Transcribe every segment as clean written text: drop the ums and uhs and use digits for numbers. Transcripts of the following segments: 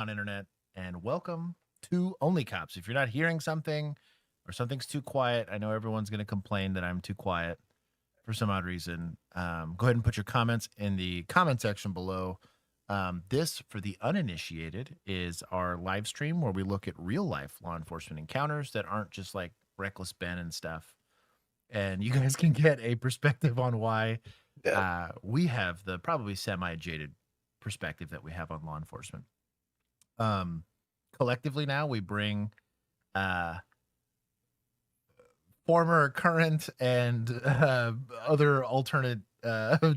on internet, and welcome to OnlyCops. If you're not hearing something or something's too quiet, I know everyone's going to complain that I'm too quiet for some odd reason. Go ahead and put your comments in the comment section below. This, for the uninitiated, is our live stream where we look at real life law enforcement encounters that aren't just like reckless Ben and stuff. And you guys can get a perspective on why we have the probably semi-jaded perspective that we have on law enforcement. Collectively now we bring former, current, and other alternate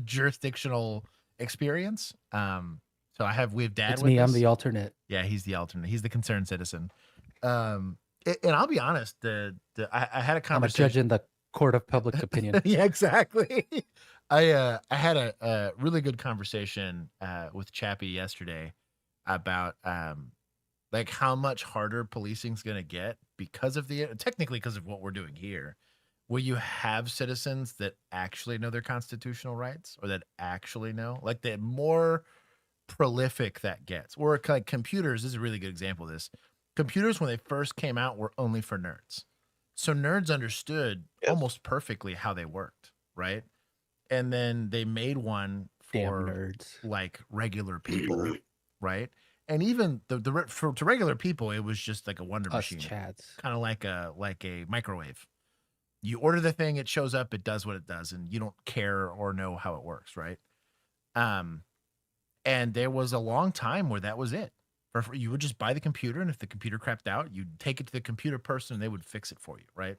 jurisdictional experience. So we have Dad. It's with me. us. I'm the alternate. Yeah, he's the alternate. He's the concerned citizen. And I'll be honest, I had a conversation. I'm a judge in the court of public opinion. Yeah, exactly. I had a really good conversation with Chappie yesterday about like how much harder policing's going to get because of technically because of what we're doing here, where you have citizens that actually know their constitutional rights or that actually know, like the more prolific that gets. Or like computers is a really good example of this. Computers, when they first came out, were only for nerds. So nerds understood almost perfectly how they worked, right? And then they made one for nerds, like regular people, right? And even to regular people, it was just like a wonder machine, kind of like a microwave. You order the thing, it shows up, it does what it does, and you don't care or know how it works, right? And there was a long time where that was it. You would just buy the computer, and if the computer crapped out, you'd take it to the computer person, and they would fix it for you, right?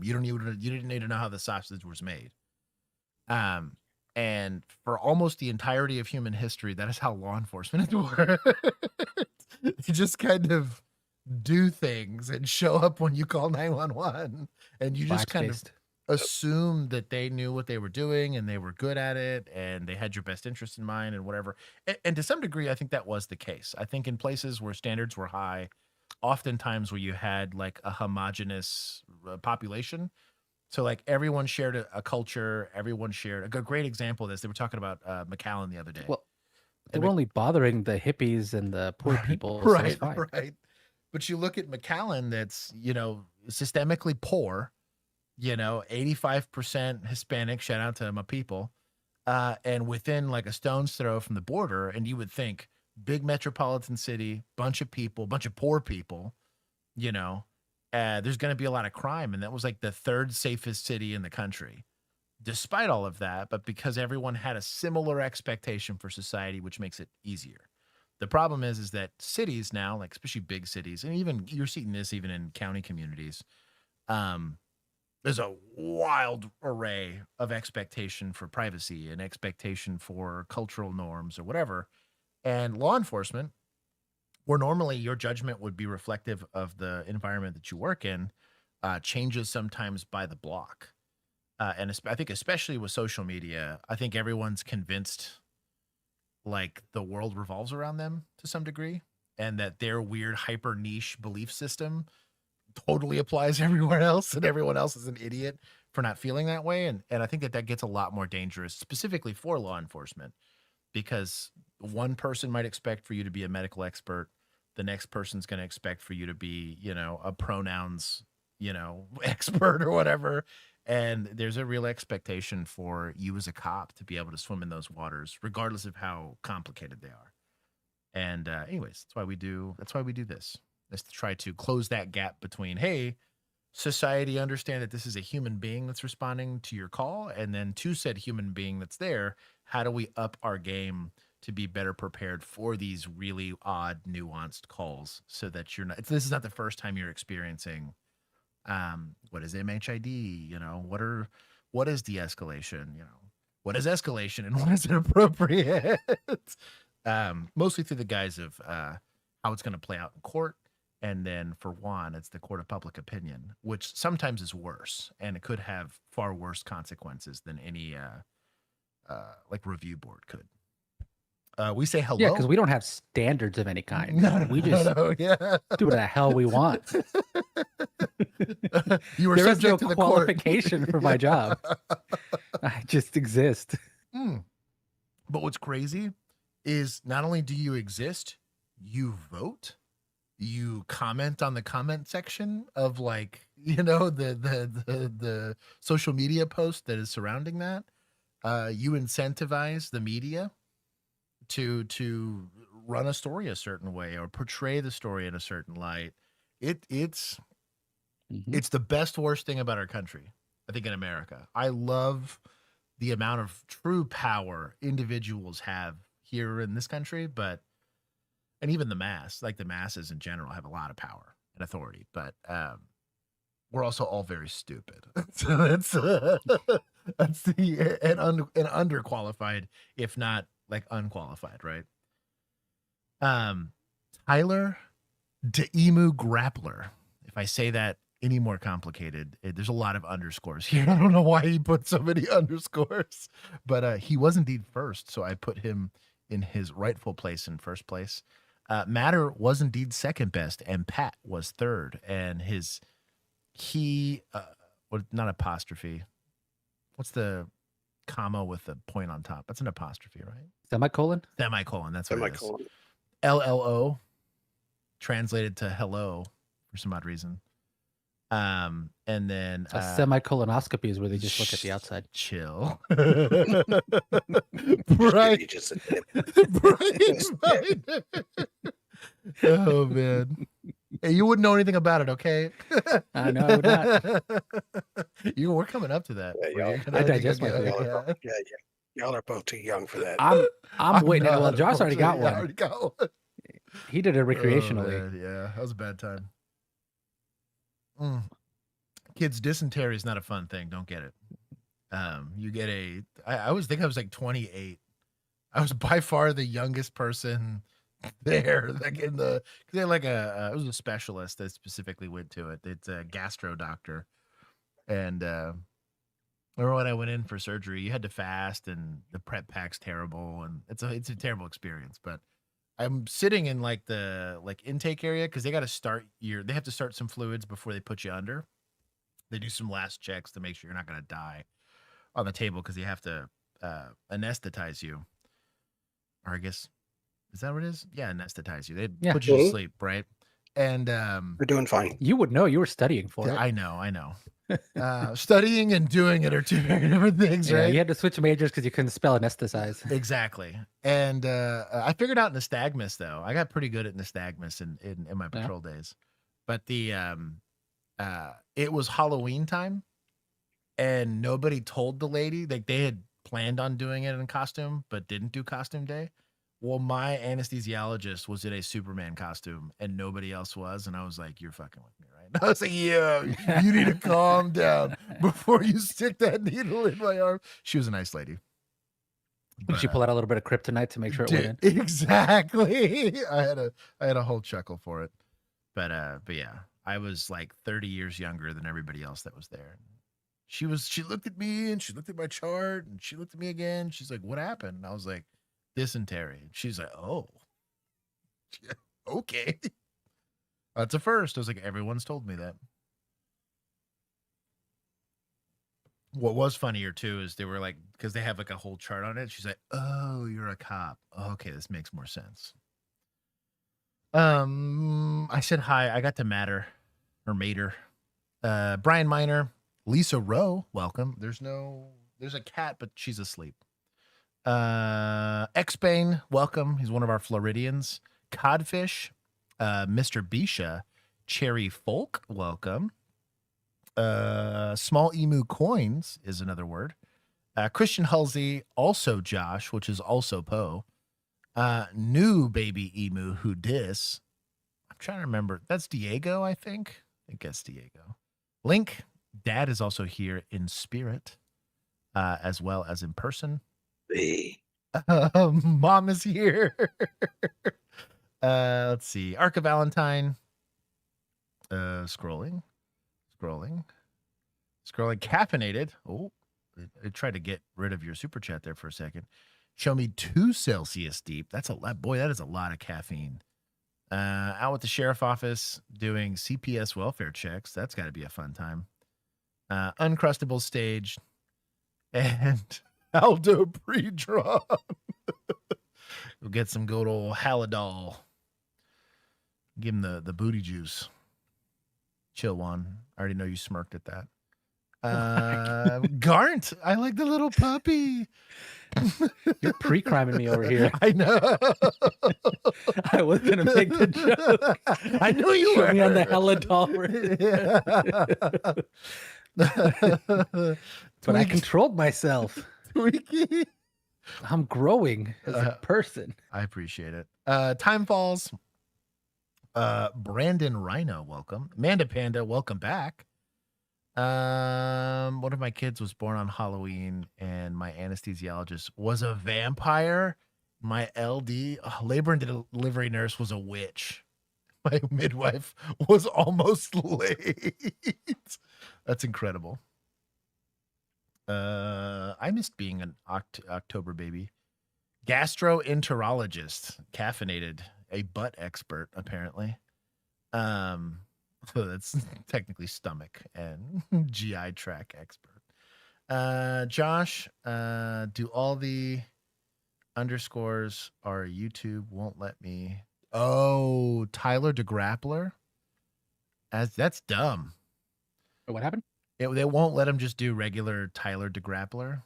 You didn't need to know how the sausage was made. And for almost the entirety of human history, that is how law enforcement works. They just kind of do things and show up when you call 911, and you just kind of assume that they knew what they were doing and they were good at it and they had your best interest in mind and whatever. And to some degree, I think that was the case. I think in places where standards were high, oftentimes where you had like a homogenous population, so like everyone shared a culture, everyone shared a great example of this. They were talking about McAllen the other day. Well, they were only bothering the hippies and the poor people. Right, so right. But you look at McAllen, that's, systemically poor, 85% Hispanic, shout out to my people, and within like a stone's throw from the border, and you would think big metropolitan city, bunch of people, bunch of poor people, there's going to be a lot of crime. And that was like the third safest city in the country, despite all of that, but because everyone had a similar expectation for society, which makes it easier. The problem is that cities now, like especially big cities, and even you're seeing this even in county communities, there's a wild array of expectation for privacy and expectation for cultural norms or whatever. And law enforcement, where normally your judgment would be reflective of the environment that you work in, changes sometimes by the block. And I think especially with social media, I think everyone's convinced like the world revolves around them to some degree, and that their weird hyper niche belief system totally applies everywhere else, and everyone else is an idiot for not feeling that way. And I think that gets a lot more dangerous, specifically for law enforcement, because one person might expect for you to be a medical expert. The next person's going to expect for you to be, a pronouns, expert or whatever. And there's a real expectation for you as a cop to be able to swim in those waters, regardless of how complicated they are. And anyways, that's why we do this. Is to try to close that gap between, hey, society, understand that this is a human being that's responding to your call, and then to said human being that's there, how do we up our game to be better prepared for these really odd, nuanced calls, so that this is not the first time you're experiencing what is MHID, what is de-escalation, what is escalation, and when is it appropriate? Mostly through the guise of how it's going to play out in court. And then for Juan, it's the court of public opinion, which sometimes is worse, and it could have far worse consequences than any like review board could. We say hello. Yeah, because we don't have standards of any kind. No, we just do what the hell we want. You were there subject is no to the qualification court. for my job. I just exist. But what's crazy is not only do you exist, you vote, you comment on the comment section of like, you know, the social media post that is surrounding that. You incentivize the media to run a story a certain way or portray the story in a certain light. It's the best worst thing about our country, I think, in America. I love the amount of true power individuals have here in this country, but and even the masses in general have a lot of power and authority, but we're also all very stupid. So that's the and underqualified, if not like unqualified, right? Tyler Deimu Grappler. If I say that any more complicated, there's a lot of underscores here. I don't know why he put so many underscores, but he was indeed first, so I put him in his rightful place in first place. Matter was indeed second best, and Pat was third. And not apostrophe. What's the comma with the point on top? That's an apostrophe, right? Semicolon? Semicolon. That's what Semicolon. it is. LLO translated to hello for some odd reason. And then A semicolonoscopy is where they just look at the outside. Chill. Right. Brian's fine. Oh man. Hey, you wouldn't know anything about it, okay? I know I would not. We're coming up to that. Yeah, I digest my food. Yeah. Y'all are both too young for that. I'm waiting. Well, Josh already got one. I already got one. He did it recreationally. Oh, yeah, that was a bad time. Kids, dysentery is not a fun thing. Don't get it. You get I always think I was like 28. I was by far the youngest person there. Like they're like it was a specialist that specifically went to it. It's a gastro doctor. And remember when I went in for surgery, you had to fast and the prep pack's terrible. And it's a terrible experience, but I'm sitting in like the intake area because they got to they have to start some fluids before they put you under. They do some last checks to make sure you're not going to die on the table because they have to anesthetize you. Or I guess, is that what it is? Yeah, anesthetize you. They put you to sleep, right? And you're doing fine. You would know. You were studying for it. I know. Studying and doing it are two very different things, right? You had to switch majors because you couldn't spell anesthetize. Exactly. And I figured out nystagmus, though. I got pretty good at nystagmus in my patrol days. But it was Halloween time, and nobody told the lady. Like they had planned on doing it in costume, but didn't do costume day. Well, my anesthesiologist was in a Superman costume, and nobody else was. And I was like, "You're fucking with me, right?" And I was like, "Yeah, you need to calm down before you stick that needle in my arm." She was a nice lady. Did she pull out a little bit of kryptonite to make sure it went in? Exactly. I had a whole chuckle for it, but yeah, I was like 30 years younger than everybody else that was there. She looked at me and she looked at my chart and she looked at me again. She's like, "What happened?" And I was like, "Dysentery." She's like, "Oh, okay." That's a first. I was like, everyone's told me that. What was funnier too is they were like, because they have like a whole chart on it. She's like, "Oh, you're a cop. Okay, this makes more sense." I said hi. I got to Mater. Brian Miner, Lisa Rowe, welcome. There's a cat, but she's asleep. X-Bane, welcome. He's one of our Floridians. Codfish, Mr. Bisha, Cherry Folk, welcome. Small Emu Coins is another word. Christian Halsey, also Josh, which is also Poe. New Baby Emu Who Dis. I'm trying to remember. That's Diego, I think. I guess Diego. Link, Dad is also here in spirit, as well as in person. Mom is here. Let's see. Arca Valentine. Scrolling. Caffeinated. Oh, I tried to get rid of your super chat there for a second. Show me 2 Celsius deep. That's a lot. Boy, that is a lot of caffeine. Out with the sheriff office doing CPS welfare checks. That's got to be a fun time. Uncrustable stage. And Aldo pre-drawn. We'll get some good old Halidol Give him the booty juice. Chill, Juan. I already know you smirked at that. Garnt, I like the little puppy. You're pre-criming me over here. I know. I was gonna make the joke. I knew you Show were. me on the hella doll. But I controlled myself. Tweaky. I'm growing as a person. I appreciate it. Time falls. Brandon Rhino, welcome. Amanda Panda, welcome back. One of my kids was born on Halloween, and my anesthesiologist was a vampire. My LD, labor and delivery nurse, was a witch. My midwife was almost late. That's incredible. I missed being an October baby. Gastroenterologist, caffeinated, a butt expert, apparently. So that's technically stomach and GI tract expert. Josh, do all the underscores our YouTube won't let me. Oh, Tyler DeGrappler? That's dumb. What happened? They won't let him just do regular Tyler DeGrappler.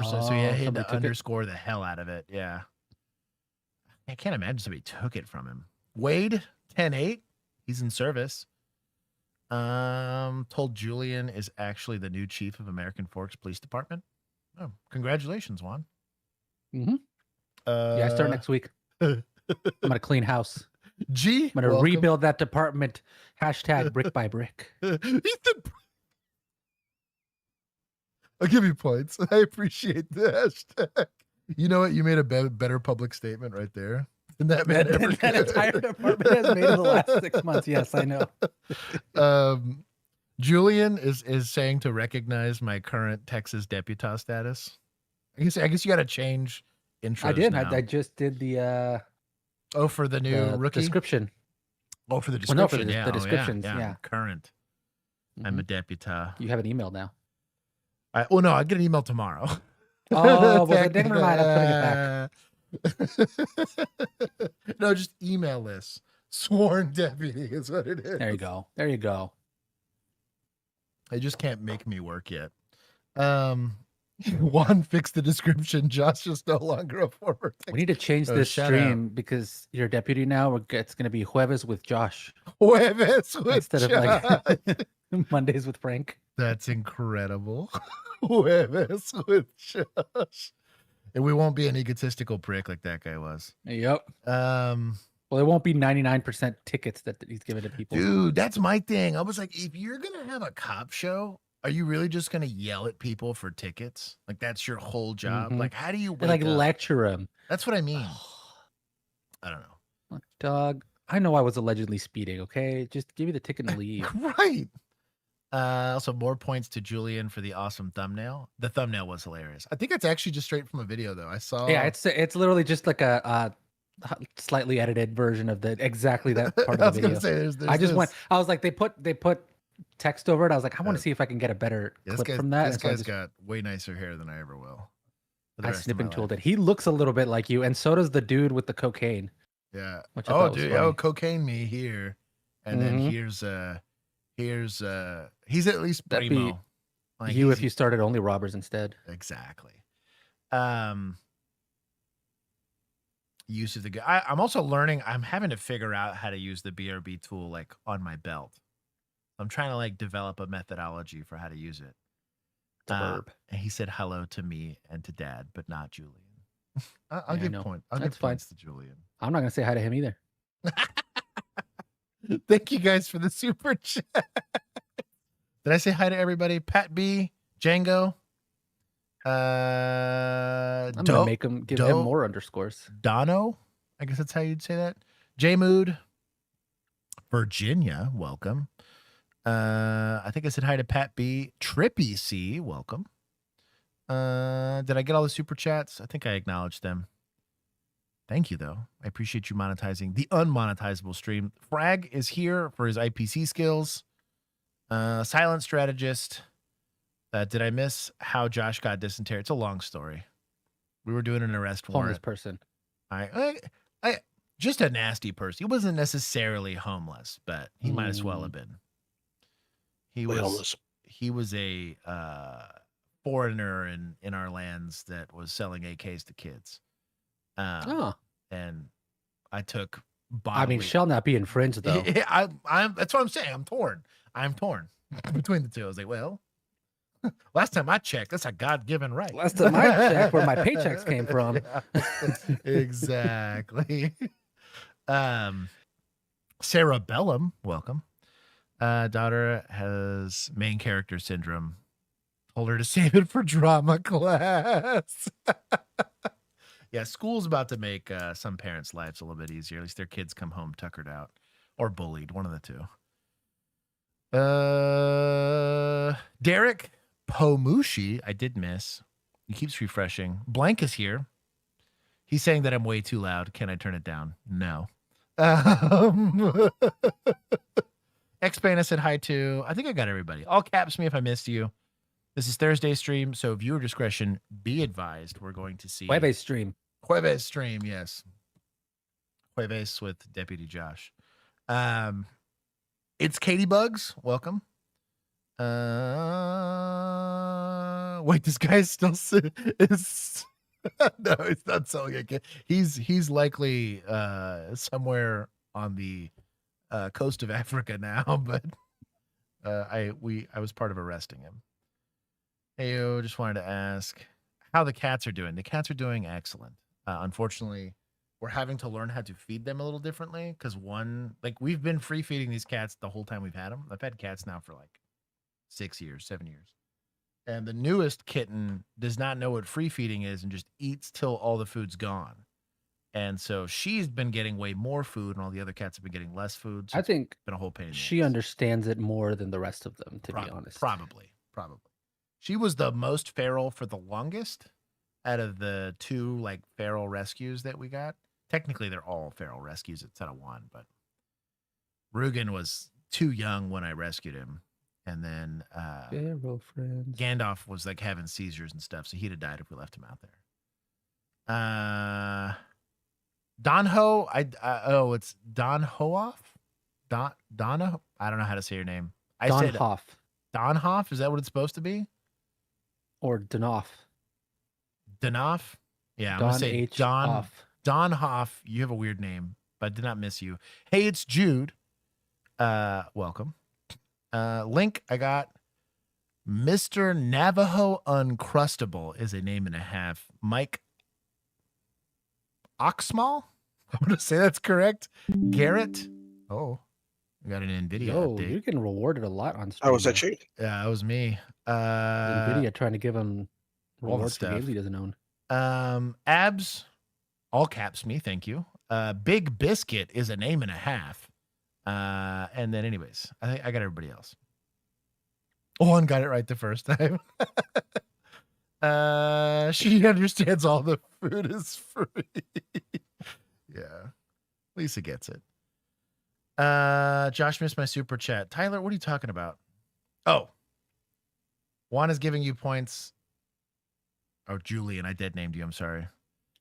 So he had to underscore the hell out of it. Yeah. I can't imagine somebody took it from him. Wade, 10-8. He's in service. Told Julian is actually the new chief of American Forks Police Department. Oh, congratulations, Juan. Mm-hmm. I start next week. I'm gonna clean house. I'm gonna rebuild that department. Hashtag brick by brick. I'll give you points. I appreciate the hashtag. You know what? You made a better public statement right there. And that man ever that entire department has made in the last 6 months. Yes, I know. Julian is saying to recognize my current Texas deputy status. I guess you got to change intros. I did. Now. I just did the. For the new rookie description. Oh, for the description. Well, no, for the descriptions. Yeah. Current. Mm-hmm. I'm a deputy. You have an email now. No, I'll get an email tomorrow. Oh, well, then never mind. I'm putting it back. No, just email this. Sworn deputy is what it is. There you go. There you go. They just can't make me work yet. Juan fixed the description. Josh is no longer a former. We need to change this stream because you're a deputy now. It's going to be Jueves with Josh. Jueves with instead Josh. Of like Mondays with Frank. That's incredible. Jueves with Josh. And we won't be an egotistical prick like that guy was. Yep. Well, it won't be 99% tickets that he's giving to people. Dude, that's my thing. I was like, if you're going to have a cop show, are you really just going to yell at people for tickets? Like, that's your whole job? Mm-hmm. Like, how do you lecture them? That's what I mean. I don't know. Dog, I know I was allegedly speeding, okay? Just give me the ticket and leave. Right. Also, more points to Julian for the awesome thumbnail. The thumbnail was hilarious. I think it's actually just straight from a video, though. I saw. Yeah, it's literally just like a slightly edited version of exactly that part of the video. I was like, they put text over it. I was like, I want to see if I can get a better clip from that. This guy's got way nicer hair than I ever will. I snip and tooled it. He looks a little bit like you, and so does the dude with the cocaine. Yeah. Oh, dude. Oh, cocaine me here, and then here's he's at least primo. Like you if you started Only Robbers instead. Exactly. Use of the guy. I'm also learning. I'm having to figure out how to use the BRB tool like on my belt. I'm trying to like develop a methodology for how to use it. And he said hello to me and to Dad, but not Julian. I'll give points to Julian. I'm not gonna say hi to him either. Thank you guys for the super chat. Did I say hi to everybody? Pat B, Django. I'm gonna make him give him more underscores. Dono, I guess that's how you'd say that. J Mood, Virginia, welcome. I think I said hi to Pat B. Trippy C, welcome. Did I get all the super chats? I think I acknowledged them. Thank you, though. I appreciate you monetizing the unmonetizable stream. Frag is here for his IPC skills. Silent strategist. Did I miss how Josh got dysentery? It's a long story. We were doing an arrest warrant. Homeless person. Just a nasty person. He wasn't necessarily homeless, but he might as well have been. He was a foreigner in our lands that was selling AKs to kids. And I took bodily... I mean, shall not be infringed though. That's what I'm saying. I'm torn between the two. I was like, well, last time I checked, that's a God-given right. Last time I checked, where my paychecks came from. Exactly. Sarah Bellum, welcome. Daughter has main character syndrome. Told her to save it for drama class. Yeah, school's about to make some parents' lives a little bit easier. At least their kids come home tuckered out or bullied, one of the two. Derek Pomushi, I did miss. He keeps refreshing. Blank is here. He's saying that I'm way too loud. Can I turn it down? No. X-Bane, I said hi to. I think I got everybody. All caps me if I missed you. This is Thursday stream, so viewer discretion be advised. We're going to see Jueves stream. Jueves stream, yes. Jueves with Deputy Josh. It's Katie Bugs. Welcome. Wait, this guy's still is no, he's not selling a kid. He's likely somewhere on the coast of Africa now, but I was part of arresting him. Hey, just wanted to ask how the cats are doing. The cats are doing excellent. Unfortunately, we're having to learn how to feed them a little differently because we've been free feeding these cats the whole time we've had them. I've had cats now for like 6 years, 7 years. And the newest kitten does not know what free feeding is and just eats till all the food's gone. And so she's been getting way more food and all the other cats have been getting less food. So I think it's been a whole pain. She understands it more than the rest of them, to be honest. Probably. She was the most feral for the longest out of the two like feral rescues that we got. Technically, they're all feral rescues instead of one, but Rugen was too young when I rescued him. And then Gandalf was like having seizures and stuff, so he'd have died if we left him out there. Donho, it's Don Hoff? Donna? I don't know how to say your name. Donhoff. Donhoff? Is that what it's supposed to be? Or Donoff. Donoff? Yeah, I'm going to say Don Hoff. You have a weird name, but I did not miss you. Hey, it's Jude. Welcome. Link, I got Mr. Navajo Uncrustable is a name and a half. Mike Oxmal? I'm going to say that's correct. Garrett. Oh, we got an NVIDIA update. You're getting rewarded a lot on stream. Oh, was that you? Yeah, that was me. NVIDIA trying to give him rewards for games he doesn't own. Abs, all caps me, thank you. Big Biscuit is a name and a half. And then anyways, I think I got everybody else. One got it right the first time. She understands all the food is free. Yeah. Lisa gets it. Josh missed my super chat. Tyler, what are you talking about? Oh. Juan is giving you points. Oh, Julian, I dead named you. I'm sorry.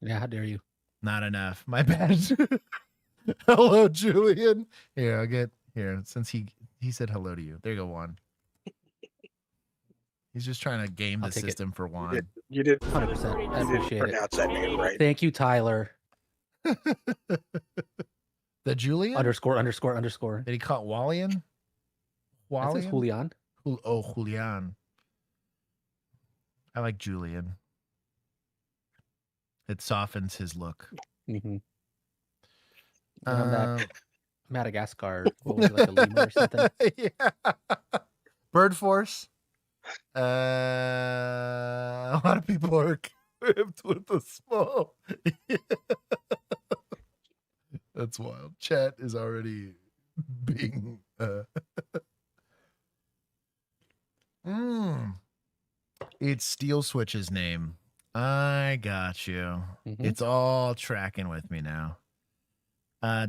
Yeah, how dare you? Not enough. My bad. Hello, Julian. Here, I'll get here since he said hello to you. There you go, Juan. He's just trying to game the system for Juan. You did 100%. I appreciate it. That name right. Thank you, Tyler. The Julian? Underscore. Did he call it Wallian? That says Julian. Julian. I like Julian. It softens his look. Mm-hmm. That Madagascar, what was it, like a lemur or something? Yeah. Bird Force. A lot of people are equipped with the small. That's wild. Chat is already being It's Steel Switch's name. I got you. Mm-hmm. It's all tracking with me now.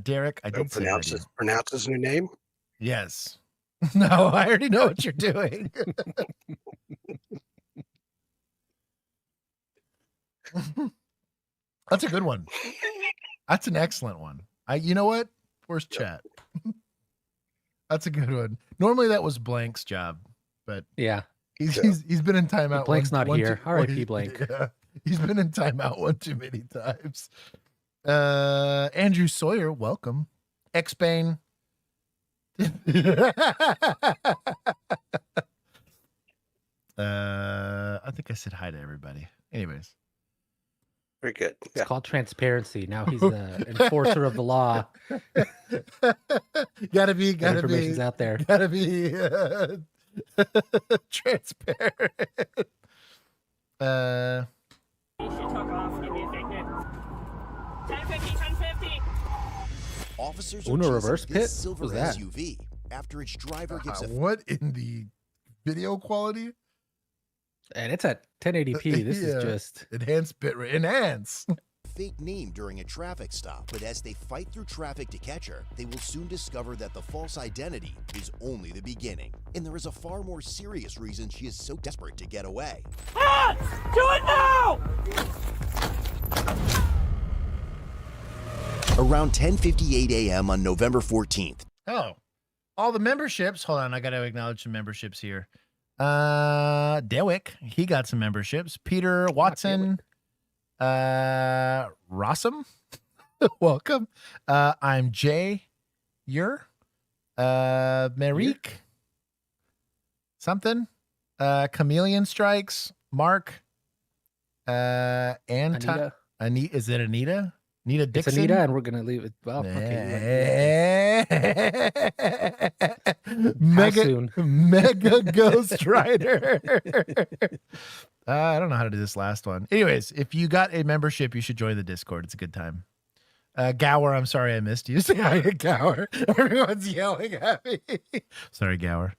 Derek, I did pronounce his new name. Yes. No, I already know what you're doing. That's a good one. That's an excellent one. You know what? Where's chat? That's a good one. Normally that was Blank's job, but yeah, he's been in timeout. Blank's not here. R.I.P. Blank. Yeah, he's been in timeout one too many times. Andrew Sawyer, welcome. X-Bane. I think I said hi to everybody. Anyways. Very good. It's called transparency. Now he's the enforcer of the law. Gotta be information's out there. Gotta be transparent. Officers Uno are reverse chasing pit? this silver What's that? SUV after its driver gives a What in the video quality? And it's at 1080p. This is just enhanced bitrate. Enhance. fake name during a traffic stop, but as they fight through traffic to catch her, they will soon discover that the false identity is only the beginning. And there is a far more serious reason she is so desperate to get away. Do it now! Around 10:58 a.m. on November 14th. Oh, all the memberships. Hold on, I got to acknowledge some memberships here. Dewick, he got some memberships. Peter Watson, Rossum, welcome. I'm Jay, Marique, something. Chameleon Strikes, Mark, Anita. Is it Anita? Anita Dixon? It's Anita, and we're gonna leave it. Well, Mega Ghost Rider. I don't know how to do this last one. Anyways, if you got a membership, you should join the Discord. It's a good time. Gower, I'm sorry I missed you. Say hi to Gower. Everyone's yelling at me. Sorry, Gower.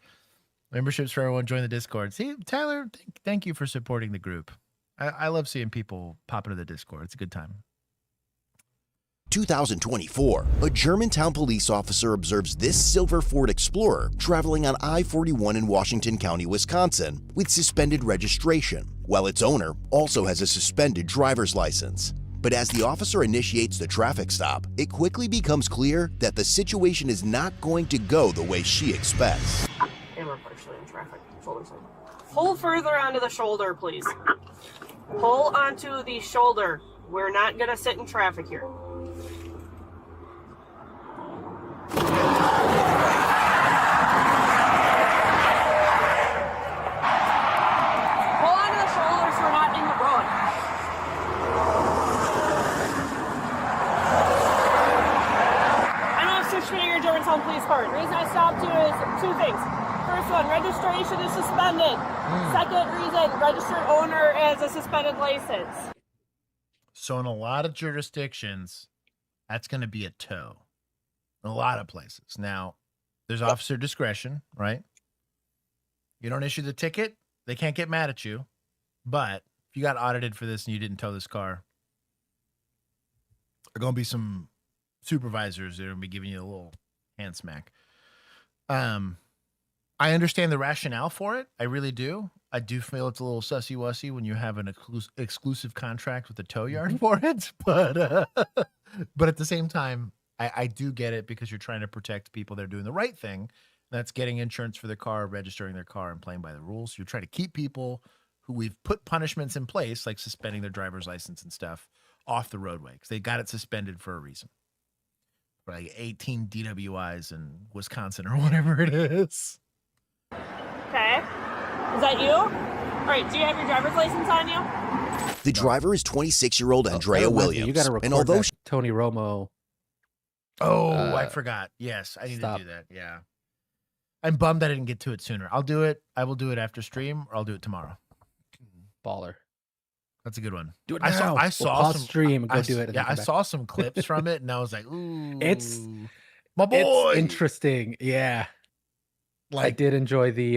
Memberships for everyone. Join the Discord. See, Tyler, thank you for supporting the group. I love seeing people pop into the Discord. It's a good time. 2024, a Germantown police officer observes this silver Ford Explorer traveling on I-41 in Washington County, Wisconsin, with suspended registration, while its owner also has a suspended driver's license. But as the officer initiates the traffic stop, it quickly becomes clear that the situation is not going to go the way she expects. And we're partially in traffic. Shoulder side. Pull further onto the shoulder, please. Pull onto the shoulder. We're not going to sit in traffic here. Police card. The reason I stopped you is two things. First one, registration is suspended. Second reason, registered owner has a suspended license. So in a lot of jurisdictions, that's going to be a tow. In a lot of places. Now, there's officer discretion, right? You don't issue the ticket, they can't get mad at you. But if you got audited for this and you didn't tow this car, there are going to be some supervisors that are going to be giving you a little hand smack. I understand the rationale for it. I really do. I do feel it's a little sussy-wussy when you have an exclusive contract with the tow yard for it. But at the same time, I do get it because you're trying to protect people that are doing the right thing. That's getting insurance for their car, registering their car, and playing by the rules. You're trying to keep people who we've put punishments in place, like suspending their driver's license and stuff, off the roadway because they got it suspended for a reason. Like 18 DWIs in Wisconsin or whatever it is. Okay. Is that you? All right. Do you have your driver's license on you? The driver is 26-year-old Andrea Williams. You got to record and although that Tony Romo. Oh, I forgot. Yes, I need to do that. Yeah. I'm bummed I didn't get to it sooner. I'll do it. I will do it after stream, or I'll do it tomorrow. Baller. That's a good one. Do it now. I saw some stream and go do it. Yeah, I saw some clips from it, and I was like, "Ooh, it's my boy." It's interesting. Yeah, I did enjoy the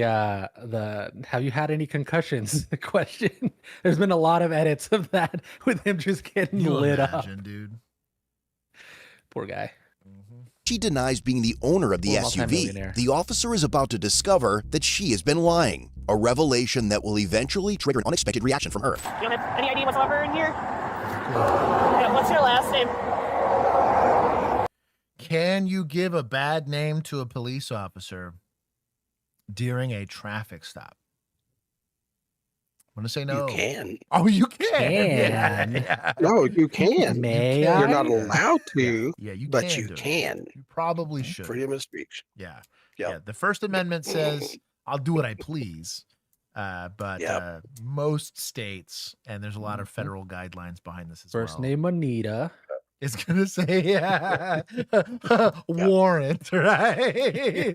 "Have you had any concussions?" question. There's been a lot of edits of that with him just getting lit up, dude. Poor guy. She denies being the owner of the SUV. The officer is about to discover that she has been lying, a revelation that will eventually trigger an unexpected reaction from her. You don't have any ID whatsoever in here? Yeah, what's your last name? Can you give a bad name to a police officer during a traffic stop? I'm going to say no. You can. Oh, you can. Yeah. No, you can. May You're I? not allowed to. Yeah, you but can you do can. it. You probably should. Freedom of speech. Yeah. Yep. Yeah. The First Amendment says I'll do what I please. But most states, and there's a lot of federal guidlines behind this as well. First name Anita. It's gonna say warrant, right?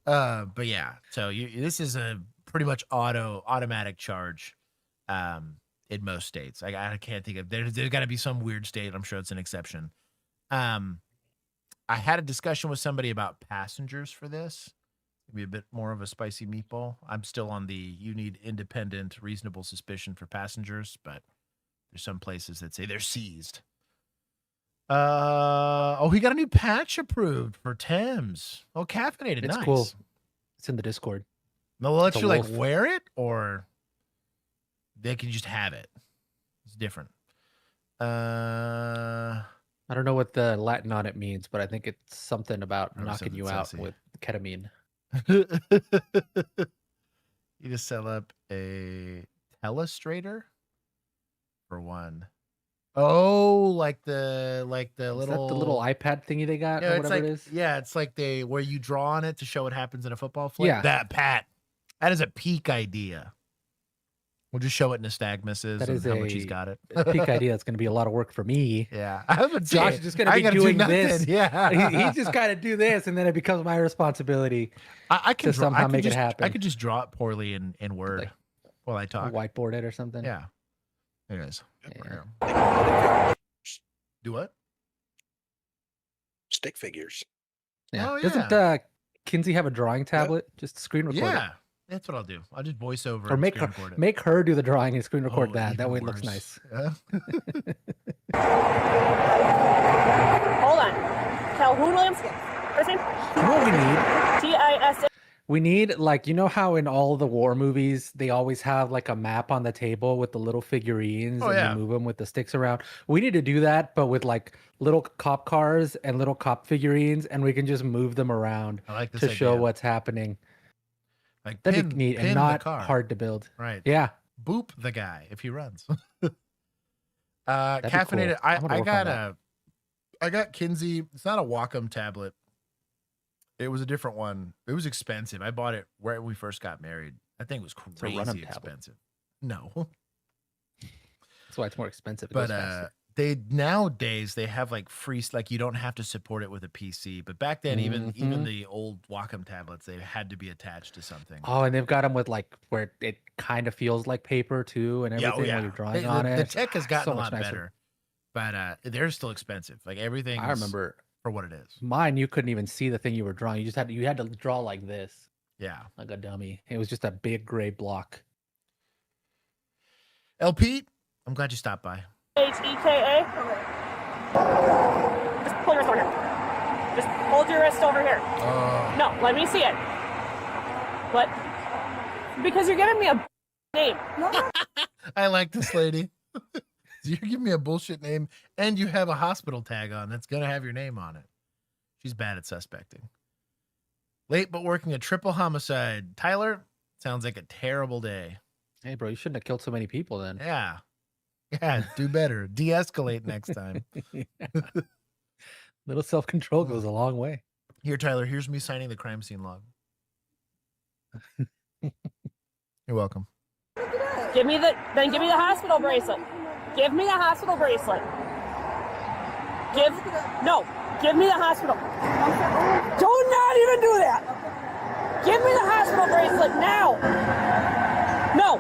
But yeah, so this is a pretty much automatic charge in most states. I can't think of there's got to be some weird state. I'm sure it's an exception. I had a discussion with somebody about passengers for this. Maybe a bit more of a spicy meatball. I'm still on the you need independent, reasonable suspicion for passengers, but there's some places that say they're seized. He got a new patch approved for Thames. Oh, caffeinated. It's nice. cool. It's in the Discord. They'll let It's you a like wolf. wear it, or they can just have it. It's different. I don't know what the Latin on it means, but I think it's something about Or knocking something you out sassy. with ketamine. You just set up a telestrator for one. Oh, like the Is that little the little iPad thingy they got, Yeah, or it's whatever like it is? yeah, it's like where you draw on it to show what happens in a football flick. Yeah. That is a peak idea. We'll just show it nystagmuses That and is how much he's a got it. peak idea. That's going to be a lot of work for me. Yeah, I would say Josh is just going to I be gotta do doing nothing. this. Yeah, He just got to do this, and then it becomes my responsibility. I can to somehow make it happen. I could just draw it poorly in Word Like, while I talk. Whiteboard it or something. Yeah. Anyways, Yeah. do what? Stick figures. Yeah. Oh, yeah. Doesn't Kinsey have a drawing tablet? Just screen record Yeah, it. that's what I'll do. I'll just voice over Or and make screen her record it. make her do the drawing and screen record Oh, that. That even way it looks worse. nice. Yeah. Hold on. Calhoun Williams. First name? You know what we need? T-I-S. We need, like, you know how in all the war movies they always have like a map on the table with the little figurines and yeah. you move them with the sticks around. We need to do that, but with like little cop cars and little cop figurines, and we can just move them around I like this to show idea. what's happening. Like That'd be neat pin and the not car. hard to build. Right. Yeah. Boop the guy if he runs. be Caffeinated. cool. I'm gonna work on that. I got Kinsey. It's not a Wacom tablet. It was a different one. It was expensive. I bought it where we first got married. I think it was a crazy run-up tablet. expensive. No, That's why it's more expensive. It but goes faster. nowadays they have like free, like you don't have to support it with a PC. But back then, even Mhm. the old Wacom tablets, they had to be attached to something. Oh, and they've got them with like where it kind of feels like paper too, and everything while you're drawing on it. The tech has gotten So a much lot nicer. better, but they're still expensive. Like everything. I remember for what it is. mine. You couldn't even see the thing you were drawing. You just had to draw like this, Yeah. like a dummy. It was just a big gray block. LP, I'm glad you stopped by. H-E-K-A. Just pull your wrist over here. Just hold your wrist over here. No, let me see it. What? Because you're giving me a name. I like this lady. You're giving me a bullshit name, and you have a hospital tag on that's gonna have your name on it. She's bad at suspecting. Late but working a triple homicide. Tyler, sounds like a terrible day. Hey, bro, you shouldn't have killed so many people then. Yeah. Yeah, do better. De-escalate next time. Little self-control goes a long way. Here, Tyler, here's me signing the crime scene log. You're welcome. Give me the hospital bracelet. Give me the hospital bracelet. Give me the hospital. Do not even do that. Give me the hospital bracelet now. No.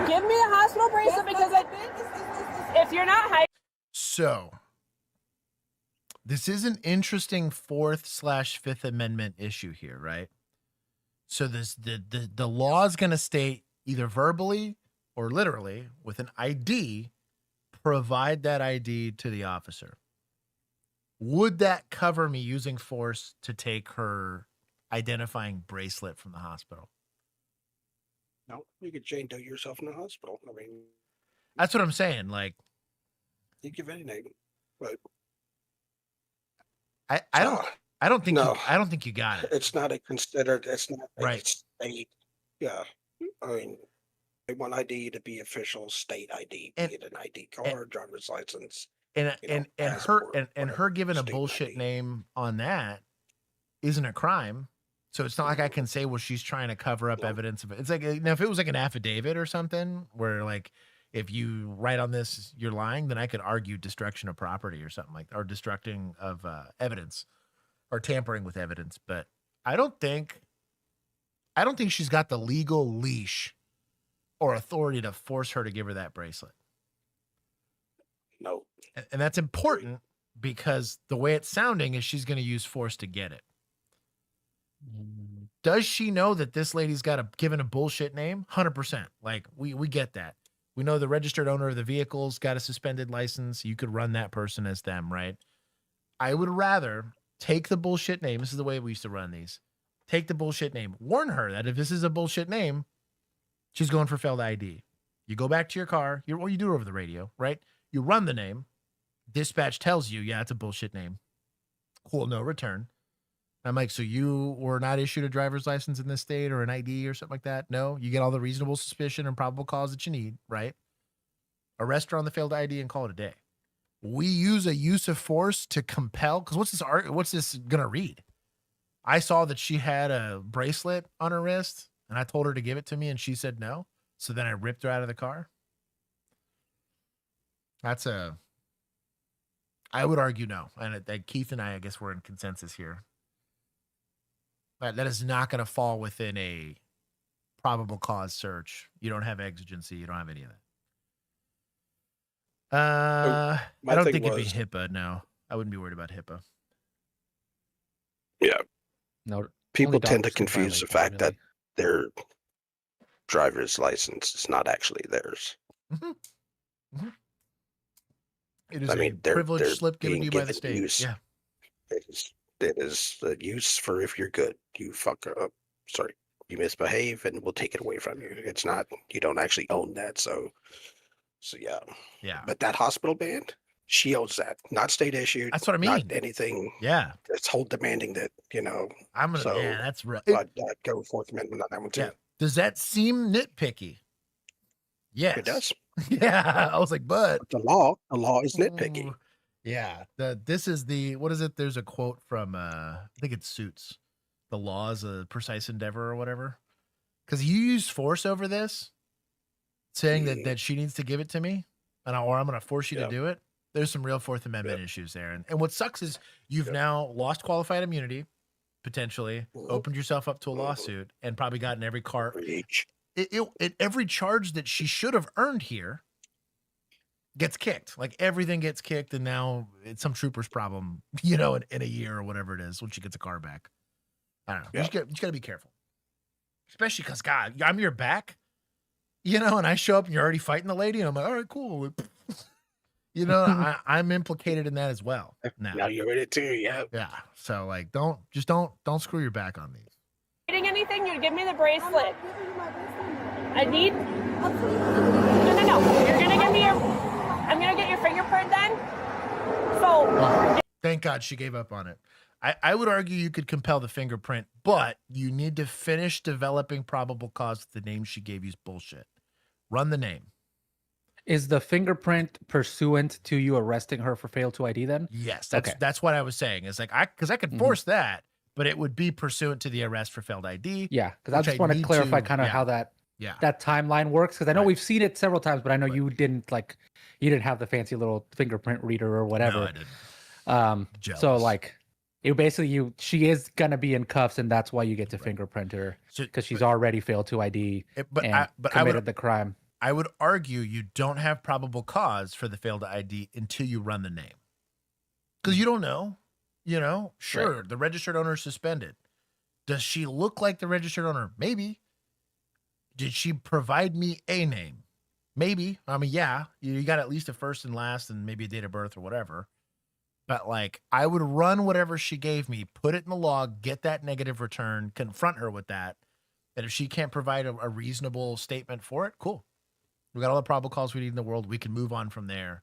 Give me the hospital bracelet because if you're not high. So, this is an interesting 4th/5th Amendment issue here, right? So the law is going to state either verbally or literally with an ID, provide that ID to the officer. Would that cover me using force to take her identifying bracelet from the hospital? No, you could Jane Doe yourself in the hospital. I mean, That's what I'm saying. Like, you give any name, but I don't think No. I don't think you got it. It's not it's not a Right. state. Yeah. I mean, they want ID to be official state ID, And- be it an ID card, driver's license, And passport, her whatever, giving a state bullshit ID. name on that isn't a crime. So it's not like I can say, well, she's trying to cover up No. evidence of it. It's like, now if it was like an affidavit or something where like, if you write on this, you're lying, then I could argue destruction of property or something like, or destructing of evidence or tampering with evidence. But I don't think she's got the legal leash or authority to force her to give her that bracelet. No. And that's important because the way it's sounding is she's going to use force to get it. Does she know that this lady's got given a bullshit name? 100%. Like we get that. We know the registered owner of the vehicle's got a suspended license. You could run that person as them, right? I would rather take the bullshit name. This is the way we used to run these. Take the bullshit name. Warn her that if this is a bullshit name, she's going for failed ID. You go back to your car. You do it over the radio, right? You run the name. Dispatch tells you, yeah, it's a bullshit name. Cool, no return. I'm like, so you were not issued a driver's license in this state or an ID or something like that? No, you get all the reasonable suspicion and probable cause that you need, right? Arrest her on the failed ID and call it a day. We use a use of force to compel, because what's this gonna read? I saw that she had a bracelet on her wrist and I told her to give it to me and she said no. So then I ripped her out of the car. I would argue no. And Keith and I guess we're in consensus here. But that is not going to fall within a probable cause search. You don't have exigency. You don't have any of that. I don't think it'd be HIPAA. No, I wouldn't be worried about HIPAA. Yeah. No. People tend to confuse the fact that their driver's license is not actually theirs. Mm-hmm. Mm-hmm. It is privilege slip given to you by the state. Use. Yeah. It is the use for if you're good. You fuck up. Sorry. You misbehave and we'll take it away from you. It's not, you don't actually own that. So yeah. Yeah. But that hospital band, she owns that. Not state issued. That's what I mean. Not anything. Yeah. It's whole demanding that, I'm going to, yeah, that's right. I'd go Fourth Amendment on that one too. Yeah. Does that seem nitpicky? Yes. It does. Yeah. I was like, but the law is nitpicky. Yeah. This is what is it? There's a quote from, I think it's Suits. The law is a precise endeavor or whatever. Because you use force over this, saying that she needs to give it to me, or I'm going to force you to do it. There's some real Fourth Amendment issues there. And what sucks is you've now lost qualified immunity, potentially, opened yourself up to a lawsuit, and probably gotten every every charge that she should have earned here gets kicked. Like everything gets kicked, and now it's some trooper's problem, in a year or whatever it is when she gets a car back. I don't know. You just got to be careful. Especially because, God, I'm your back, and I show up and you're already fighting the lady, and I'm like, all right, cool. I'm implicated in that as well. Now you're in it too, yeah. Yeah. So, like, don't screw your back on these. Getting anything, you give me the bracelet. I need. No. You're gonna give me I'm gonna get your fingerprint then. So. Thank God she gave up on it. I would argue you could compel the fingerprint, but you need to finish developing probable cause. The name she gave you is bullshit. Run the name. Is the fingerprint pursuant to you arresting her for fail to ID then? Yes, that's what I was saying. It's like because I could force that, but it would be pursuant to the arrest for failed ID. Yeah, because I just want to clarify kind of how that timeline works, because I know we've seen it several times, but I know you didn't have the fancy little fingerprint reader or whatever. No, I didn't. So like she is gonna be in cuffs, and that's why you get to fingerprint her, because she's already failed to ID and committed the crime. I would argue you don't have probable cause for the failed ID until you run the name, because you don't know. Sure, the registered owner is suspended. Does she look like the registered owner? Maybe. Did she provide me a name? Maybe. I mean, yeah, you got at least a first and last and maybe a date of birth or whatever. But like, I would run whatever she gave me, put it in the log, get that negative return, confront her with that. And if she can't provide a reasonable statement for it, cool. We got all the probable cause we need in the world. We can move on from there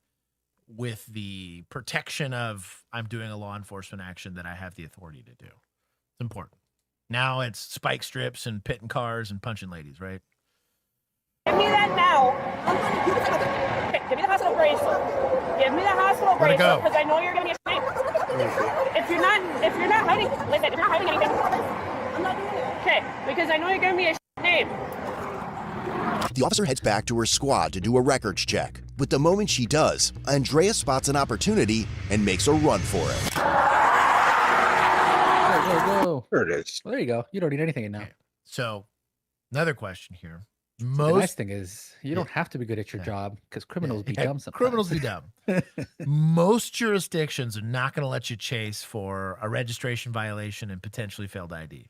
with the protection of I'm doing a law enforcement action that I have the authority to do. It's important. Now it's spike strips and pitting cars and punching ladies, right? Give me that now. Okay, give me the hospital bracelet. Give me the hospital bracelet because I know you're gonna be ashamed. If you're not hiding, listen, if you're not hiding anything, I'm not doing it. Okay, because I know you're gonna be ashamed. The officer heads back to her squad to do a records check. But the moment she does, Andrea spots an opportunity and makes a run for it. Go. There it is. Well, there you go. You don't need anything now. Okay. So, another question here. The nice thing is you don't have to be good at your job because criminals be dumb sometimes. Criminals be dumb. Most jurisdictions are not going to let you chase for a registration violation and potentially failed ID.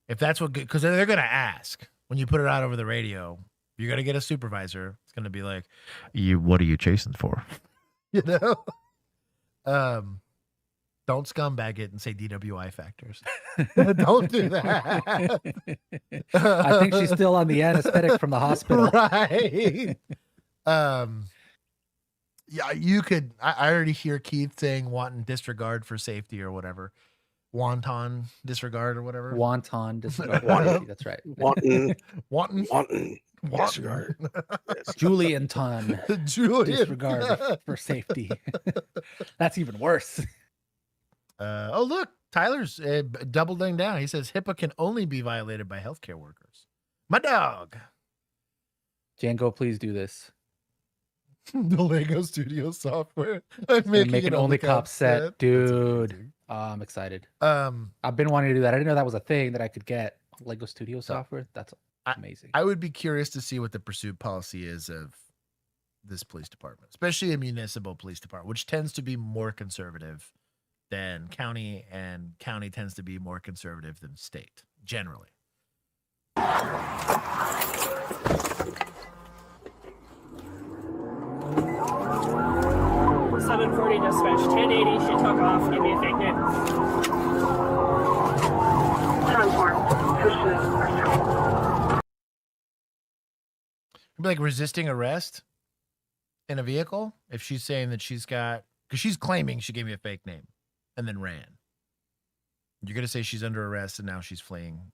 If that's what, because they're going to ask when you put it out over the radio. You're going to get a supervisor. It's going to be like, what are you chasing for? You know? Don't scumbag it and say DWI factors. Don't do that. I think she's still on the anesthetic from the hospital. Right. Yeah, you could. I already hear Keith saying wanton disregard for safety or whatever. Wanton disregard or whatever. Wanton disregard for safety. That's right. Wanton disregard. Yes. Julian ton disregard for safety. That's even worse. Oh, look, Tyler's doubling down. He says HIPAA can only be violated by healthcare workers. My dog. Django, please do this. The Lego Studio software. I'm making an OnlyCops set, dude. I'm excited. I've been wanting to do that. I didn't know that was a thing that I could get Lego Studio software. That's amazing. I would be curious to see what the pursuit policy is of this police department, especially a municipal police department, which tends to be more conservative than county, and county tends to be more conservative than state, generally. 740 dispatch, 1080, she took off, give me a fake name. It'd be like resisting arrest in a vehicle if she's saying that she's got, because she's claiming she gave me a fake name and then ran. You're going to say she's under arrest and now she's fleeing.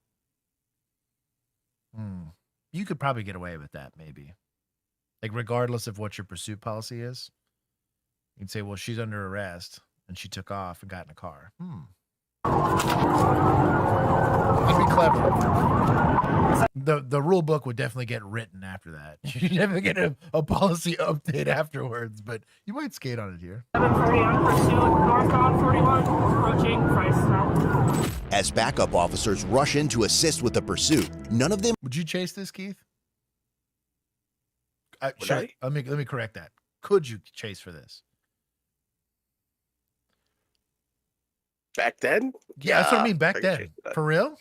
You could probably get away with that, maybe. Like, regardless of what your pursuit policy is, you'd say, well, she's under arrest and she took off and got in a car. That'd be clever. The rule book would definitely get written after that. You never get a policy update afterwards, but you might skate on it here. 740 on pursuit, northbound 41, approaching Price now. As backup officers rush in to assist with the pursuit, none of them... Would you chase this, Keith? Would I? Let me correct that. Could you chase for this? Back then? Yeah, that's what I mean. Back then. For real?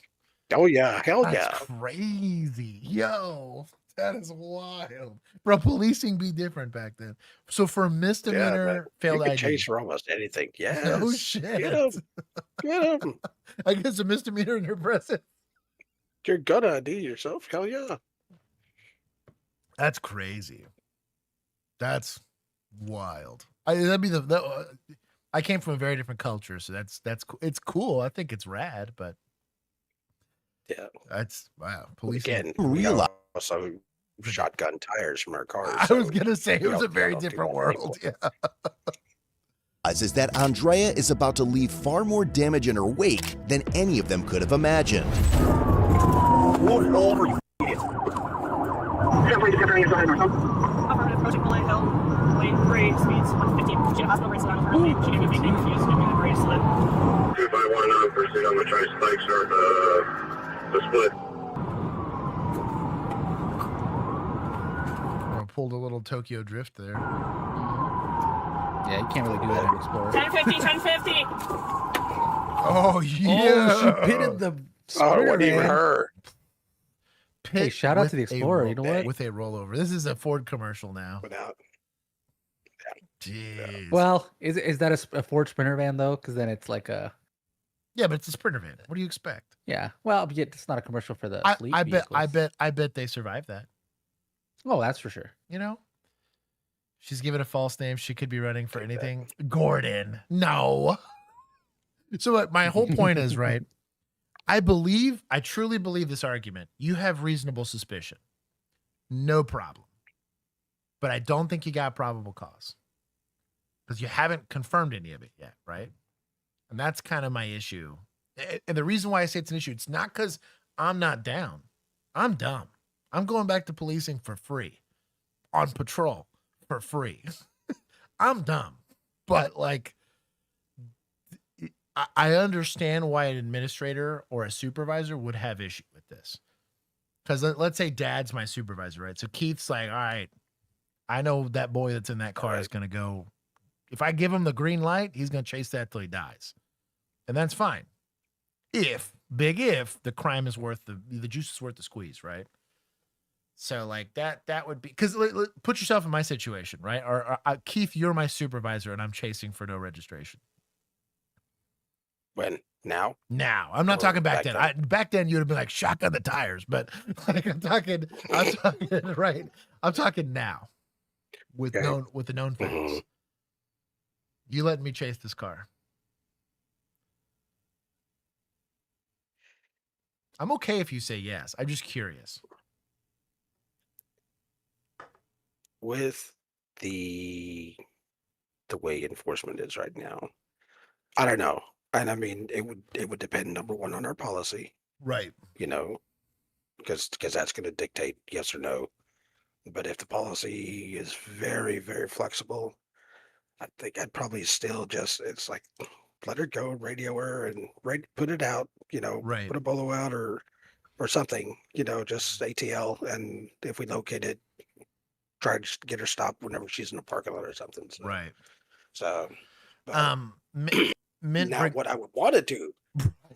Oh, yeah. Hell That's yeah. crazy. Yo, that is wild. Bro, policing be different back then. So for a misdemeanor, failed you can ID. chase for almost anything. Yes. No shit. Get him. Get him. I guess a misdemeanor in your presence. You're gonna ID yourself. Hell yeah. That's crazy. That's wild. That'd be I came from a very different culture, so that's it's cool. I think it's rad, but yeah, that's wow. Police again. We also shotgun tires from our cars. I was gonna say it was a very different world. Yeah. Is that Andrea is about to leave far more damage in her wake than any of them could have imagined. Approaching Malay Hill, lane 3, speeds 115. She had a hospital bracelet on her name. She gave me a fake name. She just gave me the bracelet. 251 on pursuit. I'm gonna try spikes north the split. I pulled a little Tokyo Drift there. Yeah, you can't really do that in Explorer. 1050, 1050. Oh yeah. Oh, she pitted the Oh, what even her? Hey, shout out to the Explorer. You know what? With a rollover. This is a Ford commercial now. Without. Jeez. Well, is that a Ford Sprinter van though? Because then it's like a. Yeah, but it's a Sprinter van. What do you expect? Yeah. Well, it's not a commercial for the fleet I vehicles. bet they survived that. Oh, that's for sure. You know, She's given a false name. She could be running for anything. Gordon. No. So my whole point is, right, I truly believe this argument. You have reasonable suspicion. No problem. But I don't think you got probable cause. Because you haven't confirmed any of it yet, right? And that's kind of my issue. And the reason why I say it's an issue, it's not because I'm not down. I'm dumb. I'm going back to policing for free. On patrol for free. I'm dumb. But like, I understand why an administrator or a supervisor would have issue with this. Because let's say dad's my supervisor, right? So Keith's like, all right, I know that boy that's in that car is going to go. If I give him the green light, he's going to chase that till he dies. And that's fine. If the crime is worth the juice is worth the squeeze, right? So like that would be, because put yourself in my situation, right? Or Keith, you're my supervisor and I'm chasing for no registration. When? Now? Now. I'm not talking back then. Back then you'd have been like shotgun the tires, but like I'm talking right. I'm talking now with the known facts. Mm-hmm. You letting me chase this car. I'm okay if you say yes. I'm just curious. With the way enforcement is right now, I don't know. And I mean, it would depend, number one, on our policy. Right. You know, because that's going to dictate yes or no. But if the policy is very, very flexible, I think I'd probably still just, it's like, let her go, radio her, and put it out, you know, put a bolo out or something, you know, just ATL. And if we locate it, try to get her stopped whenever she's in the parking lot or something. So, right. So, now what I would want to do,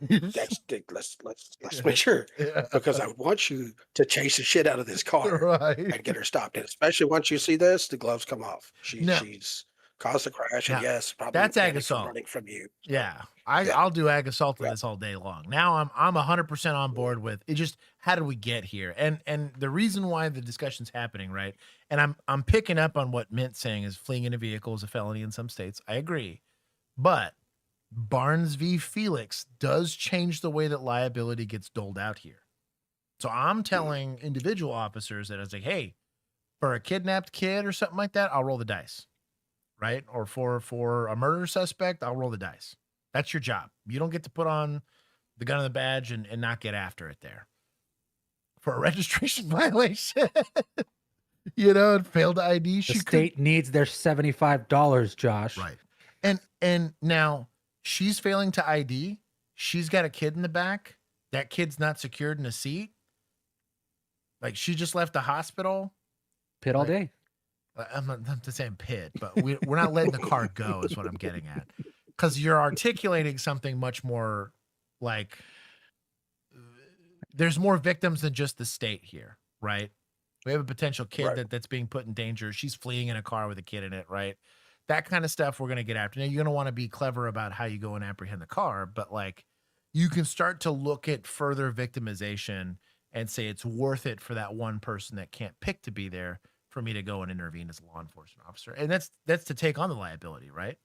let's make sure, because I want you to chase the shit out of this car and get her stopped. And especially once you see this, the gloves come off. She's caused a crash, and yes, probably that's ag assault running from you. Yeah, I'll do ag assault to this all day long. Now I'm 100% on board with it. Just how did we get here? And the reason why the discussion's happening, right? And I'm picking up on what Mint's saying is fleeing in a vehicle is a felony in some states. I agree, but Barnes v. Felix does change the way that liability gets doled out here. So I'm telling individual officers that I was like, hey, for a kidnapped kid or something like that, I'll roll the dice. Right? Or for a murder suspect, I'll roll the dice. That's your job. You don't get to put on the gun and the badge and not get after it there. For a registration violation, you know, and failed ID. The state needs their $75, Josh. Right. And now she's failing to ID. She's got a kid in the back. That kid's not secured in a seat. Like she just left the hospital. Pit all day. I'm not saying pit, but we're not letting the car go is what I'm getting at. Because you're articulating something much more like there's more victims than just the state here, right? We have a potential kid that's being put in danger. She's fleeing in a car with a kid in it, right? That kind of stuff we're going to get after. Now, you're going to want to be clever about how you go and apprehend the car, but like you can start to look at further victimization and say it's worth it for that one person that can't pick to be there for me to go and intervene as a law enforcement officer. And that's to take on the liability, right?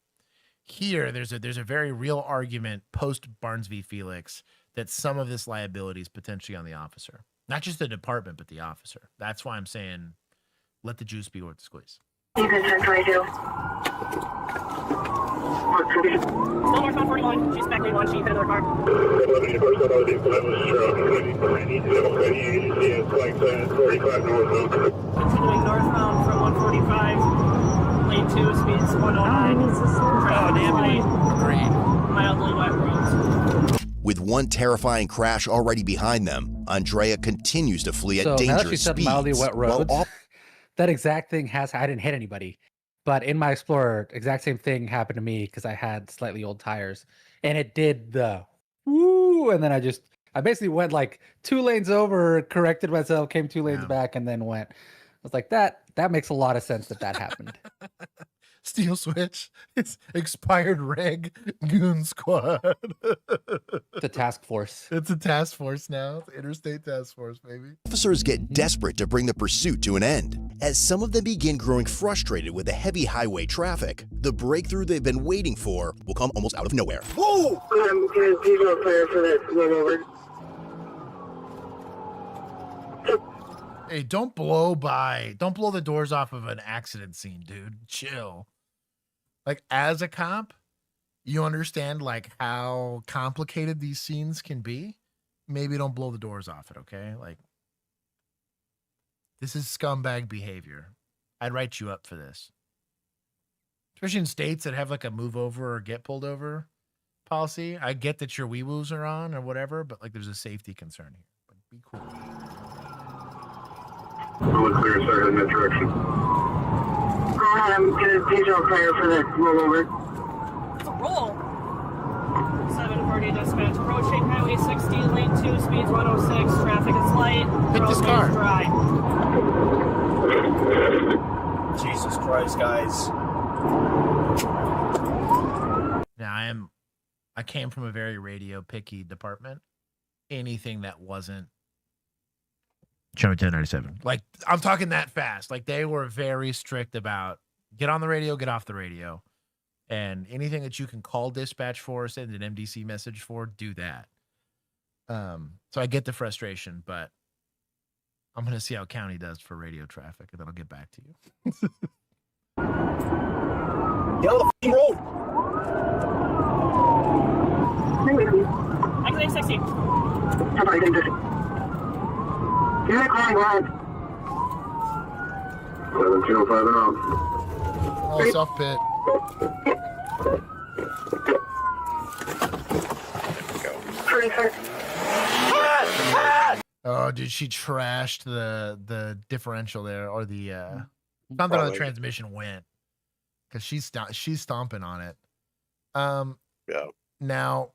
Here, there's a very real argument post Barnes v. Felix that some of this liability is potentially on the officer, not just the department, but the officer. That's why I'm saying, let the juice be worth the squeeze. You can check right here. Still northbound 41. She's back lane 1. She hit another car. Continuing northbound from 145. Lane 2, speeds 109. Proximity. Agreed. Mildly wet roads. With one terrifying crash already behind them, Andrea continues to flee at dangerous speeds. Mildly wet roads, that exact thing I didn't hit anybody. But in my Explorer, exact same thing happened to me because I had slightly old tires. And it did the woo, and then I basically went like 2 lanes over, corrected myself, came 2 lanes back, and then went. I was like, that makes a lot of sense that happened. Steel switch. It's expired reg goon squad. The task force. It's a task force now. It's interstate task force, baby. Officers get desperate to bring the pursuit to an end. As some of them begin growing frustrated with the heavy highway traffic, the breakthrough they've been waiting for will come almost out of nowhere. Whoa! Good. Please don't fire for that. Run over. Hey, don't blow the doors off of an accident scene, dude. Chill. Like, as a cop, you understand like how complicated these scenes can be. Maybe don't blow the doors off it, okay? Like, this is scumbag behavior. I'd write you up for this. Especially in states that have like a move over or get pulled over policy. I get that your wee-woos are on or whatever, but like there's a safety concern here. But be cool. All clear, sir, in that direction. Go ahead, I'm gonna please don't fire for that rollover. It's a roll. 740 dispatch, approaching Highway 60, lane 2, speeds 106, traffic is light. Hit this car. Dry. Jesus Christ, guys. Now I came from a very radio picky department. Anything that wasn't Channel 1097. Like, I'm talking that fast. Like, they were very strict about get on the radio, get off the radio. And anything that you can call dispatch for, send an MDC message for, do that. So I get the frustration, but I'm going to see how county does for radio traffic, and then I'll get back to you. Get on the f***ing road! Exit 60. You're calling wrong. 725 and out. Oh, self pit. Oh, dude, she trashed the differential there, or the something on the transmission went, because she's stomping on it. Yeah. Now,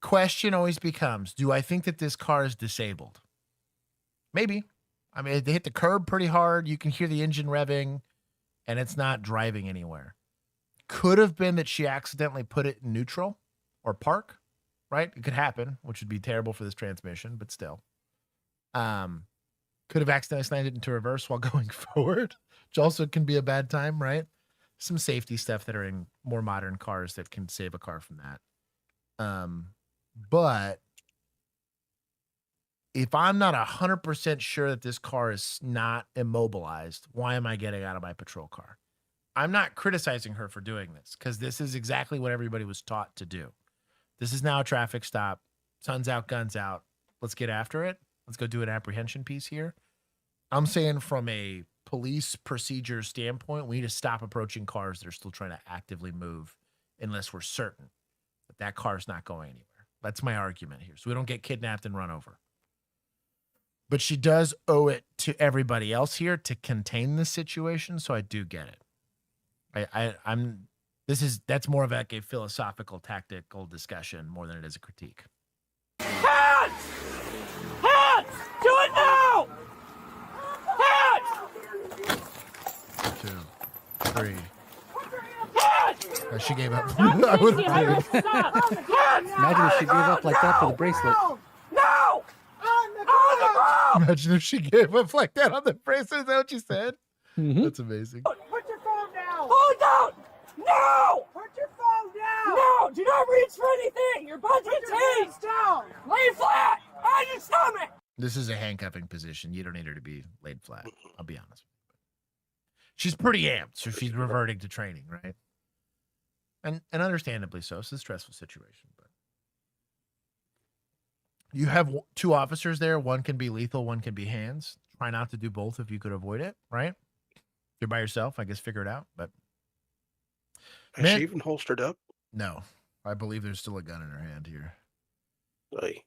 question always becomes: do I think that this car is disabled? Maybe. I mean, they hit the curb pretty hard. You can hear the engine revving, and it's not driving anywhere. Could have been that she accidentally put it in neutral or park, right? It could happen, which would be terrible for this transmission, but still. Could have accidentally slammed it into reverse while going forward, which also can be a bad time, right? Some safety stuff that are in more modern cars that can save a car from that. But if I'm not 100% sure that this car is not immobilized, why am I getting out of my patrol car? I'm not criticizing her for doing this, because this is exactly what everybody was taught to do. This is now a traffic stop. Sun's out, guns out. Let's get after it. Let's go do an apprehension piece here. I'm saying from a police procedure standpoint, we need to stop approaching cars that are still trying to actively move unless we're certain that that car's not going anywhere. That's my argument here. So we don't get kidnapped and run over. But she does owe it to everybody else here to contain the situation, so I do get it. That's more of like a philosophical, tactical discussion more than it is a critique. Hands! Hands! Do it now! Hands! 2, 3. Hands! She gave up. Stop, I would've Stacey, did it. stop! Hands! Imagine if she gave up like that for the bracelet. No! On the ground! Imagine if she gave up like that on the bracelet. Is that what you said? Mm-hmm. That's amazing. Put your phone down! Hold down! No! Put your phone down! No! Do not reach for anything! You're about to get tased! Down! Lay flat! On your stomach! This is a handcuffing position. You don't need her to be laid flat. I'll be honest. She's pretty amped, so she's reverting to training, right? And understandably so. It's a stressful situation, but you have 2 officers there. One can be lethal, one can be hands. Try not to do both if you could avoid it, right? If you're by yourself, I guess figure it out. But Has she even holstered up? no, I believe there's still a gun in her hand here. Like,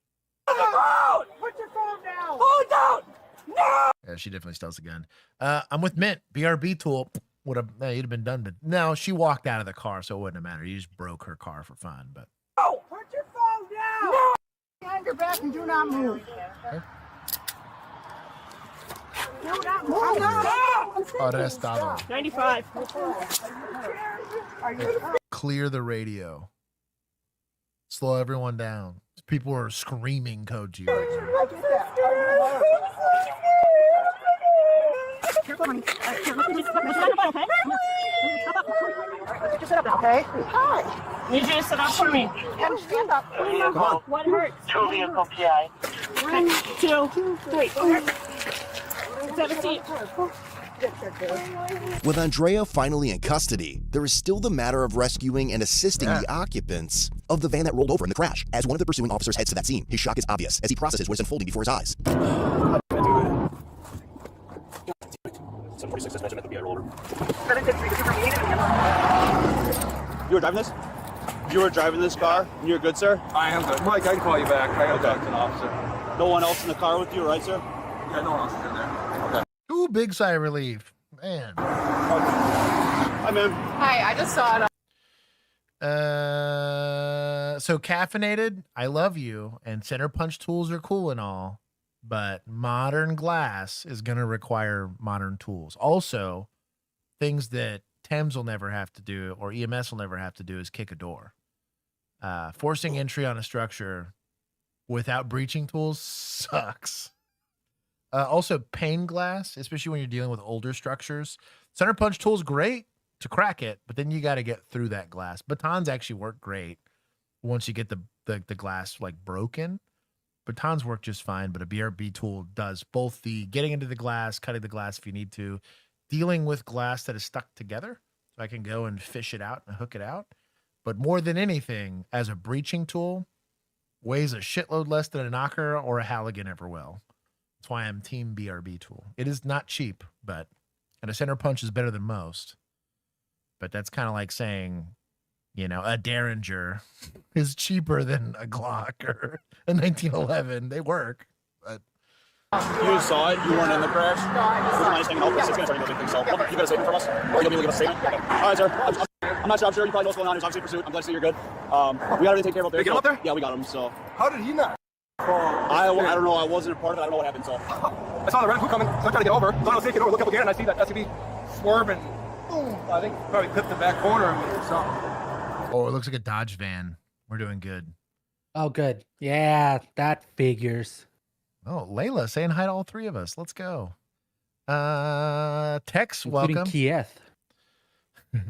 On the ground! Put your phone down! Hold down! No! Yeah, she definitely steals a gun. I'm with Mint. BRB tool would have you'd have been done, but no, she walked out of the car, so it wouldn't have mattered. You just broke her car for fun, but No! Put your phone down! No! Behind your back and do not move. okay. Do not move. Arrestado. 95. Clear the radio. Slow everyone down. People are screaming code G right now. I get that. Just sit up now, okay? Hi. Need you to sit up for me. And stand up. Come on. What hurts? 2 vehicle PI. 1, 2, 3. Have a seat. With Andrea finally in custody, there is still the matter of rescuing and assisting the occupants of the van that rolled over in the crash. As one of the pursuing officers heads to that scene, his shock is obvious as he processes what is unfolding before his eyes. 746 dispatch, at the rollover. You were driving this? You were driving this car, and you're good, sir? I am good. Mike, I can call you back. I got to talk to an officer. No one else in the car with you, right, sir? Yeah, no one else is in there. Okay. Ooh, big sigh of relief. Man. Hi, ma'am. Hi, I just saw it. So caffeinated, I love you, and center punch tools are cool and all, but modern glass is going to require modern tools. Also, things that Thames will never have to do or EMS will never have to do is kick a door. Forcing entry on a structure without breaching tools sucks. Also, pane glass, especially when you're dealing with older structures. Center punch tool's great to crack it, but then you got to get through that glass. Batons actually work great once you get the glass like broken. Batons work just fine, but a BRB tool does both the getting into the glass, cutting the glass if you need to, dealing with glass that is stuck together. So I can go and fish it out and hook it out. But more than anything, as a breaching tool, weighs a shitload less than a knocker or a Halligan ever will. That's why I'm team BRB tool. It is not cheap, and a center punch is better than most. But that's kind of like saying, you know, a Derringer is cheaper than a Glock or a 1911. They work, but You saw it. You weren't in the crash. No, I just We're nice hanging out for 6 minutes. Are you going to so, okay, you got a statement from us? Or you going to give us a statement? Okay. All right, sir. I'm not sure. I'm sure you probably know what's going on. There's obviously pursuit. I'm glad to see you're good. We got everything taken care of up there. Did we get him up there? Yeah, we got him. So How did he not? I don't know. I wasn't a part of it. I don't know what happened. So I saw the red hook coming, so I tried to get over. Thought I was taking over. Look up again, and I see that SUV swerving. Boom! I think probably clipped the back corner of me or something. oh, it looks like a Dodge van. We're doing good. Oh, good. Yeah, that figures. Oh, Layla saying hi to all three of us. Let's go. Tex, Including welcome. Kiev.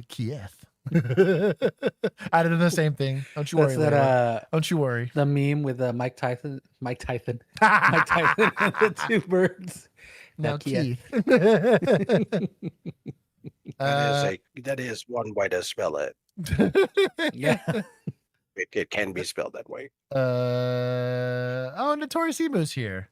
Kiev. I did the same thing. Don't you worry. That's that, Don't you worry. the meme with Mike Tyson. Mike Tyson and the two birds. Now, Kiev. Keith. That is one way to spell it. Yeah. It can be spelled that way. Oh, Notorious Emu's here.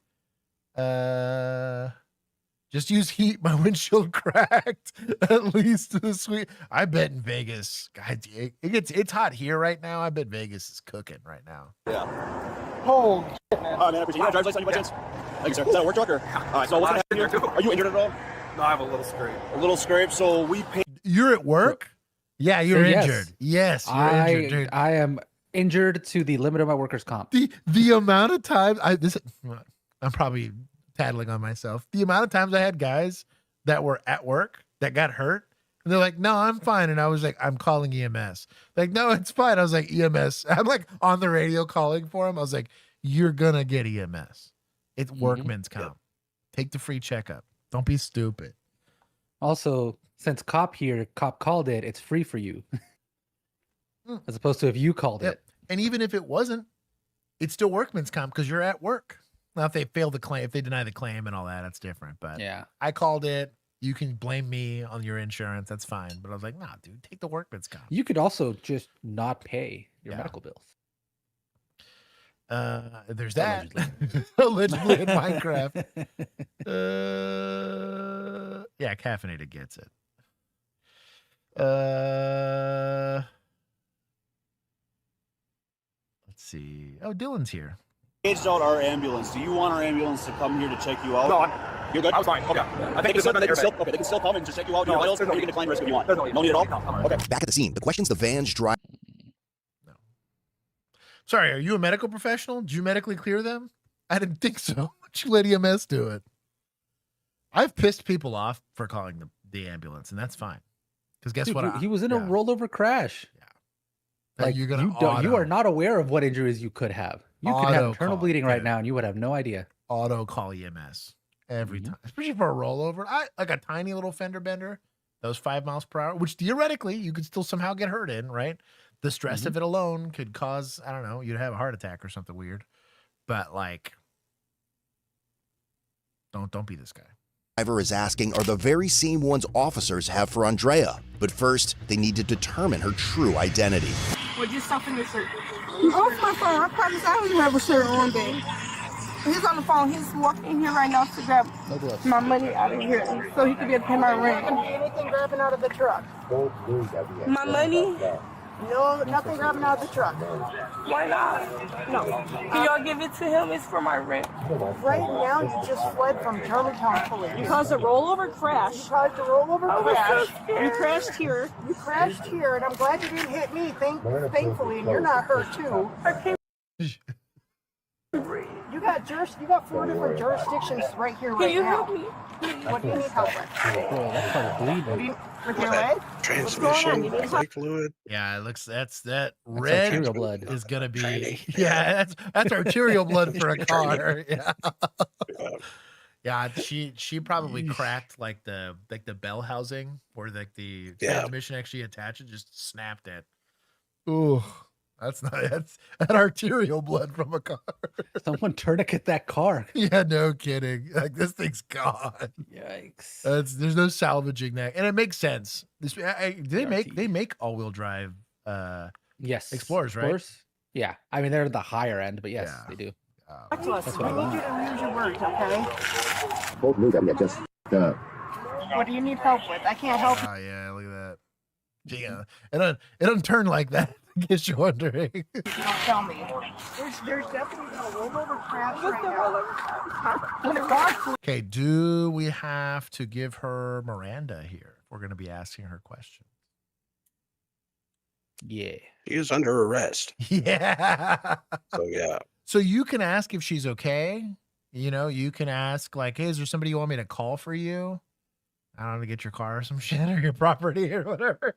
Just use heat. My windshield cracked. At least this week. I bet in Vegas, God, it's hot here right now. I bet Vegas is cooking right now. yeah. Oh, shit, man. All right, man. I appreciate it. You got a driver's license on you by chance? Thank you, sir. Is that a work truck or? All right. So what's going to happen here? Are you injured at all? No, I have a little scrape. A little scrape. So we paid. You're at work? Yeah, you're Yes. injured. Yes, you're injured, dude. I am injured to the limit of my workers' comp. The amount of times I'm probably tattling on myself. The amount of times I had guys that were at work that got hurt and they're like, no, I'm fine. And I was like, I'm calling EMS. Like, no, it's fine. I was like, EMS. I'm like on the radio calling for him. I was like, you're going to get EMS. It's workman's comp. Take the free checkup. Don't be stupid. Also, since cop called it, it's free for you. As opposed to if you called it. And even if it wasn't, it's still workman's comp because you're at work. Now, if they fail the claim, if they deny the claim and all that, that's different. But Yeah. I called it. You can blame me on your insurance. That's fine. But I was like, nah, dude, take the workman's comp. You could also just not pay your Yeah. medical bills. There's that. Allegedly in Minecraft. Yeah, caffeinated gets it. Let's see. Oh, Dylan's here. Engaged out our ambulance. Do you want our ambulance to come here to check you out? No, You're good? I was fine. Okay. I think They can still come and just check you out. No, Your vitals, there's or no you can decline risk if you want. There's no need at all? No. Okay. Back at the scene, the questions the van's drive. No. Sorry, are you a medical professional? Did you medically clear them? I didn't think so. Why'd you let EMS do it? I've pissed people off for calling the ambulance, and that's fine. Because guess Dude, what? he was in a rollover crash. Yeah. Like you are not aware of what injuries you could have. You could have internal bleeding right now, and you would have no idea. Auto call EMS every time, especially for a rollover. Like a tiny little fender bender, those 5 miles per hour, which theoretically you could still somehow get hurt in, right? The stress of it alone could cause, I don't know, you'd have a heart attack or something weird. But like, don't be this guy. Driver is asking are the very same ones officers have for Andrea. But first, they need to determine her true identity. Would you stop in your shirt? Off my phone. I promise I don't even have a shirt on, babe. He's on the phone. He's walking in here right now to grab my money out of here so he can be able to pay my rent. Anything grabbing out of the truck? My money? No, nothing grabbing out of the truck. Why not? No. Can y'all give it to him? It's for my rent. Right now, you just fled from Germantown police. You caused a rollover crash. You caused a rollover crash. You crashed here. You crashed here, and I'm glad you didn't hit me, thankfully, and you're not hurt, too. You got 4 different jurisdictions right here right now. Can you help me? What do you need help with? That's probably bleeding. With your leg? Transmission, brake fluid. Yeah, it looks that red arterial blood is gonna be that's arterial blood for a car. Yeah. Yeah, she probably cracked like the bell housing where like the transmission actually attached and just snapped it. Ooh. That's that arterial blood from a car. Someone tourniquet that car. Yeah, no kidding. Like this thing's gone. Yikes. There's no salvaging that, and it makes sense. They make all-wheel drive. Yes, Explorers, right? Yeah, I mean they're the higher end, but yes, they do. That's what I need you to use your words, okay? What do you need help with? I can't help you. Oh yeah, look at that. Yeah, it doesn't turn like that. In case you're wondering. Don't tell me. There's definitely a rollover crash right now. Okay, do we have to give her Miranda here? We're going to be asking her questions. Yeah. She is under arrest. Yeah. So yeah. So you can ask if she's okay. You know, you can ask like, hey, is there somebody you want me to call for you? I don't know, to get your car or some shit or your property or whatever.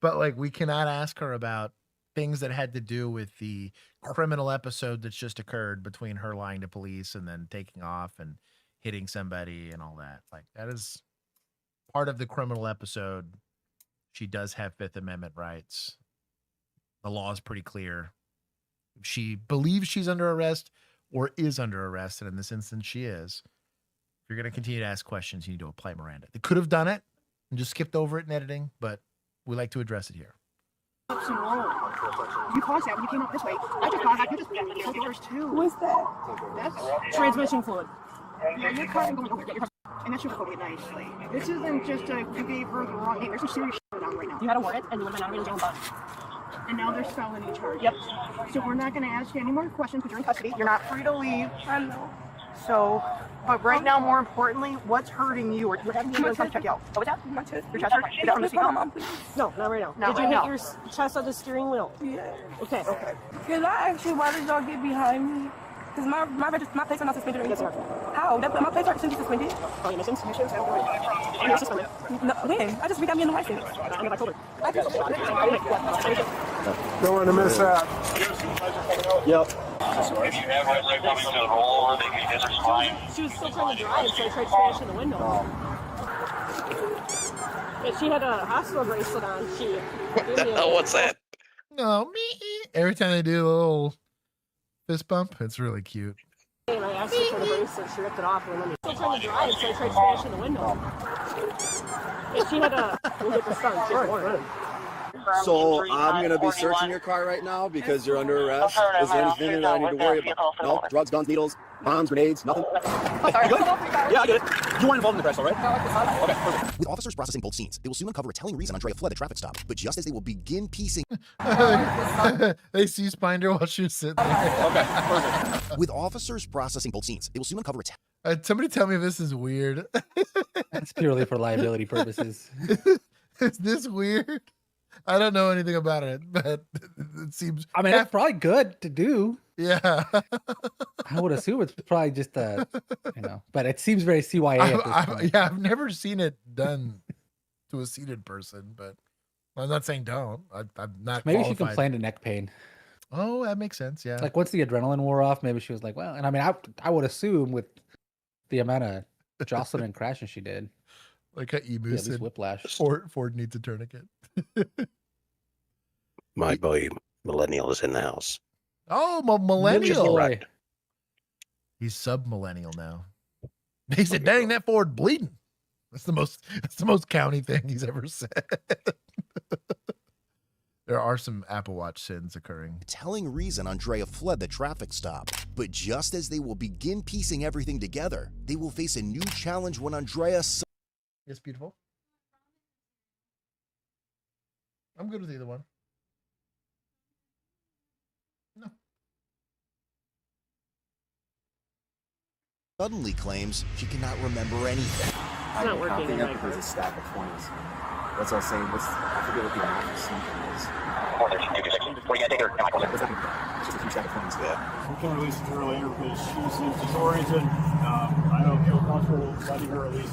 But like, we cannot ask her about things that had to do with the criminal episode that's just occurred between her lying to police and then taking off and hitting somebody and all that. Like that is part of the criminal episode. She does have Fifth Amendment rights. The law is pretty clear. If she believes she's under arrest or is under arrest, and in this instance she is, if you're going to continue to ask questions, you need to apply Miranda. They could have done it and just skipped over it in editing, but we like to address it here. You caused that when you came up this way. I just thought you just killed yours too. What's that? That's transmission fluid. Yeah, your car going over. Get your and that should go it nicely. This isn't just you gave her the wrong name. There's some serious shit going on right now. You had a warrant and you went down to jail bus. And now there's felony charges. Yep. So we're not going to ask you any more questions because you're in custody. You're not free to leave. I know. So, but right now, more importantly, what's hurting you? Or having you come check you out. What was that? My chest. Your chest hurt? Get out from the seat. Mom, please. No, not right now. Not Did right you now. hit your chest on the steering wheel? Yeah. Okay. Okay. Can I ask you why did y'all get behind me? Because my plates are not suspended or anything. How? My plates aren't suspended. Oh, your missions? And you're suspended. No, when? I just got me in the license. In October. Don't want to miss out. Yep. If you have red light coming to the rollover, they can just fine. She was still trying to drive, so I tried smashing the window. And she had a hospital bracelet on. What the hell? What's that? No, me. Every time they do a little fist bump, it's really cute. And I asked her for the bracelet, she ripped it off and let me. Still trying to drive, so I tried smashing the window. And she had a. We'll get the sun. She had a warrant. So I'm going to be searching your car right now because you're under arrest. Is there anything that I need to worry about? No? Drugs, guns, needles, bombs, grenades, nothing? Oh, sorry. Good? Yeah, I get it. You weren't involved in the crash, all right? Okay, perfect. With officers processing both scenes, they will soon uncover a telling reason Andrea fled a traffic stop. But just as they will begin piecing... They see Spinder while she was sitting there. Okay, perfect. With officers processing both scenes, they will soon uncover a... Somebody tell me if this is weird. That's purely for liability purposes. Is this weird? I don't know anything about it, but it seems... I mean, it's probably good to do. Yeah. I would assume it's probably just but it seems very CYA at this point. Yeah, I've never seen it done to a seated person, but I'm not saying don't. I'm not. Maybe qualified. she complained of neck pain. Oh, that makes sense. Yeah. Like once the adrenaline wore off, maybe she was like, well, and I mean, I would assume with the amount of jostling and crashing she did, like a emu said, whiplash. Ford needs a tourniquet. My boy Millennial is in the house. Oh, millennial. Right. He's sub-millennial now. He said, dang, that Ford bleeding. That's the most county thing he's ever said. There are some Apple Watch sins occurring. Telling reason Andrea fled the traffic stop. But just as they will begin piecing everything together, they will face a new challenge when Andrea... Yes, beautiful. I'm good with either one. No. Suddenly claims she cannot remember anything. It's not working. There's a stack of 20s. That's what I was saying. I forget what the amount of something is. Just a few stack of 20s. Yeah. We can release it to her later because she seems disoriented. I don't feel comfortable letting her release.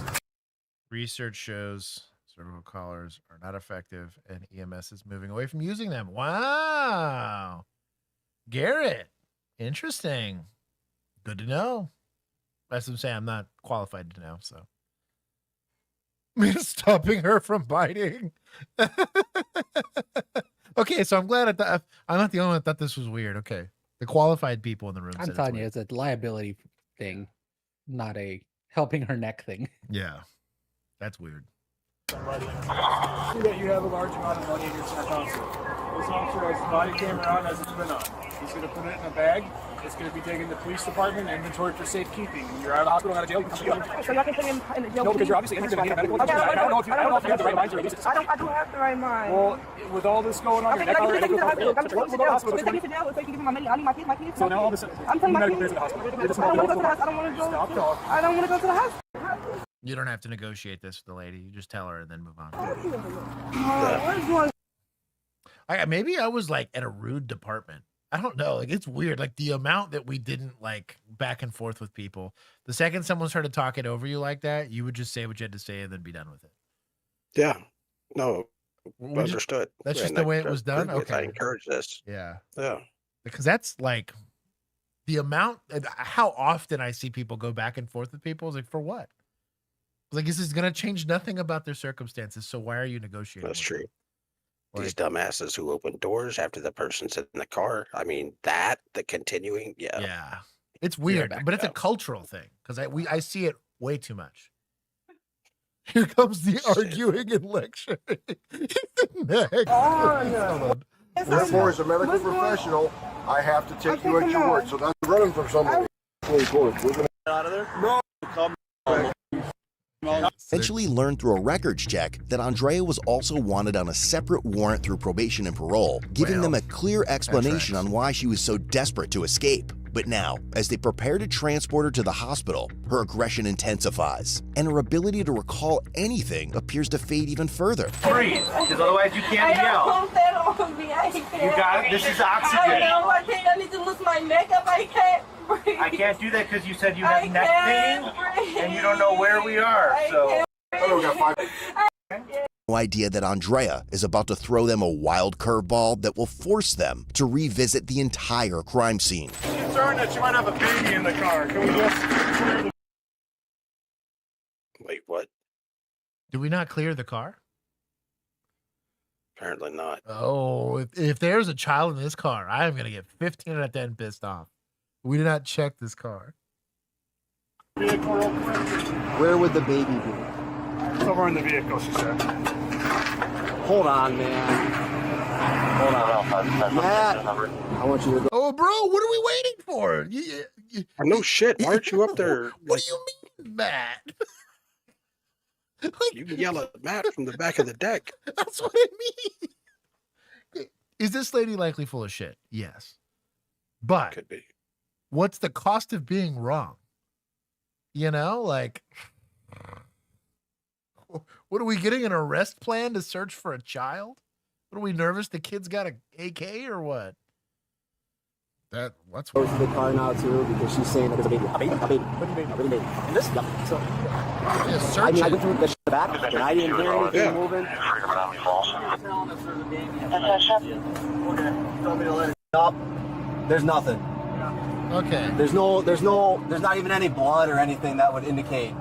Research shows cervical collars are not effective and EMS is moving away from using them. Wow. Garrett. Interesting. Good to know. That's what I'm saying. I'm not qualified to know, so. Stopping her from biting. Okay, so I'm glad I'm not the only one that thought this was weird. Okay. The qualified people in the room. I'm telling you, it's a liability thing, not a helping her neck thing. Yeah. That's weird. Somebody see that you have a large amount of money in your center console. This officer has his body camera on as it's been on. He's going to put it in a bag. It's going to be taken to the police department and inventory for safekeeping. When you're out of the hospital, out of jail, you can come get it. So y'all can put him in the jail. No, because you're obviously injured and need a medical attention. I don't know if you have the right mind to release it. I do have the right mind. Well, with all this going on, your neck already goes to the hospital. Take me to jail. So you can give me my money. I need my kids. So now all of a sudden, I'm telling my kids. to the hospital. I don't want to go to the hospital. I don't want to go. Stop talking. I don't want to go to the hospital. You don't have to negotiate this with the lady. You just tell her and then move on. Maybe I was like at a rude department. I don't know. Like, it's weird. Like the amount that we didn't like back and forth with people. The second someone started talking over you like that, you would just say what you had to say and then be done with it. Yeah. No. Understood. That's just the way it was done. Okay. I encourage this. Yeah. Yeah. Because that's like the amount, how often I see people go back and forth with people is like, for what? Like, this is going to change nothing about their circumstances. So why are you negotiating? That's true. Like, these dumbasses who open doors after the person's in the car. I mean, the continuing. Yeah. Yeah. It's weird, but it's a cultural thing because I see it way too much. Here comes the arguing and lecturing. Next. Therefore, as a medical professional, I have to take you at your word. So that's running from somebody. Out of there? No. Come Eventually learned through a records check that Andrea was also wanted on a separate warrant through probation and parole, giving them a clear explanation on why she was so desperate to escape. But now, as they prepare to transport her to the hospital, her aggression intensifies, and her ability to recall anything appears to fade even further. Breathe, because otherwise you can't yell. You got it? This is oxygen. I need to lose my makeup. I can't breathe. I can't do that because you said you have neck pain, and you don't know where we are, so... No idea that Andrea is about to throw them a wild curveball that will force them to revisit the entire crime scene. I'm concerned that you might have a baby in the car. Can we just clear the... Wait, what? Did we not clear the car? Apparently not. Oh, if there's a child in this car, I am going to get 15 out of 10 pissed off. We did not check this car. Where would the baby be? Somewhere in the vehicle, she said. Hold on, man. Hold on. Matt, I want you to go. Oh, bro, what are we waiting for? No shit. Why aren't you up there? What do you mean, Matt? You can yell at Matt from the back of the deck. That's what I mean. Is this lady likely full of shit? Yes. But could be. What's the cost of being wrong? You know, like, what are we getting, an arrest plan to search for a child? What are we nervous the kid's got an AK or what? What's Go to the car now too because she's saying that there's a baby. A baby? A baby. A baby. In this? Yep. So, search I went through the back, and I didn't hear anything moving. Nope. There's nothing. Okay. There's not even any blood or anything that would indicate.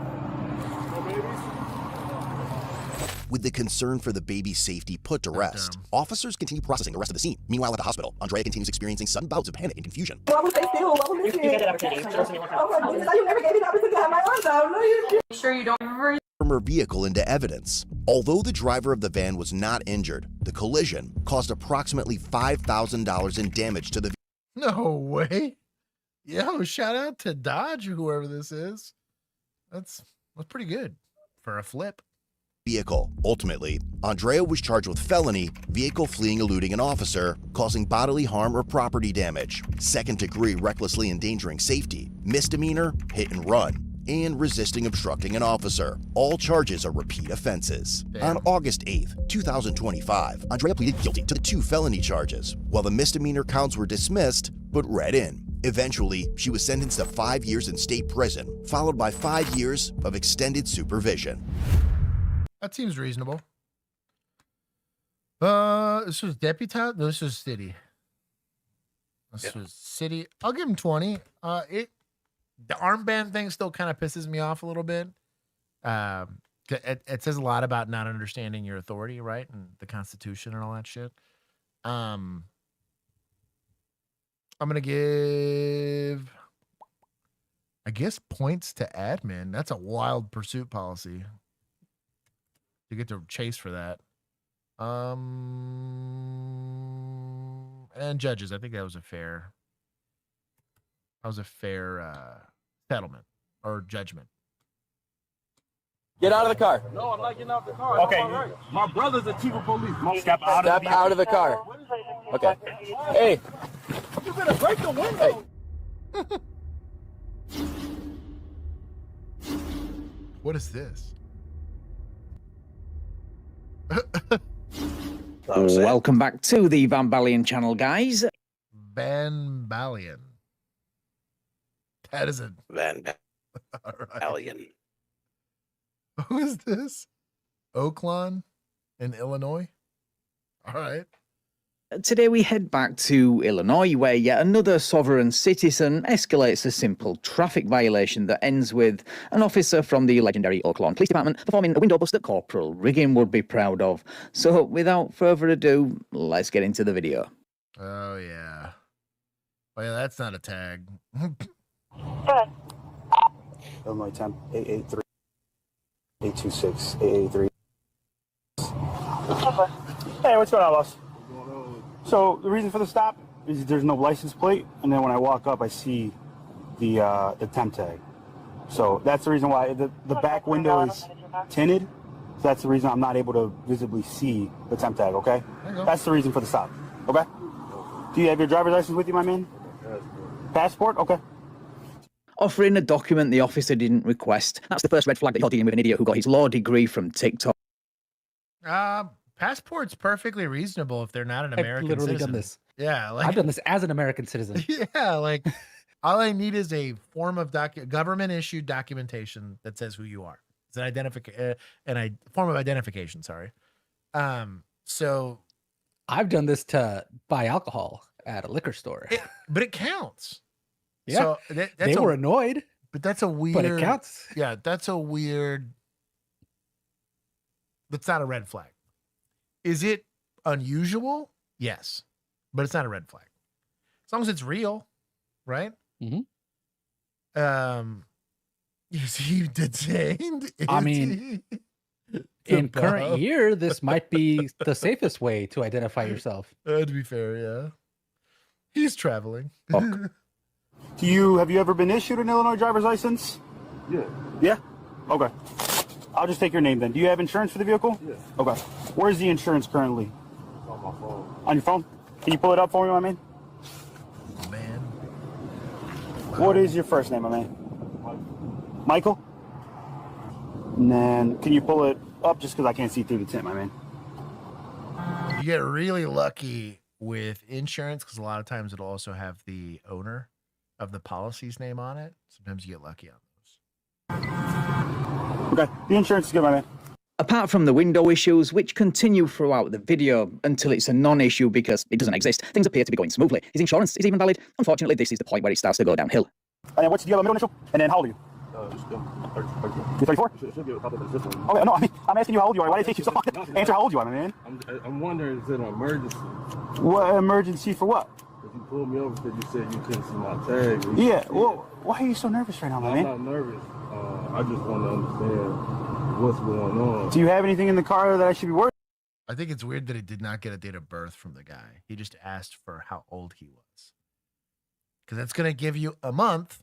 With the concern for the baby's safety put to rest, officers continue processing the rest of the scene. Meanwhile, at the hospital, Andrea continues experiencing sudden bouts of panic and confusion. What was they still? What was this? Oh my goodness, you never gave me the opportunity to have my arms out. No, you sure you don't remember? From her vehicle into evidence. Although the driver of the van was not injured, the collision caused approximately $5,000 in damage to the vehicle. No way. Yo, shout out to Dodge, whoever this is. That's pretty good for a flip. Ultimately, Andrea was charged with felony, vehicle fleeing eluding an officer, causing bodily harm or property damage, second-degree recklessly endangering safety, misdemeanor, hit and run, and resisting obstructing an officer. All charges are repeat offenses. Damn. On August 8th, 2025, Andrea pleaded guilty to the 2 felony charges, while the misdemeanor counts were dismissed but read in. Eventually, she was sentenced to 5 years in state prison, followed by 5 years of extended supervision. That seems reasonable. This was deputized. No, this was city. This was city. I'll give him 20. The armband thing still kind of pisses me off a little bit. It says a lot about not understanding your authority, right, and the Constitution and all that shit. I'm gonna give, I guess, points to admin. That's a wild pursuit policy. You get to chase for that. And judges, I think that was a fair settlement or judgment. Get out of the car. No, I'm not getting out of the car. Okay, my brother's a chief of police. Step out of the car. Okay. Hey. You better break the window. Hey. What is this? Welcome back to the Van Balian channel, guys. Van Balian. That is a Van right. Balian. Who is this? Oakland in Illinois? All right. Today we head back to Illinois, where yet another sovereign citizen escalates a simple traffic violation that ends with an officer from the legendary Oakland Police Department performing a window bust that Corporal Riggin would be proud of. So without further ado, let's get into the video. Oh, yeah. Oh, yeah, that's not a tag. Illinois 10, 883, 826, 883. Hey, what's going on, boss? So the reason for the stop is there's no license plate, and then when I walk up, I see the temp tag. So that's the reason why the back window is tinted. So that's the reason I'm not able to visibly see the temp tag. Okay, that's the reason for the stop. Okay. Do you have your driver's license with you, my man? Passport. Okay. Offering a document the officer didn't request. That's the first red flag that you're dealing with an idiot who got his law degree from TikTok. Passport's perfectly reasonable if they're not an American I've literally citizen. done this. Yeah, like, I've done this as an American citizen. Yeah, like all I need is a form of government issued documentation that says who you are. It's an form of identification. Sorry. So I've done this to buy alcohol at a liquor store. But it counts. Yeah, so they were annoyed. But that's a weird. But it counts. Yeah, that's a weird. That's not a red flag. Is it unusual? Yes, but it's not a red flag. As long as it's real, right? Mm-hmm. Is he detained? I mean, in current year, this might be the safest way to identify yourself. To be fair, yeah. He's traveling. Have you ever been issued an Illinois driver's license? Yeah. Yeah? Okay. I'll just take your name then. Do you have insurance for the vehicle? Yeah. Okay. Where's the insurance currently? It's on my phone. On your phone? Can you pull it up for me, my man? Man. What is your first name, my man? Michael? And then, can you pull it up just because I can't see through the tint, my man? You get really lucky with insurance because a lot of times it'll also have the owner of the policy's name on it. Sometimes you get lucky on those. Okay. The insurance is good, my man. Apart from the window issues, which continue throughout the video until it's a non-issue because it doesn't exist, things appear to be going smoothly. His insurance is even valid. Unfortunately, this is the point where it starts to go downhill. And then do you have a middle initial? And then how old are you? You're 34? Okay, no, I mean, I'm asking you how old you are. Why did it take you so long to answer how old you are, my man? I'm wondering, is it an emergency? What emergency for what? Because you pulled me over because you said you couldn't see my tag. Yeah, well, why are you so nervous right now, my man? I'm not nervous. I just want to understand what's going on. Do you have anything in the car that I should be worried? I think it's weird that he did not get a date of birth from the guy. He just asked for how old he was. Because that's going to give you a month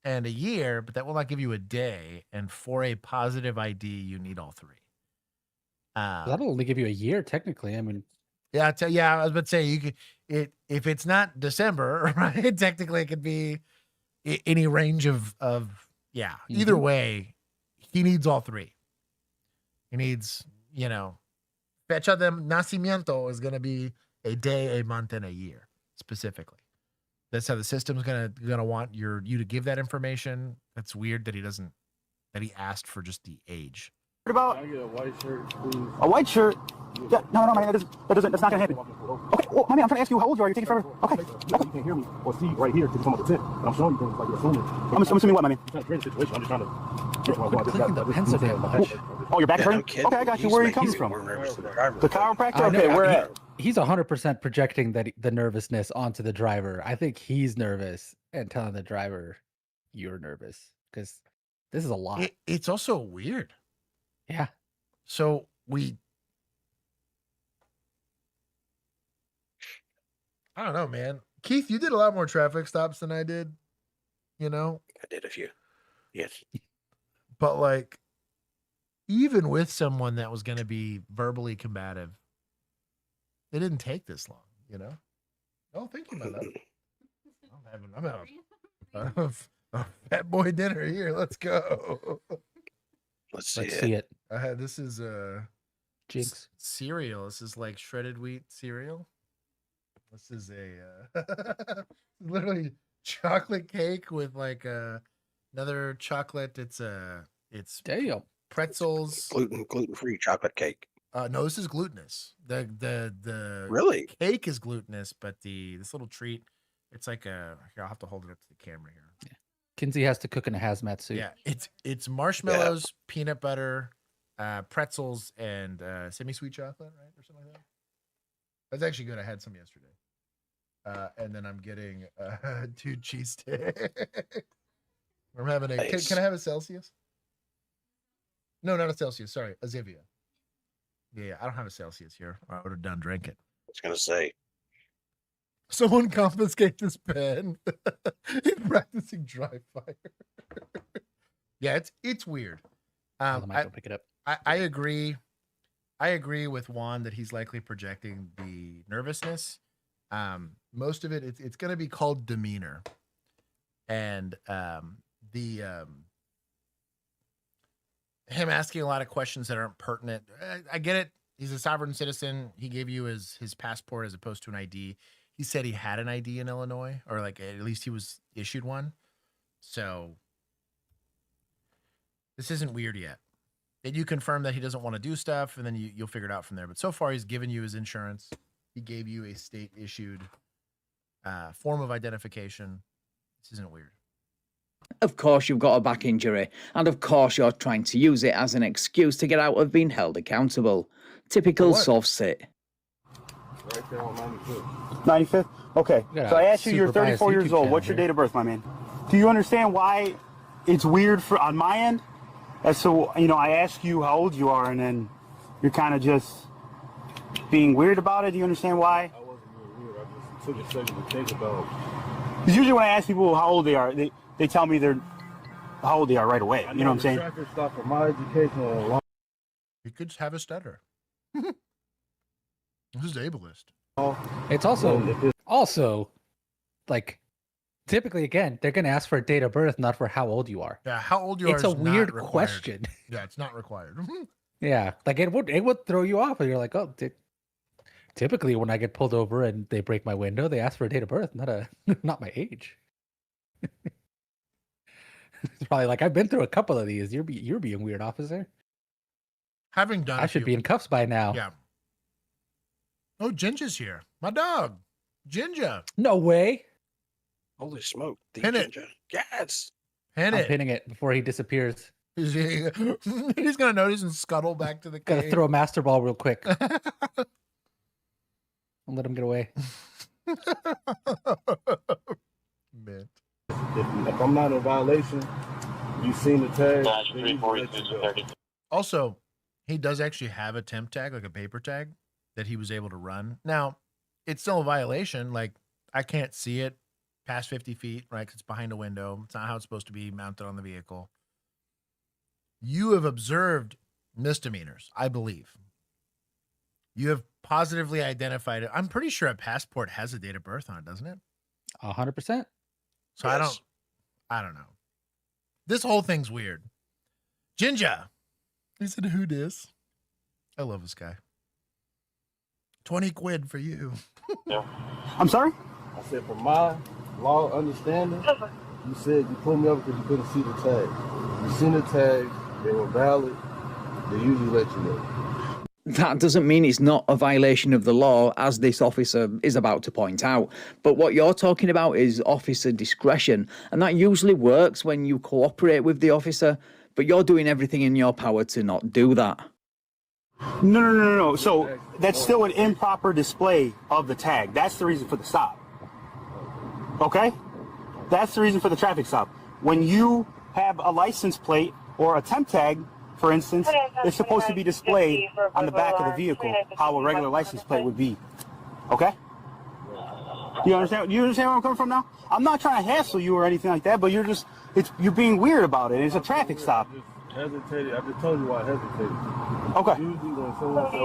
and a year, but that will not give you a day. And for a positive ID, you need all three. That'll only give you a year, technically. I mean, yeah, I was about to say you could if it's not December, right? Technically, it could be any range of yeah. Either way, he needs all three. He needs, fecha de nacimiento is going to be a day, a month, and a year specifically. That's how the system's gonna want you to give that information. That's weird that he asked for just the age. About? Can I get a white shirt, please? A white shirt? Yeah, no, man, that's not gonna happen. Okay, well, my man, I'm trying to ask you how old you are. You're taking forever. Okay. You can't hear me or see right here because it's on the tip. And I'm showing you things like you're assuming. I'm assuming what, my man? I'm trying to create a situation. I'm just trying to. You're clicking the pencil down much. Oh, your back hurting? kid. Okay, I got you. Where are you coming from? The chiropractor? Okay, where at? He's 100% projecting the nervousness onto the driver. I think he's nervous and telling the driver you're nervous because this is a lot. It's also weird. Yeah. So I don't know, man. Keith, you did a lot more traffic stops than I did, I did a few. Yes. But even with someone that was going to be verbally combative, it didn't take this long, Oh, thank you, my love. I'm having a fat boy dinner here. Let's go. Let's see it. This is Jinx cereal. This is like shredded wheat cereal. This is a literally chocolate cake with another chocolate. It's damn pretzels. Gluten-free chocolate cake. No, this is glutinous. The Really? cake is glutinous, but this little treat, it's like here, I'll have to hold it up to the camera here. Yeah. Kinsey has to cook in a hazmat suit. Yeah, it's marshmallows, peanut butter, pretzels, and semi-sweet chocolate, right, or something like that. That's actually good. I had some yesterday. And then I'm getting 2 cheese sticks. I'm having a. Can I have a Celsius? No, not a Celsius. Sorry, a Zivia. Yeah, I don't have a Celsius here. I would have done drinking. I was gonna say. Someone confiscate this pen. In practicing dry fire. Yeah, it's weird. I might go pick it up. I agree. I agree with Juan that he's likely projecting the nervousness. Most of it's going to be called demeanor, and him asking a lot of questions that aren't pertinent. I get it. He's a sovereign citizen. He gave you his passport as opposed to an ID. He said he had an ID in Illinois, or at least he was issued one. So this isn't weird yet. And you confirm that he doesn't want to do stuff, and then you'll figure it out from there. But so far, he's given you his insurance. He gave you a state-issued form of identification. This isn't weird. Of course, you've got a back injury, and of course, you're trying to use it as an excuse to get out of being held accountable. Typical SovCit. Right there on 95th. 95th? Okay. Yeah, So I asked you, you're 34 years old. What's your date of birth, my man? Do you understand why it's weird on my end? So, I ask you how old you are, and then you're kind of just being weird about it. Do you understand why? I wasn't being weird. I just took a second to think about. Because usually when I ask people how old they are, they tell me how old they are right away. You know what I'm saying? Traffic stop for my education. You could have a stutter. This is ableist. It's also like typically again they're gonna ask for a date of birth, not for how old you are. Yeah, how old you are. It's a is weird not required. question. Yeah, it's not required. Yeah, like it would throw you off, and you're like, oh. Typically, when I get pulled over and they break my window, they ask for a date of birth, not my age. It's probably like I've been through a couple of these. You're being weird, officer. Having done I should be in cuffs by now. Yeah. Oh, Ginger's here. My dog. Ginger. No way. Holy smoke. Pin it. Ginger. Yes. Pin I'm it. pinning it before he disappears. He's gonna notice and scuttle back to the cage. Gotta throw a master ball real quick. And let him get away. Man. If I'm not in violation, you've seen the tag. Also, he does actually have a temp tag, like a paper tag, that he was able to run. Now, it's still a violation. Like, I can't see it past 50 feet, right? 'Cause it's behind a window. It's not how it's supposed to be mounted on the vehicle. You have observed misdemeanors, I believe. You have positively identified it. I'm pretty sure a passport has a date of birth on it, doesn't it? 100%. So yes. I don't know. This whole thing's weird. Ginger. He said, who dis? I love this guy. 20 quid for you. I'm sorry? I said, from my law understanding, you said you pulled me over because you couldn't see the tag. You seen the tags, they were valid, they usually let you know. That doesn't mean it's not a violation of the law, as this officer is about to point out. But what you're talking about is officer discretion, and that usually works when you cooperate with the officer, but you're doing everything in your power to not do that. No. So that's still an improper display of the tag. That's the reason for the stop. Okay? That's the reason for the traffic stop. When you have a license plate or a temp tag, for instance, it's supposed to be displayed on the back of the vehicle, how a regular license plate would be. Okay? You understand? You understand where I'm coming from now? I'm not trying to hassle you or anything like that, but you're being weird about it. It's a traffic stop. Hesitated. I just told you why I hesitated. Okay. Usually when someone says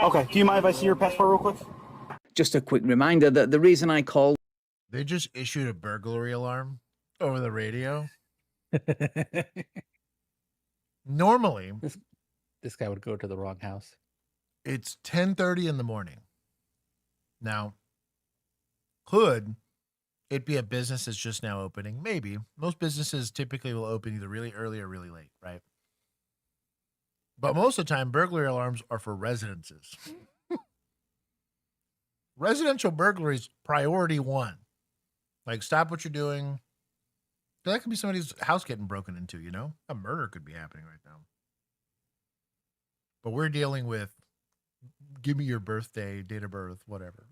Okay. Do you mind if I see your passport real quick? Just a quick reminder that the reason I called... They just issued a burglary alarm over the radio. Normally, this guy would go to the wrong house. It's 10:30 in the morning. Now, could it be a business that's just now opening? Maybe. Most businesses typically will open either really early or really late, right? But most of the time, burglary alarms are for residences. Residential burglaries, priority one. Like, stop what you're doing. That could be somebody's house getting broken into, you know? A murder could be happening right now. But we're dealing with, give me your birthday, date of birth, whatever,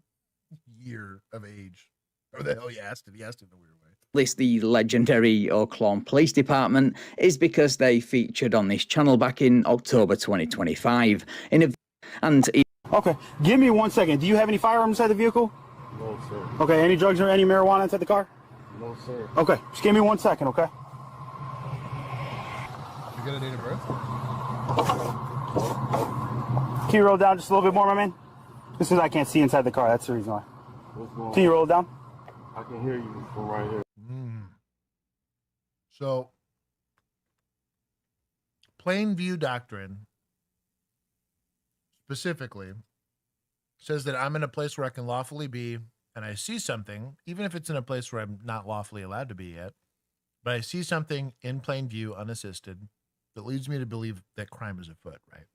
year of age. Or the hell he asked it. He asked it in a weird way. At least the legendary Oak Lawn Police Department is because they featured on this channel back in October 2025. Okay, give me 1 second. Do you have any firearms inside the vehicle? No, sir. Okay, any drugs or any marijuana inside the car? No, sir. Okay, just give me 1 second, okay? You got a date of birth? Can you roll down just a little bit more, my man? This is I can't see inside the car. That's the reason why. What's going on? Can you roll it down? I can hear you from right here. So, plain view doctrine specifically says that I'm in a place where I can lawfully be, and I see something, even if it's in a place where I'm not lawfully allowed to be yet, but I see something in plain view, unassisted, that leads me to believe that crime is afoot, right?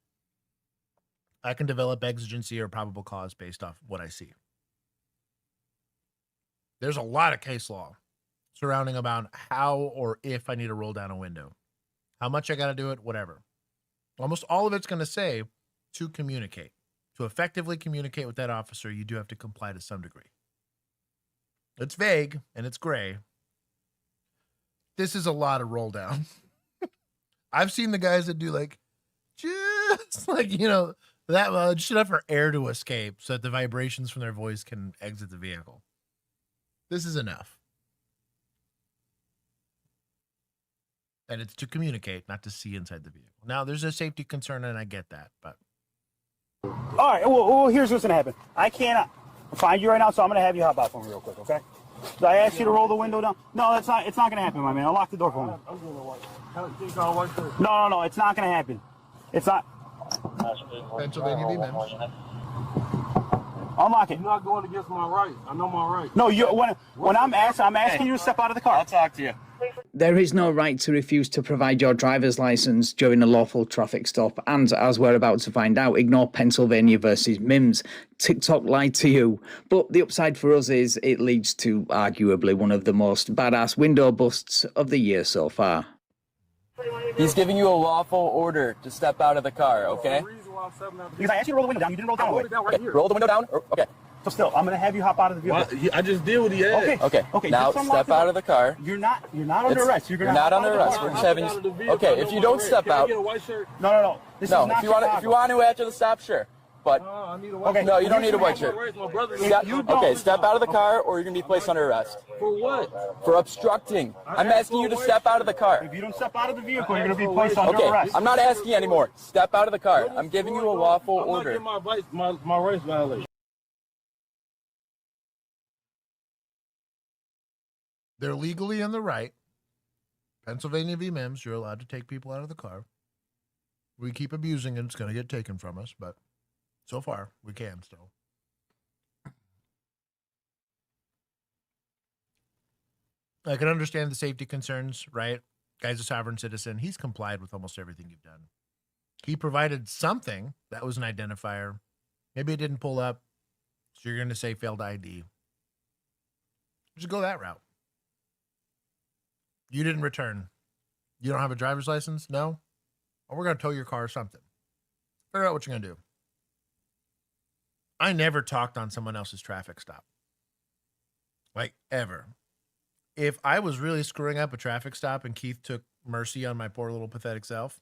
I can develop exigency or probable cause based off what I see. There's a lot of case law surrounding about how or if I need to roll down a window, how much I got to do it, whatever. Almost all of it's going to say to communicate. To effectively communicate with that officer, you do have to comply to some degree. It's vague and it's gray. This is a lot of roll down. I've seen the guys that do like, just like, you know, that just enough for air to escape so that the vibrations from their voice can exit the vehicle. This is enough. And it's to communicate, not to see inside the vehicle. Now, there's a safety concern, and I get that, but. All right, well, here's what's going to happen. I can't find you right now, so I'm going to have you hop out for me real quick, okay? Did I ask you to roll the window down? No, it's not going to happen, my man. I'll lock the door for me. I'm doing the work. No, it's not going to happen. It's not. Pennsylvania v. Mims. Unlock it. You're not going against my rights. I know my rights. No, when I'm asking you to step out of the car. I'll talk to you. There is no right to refuse to provide your driver's license during a lawful traffic stop, and as we're about to find out, ignore Pennsylvania versus Mims. TikTok lied to you. But the upside for us is it leads to arguably one of the most badass window busts of the year so far. He's giving you a lawful order to step out of the car, okay? Because I asked you to roll the window down, you didn't roll it down. Okay, roll the window down. Okay. So still, I'm gonna have you hop out of the vehicle. Well, I just did what he asked. Okay. Now step out of the car. You're not under arrest. You're not under arrest. We're just having. Okay, if you don't step out. No. This is not if you want to after the stop, sure. But no, you don't need a white shirt. Step out of the car, or you're gonna be placed under arrest. For what? For obstructing. I'm asking you to step out of the car. If you don't step out of the vehicle, you're gonna be placed under arrest. I'm not asking you anymore. Step out of the car. I'm giving you a lawful order. My rights violation. They're legally in the right. Pennsylvania v. Mims, you're allowed to take people out of the car. We keep abusing it, it's going to get taken from us, but so far, we can still. I can understand the safety concerns, right? Guy's a sovereign citizen. He's complied with almost everything you've done. He provided something that was an identifier. Maybe it didn't pull up, so you're going to say failed ID. Just go that route. You didn't return. You don't have a driver's license? No? Well, we're going to tow your car or something. Figure out what you're going to do. I never talked on someone else's traffic stop. Like, ever. If I was really screwing up a traffic stop and Keith took mercy on my poor little pathetic self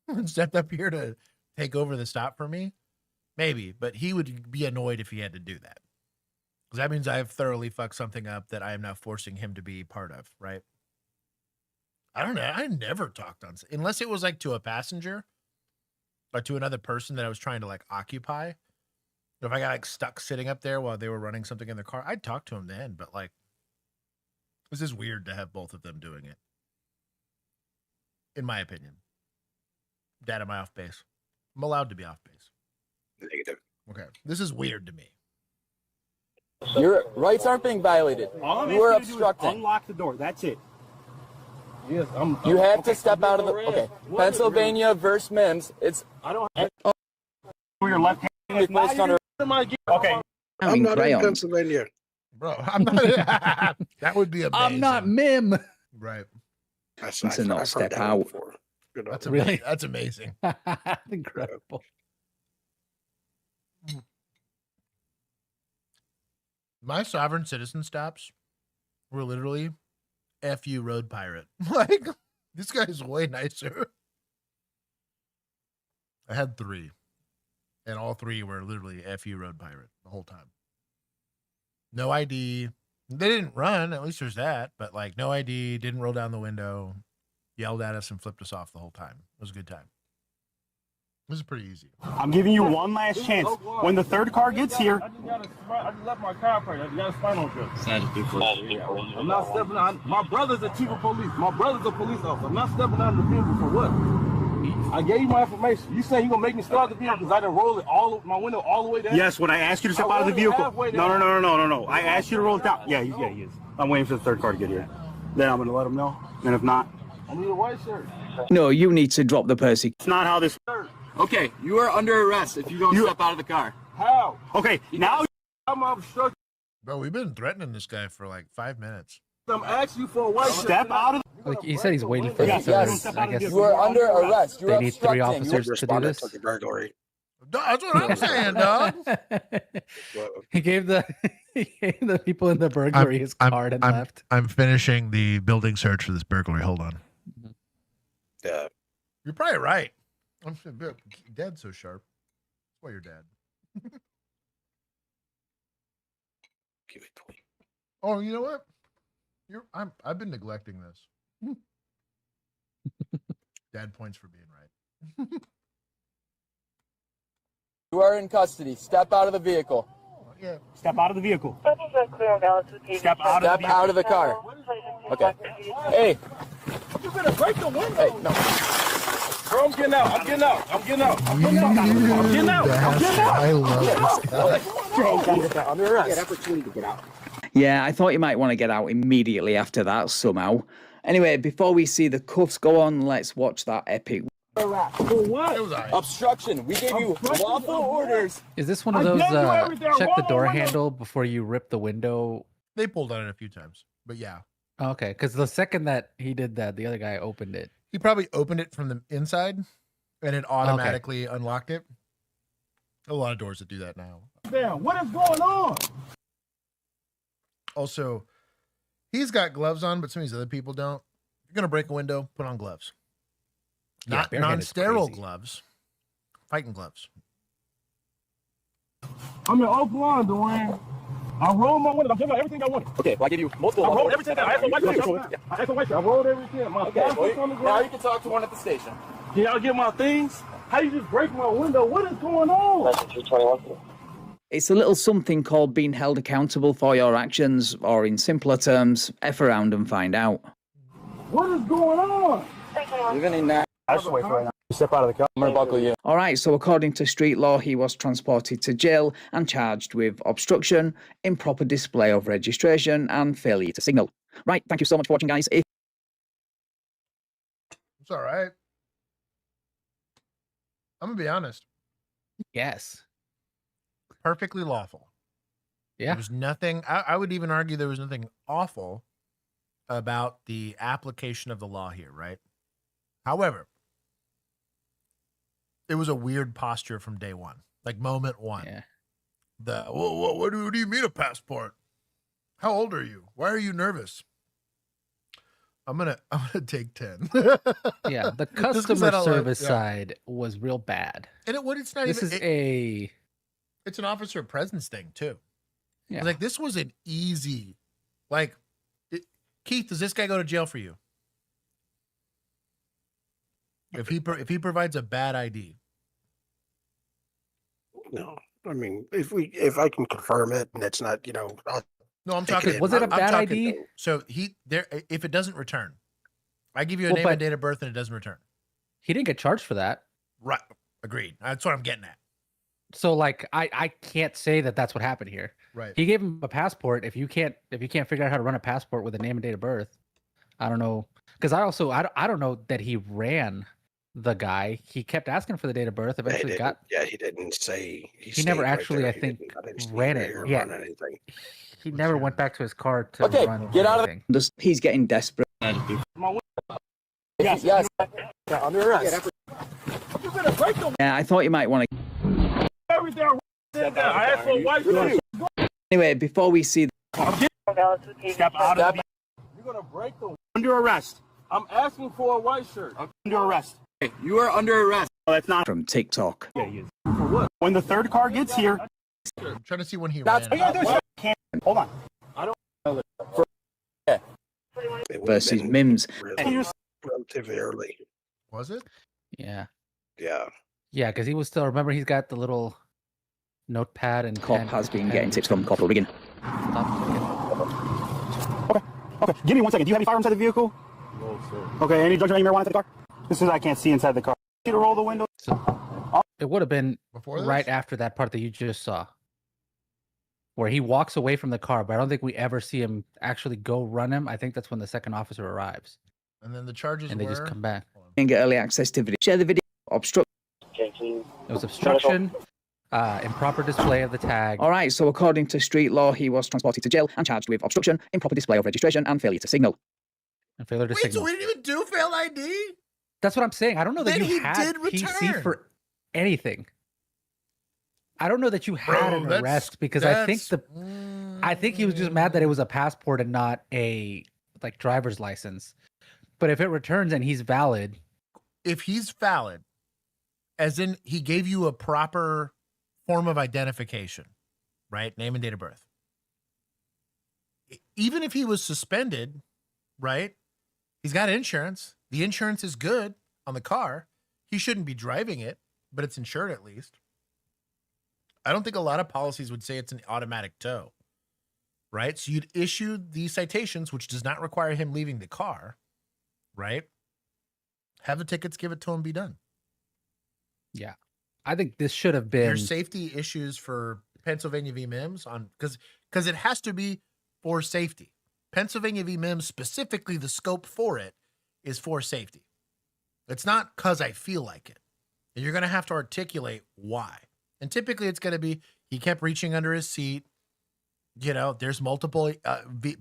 and stepped up here to take over the stop for me, maybe. But he would be annoyed if he had to do that. Because that means I have thoroughly fucked something up that I am now forcing him to be part of, right? I don't know. I never talked on, unless it was like to a passenger or to another person that I was trying to like occupy. If I got like stuck sitting up there while they were running something in their car, I'd talk to them then. But like, this is weird to have both of them doing it. In my opinion. Dad, am I off base? I'm allowed to be off base. Negative. Okay. This is weird to me. Your rights aren't being violated. You are obstructing. Unlock the door. That's it. Yes, you have to step out of the. Okay. Pennsylvania versus Mims. It's. I don't have. Your left hand. Okay. I'm not in Pennsylvania. Bro, I'm not. That would be amazing. I'm not Mim. Right. It's a not step out. That's really? That's amazing. Incredible. My sovereign citizen stops were literally F you road pirate. Like, this guy's way nicer. I had 3. And all 3 were literally F you road pirate the whole time. No ID. They didn't run. At least there's that. But like, no ID. Didn't roll down the window. Yelled at us and flipped us off the whole time. It was a good time. This is pretty easy. I'm giving you one last chance. When the third car gets here. I just left my car for you. I got a spinal injury. I'm not stepping out. My brother's a chief of police. My brother's a police officer. I'm not stepping out of the vehicle for what? I gave you my information. You say you're going to make me start the vehicle because I didn't roll it my window all the way down? Yes, when I asked you to step out of the vehicle. No. I asked you to roll it down. Yeah, he is. I'm waiting for the third car to get here. Then I'm going to let him know. And if not. I need a white shirt. No, you need to drop the Percy. It's not how this. Okay, you are under arrest if you don't step out of the car. How? Okay, now I'm obstructing. Bro, we've been threatening this guy for like 5 minutes. I'm asking you for a white shirt. Step out of the. Like he said, he's waiting for Yes, I guess you are under arrest. You're they need 3 officers to do this. To the burglary. That's what I'm saying, dog. He gave the people in the burglary his card and left. I'm finishing the building search for this burglary. Hold on. Yeah. You're probably right. I'm Dad's so sharp. That's why you're dad. Give me 20. Oh, you know what? I've been neglecting this. Dad points for being right. You are in custody. Step out of the vehicle. Yeah. Step out of the vehicle. Step out of the car. Okay. Hey. You better break the window. Hey, no. Bro, I'm getting out. I love this guy. Yeah, I thought you might want to get out immediately after that somehow. Anyway, before we see the cuffs go on, let's watch that epic. For what? Obstruction. We gave you lawful orders. Is this one of those check the door handle before you rip the window? They pulled on it a few times, but yeah. Okay, because the second that he did that, the other guy opened it. He probably opened it from the inside, and it automatically unlocked it. A lot of doors that do that now. Damn, what is going on? Also, he's got gloves on, but some of these other people don't. If you're gonna break a window, put on gloves. Not non-sterile gloves. Fighting gloves. I'm in Oakland, Dwayne. I rolled my window. I'm giving everything I wanted. Okay, well, I give you multiple. I rolled everything. I rolled everything. My passport's on the ground. Now you can talk to one at the station. Can y'all get my things? How you just break my window? What is going on? It's a little something called being held accountable for your actions, or in simpler terms, F around and find out. What is going on? You're gonna need that. I just wait for right now. Step out of the car. I'm gonna buckle you. All right, so according to street law, he was transported to jail and charged with obstruction, improper display of registration, and failure to signal. Right, thank you so much for watching, guys. It's all right. I'm gonna be honest. Yes. Perfectly lawful. Yeah. There was nothing, I would even argue there was nothing awful about the application of the law here, right? However, it was a weird posture from day one, like moment one. Yeah. What do you mean a passport? How old are you? Why are you nervous? I'm gonna take 10. Yeah, the customer service side was real bad. And it's not this even. It's an officer presence thing too. Yeah. Like this was an easy, Keith, does this guy go to jail for you? If he provides a bad ID. No, I mean if I can confirm it and it's not, No, I'm talking. Was it a bad ID? So if it doesn't return, I give you a name and date of birth and it doesn't return. He didn't get charged for that. Right. Agreed. That's what I'm getting at. So I can't say that that's what happened here. Right. He gave him a passport. If you can't figure out how to run a passport with a name and date of birth, I don't know. Because I don't know that he ran the guy. He kept asking for the date of birth. Eventually he didn't say. He never actually, I think, ran it. Yeah. He never went back to his car to run get out anything. He's getting desperate. Yes. Under arrest. Yeah, I thought you might want to. I asked for a white shirt. Anyway, before we see. Step out of the. You're gonna break the. Under arrest. I'm asking for a white shirt. Under arrest. You are under arrest. Oh, that's not from TikTok. Yeah, he is. For what? When the third car gets here. I'm trying to see when he That's ran. Hold on. I don't. Versus Mims. Relatively early. Was it? Yeah. Yeah. Yeah, because he was still. Remember, he's got the little notepad and. Cop has been getting tips from Corporal Riggin. Okay. Give me 1 second. Do you have any firearms inside the vehicle? No, sir. Okay. Any drugs or any marijuana inside the car? This is I can't see inside the car. You to roll the window. It would have been Before this? right after that part that you just saw, where he walks away from the car, but I don't think we ever see him actually go run him. I think that's when the second officer arrives. And then the charges and they just come back. And get early access to video. Share the video. Obstruct. It was obstruction, improper display of the tag. All right, so according to street law, he was transported to jail and charged with obstruction, improper display of registration, and failure to signal. And failure to signal. So we didn't even do failed ID? That's what I'm saying. I don't know that Then you he had did PC return. for anything. I don't know that you had an arrest because I think he was just mad that it was a passport and not a driver's license. But if it returns and he's valid, if he's valid, as in he gave you a proper form of identification, right? Name and date of birth. Even if he was suspended, right? He's got insurance. The insurance is good on the car. He shouldn't be driving it, but it's insured at least. I don't think a lot of policies would say it's an automatic tow, right? So you'd issue these citations, which does not require him leaving the car, right? Have the tickets, give it to him, be done. yeah. I think this should have been There's safety issues for Pennsylvania v. Mims on because it has to be for safety. Pennsylvania v. Mims, specifically the scope for it, is for safety. It's not because I feel like it. And you're going to have to articulate why. And typically it's going to be, he kept reaching under his seat. You know, there's multiple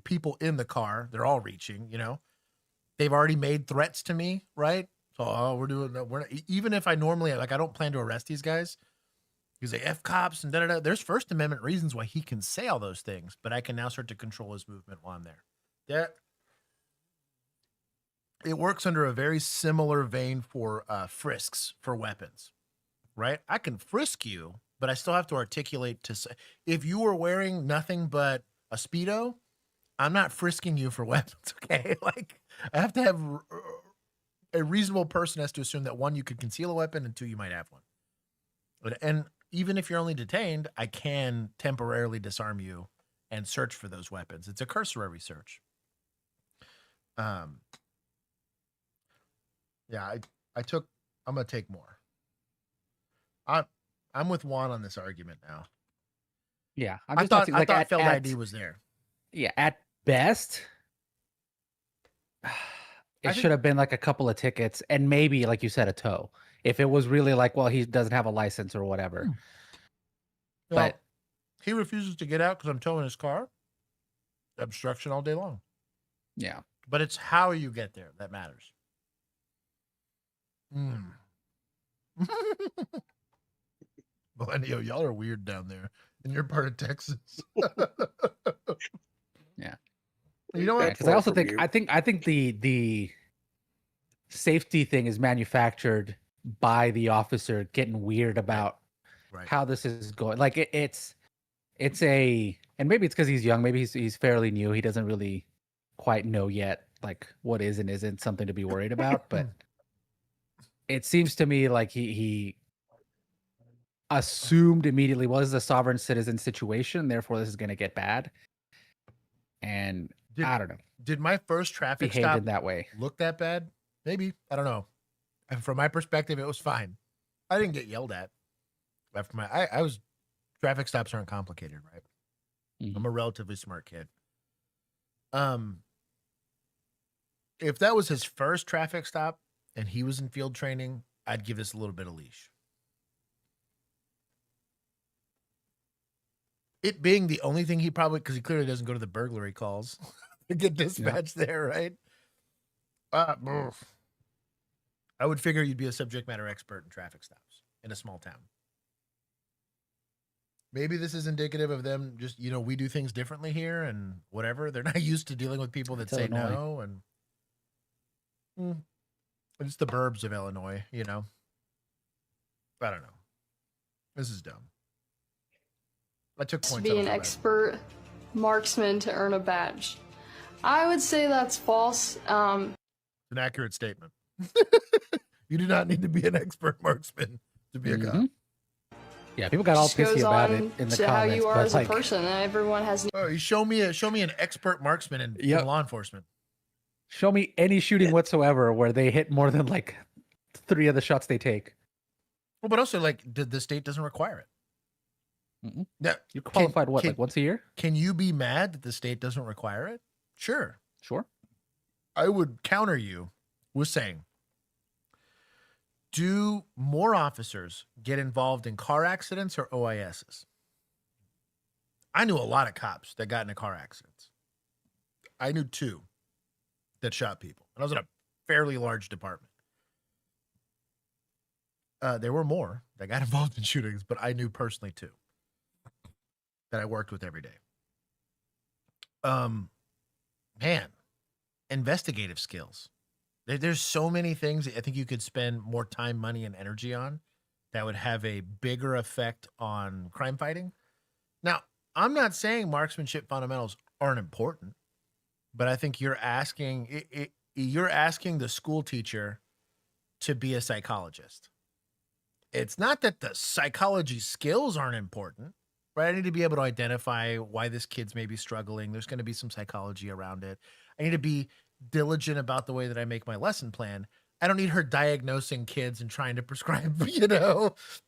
people in the car. They're all reaching, you know. They've already made threats to me, right? So, we're doing that. We're not, even if I normally, like, I don't plan to arrest these guys. Because they F cops and da-da-da. There's First Amendment reasons why he can say all those things, but I can now start to control his movement while I'm there. It works under a very similar vein for frisks for weapons, right? I can frisk you, but I still have to articulate to say, if you were wearing nothing but a Speedo, I'm not frisking you for weapons, okay? Like, I have to have a reasonable person has to assume that, one, you could conceal a weapon, and two, you might have one. And even if you're only detained, I can temporarily disarm you and search for those weapons. It's a cursory search. Yeah, I'm going to take more. I'm with Juan on this argument now. Yeah. I thought Field ID was there. Yeah. At best, it should have been like a couple of tickets and maybe, like you said, a tow. If it was really like, well, he doesn't have a license or whatever. Well, but he refuses to get out because I'm towing his car. Obstruction all day long. Yeah. But it's how you get there that matters. Millennial, y'all are weird down there in your part of Texas. Yeah. You know what? Because I also think I think the safety thing is manufactured by the officer getting weird about how this is going. Like it's a, and maybe it's because he's young, maybe he's fairly new, he doesn't really quite know yet like what is and isn't something to be worried about. But it seems to me like he assumed immediately, well, this is a sovereign citizen situation, therefore this is going to get bad. And I don't know. Did my first traffic stop that way look that bad? Maybe. I don't know. And from my perspective, it was fine. I didn't get yelled at. After I was, traffic stops aren't complicated, right? I'm a relatively smart kid. If that was his first traffic stop and he was in field training, I'd give this a little bit of leash. It being the only thing he probably, because he clearly doesn't go to the burglary calls to get dispatched there, right? I would figure you'd be a subject matter expert in traffic stops in a small town. Maybe this is indicative of them just, you know, we do things differently here and whatever. They're not used to dealing with people that say no. And it's the burbs of Illinois, you know. I don't know. This is dumb. I took points. To be an expert marksman to earn a badge. I would say that's false. An accurate statement. You do not need to be an expert marksman to be a cop. Yeah, people got all pissy about it in the comments. How you are as a person, and everyone has. Oh, you show me an expert marksman in law enforcement. Show me any shooting whatsoever where they hit more than like 3 of the shots they take. Well, but also like the state doesn't require it. Now, you're qualified like once a year? Can you be mad that the state doesn't require it? Sure. I would counter you with saying, do more officers get involved in car accidents or OISs? I knew a lot of cops that got into car accidents. I knew 2 that shot people. And I was in a fairly large department. There were more that got involved in shootings, but I knew personally 2 that I worked with every day. Man, investigative skills. There's so many things I think you could spend more time, money, and energy on that would have a bigger effect on crime fighting. Now, I'm not saying marksmanship fundamentals aren't important, but I think you're asking the school teacher to be a psychologist. It's not that the psychology skills aren't important, right? I need to be able to identify why this kid's maybe struggling. There's going to be some psychology around it. I need to be diligent about the way that I make my lesson plan. I don't need her diagnosing kids and trying to prescribe,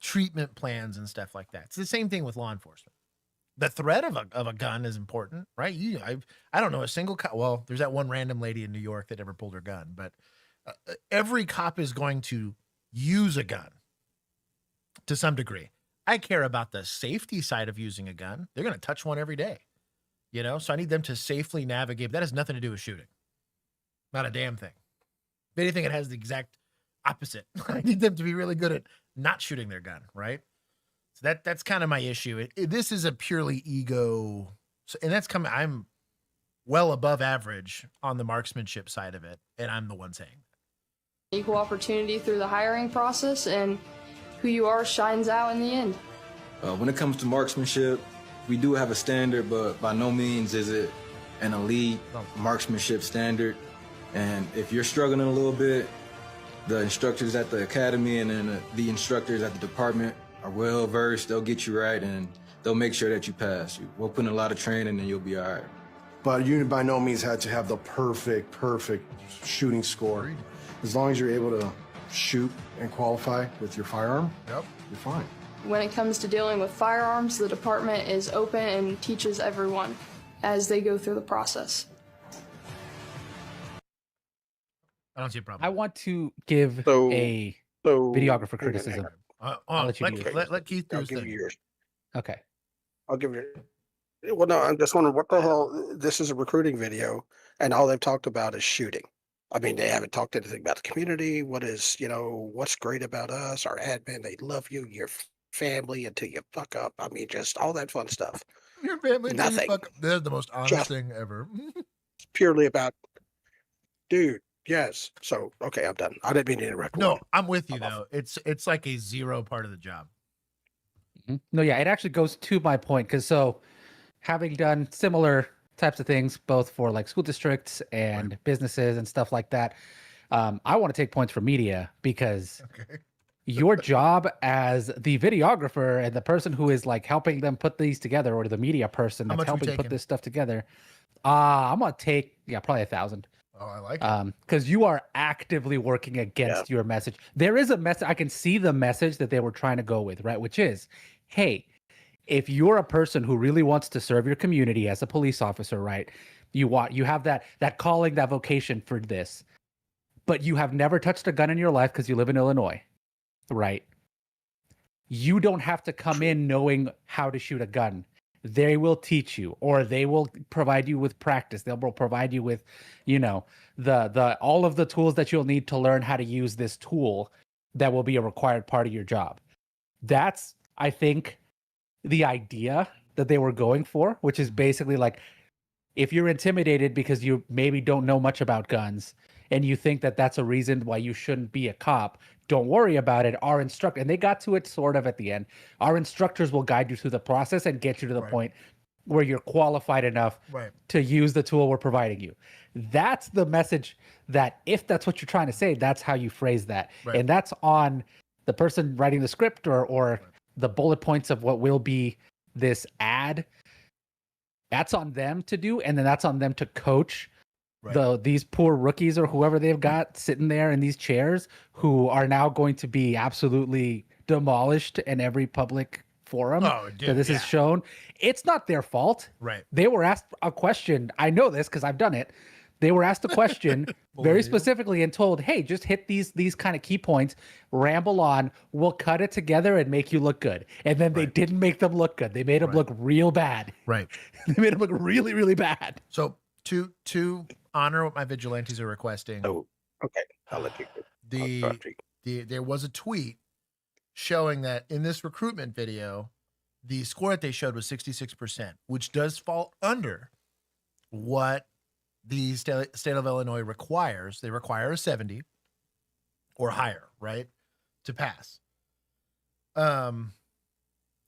treatment plans and stuff like that. It's the same thing with law enforcement. the threat of a gun is important, right? I don't know a single cop. Well, there's that one random lady in New York that never pulled her gun, but every cop is going to use a gun to some degree. I care about the safety side of using a gun. They're going to touch one every day, you know? So I need them to safely navigate. That has nothing to do with shooting. Not a damn thing. If anything, it has the exact opposite. I need them to be really good at not shooting their gun, right? So that's kind of my issue. This is a purely ego. And that's coming, I'm well above average on the marksmanship side of it. And I'm the one saying that. Equal opportunity through the hiring process, and who you are shines out in the end. When it comes to marksmanship, we do have a standard, but by no means is it an elite marksmanship standard. And if you're struggling a little bit, the instructors at the academy and then the instructors at the department are well versed. They'll get you right and they'll make sure that you pass. We'll put in a lot of training and you'll be all right. But you by no means had to have the perfect shooting score. As long as you're able to shoot and qualify with your firearm, you're fine. When it comes to dealing with firearms, the department is open and teaches everyone as they go through the process. I don't see a problem. I want to give a videographer criticism. I'll let you let Keith do his thing. Yours. Okay. I'll give you. Well, no, I'm just wondering what the hell. This is a recruiting video, and all they've talked about is shooting. I mean, they haven't talked anything about the community. What is, what's great about us, our admin, they love you, your family until you fuck up. I mean, just all that fun stuff. Your family, nothing. They're the most honest thing ever. It's purely about, dude. Yes. So, okay, I'm done. I didn't mean to interrupt. No, I'm with you though. It's like a zero part of the job. No, yeah, it actually goes to my point because having done similar types of things, both for like school districts and businesses and stuff like that, I want to take points from media because your job as the videographer and the person who is like helping them put these together, or the media person that's helping put this stuff together, I'm gonna take probably 1,000. Oh, I like it. Because you are actively working against your message. There is a message. I can see the message that they were trying to go with, right? Which is, hey, if you're a person who really wants to serve your community as a police officer, right? You have that calling, that vocation for this, but you have never touched a gun in your life because you live in Illinois, right? You don't have to come in knowing how to shoot a gun. They will teach you, or they will provide you with practice. They'll provide you with, the all of the tools that you'll need to learn how to use this tool that will be a required part of your job. That's, I think, the idea that they were going for, which is basically like, if you're intimidated because you maybe don't know much about guns and you think that that's a reason why you shouldn't be a cop, don't worry about it. Our instructor, and they got to it sort of at the end, our instructors will guide you through the process and get you to the point where you're qualified enough to use the tool we're providing you. That's the message that, if that's what you're trying to say, that's how you phrase that. And that's on the person writing the script or the bullet points of what will be this ad. That's on them to do. And then that's on them to coach these poor rookies or whoever they've got sitting there in these chairs, who are now going to be absolutely demolished in every public forum that this is shown. It's not their fault. Right. They were asked a question. I know this because I've done it. They were asked a question very specifically and told, hey, just hit these kind of key points, ramble on, we'll cut it together and make you look good. And then they didn't make them look good. They made them look real bad. Right. They made them look really, really bad. So to honor what my vigilantes are requesting. Oh, okay. I'll let you. There was a tweet showing that in this recruitment video, the score that they showed was 66%, which does fall under what the state of Illinois requires. They require a 70 or higher, right, to pass.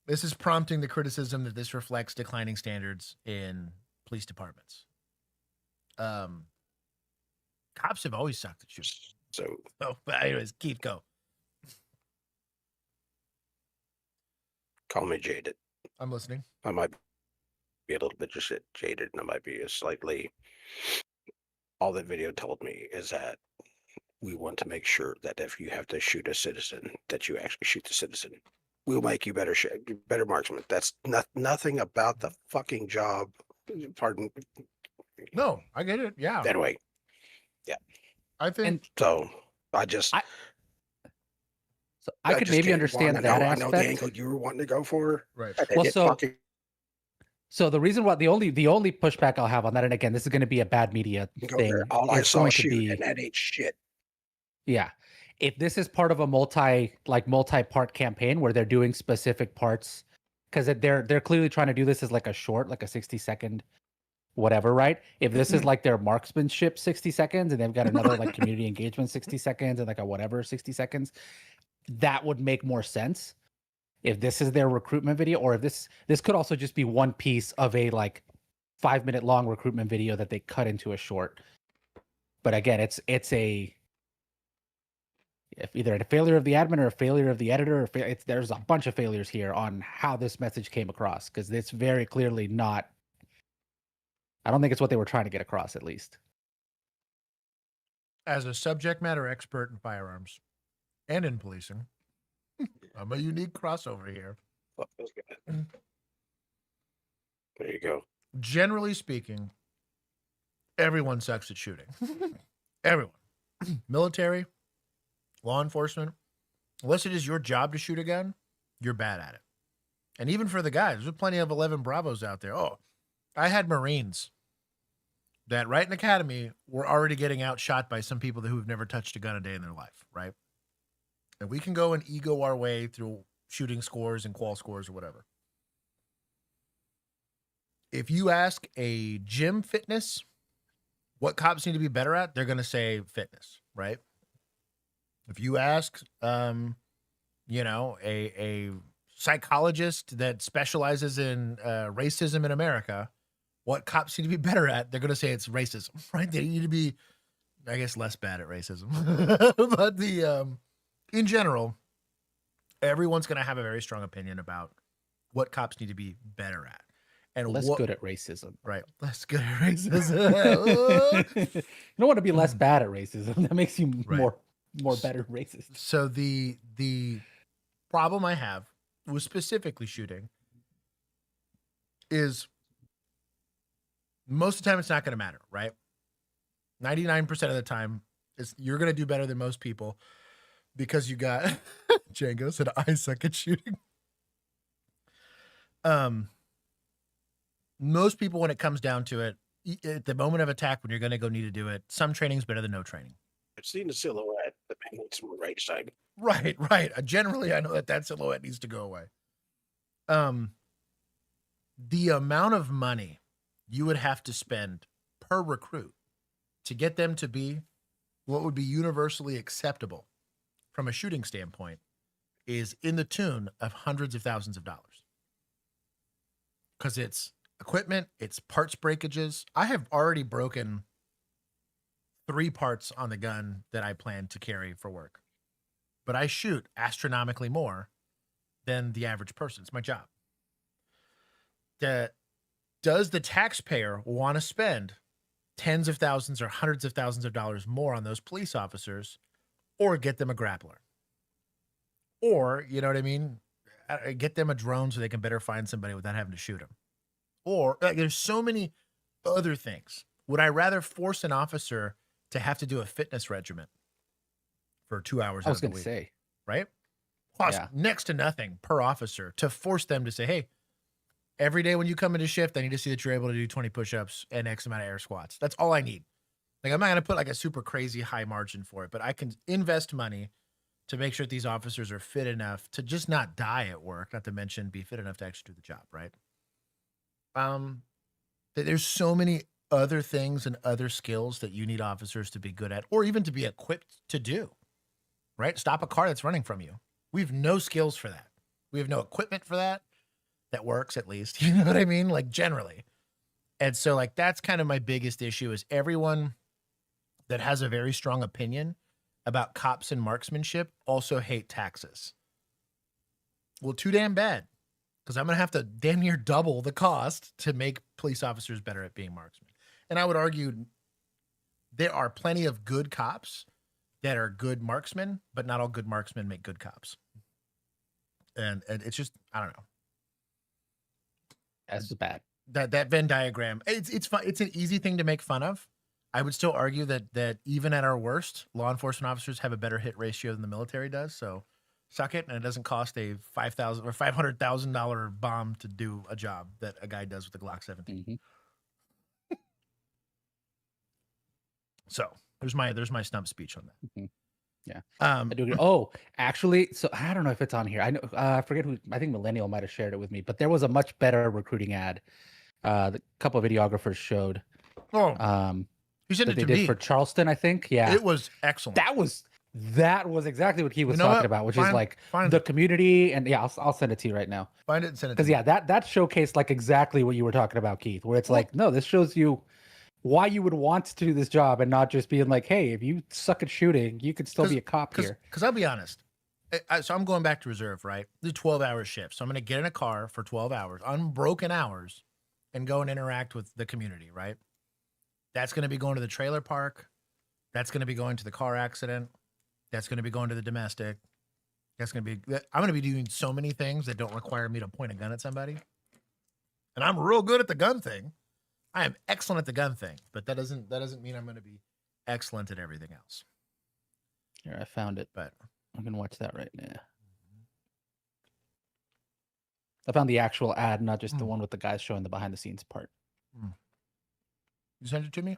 This is prompting the criticism that this reflects declining standards in police departments. Cops have always sucked at shooting. But anyways, Keith, go. Call me jaded. I'm listening. I might be a little bit just jaded, and I might be slightly. All that video told me is that we want to make sure that if you have to shoot a citizen, that you actually shoot the citizen. we'll make you better marksman. That's nothing about the fucking job. Pardon. No, I get it. Yeah. Anyway, yeah. I think so. I could maybe understand that aspect. I know the angle you were wanting to go for. Right. Well, so the reason why the only pushback I'll have on that, and again, this is going to be a bad media thing. All I saw shoot, and that ain't shit. Yeah. If this is part of a multi-part campaign where they're doing specific parts, because they're clearly trying to do this as like a short, like a 60-second whatever, right? If this is like their marksmanship 60 seconds and they've got another like community engagement 60 seconds and like a whatever 60 seconds, that would make more sense. If this is their recruitment video, or if this could also just be one piece of a like 5-minute long recruitment video that they cut into a short. But again, it's either a failure of the admin or a failure of the editor. There's a bunch of failures here on how this message came across, because it's very clearly not. I don't think it's what they were trying to get across, at least. As a subject matter expert in firearms and in policing, I'm a unique crossover here. There you go. Generally speaking, everyone sucks at shooting. Everyone. Military, law enforcement, unless it is your job to shoot a gun, you're bad at it. And even for the guys, there's plenty of 11 Bravos out there. Oh, I had Marines that right in academy were already getting outshot by some people who have never touched a gun a day in their life, right? And we can go and ego our way through shooting scores and qual scores or whatever. If you ask a gym fitness what cops need to be better at, they're going to say fitness, right? If you ask, a psychologist that specializes in racism in America, what cops need to be better at, they're going to say it's racism, right? They need to be, I guess, less bad at racism. But in general, everyone's going to have a very strong opinion about what cops need to be better at. And less good at racism. Right. Less good at racism. You don't want to be less bad at racism. That makes you more better racist. So the problem I have with specifically shooting is most of the time it's not going to matter, right? 99% of the time you're going to do better than most people because you got Django said I suck at shooting. Most people, when it comes down to it, at the moment of attack, when you're going to go need to do it, some training is better than no training. I've seen the silhouette that makes some right side. Right. Generally, I know that silhouette needs to go away. The amount of money you would have to spend per recruit to get them to be what would be universally acceptable from a shooting standpoint is in the tune of hundreds of thousands of dollars. Because it's equipment, it's parts breakages. I have already broken 3 parts on the gun that I plan to carry for work. But I shoot astronomically more than the average person. It's my job. Does the taxpayer want to spend tens of thousands or hundreds of thousands of dollars more on those police officers, or get them a grappler? Or, you know what I mean? Get them a drone so they can better find somebody without having to shoot them. Or there's so many other things. Would I rather force an officer to have to do a fitness regimen for 2 hours? I was going to say, right? Cost next to nothing per officer to force them to say, hey, every day when you come into shift, I need to see that you're able to do 20 push-ups and X amount of air squats. That's all I need. Like, I'm not going to put like a super crazy high margin for it, but I can invest money to make sure that these officers are fit enough to just not die at work, not to mention be fit enough to actually do the job, right? There's so many other things and other skills that you need officers to be good at, or even to be equipped to do, right? Stop a car that's running from you. We have no skills for that. We have no equipment for that. That works, at least. You know what I mean? Like, generally. And so, like, that's kind of my biggest issue is everyone that has a very strong opinion about cops and marksmanship also hate taxes. Well, too damn bad. Because I'm going to have to damn near double the cost to make police officers better at being marksmen. And I would argue there are plenty of good cops that are good marksmen, but not all good marksmen make good cops. And it's just, I don't know. That's bad. That Venn diagram, it's fun. It's an easy thing to make fun of. I would still argue that even at our worst, law enforcement officers have a better hit ratio than the military does. So suck it, and it doesn't cost a $5,000 or $500,000 bomb to do a job that a guy does with a Glock 17. So there's my stump speech on that. Yeah. I do agree. Oh, actually, so I don't know if it's on here. I know I forget who. I think Millennial might have shared it with me, but there was a much better recruiting ad. The couple of videographers showed. You sent that it they to did me for Charleston, I think. Yeah, it was excellent. That was exactly what he was talking about, which is like the community. And yeah, I'll send it to you right now. Find it and send it. Because yeah, that showcased like exactly what you were talking about, Keith. Where it's like, no, this shows you why you would want to do this job and not just being like, hey, if you suck at shooting, you could still be a cop here. Because I'll be honest. So I'm going back to reserve, right? The 12-hour shift. So I'm going to get in a car for 12 hours, unbroken hours, and go and interact with the community, right? That's going to be going to the trailer park. That's going to be going to the car accident. That's going to be going to the domestic. That's going to be, I'm going to be doing so many things that don't require me to point a gun at somebody. And I'm real good at the gun thing. I am excellent at the gun thing, but that doesn't mean I'm going to be excellent at everything else. Here, I found it, but I'm going to watch that right now. I found the actual ad, not just the one with the guys showing the behind the scenes part. You sent it to me?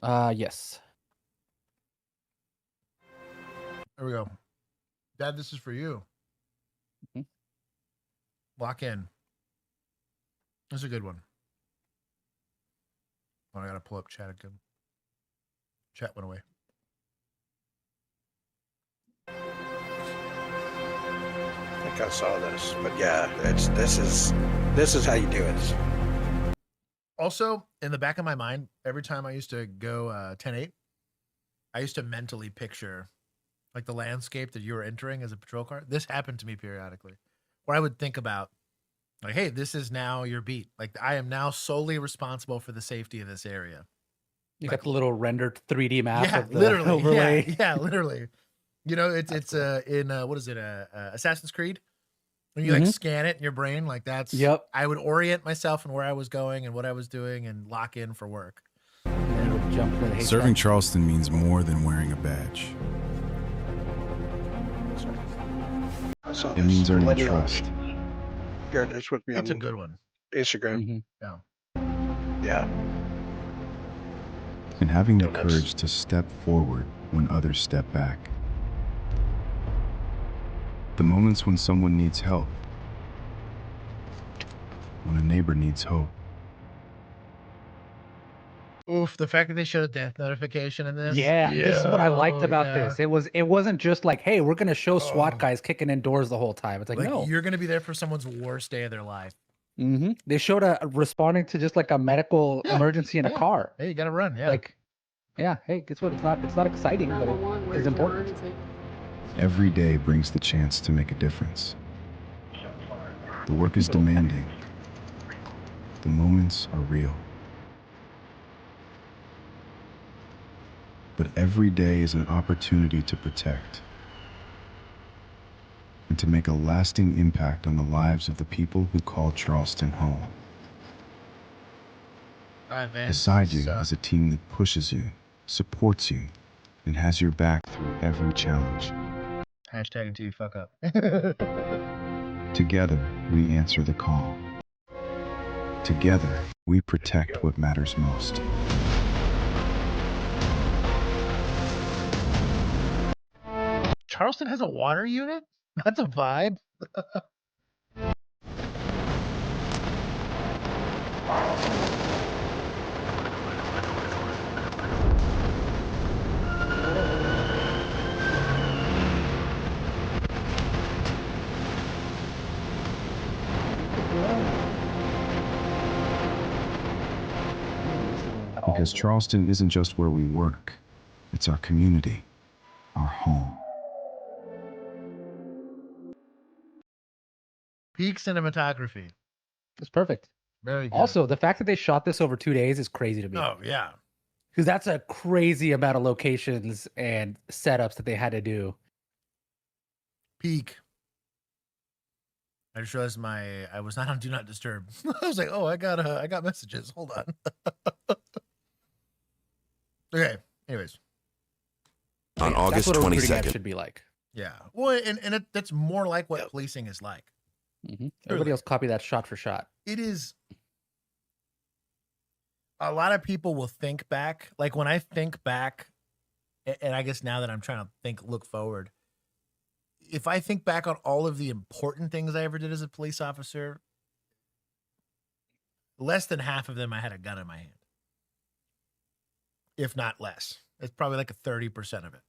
Yes. There we go. Dad, this is for you. Lock in. That's a good one. Oh, I got to pull up chat again. Chat went away. I think I saw this, but yeah, this is how you do it. Also, in the back of my mind, every time I used to go 10-8, I used to mentally picture like the landscape that you were entering as a patrol car. This happened to me periodically, where I would think about like, hey, this is now your beat. Like, I am now solely responsible for the safety of this area. You got the little rendered 3D map of the literally overlay. Yeah, literally. You know, it's cool. In what is it? Assassin's Creed. When you like scan it in your brain, like that's. Yep. I would orient myself and where I was going and what I was doing and lock in for work. Serving Charleston means more than wearing a badge. It means earning trust. It's with me. It's a good one. Instagram. Yeah. Yeah. And having the courage to step forward when others step back. The moments when someone needs help. When a neighbor needs hope. Oof, the fact that they showed a death notification in this. Yeah, this is what I liked about this. It wasn't just like, hey, we're gonna show SWAT guys kicking in doors the whole time. It's like no, you're gonna be there for someone's worst day of their life. They showed responding to just like a medical emergency in a car. Hey, you gotta run. Yeah. Like, yeah. Hey, guess what? It's not exciting, but it is important. Every day brings the chance to make a difference. The work is demanding. The moments are real. But every day is an opportunity to protect and to make a lasting impact on the lives of the people who call Charleston home. All right, man. Beside you is a team that pushes you, supports you, and has your back through every challenge. Hashtag until you fuck up. Together, we answer the call. Together, we protect what matters most. Charleston has a water unit? That's a vibe. Because Charleston isn't just where we work, it's our community, our home. Peak cinematography. It's perfect. Very good. Also, the fact that they shot this over 2 days is crazy to me. Oh, yeah. Because that's a crazy amount of locations and setups that they had to do. Peak. I just realized I was not on Do Not Disturb. I was like, oh, I got messages. Hold on. Okay. Anyways. On August 22nd. Should be like. Yeah. Well, and that's more like what policing is like. Everybody else copy that shot for shot. It is. A lot of people will think back. Like when I think back, and I guess now that I'm trying to look forward, if I think back on all of the important things I ever did as a police officer, less than half of them I had a gun in my hand. If not less. It's probably like a 30% of it.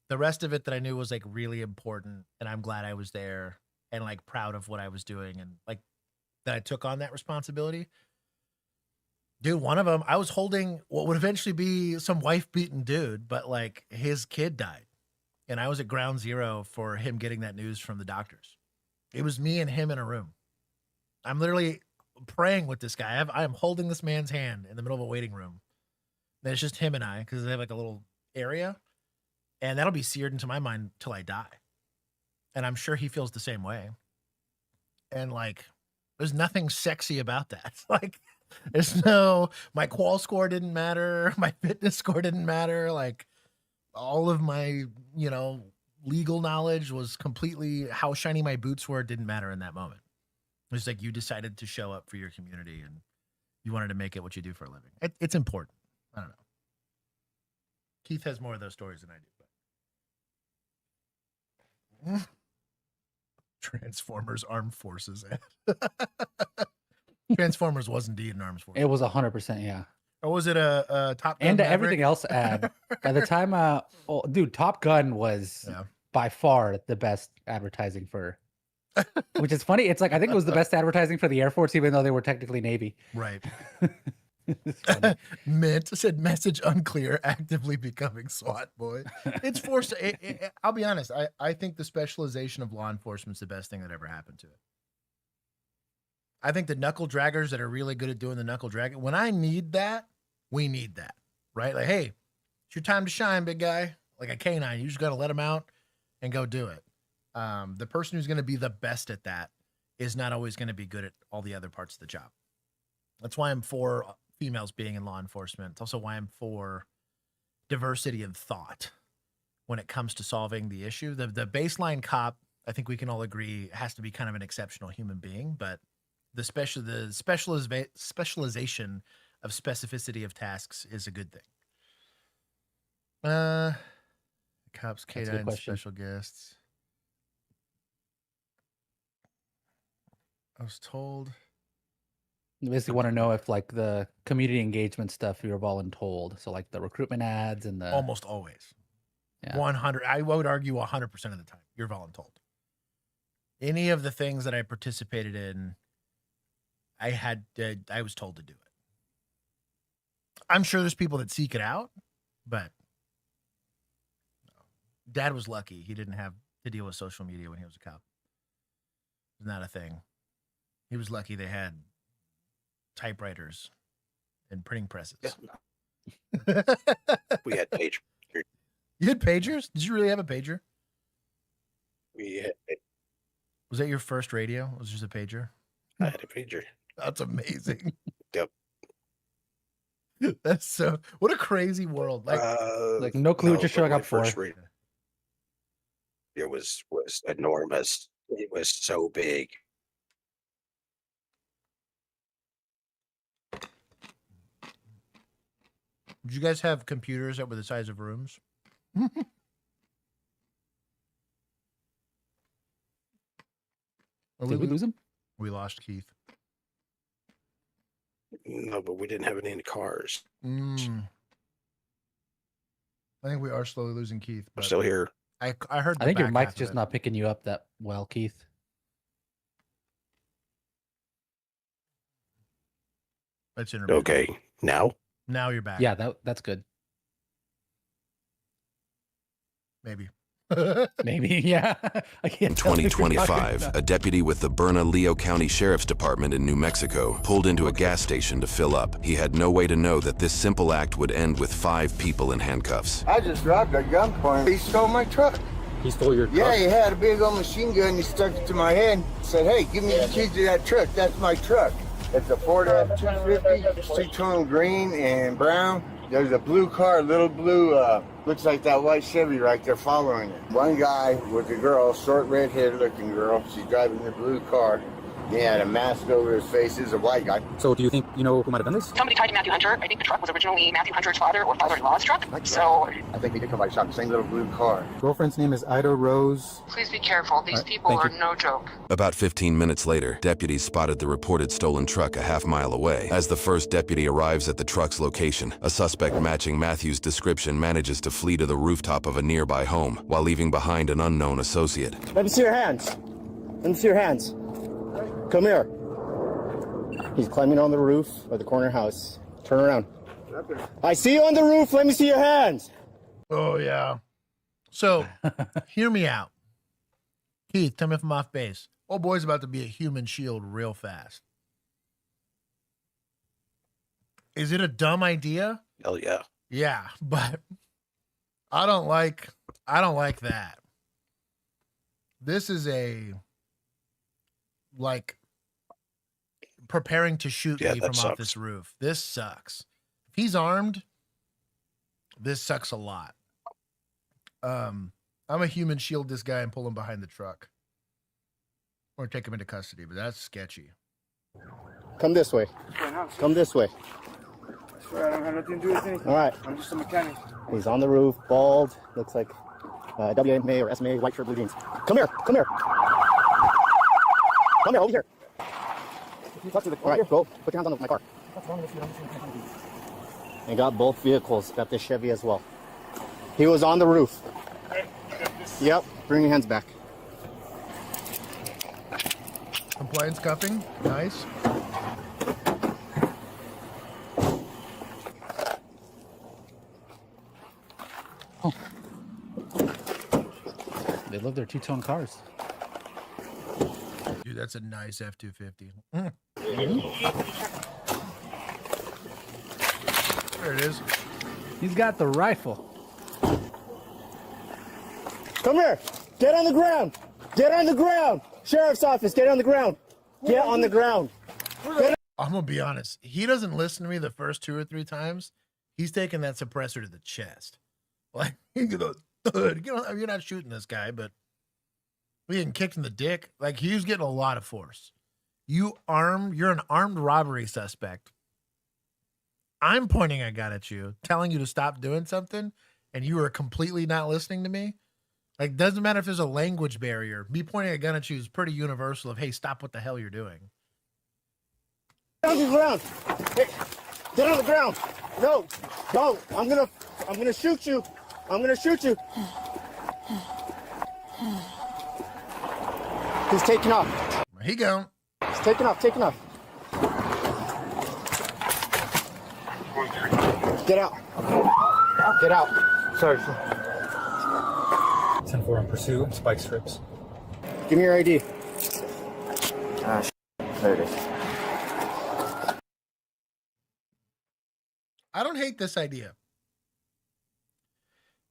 The rest of it that I knew was like really important, and I'm glad I was there and like proud of what I was doing and like that I took on that responsibility. Dude, one of them, I was holding what would eventually be some wife-beaten dude, but like his kid died. And I was at ground zero for him getting that news from the doctors. It was me and him in a room. I'm literally praying with this guy. I am holding this man's hand in the middle of a waiting room. Then it's just him and I, because they have like a little area. And that'll be seared into my mind till I die. And I'm sure he feels the same way. And like, there's nothing sexy about that. Like, there's no, my qual score didn't matter. My fitness score didn't matter. Like, all of my, legal knowledge was completely, how shiny my boots were didn't matter in that moment. It was like you decided to show up for your community and you wanted to make it what you do for a living. It's important. I don't know. Keith has more of those stories than I do. But... Transformers Armed Forces ad. Transformers was indeed an armed force. It was 100%, yeah. Or was it a Top Gun? And Maverick? everything else ad. By the time, dude, Top Gun was by far the best advertising for, which is funny. It's like, I think it was the best advertising for the Air Force, even though they were technically Navy. Right. Mint said message unclear, actively becoming SWAT boy. It's forced. I'll be honest. I think the specialization of law enforcement is the best thing that ever happened to it. I think the knuckle draggers that are really good at doing the knuckle dragging, when I need that, we need that, right? Like, hey, it's your time to shine, big guy. Like a canine, you just got to let him out and go do it. The person who's going to be the best at that is not always going to be good at all the other parts of the job. That's why I'm for females being in law enforcement. It's also why I'm for diversity in thought when it comes to solving the issue. The baseline cop, I think we can all agree, has to be kind of an exceptional human being, but the specialization of specificity of tasks is a good thing. Cops, K9, special guests. I was told. You basically want to know if like the community engagement stuff you're voluntold. So like the recruitment ads and the almost always. Yeah. 100. I would argue 100% of the time you're voluntold. Any of the things that I participated in, I was told to do it. I'm sure there's people that seek it out, but Dad was lucky. He didn't have to deal with social media when he was a cop. It's not a thing. He was lucky they had typewriters and printing presses. Yeah. We had pagers. You had pagers? Did you really have a pager? We had. Was that your first radio? Was it just a pager? I had a pager. That's amazing. Yep. That's so. What a crazy world! Like no clue what you're showing up for. It was enormous. It was so big. Did you guys have computers that were the size of rooms? Did we lose him? We lost Keith. No, but we didn't have any in the cars. I think we are slowly losing Keith. But I'm still here. I heard. I think your mic's just not picking you up that well, Keith. That's okay. Now you're back. Yeah, that's good. Maybe. Maybe, yeah. In 2025, a deputy with the Bernalillo County Sheriff's Department in New Mexico pulled into a gas station to fill up. He had no way to know that this simple act would end with 5 people in handcuffs. I just robbed a gunpoint. He stole my truck. He stole your truck? Yeah, he had a big old machine gun. He stuck it to my head. Said, "Hey, give me the keys to that truck. That's my truck." It's a Ford F-250, two-tone green and brown. There's a blue car, little blue, looks like that white Chevy right there following it. One guy with a girl, short red-haired looking girl. She's driving the blue car. He had a mask over his face. He's a white guy. So do you think you know who might have done this? Somebody tied to Matthew Hunter. I think the truck was originally Matthew Hunter's father or father-in-law's truck. So I think they did come by shot the same little blue car. Girlfriend's name is Ida Rose. please be careful. These people are no joke. About 15 minutes later, deputies spotted the reported stolen truck a half-mile away. As the first deputy arrives at the truck's location, a suspect matching Matthew's description manages to flee to the rooftop of a nearby home while leaving behind an unknown associate. Let me see your hands. Let me see your hands. Come here. He's climbing on the roof of the corner house. Turn around. I see you on the roof. Let me see your hands. Oh, yeah. So, hear me out. Keith, tell me if I'm off base. Oh, boy's about to be a human shield real fast. Is it a dumb idea? Hell yeah. Yeah, but I don't like that. This is preparing to shoot me from off this roof. This sucks. If he's armed, this sucks a lot. I'm a human shield this guy and pull him behind the truck. Or take him into custody, but that's sketchy. Come this way. Come this way. I swear I don't have nothing to do with anything. All right. I'm just a mechanic. He's on the roof, bald, looks like WMA or SMA, white shirt, blue jeans. Come here, come here. Come here, over here. All right, go. Put your hands on my car. And got both vehicles. Got the Chevy as well. He was on the roof. Yep. Bring your hands back. Compliance cuffing. Nice. Oh. They love their two-tone cars. Dude, that's a nice F-250. There it is. He's got the rifle. Come here. Get on the ground. Get on the ground. Sheriff's office, get on the ground. Get on the ground. I'm going to be honest. He doesn't listen to me the first 2 or 3 times. He's taking that suppressor to the chest. Like, you're not shooting this guy, but we getting kicked in the dick. Like, he's getting a lot of force. You're an armed robbery suspect. I'm pointing a gun at you, telling you to stop doing something, and you are completely not listening to me. Like, doesn't matter if there's a language barrier. Me pointing a gun at you is pretty universal of, hey, stop what the hell you're doing. Get on the ground. Hey, get on the ground. No, don't. I'm gonna shoot you. I'm gonna shoot you. He's taking off. He gone. He's taking off, taking off. Get out. Get out. Sorry. 10-4 on pursuit, spike strips. Give me your ID. There it is. I don't hate this idea.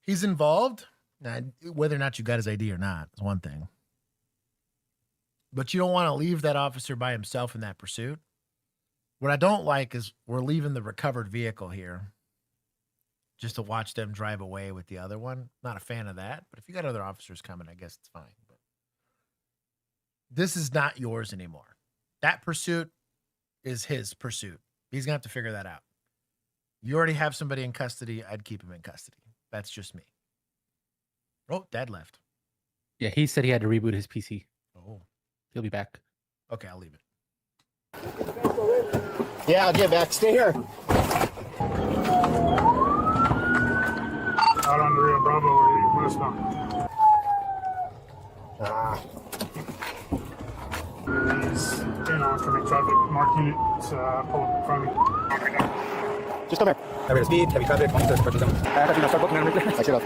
He's involved. Now, whether or not you got his ID or not is one thing. But you don't want to leave that officer by himself in that pursuit. What I don't like is we're leaving the recovered vehicle here just to watch them drive away with the other one. Not a fan of that. But if you got other officers coming, I guess it's fine. But this is not yours anymore. That pursuit is his pursuit. He's going to have to figure that out. You already have somebody in custody. I'd keep him in custody. That's just me. Oh, Dad left. Yeah, he said he had to reboot his PC. Oh. He'll be back. Okay, I'll leave it. Yeah, I'll get back. Stay here. Out on the Rio Bravo or west now. He's in oncoming traffic. Mark units pull up in front of me. Just come here. Heavy to speed, heavy traffic, 130 zone. I should have.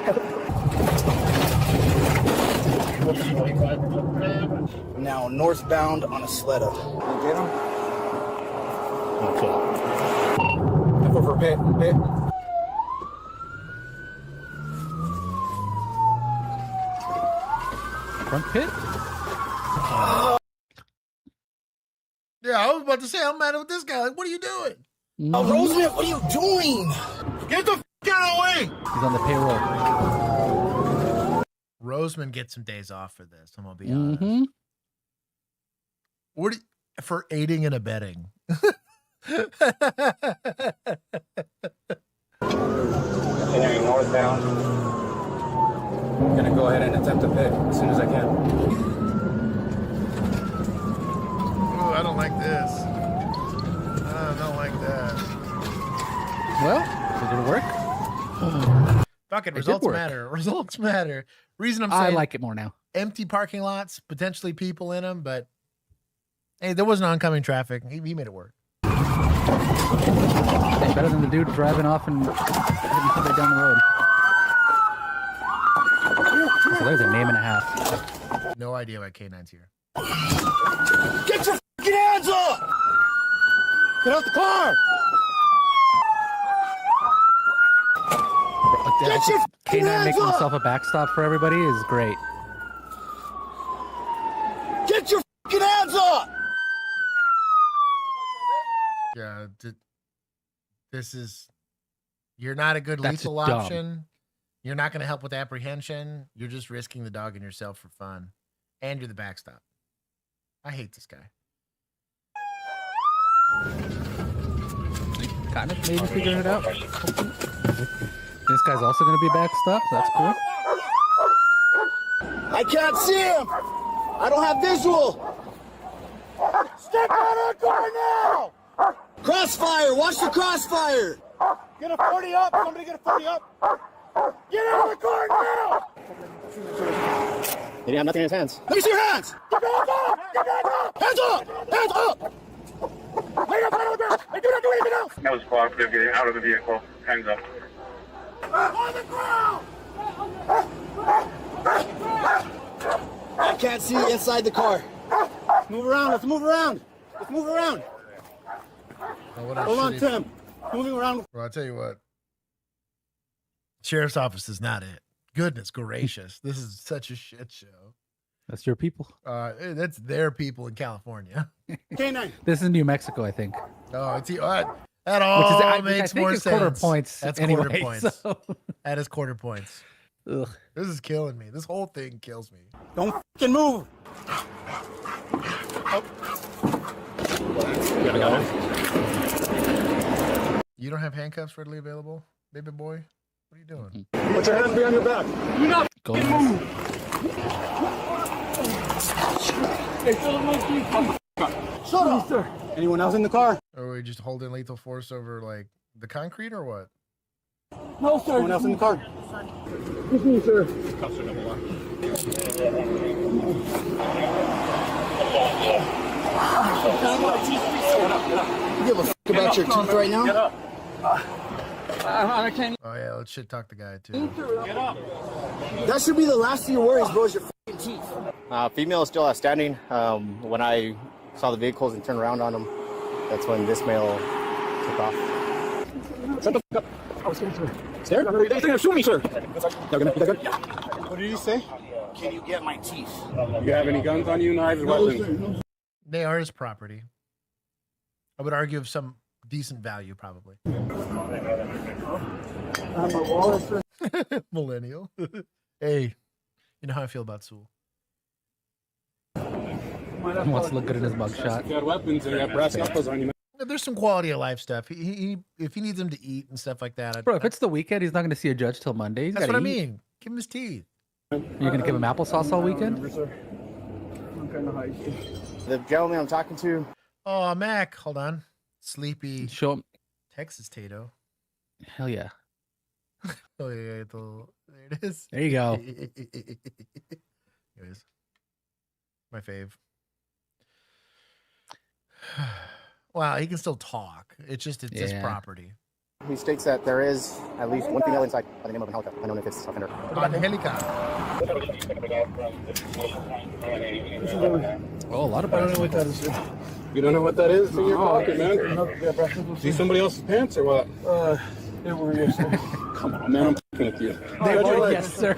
Now northbound on a sledder. Get him? Okay. Go for a pit. front pit? Yeah, I was about to say, I'm mad with this guy. Like, what are you doing? Oh, Roseman, what are you doing? Get the f out of the way! He's on the payroll. Roseman gets some days off for this, I'm gonna be honest. What for aiding and abetting? Continuing northbound. I'm gonna go ahead and attempt to pit as soon as I can. Oh, I don't like this. I don't like that. Well, did it work? Fucking results matter. Results matter. Reason I'm saying I like it more now. Empty parking lots, potentially people in them, but hey, there wasn't oncoming traffic. He made it work. Hey, better than the dude driving off and hitting somebody down the road. So there's a name and a half. No idea why K9's here. Get your fucking hands up! Get out the car! Get your K9 making himself a backstop for everybody is great. Get your fucking hands up! Yeah, this is. You're not a good That's lethal dumb. option. You're not going to help with apprehension. You're just risking the dog and yourself for fun, and you're the backstop. I hate this guy. Kind of maybe figuring it out. This guy's also going to be backstop, so that's cool. I can't see him! I don't have visual! Step out of the car now! Crossfire! Watch the crossfire! Get a 40 up! Somebody get a 40 up! Get out of the car now! He didn't have nothing in his hands. Let me see your hands! Get your hands up! Get your hands up! Hands up! Hands up! Lay down on the ground! Hey, do not do anything else! That was cooperative getting out of the vehicle. Hands up. On the ground! I can't see inside the car. Move around. Let's move around. Let's move around. Hold on, Tim. Moving around. Well, I'll tell you what. Sheriff's office is not it. Goodness gracious. This is such a shit show. That's your people. That's their people in California. K9. This is New Mexico, I think. Oh, it's that all makes more sense. Quarter points. That's anyway, quarter points. So. That is quarter points. Ugh. This is killing me. This whole thing kills me. Don't fucking move. You don't have handcuffs readily available, baby boy? What are you doing? Put your hands behind your back. Do not move. Shut up, sir. Anyone else in the car? Are we just holding lethal force over like the concrete or what? No, sir. Anyone else in the car? Excuse me, sir. You give a f about your teeth right now? Get up. I can't. Oh yeah, let's shit talk the guy too. Get up. That should be the last of your worries, bro, is your f***ing teeth. Female is still outstanding. When I saw the vehicles and turned around on them, that's when this male took off. Shut the f*** up. I was scared, sir. Scared? They're gonna shoot me, sir. What did you say? Can you get my teeth? You have any guns on you, knives, weapons? They are his property. I would argue of some decent value, probably. I'm a wallet, sir. Millennial. Hey, you know how I feel about Sewell. He wants to look good in his mugshot. If you had weapons and you have brass knuckles on you, There's some quality of life stuff. He if he needs them to eat and stuff like that. Bro, if it's the weekend, he's not going to see a judge till Monday. That's what I mean. Give him his teeth. You're going to give him applesauce all weekend? I'm kind of high. The gentleman I'm talking to. Oh, Mac. Hold on. Sleepy. Show him. Texas Tato. Hell yeah. Oh, yeah. There it is. There you go. Anyways. My fave. Wow, he can still talk. It's his property. He states that there is at least one female inside by the name of an helicopter. I don't know if it's offender. On the helicopter. Oh, a lot of I don't know what that is. You don't know what that is in your pocket, man? See somebody else's pants or what? They were yours. Come on, man. I'm f***ing with you. They were, yes, sir.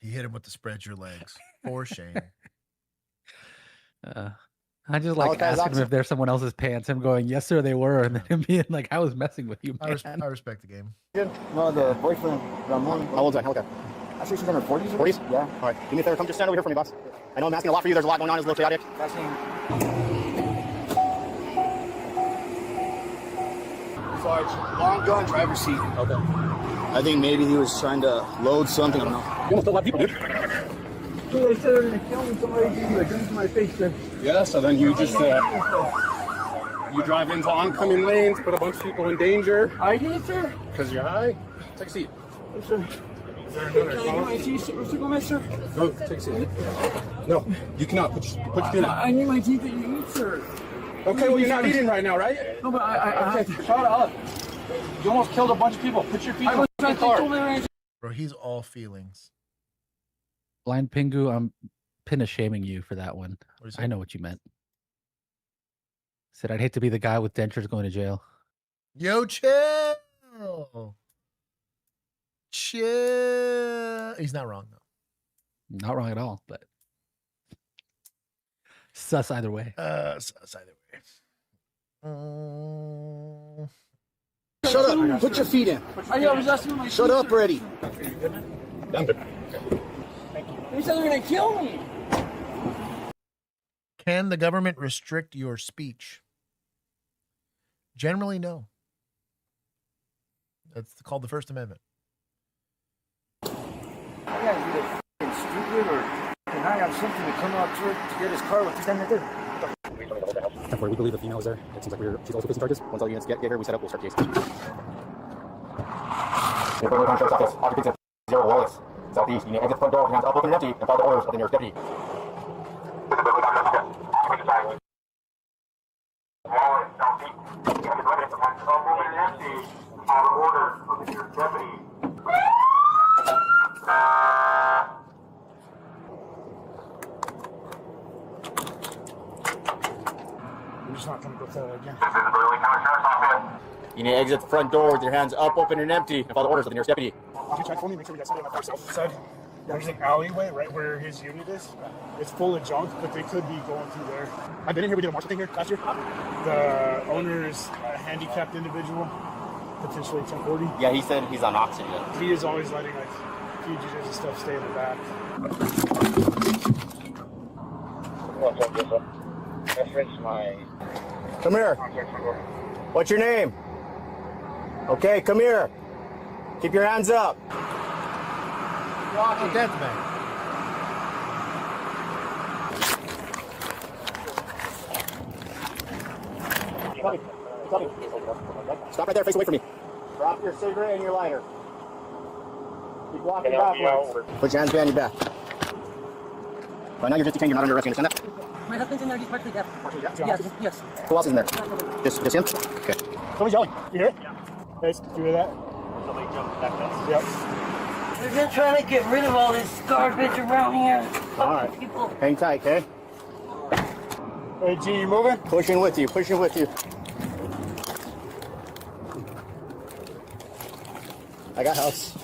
He hit him with the spread your legs. For shame. I just like asking him if there's someone else's pants. Him going, yes, sir, they were. And then him being like, I was messing with you, man. I respect the game. No, the boyfriend, Ramon. How old's that? How old is that? I think she's in her 40s. 40s? Yeah. All right. Do me a favor. Come just stand over here for me, boss. I know I'm asking a lot for you. There's a lot going on. It's a little chaotic. That's him. Sarge, long gun, driver's seat. Okay. I think maybe he was trying to load something. I don't know. You almost killed a lot of people, dude. Dude, they said they're going to kill me. Somebody gave me a gun to my face. Then. Yeah, so then you just you drive into oncoming lanes, put a bunch of people in danger. I did, sir. Because you're high. Take a seat. Yes, sir. Is there Can I get my teeth, sir? No, take a seat. No, you cannot. Put your feet up. I need my teeth that you eat, sir. Okay, well, you're not eating right now, right? No, but I have to. Shut up. You almost killed a bunch of people. Put your feet up. Bro, he's all feelings. Blind Pingu, I'm pinna shaming you for that one. I know what you meant. Said I'd hate to be the guy with dentures going to jail. Yo, chill. Chill. He's not wrong, though. Not wrong at all, but sus either way. Sus either way. Shut up. Put your feet in. I was asking my Shut up already. I'm good. They said they're going to kill me. Can the government restrict your speech? Generally, no. That's called the First Amendment. You guys either stupid or can I have something to come out to get his car? What's he trying to do? We believe the female is there. It seems like she's also facing charges. Once all units get here, we set up, we'll start the case. Sheriff's Office, occupants 0 Wallace, southeast. You need to exit the front door with your hands up, open and empty, and follow the orders of the nearest deputy. I'm just not going to go through it again. You need to exit the front door with your hands up, open, and empty, and follow the orders of the nearest deputy. Could you check for me? Make sure we got somebody on the first side. There's an alleyway right where his unit is. It's full of junk, but they could be going through there. I've been in here. We did a marshal thing here last year. The owner is a handicapped individual, potentially 1040. Yeah, he said he's on oxygen. He is always letting like fugitives and stuff stay in the back. Come here. What's your name? Okay, come here. Keep your hands up. Walking deathmatch. Stop right there, face away from me. Drop your cigarette and your lighter. Keep walking backwards. Put your hands behind your back. Right now you're just detained, you're not under arrest, you understand that? My husband's in there, he's partially deaf. Yes, yes. Who else is in there? Just him? Okay. Somebody's yelling. You hear it? Hey, do you hear that? Somebody jumped back up. Yep. We're just trying to get rid of all this garbage around here. All right. People. Hang tight, okay? Hey, G, you moving? Pushing with you, pushing with you. I got house.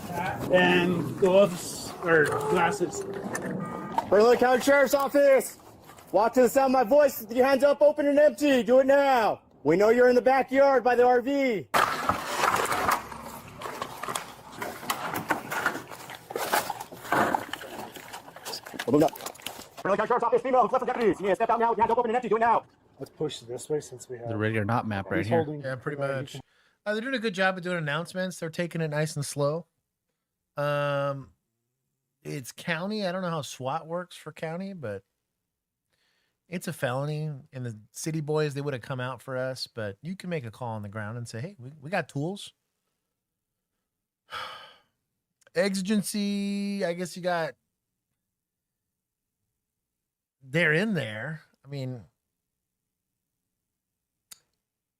And gloves or glasses. Berlin County Sheriff's Office. Walk to the sound of my voice with your hands up, open and empty. Do it now. We know you're in the backyard by the RV. We're moving up. Berlin County Sheriff's Office, female who's left for deputies. You need to step out now with your hands up, open and empty. Do it now. Let's push this way since we have The ready or not map right here. Yeah, pretty much. They're doing a good job of doing announcements. They're taking it nice and slow. It's county. I don't know how SWAT works for county, but it's a felony. And the city boys, they would have come out for us, but you can make a call on the ground and say, hey, we got tools. Exigency, I guess you got, they're in there. I mean,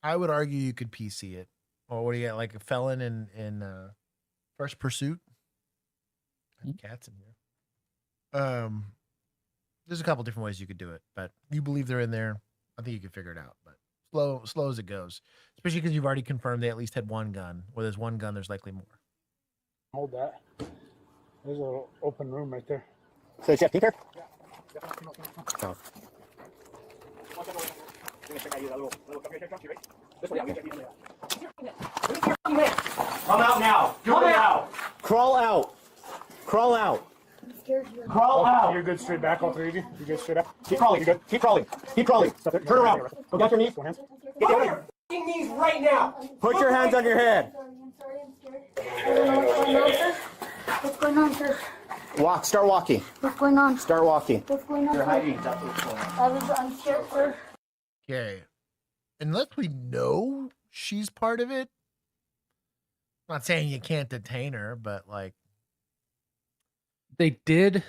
I would argue you could PC it. Or what do you got, like a felon in first pursuit? Cats in here. There's a couple different ways you could do it, but you believe they're in there. I think you can figure it out, but slow as it goes, especially because you've already confirmed they at least had one gun. Where there's one gun, there's likely more. Hold that. There's an open room right there. So it's pink hair? Oh. Come out now. Come out. Crawl out. Crawl out. Crawl out. You're good straight back, all three of you. You're good straight up. Keep crawling. You're good. Keep crawling. Keep crawling. Turn around. Go down to your knees. Get down on your knees right now. Put your hands on your head. What's going on, sir? Walk. Start walking. What's going on? Start walking. What's going on? You're sir? hiding. That's what's going on. I'm scared, sir. Okay. Unless we know she's part of it. I'm not saying you can't detain her, but like. They did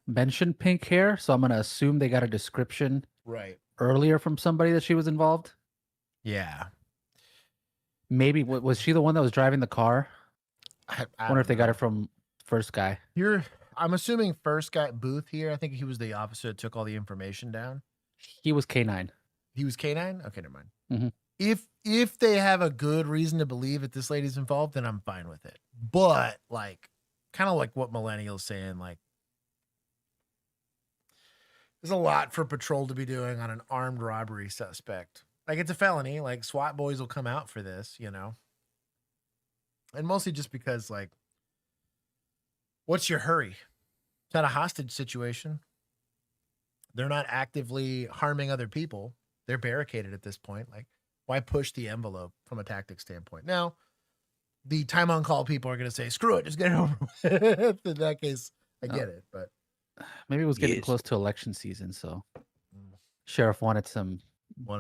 mention pink hair, so I'm going to assume they got a description earlier from somebody that she was involved. Yeah. Maybe, was she the one that was driving the car? I wonder if they got it from first guy. I'm assuming first guy Booth here. I think he was the officer that took all the information down. He was K9. He was K9? Okay, never mind. Mm-hmm. If they have a good reason to believe that this lady's involved, then I'm fine with it. But like, kind of like what Millennial's saying, like, there's a lot for patrol to be doing on an armed robbery suspect. Like, it's a felony. Like, SWAT boys will come out for this, you know? And mostly just because, like, what's your hurry? It's not a hostage situation. They're not actively harming other people. They're barricaded at this point. Like, why push the envelope from a tactic standpoint? Now, the time on call people are going to say, screw it, just get it over with. In that case, I get it. But maybe it was getting close to election season, so sheriff wanted some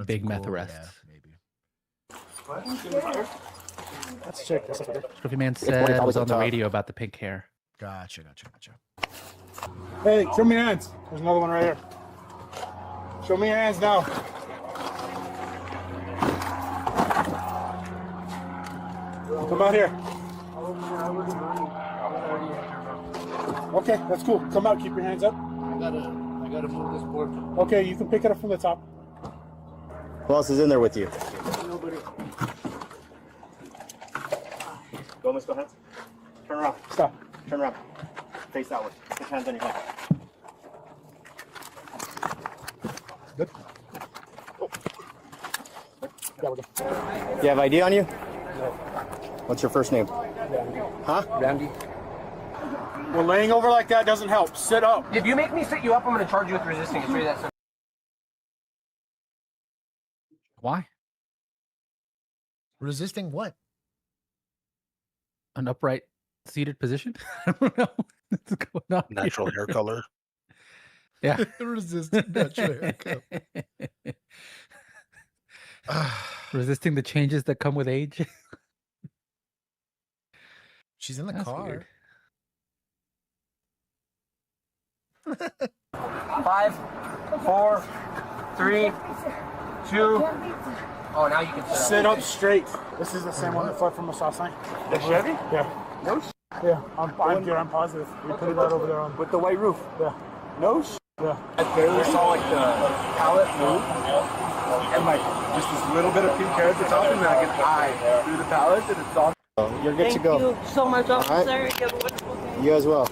big meth arrests. Yeah, maybe. Let's check this out. Trophy man said it was on the radio about the pink hair. Gotcha. Hey, show me your hands. There's another one right here. Show me your hands now. Come out here. Okay, that's cool. Come out, keep your hands up. I gotta move this board. Okay, you can pick it up from the top. Who else is in there with you? Nobody. Go, Miss, go ahead. Turn around. Stop. Turn around. Face that way. Put your hands on your head. Good. Yeah, we're good. You have ID on you? No. What's your first name? Huh? Randy. Well, laying over like that doesn't help. Sit up. If you make me sit you up, I'm going to charge you with resisting. It's really that simple. Why? Resisting what? An upright seated position? I don't know what's going on. Natural hair color. Yeah. Resisting natural hair color. Resisting the changes that come with age. She's in the That's car. weird. 5, 4, 3, 2. Oh, now you can sit up straight. This is the same one that fled from a stop sign. The Chevy? Yeah. No. Yeah, I'm positive. We put it right over there on With the white roof? Yeah. No. Yeah. I barely saw like the pallet move, and like just this little bit of pink hair at the top, and then I can eye through the pallet, and it's on. You're good to go. Thank you so much, officer. Right. You have a wonderful day. You as well.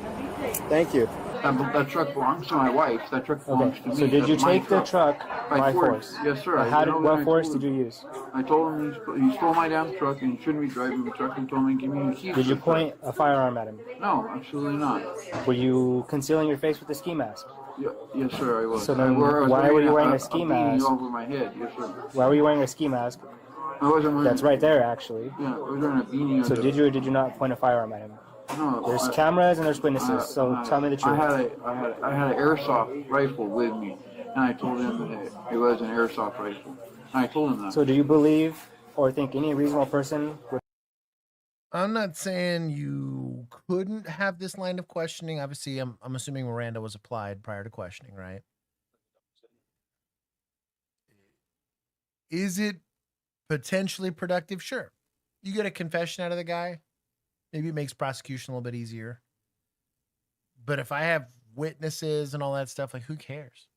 Thank you. That truck belongs to my wife. That truck belongs to me. So did you That's my take the truck by force? Yes, sir. What force did you use? I told him he stole my damn truck and he shouldn't be driving the truck. He told me, give me the keys. Did you point a firearm at him? No, absolutely not. Were you concealing your face with a ski mask? Yes, sir, I was. So then why were you wearing a ski mask? over my head, yes, sir. Why were you wearing a ski mask? I wasn't wearing. That's right there, actually. Yeah, I was wearing a beanie. So did you or did you not point a firearm at him? No. There's cameras and there's witnesses, so tell me the truth. I had an airsoft rifle with me, and I told him that it was an airsoft rifle. And I told him that. So do you believe or think any reasonable person would... I'm not saying you couldn't have this line of questioning. Obviously, I'm assuming Miranda was applied prior to questioning, right? Is it potentially productive? Sure. You get a confession out of the guy. Maybe it makes prosecution a little bit easier. But if I have witnesses and all that stuff, like, who cares?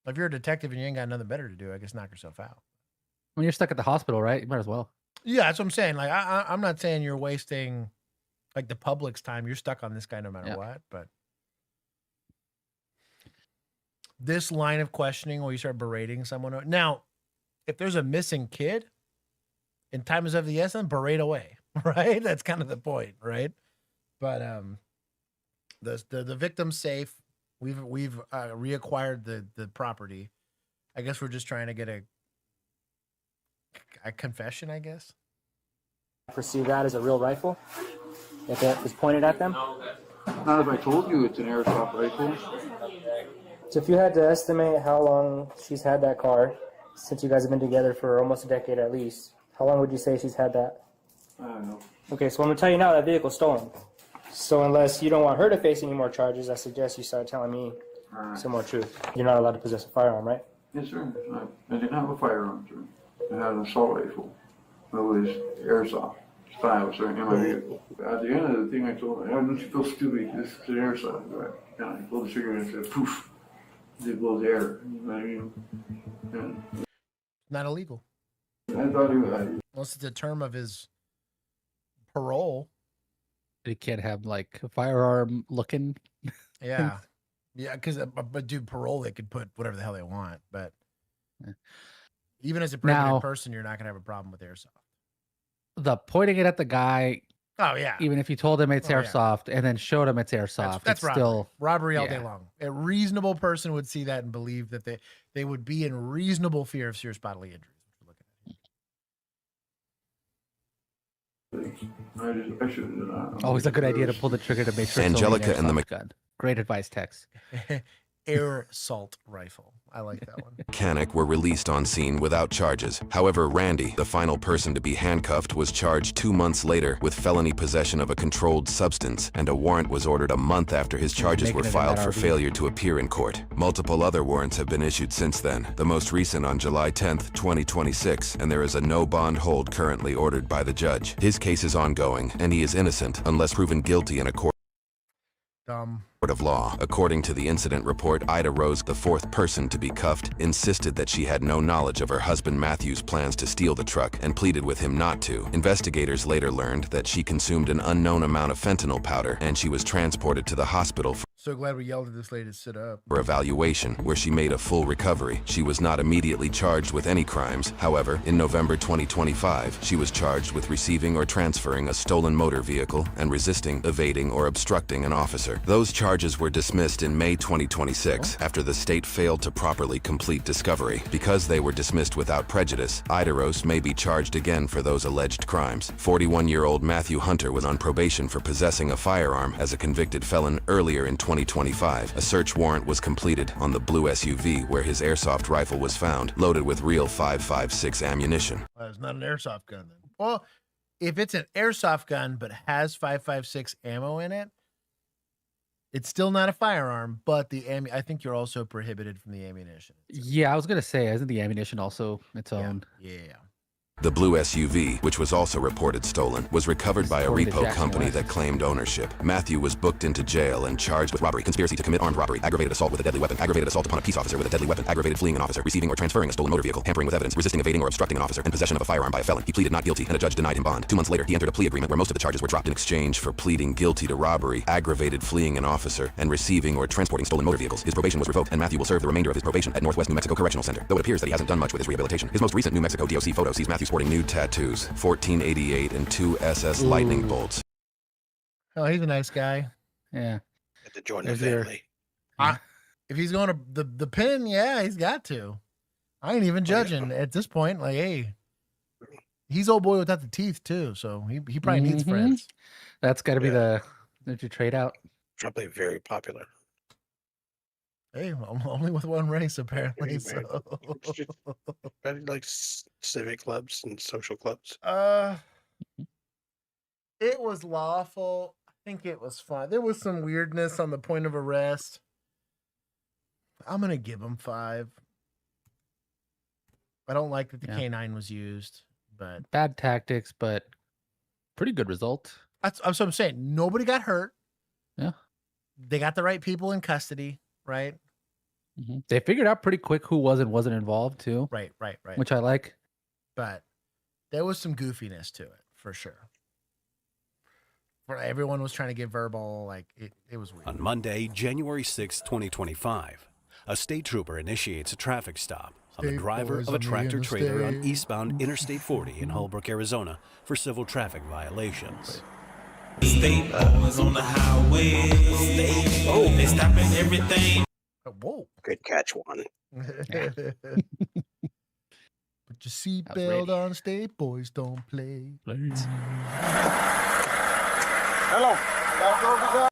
If you're a detective and you ain't got nothing better to do, I guess knock yourself out. When you're stuck at the hospital, right? You might as well. Yeah, that's what I'm saying. Like, I'm not saying you're wasting like the public's time. You're stuck on this guy no matter what. But this line of questioning where you start berating someone. Now, if there's a missing kid and time is of the essence, berate away, right? That's kind of the point, right? But the victim's safe. We've reacquired the property. I guess we're just trying to get a confession, I guess. Perceive that as a real rifle if it was pointed at them? Not if I told you it's an airsoft rifle. So if you had to estimate how long she's had that car, since you guys have been together for almost a decade at least, how long would you say she's had that? I don't know. Okay, so I'm going to tell you now that vehicle's stolen. So unless you don't want her to face any more charges, I suggest you start telling me some more truth. You're not allowed to possess a firearm, right? Yes, sir. I didn't have a firearm, sir. I had an assault rifle. It was airsoft style, sir, in my vehicle. At the end of the thing, I told her, don't you feel stupid? This is an airsoft, right? And I pulled the trigger and it said, poof. It blows air. You know what I mean? And not illegal. I thought he was. Unless it's a term of his parole. He can't have like a firearm looking. Yeah. Yeah, because but dude, parole, they could put whatever the hell they want. But even as a private person, you're not gonna have a problem with airsoft. The pointing it at the guy. Oh yeah. Even if you told him it's airsoft and then showed him it's airsoft, that's it's still robbery all day long. A reasonable person would see that and believe that they would be in reasonable fear of serious bodily injury. Always a good idea to pull the trigger to make sure. Angelica and the gun. Great advice, Tex. Air assault rifle. I like that one. Mechanic were released on scene without charges. However, Randy, the final person to be handcuffed, was charged 2 months later with felony possession of a controlled substance, and a warrant was ordered a month after his charges were filed for failure to appear in court. Multiple other warrants have been issued since then, the most recent on July 10th, 2026, and there is a no bond hold currently ordered by the judge. His case is ongoing, and he is innocent unless proven guilty in a court of law. According to the incident report, Ida Rose, the fourth person to be cuffed, insisted that she had no knowledge of her husband Matthew's plans to steal the truck and pleaded with him not to. Investigators later learned that she consumed an unknown amount of fentanyl powder and she was transported to the hospital So glad we yelled at this lady to sit up. for evaluation, where she made a full recovery. She was not immediately charged with any crimes. However, in November 2025, she was charged with receiving or transferring a stolen motor vehicle and resisting, evading, or obstructing an officer. Those charges were dismissed in May 2026 after the state failed to properly complete discovery. Because they were dismissed without prejudice, Idaros may be charged again for those alleged crimes. 41-year-old Matthew Hunter was on probation for possessing a firearm as a convicted felon earlier in 2025. A search warrant was completed on the blue SUV where his airsoft rifle was found, loaded with real 5.56 ammunition. Well, it's not an airsoft gun then. Well, if it's an airsoft gun but has 5.56 ammo in it, it's still not a firearm, but I think you're also prohibited from the ammunition. Yeah, I was gonna say, isn't the ammunition also its own? Yeah. The blue SUV, which was also reported stolen, was recovered by a repo company that claimed ownership. Matthew was booked into jail and charged with robbery, conspiracy to commit armed robbery, aggravated assault with a deadly weapon, aggravated assault upon a peace officer with a deadly weapon, aggravated fleeing an officer, receiving or transferring a stolen motor vehicle, tampering with evidence, resisting, evading, or obstructing an officer, and possession of a firearm by a felon. He pleaded not guilty, and a judge denied him bond. 2 months later, he entered a plea agreement where most of the charges were dropped in exchange for pleading guilty to robbery, aggravated fleeing an officer, and receiving or transporting stolen motor vehicles. His probation was revoked, and Matthew will serve the remainder of his probation at Northwest New Mexico Correctional Center, though it appears that he hasn't done much with his rehabilitation. His most recent New Mexico DOC photo sees Matthew sporting nude tattoos, 1488 and 2 SS lightning bolts. Oh, he's a nice guy. Yeah. At the Jordan family. If he's going to the pin, yeah, he's got to. I ain't even judging at this point. Like, hey, he's old boy without the teeth too, so he probably needs friends. That's got to be the trade out. Probably very popular. Hey, only with one race apparently. So. Like civic clubs and social clubs. It was lawful. I think it was fine. There was some weirdness on the point of arrest. I'm gonna give him 5. I don't like that the K9 was used, but bad tactics, but pretty good result. That's what I'm saying. Nobody got hurt. Yeah, they got the right people in custody. Right. Mm-hmm. They figured out pretty quick who was and wasn't involved too. Right. Which I like. But there was some goofiness to it for sure. Everyone was trying to get verbal. Like it was weird. On Monday, January 6, 2025, a state trooper initiates a traffic stop on the driver of a tractor-trailer on eastbound Interstate 40 in Holbrook, Arizona for civil traffic violations. State boys on the highway. They stopping everything. Whoa. Good catch, one. Put your seatbelt on, state boys don't play. Hello.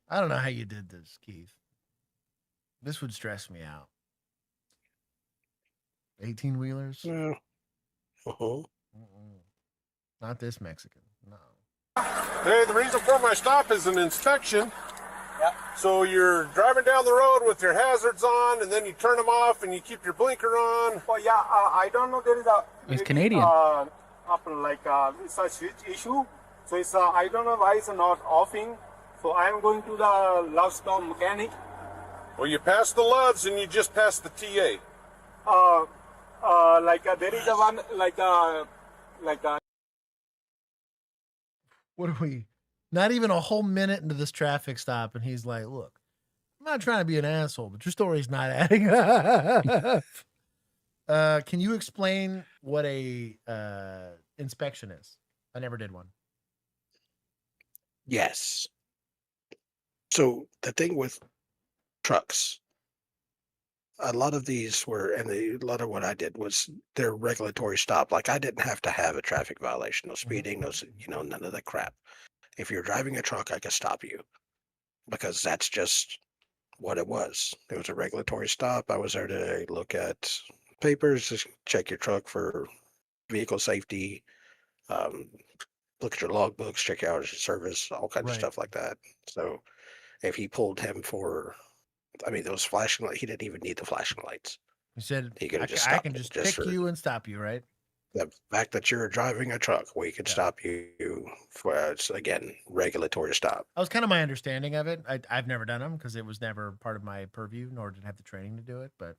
I don't know how you did this, Keith. This would stress me out. 18-wheelers? Yeah. Not this Mexican. No. Hey, the reason for my stop is an inspection. Yeah. So you're driving down the road with your hazards on, and then you turn them off, and you keep your blinker on. Oh yeah, I don't know. There is a. He's Canadian. It's a switch issue. So it's I don't know why it's not offing. So I'm going to the Livestream mechanic. Well, you pass the LUVs, and you just pass the TA. There is a one What are we? Not even a whole minute into this traffic stop, and he's like, "Look, I'm not trying to be an asshole, but your story's not adding up." Can you explain what a inspection is? I never did one. Yes. So the thing with trucks, a lot of these were, and a lot of what I did was their regulatory stop. Like I didn't have to have a traffic violation, no speeding, no, none of that crap. If you're driving a truck, I could stop you because that's just what it was. It was a regulatory stop. I was there to look at papers, just check your truck for vehicle safety, look at your logbooks, check your hours of service, all kinds of stuff like that. So if he pulled him for, those flashing lights, he didn't even need the flashing lights. He said, he could have just I stopped can just pick you and stop you, right? The fact that you're driving a truck, we could stop you for, again, regulatory stop. That was kind of my understanding of it. I've never done them because it was never part of my purview, nor did I have the training to do it. But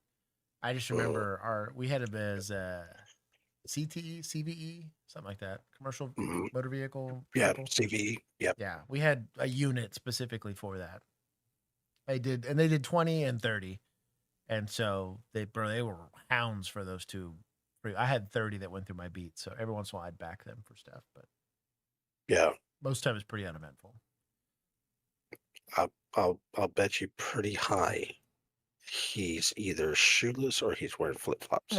I just remember we had it as CTE, CVE, something like that, commercial motor vehicle. Yeah, CVE. Yep. Yeah, we had a unit specifically for that. They did 20 and 30, and so they were hounds for those two. I had 30 that went through my beat, so every once in a while I'd back them for stuff, but yeah, most of it's pretty uneventful. I'll bet you pretty high he's either shoeless or he's wearing flip flops.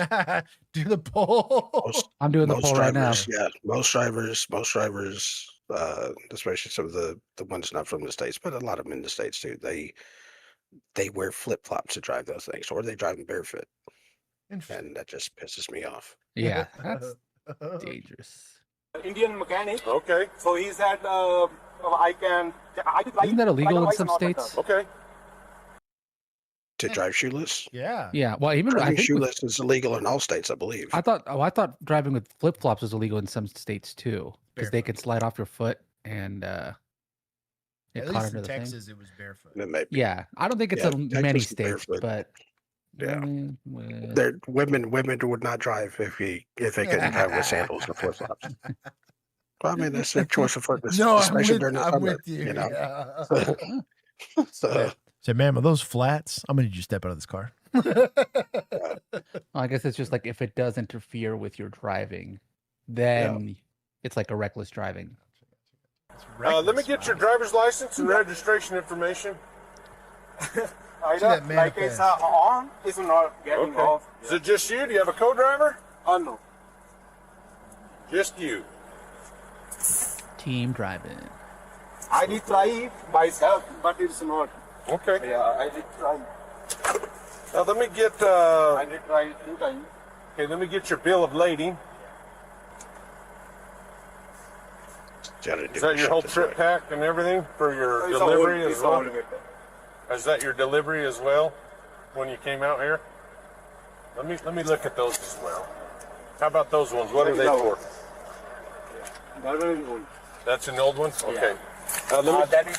Do the poll. I'm doing the poll right now. Yeah, most drivers, especially some of the ones not from the States, but a lot of them in the States too. They wear flip flops to drive those things, or they drive them barefoot. And that just pisses me off. Yeah, that's dangerous. Indian mechanic. Okay. So he said, Isn't that illegal in some states? Okay. To drive shoeless? Yeah. Yeah. Well, even driving shoeless is illegal in all states, I believe. I thought driving with flip flops was illegal in some states too, because they could slide off your foot and At least in Texas, it was barefoot. Yeah, I don't think it's in many states, but yeah, women would not drive if they couldn't drive with sandals or flip flops. Well, that's their choice of foot. No, especially during the I'm summer, with you. Yeah. So, ma'am, are those flats? I'm gonna need you to step out of this car. I guess it's just like if it does interfere with your driving, then it's like a reckless driving. Let me get your driver's license and registration information. It's on, it's not getting off. Is it just you? Do you have a co-driver? No. Just you. Team driving. I did try myself, but it's not. Okay. Yeah, I did try. Now let me get. I did try 2 times. Okay, let me get your bill of lading. Is that your whole trip pack and everything for your delivery as well? Is that your delivery as well when you came out here? Let me look at those as well. How about those ones? What are they for? That's an old one? Okay. That is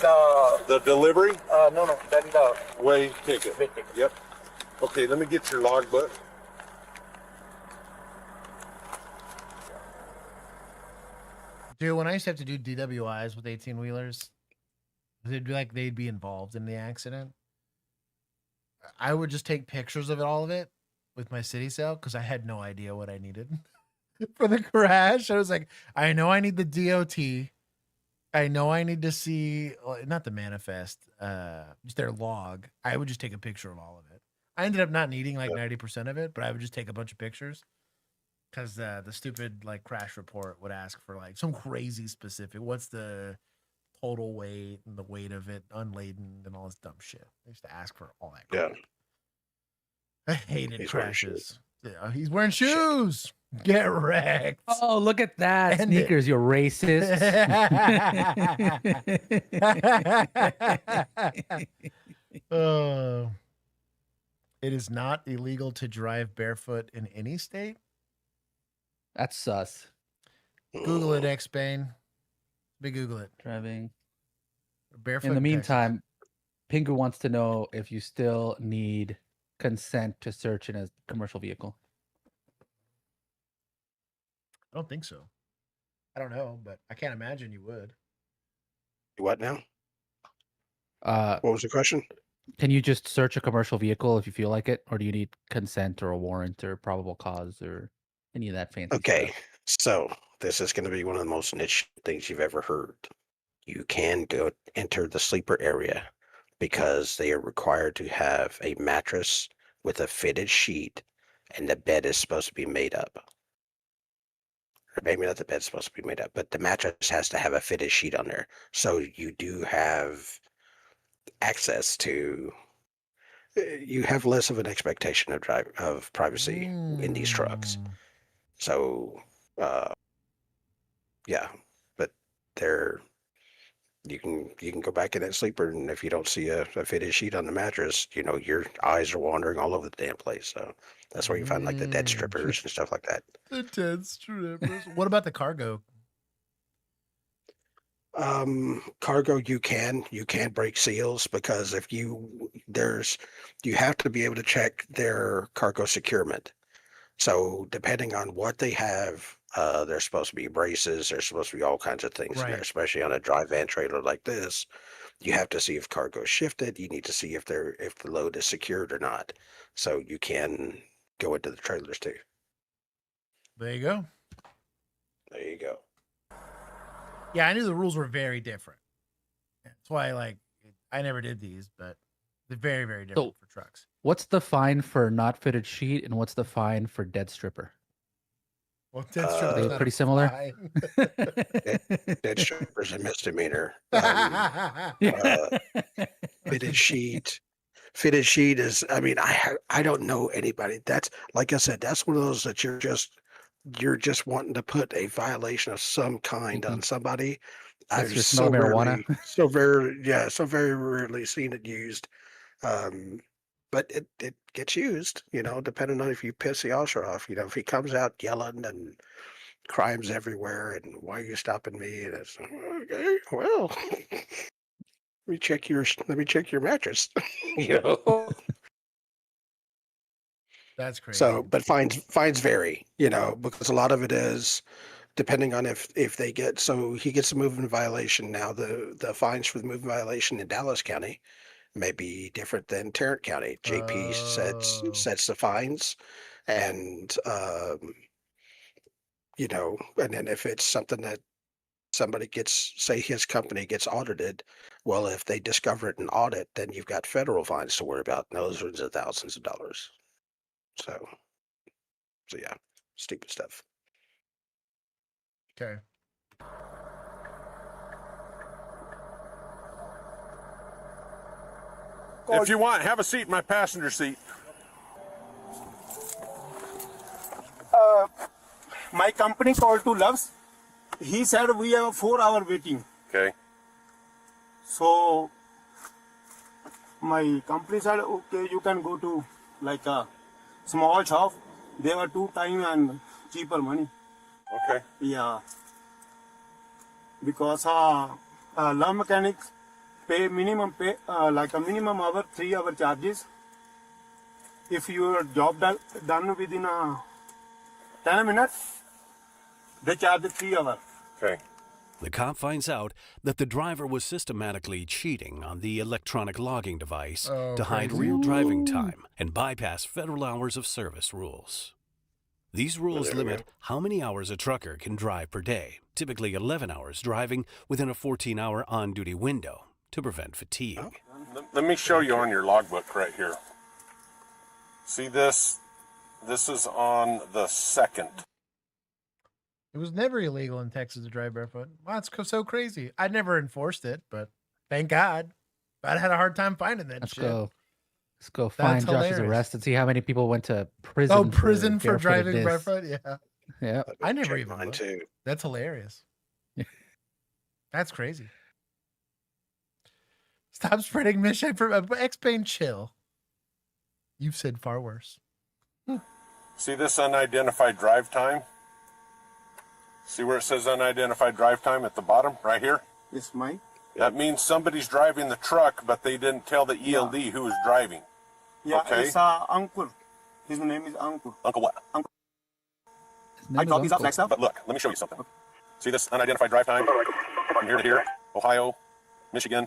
the delivery? No, that is the way ticket. Yep. Okay, let me get your logbook. Dude, when I used to have to do DWIs with 18-wheelers, They'd be like they'd be involved in the accident. I would just take pictures of all of it with my city cell because I had no idea what I needed for the crash. I was like, I know I need the DOT. I know I need to see, not the manifest, just their log. I would just take a picture of all of it. I ended up not needing like 90% of it, but I would just take a bunch of pictures because the stupid like crash report would ask for like some crazy specific. What's the total weight and the weight of it unladen and all this dumb shit. They used to ask for all that crap. I hated crashes. Yeah, he's wearing shoes. Get wrecked. Oh, look at that. Sneakers, you racist. It is not illegal to drive barefoot in any state. That's sus. Google it, X-Bane. Big Google it. Driving barefoot. In the meantime, Pingu wants to know if you still need consent to search in a commercial vehicle. I don't think so. I don't know, but I can't imagine you would. What now? What was the question? Can you just search a commercial vehicle if you feel like it, or do you need consent or a warrant or probable cause or any of that fancy stuff? So this is going to be one of the most niche things you've ever heard. You can go enter the sleeper area because they are required to have a mattress with a fitted sheet, and the bed is supposed to be made up. Or maybe not the bed's supposed to be made up, but the mattress has to have a fitted sheet on there. So you do have access to, you have less of an expectation of privacy in these trucks. So, yeah, but you can go back in that sleeper, and if you don't see a fitted sheet on the mattress, you know, your eyes are wandering all over the damn place. So that's where you find like the dead strippers and stuff like that. The dead strippers. What about the cargo? Cargo, you can break seals because if you have to be able to check their cargo securement. So depending on what they have, there's supposed to be braces, there's supposed to be all kinds of things in there, especially on a dry van trailer like this. You have to see if cargo is shifted. You need to see if the load is secured or not. So you can go into the trailers too. There you go. There you go. Yeah, I knew the rules were very different. That's why, I never did these, but they're very, very different for trucks. What's the fine for not fitted sheet, and what's the fine for dead stripper? Well, dead stripper is pretty similar. Dead stripper is a misdemeanor. Fitted sheet is. I mean, I don't know anybody. That's, like I said, that's one of those that you're just wanting to put a violation of some kind on somebody. I've so very rarely seen it used. But it gets used, you know, depending on if you piss the officer off. You know, if he comes out yelling and crimes everywhere and why are you stopping me? And it's okay, well, let me check your mattress. You know. That's crazy. So, but fines vary, you know, because a lot of it is depending on if they get, so he gets a movement violation. Now the fines for the movement violation in Dallas County may be different than Tarrant County. JP sets the fines, and you know, and then if it's something that somebody gets, say his company gets audited, well, if they discover it in audit, then you've got federal fines to worry about. And those are thousands of dollars. So yeah, stupid stuff. Okay. If you want, have a seat in my passenger seat. My company called to Loves. He said we have a 4-hour waiting. Okay. So my company said, okay, you can go to like a small shop. They were 2 times and cheaper money. Okay. Yeah. Because love mechanics pay like a minimum hour, 3-hour charges. If your job done within 10 minutes, they charge 3 hours. Okay. The cop finds out that the driver was systematically cheating on the electronic logging device to hide real driving time and bypass federal hours of service rules. These rules limit how many hours a trucker can drive per day, typically 11 hours driving within a 14-hour on-duty window to prevent fatigue. Let me show you on your logbook right here. See this? This is on the 2nd. It was never illegal in Texas to drive barefoot. Wow, it's so crazy. I never enforced it, but thank God. I had a hard time finding that shit. Let's go find Josh's arrest and see how many people went to prison. Oh, prison for driving barefoot? Yeah. Yeah. I never even mine looked. too. That's hilarious. That's crazy. Stop spreading misinformation. X-Pain, chill. You've said far worse. See this unidentified drive time? See where it says unidentified drive time at the bottom, right here? It's mine. That means somebody's driving the truck, but they didn't tell the ELD who was driving. Yeah, okay? it's Uncle. His name is Uncle. Uncle what? Uncle. I drop these off next up. But look, let me show you something. See this unidentified drive time? From here to here, Ohio, Michigan.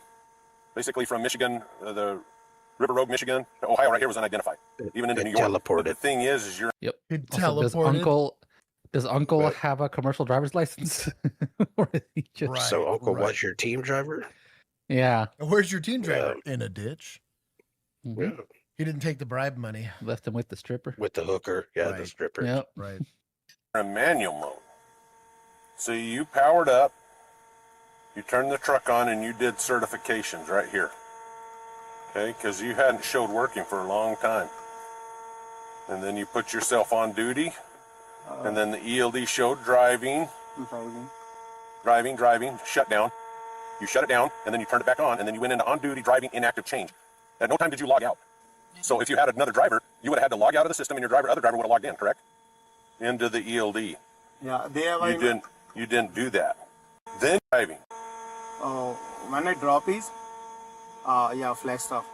Basically from Michigan, the River Road, Michigan, to Ohio right here was unidentified. Even into New York. Teleported. But the thing is you're... Yep. Teleported. Does Uncle have a commercial driver's license? Or is he just... Right. So Uncle was your team driver? Yeah. Where's your team driver? In a ditch. Yeah. He didn't take the bribe money. Left him with the stripper. With the hooker. Yeah, Right. the stripper. Yep. Right. in manual mode. So you powered up, you turned the truck on, and you did certifications right here. Okay, because you hadn't showed working for a long time. And then you put yourself on duty, and then the ELD showed driving, shut down. You shut it down, and then you turned it back on, and then you went into on-duty driving inactive change. At no time did you log out. So if you had another driver, you would have had to log out of the system, and your other driver would have logged in, correct? Into the ELD. Yeah, they have. You didn't do that. Then driving. When I drop is, yeah, flag stuff.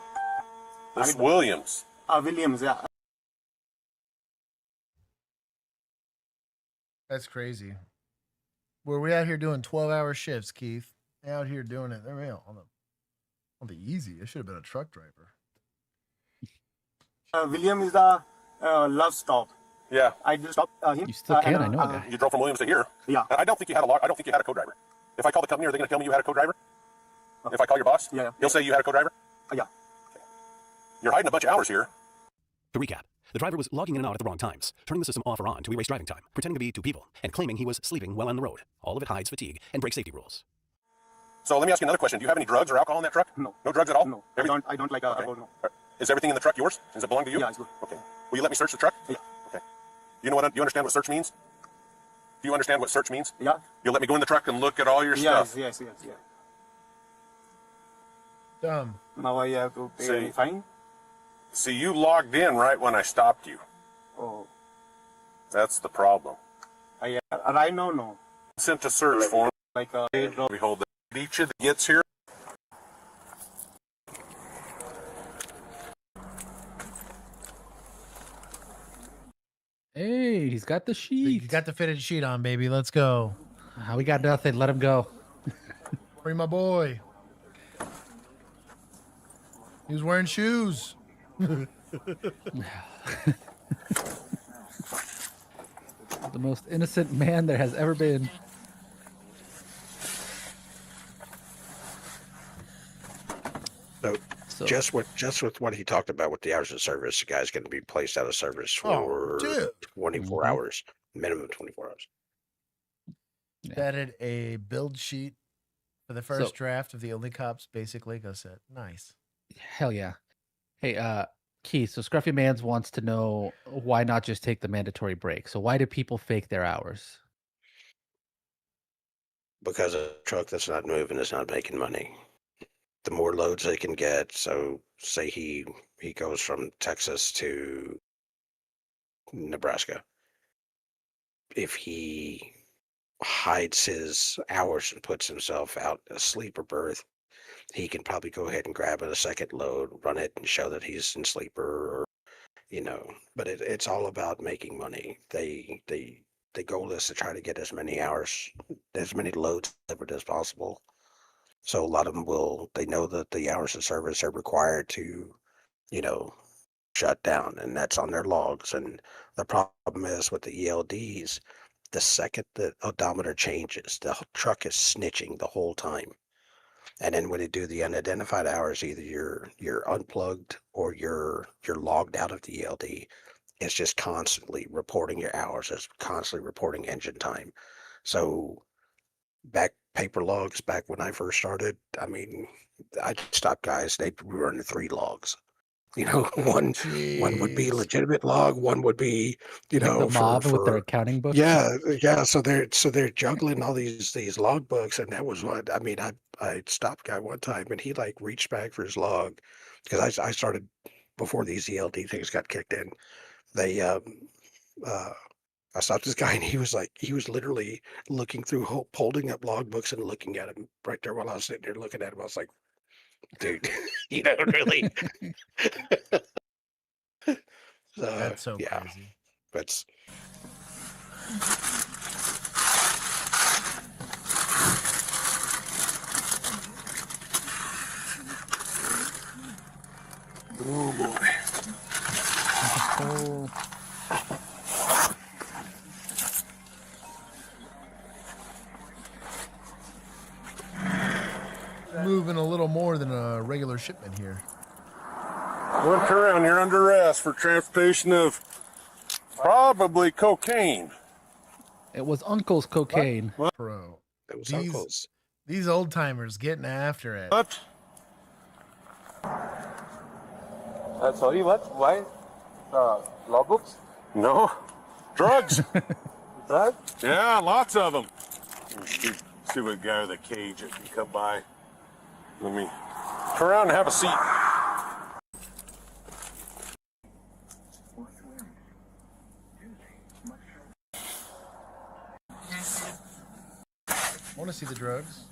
This Williams. Williams, yeah. That's crazy. Were we out here doing 12-hour shifts, Keith? Out here doing it. They're real on the easy. I should have been a truck driver. William is the love stop. Yeah. I just stopped him. You still can. I know a guy. You drove from Williams to here. Yeah. I don't think you had I don't think you had a co-driver. If I call the company, are they going to tell me you had a co-driver? If I call your boss, he'll say you had a co-driver. Yeah. Okay. You're hiding a bunch of hours here. To recap, the driver was logging in and out at the wrong times, turning the system off or on to erase driving time, pretending to be two people, and claiming he was sleeping while on the road. All of it hides fatigue and breaks safety rules. So let me ask you another question. Do you have any drugs or alcohol in that truck? No. No drugs at all? No. Everything? I don't like alcohol. No. Is everything in the truck yours? Does it belong to you? Yeah, it's good. Okay. Will you let me search the truck? Yeah. Okay. You understand what search means? Do you understand what search means? Yeah. You'll let me go in the truck and look at all your stuff? Yes. Dumb. Now I have to pay a fine? See, you logged in right when I stopped you. Oh. That's the problem. Right now, no. Sent a search form. Like Behold, each that gets here. Hey, he's got the sheet. You got the fitted sheet on, baby. Let's go. We got nothing. Let him go. Free my boy. He was wearing shoes. The most innocent man there has ever been. So just with what he talked about with the hours of service, the guy's going to be placed out of service for 24 hours, minimum 24 hours. Added a build sheet for the first draft of the OnlyCops. Basically, go set. Nice. Hell yeah. Hey, Keith. So Scruffy Mans wants to know why not just take the mandatory break. So why do people fake their hours? Because a truck that's not moving is not making money. The more loads they can get, so say he goes from Texas to Nebraska. If he hides his hours and puts himself out a sleeper berth, he can probably go ahead and grab a second load, run it, and show that he's in sleeper, or, but it's all about making money. The goal is to try to get as many hours as many loads delivered as possible. So a lot of them they know that the hours of service are required to, shut down, and that's on their logs. And the problem is with the ELDs, the second the odometer changes, the truck is snitching the whole time. And then when they do the unidentified hours, either you're unplugged or you're logged out of the ELD. It's just constantly reporting your hours. It's constantly reporting engine time. So paper logs back when I first started, I mean, I stopped guys. They were running 3 logs. One would be a legitimate log. One would be, the mob with their accounting books. Yeah. So they're juggling all these log books, and that was what I mean. I stopped a guy one time, and he like reached back for his log because I started before these ELD things got kicked in. They I stopped this guy, and he was literally looking through, holding up log books and looking at him right there while I was sitting there looking at him. I was like, dude, really. That's so crazy. That's oh boy. Moving a little more than a regular shipment here. Look around, you're under arrest for transportation of probably cocaine. It was Uncle's cocaine. What? Bro, it was Uncle's. These old timers getting after it. What? Sorry, what? Why? Law books? No. Drugs. Drugs? Yeah, lots of them. See what guy with a cage if you come by. Let me turn around and have a seat. I want to see the drugs.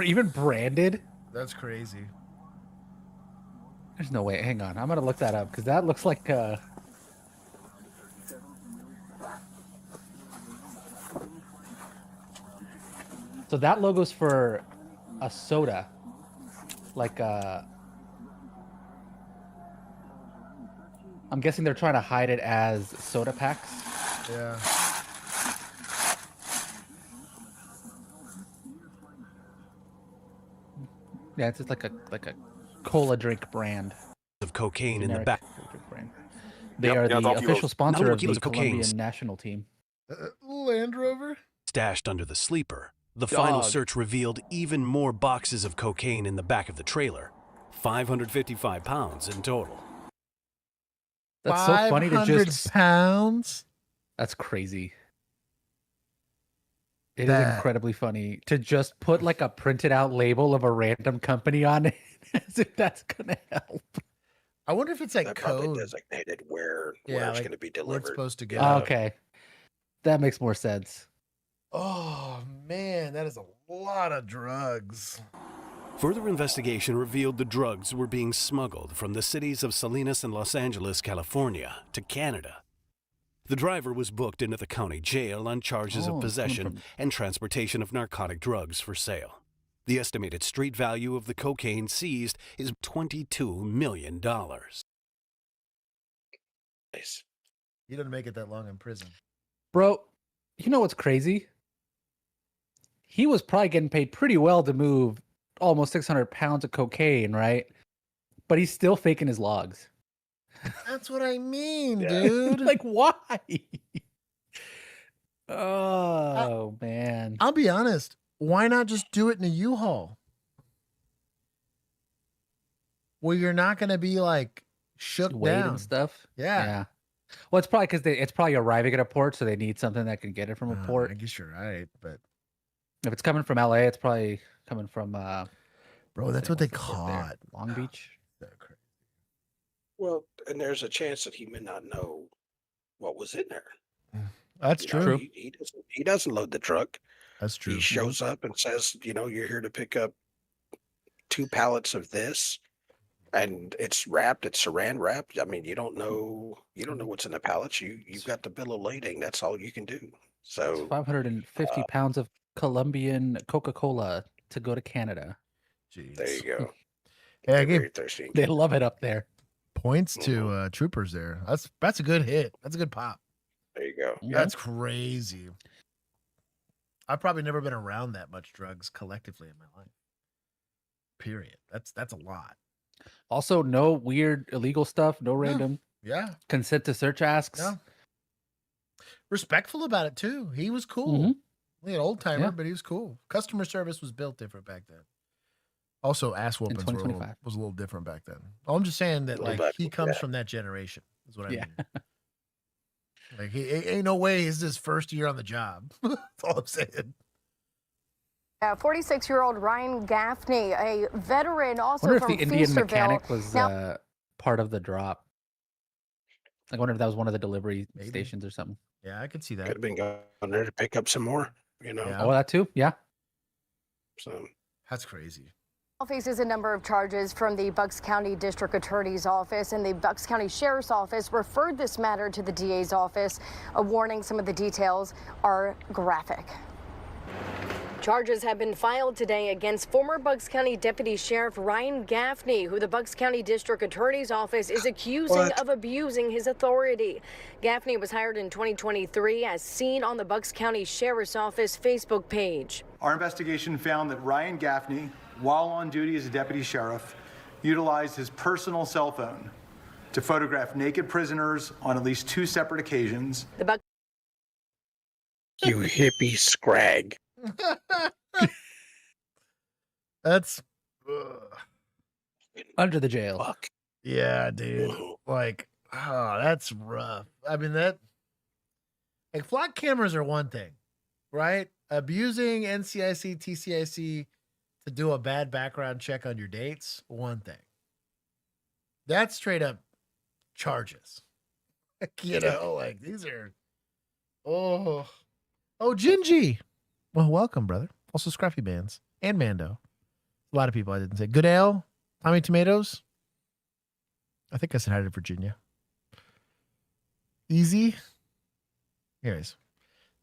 Even branded? That's crazy. There's no way. Hang on. I'm going to look that up because that looks like So that logo's for a soda. Like I'm guessing they're trying to hide it as soda packs. Yeah. Yeah, it's just like a cola drink brand. Of cocaine in the back. Brand. They are the official sponsor of the Colombian national team. Land Rover? Stashed under the sleeper, the final search revealed even more boxes of cocaine in the back of the trailer. 555 pounds in total. That's so funny to just... 500 pounds? That's crazy. It is incredibly funny to just put like a printed out label of a random company on it as if that's gonna help. I wonder if it's like that code probably designated where it's going to be delivered. Where it's supposed to go. Okay, that makes more sense. Oh man, that is a lot of drugs. Further investigation revealed the drugs were being smuggled from the cities of Salinas and Los Angeles, California, to Canada. The driver was booked into the county jail on charges of possession and transportation of narcotic drugs for sale. The estimated street value of the cocaine seized is $22 million. Nice. He didn't make it that long in prison. Bro, you know what's crazy? He was probably getting paid pretty well to move almost 600 pounds of cocaine, right? But he's still faking his logs. That's what I mean, dude. Like, why? Oh, man. I'll be honest. Why not just do it in a U-Haul? Where you're not going to be like shook down and stuff. Yeah. Well, it's probably because it's probably arriving at a port, so they need something that can get it from a port. I guess you're right, but if it's coming from LA, it's probably coming from. Bro, that's what they caught. Long Beach. Well, and there's a chance that he may not know what was in there. That's true. He doesn't load the truck. That's true. He shows up and says, you're here to pick up 2 pallets of this. and it's wrapped. It's saran wrapped. I mean, you don't know what's in the pallets. You've got the bill of lading. That's all you can do. So 550 pounds of Colombian Coca-Cola to go to Canada. Jeez. There you go. Yeah, I very gave thirsty. They love it up there. points to troopers there. That's a good hit. That's a good pop. There you go. That's crazy. I've probably never been around that much drugs collectively in my life. Period. That's a lot. Also, no weird illegal stuff. No random. Yeah. Consent to search asks. No. Respectful about it too. He was cool. He an old timer, but he was cool. Customer service was built different back then. Also, ass whoopings was a little different back then. I'm just saying that like he comes from that generation. Is what I mean. Like he ain't no way is his first year on the job. That's all I'm saying. 46-year-old Ryan Gaffney, a veteran, also I wonder from if the Indian Feasterville. mechanic was part of the drop. I wonder if that was one of the delivery stations or something. Yeah, I could see that. Could have been going there to pick up some more. You know. Oh, that too. Yeah. So that's crazy. Faces a number of charges from the Bucks County District Attorney's Office, and the Bucks County Sheriff's Office referred this matter to the DA's office. A warning: some of the details are graphic. Charges have been filed today against former Bucks County Deputy Sheriff Ryan Gaffney, who the Bucks County District Attorney's Office is accusing of abusing his authority. Gaffney was hired in 2023, as seen on the Bucks County Sheriff's Office Facebook page. Our investigation found that Ryan Gaffney, while on duty as a deputy sheriff, utilized his personal cell phone to photograph naked prisoners on at least 2 separate occasions. You hippie scrag. That's under the jail. Fuck. Yeah, dude. Like, oh, that's rough. I mean, that like flock cameras are one thing, right? Abusing NCIC, TCIC to do a bad background check on your dates, one thing. That's straight up charges. You know, like these are Gingy. Well, welcome, brother. Also, Scruffy Bands and Mando. A lot of people I didn't say. Good Ale, Tommy Tomatoes. I think I said hi to Virginia. Easy. Anyways,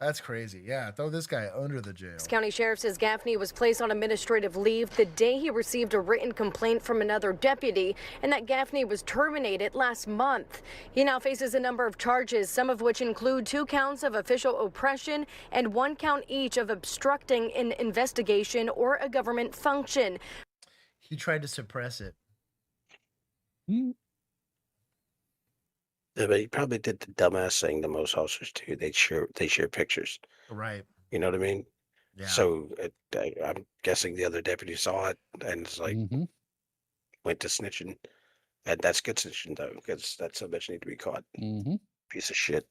that's crazy. Yeah, throw this guy under the jail. County Sheriff says Gaffney was placed on administrative leave the day he received a written complaint from another deputy, and that Gaffney was terminated last month. He now faces a number of charges, some of which include 2 counts of official oppression and 1 count each of obstructing an investigation or a government function. He tried to suppress it. Yeah, but he probably did the dumbass thing that most officers do. They share pictures. Right. You know what I mean? Yeah. So I'm guessing the other deputy saw it and it's like went to snitching, and that's good snitching though, because that some bitch need to be caught. Piece of shit.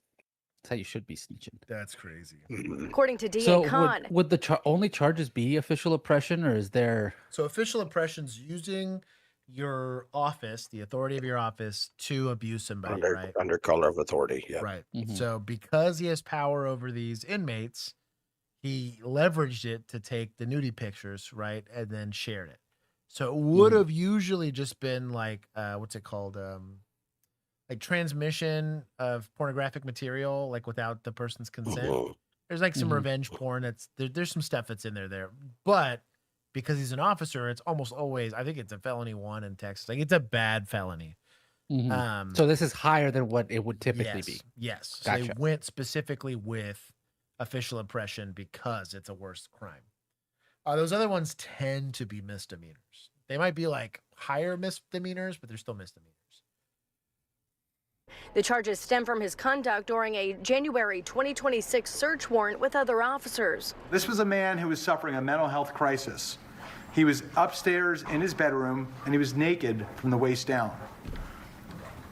That's how you should be snitching. That's crazy. According to DA So Khan. would the only charges be official oppression, or is there? So official oppression's using your office, the authority of your office, to abuse somebody, right? Under color of authority, yeah. Right. So because he has power over these inmates, he leveraged it to take the nudie pictures, right, and then shared it. So it would have usually just been like, what's it called? Like transmission of pornographic material, like without the person's consent. There's like some revenge porn. There's some stuff that's in there. But because he's an officer, it's almost always, I think it's a felony 1 in Texas. Like it's a bad felony. So this is higher than what it would typically be. Yes. So Gotcha. they went specifically with official oppression because it's a worse crime. Those other ones tend to be misdemeanors. They might be like higher misdemeanors, but they're still misdemeanors. The charges stem from his conduct during a January 2026 search warrant with other officers. This was a man who was suffering a mental health crisis. He was upstairs in his bedroom, and he was naked from the waist down.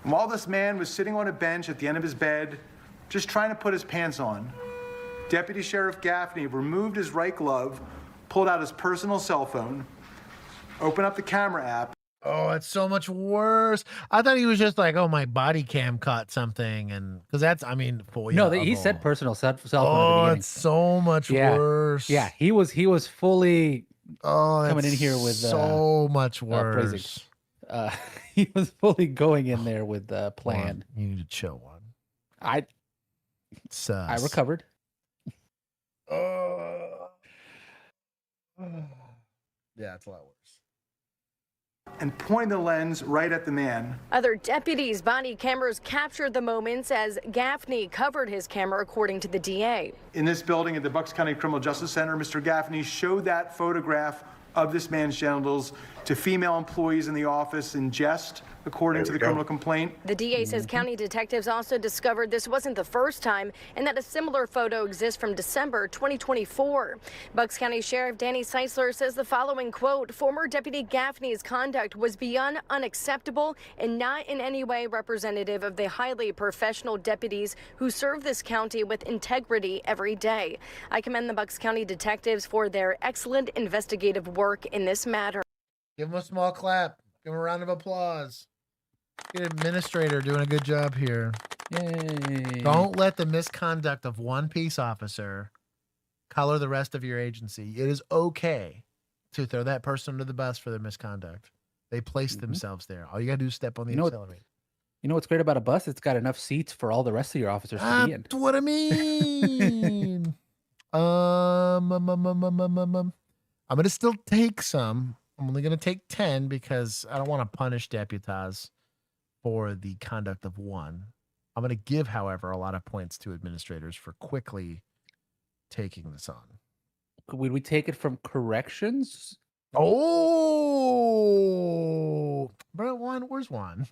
And while this man was sitting on a bench at the end of his bed, just trying to put his pants on, Deputy Sheriff Gaffney removed his right glove, pulled out his personal cell phone, opened up the camera app. Oh, it's so much worse. I thought he was just like, oh, my body cam caught something. And because that's, I mean, he said personal cell phone at the Oh, beginning. it's so much worse. Yeah, he was fully coming in here with so much praising. worse. he was fully going in there with a plan. You need to chill one. I recovered. Yeah, it's a lot worse. And point the lens right at the man. Other deputies' body cameras captured the moments as Gaffney covered his camera, according to the DA. In this building at the Bucks County Criminal Justice Center, Mr. Gaffney showed that photograph of this man's genitals to female employees in the office in jest, according to the criminal complaint. The DA says county detectives also discovered this wasn't the first time and that a similar photo exists from December 2024. Bucks County Sheriff Danny Seisler says the following quote, former Deputy Gaffney's conduct was beyond unacceptable and not in any way representative of the highly professional deputies who serve this county with integrity every day. I commend the Bucks County detectives for their excellent investigative work in this matter. Give him a small clap. Give him a round of applause. Good administrator doing a good job here. Yay. Don't let the misconduct of one peace officer color the rest of your agency. It is okay to throw that person under the bus for their misconduct. They placed themselves there. All you got to do is step on the accelerator. You know what's great about a bus? It's got enough seats for all the rest of your officers to be in. That's what I mean. I'm going to still take some. I'm only going to take 10 because I don't want to punish deputies for the conduct of one. I'm going to give, however, a lot of points to administrators for quickly taking this on. Would we take it from corrections? Oh, bro, where's Juan?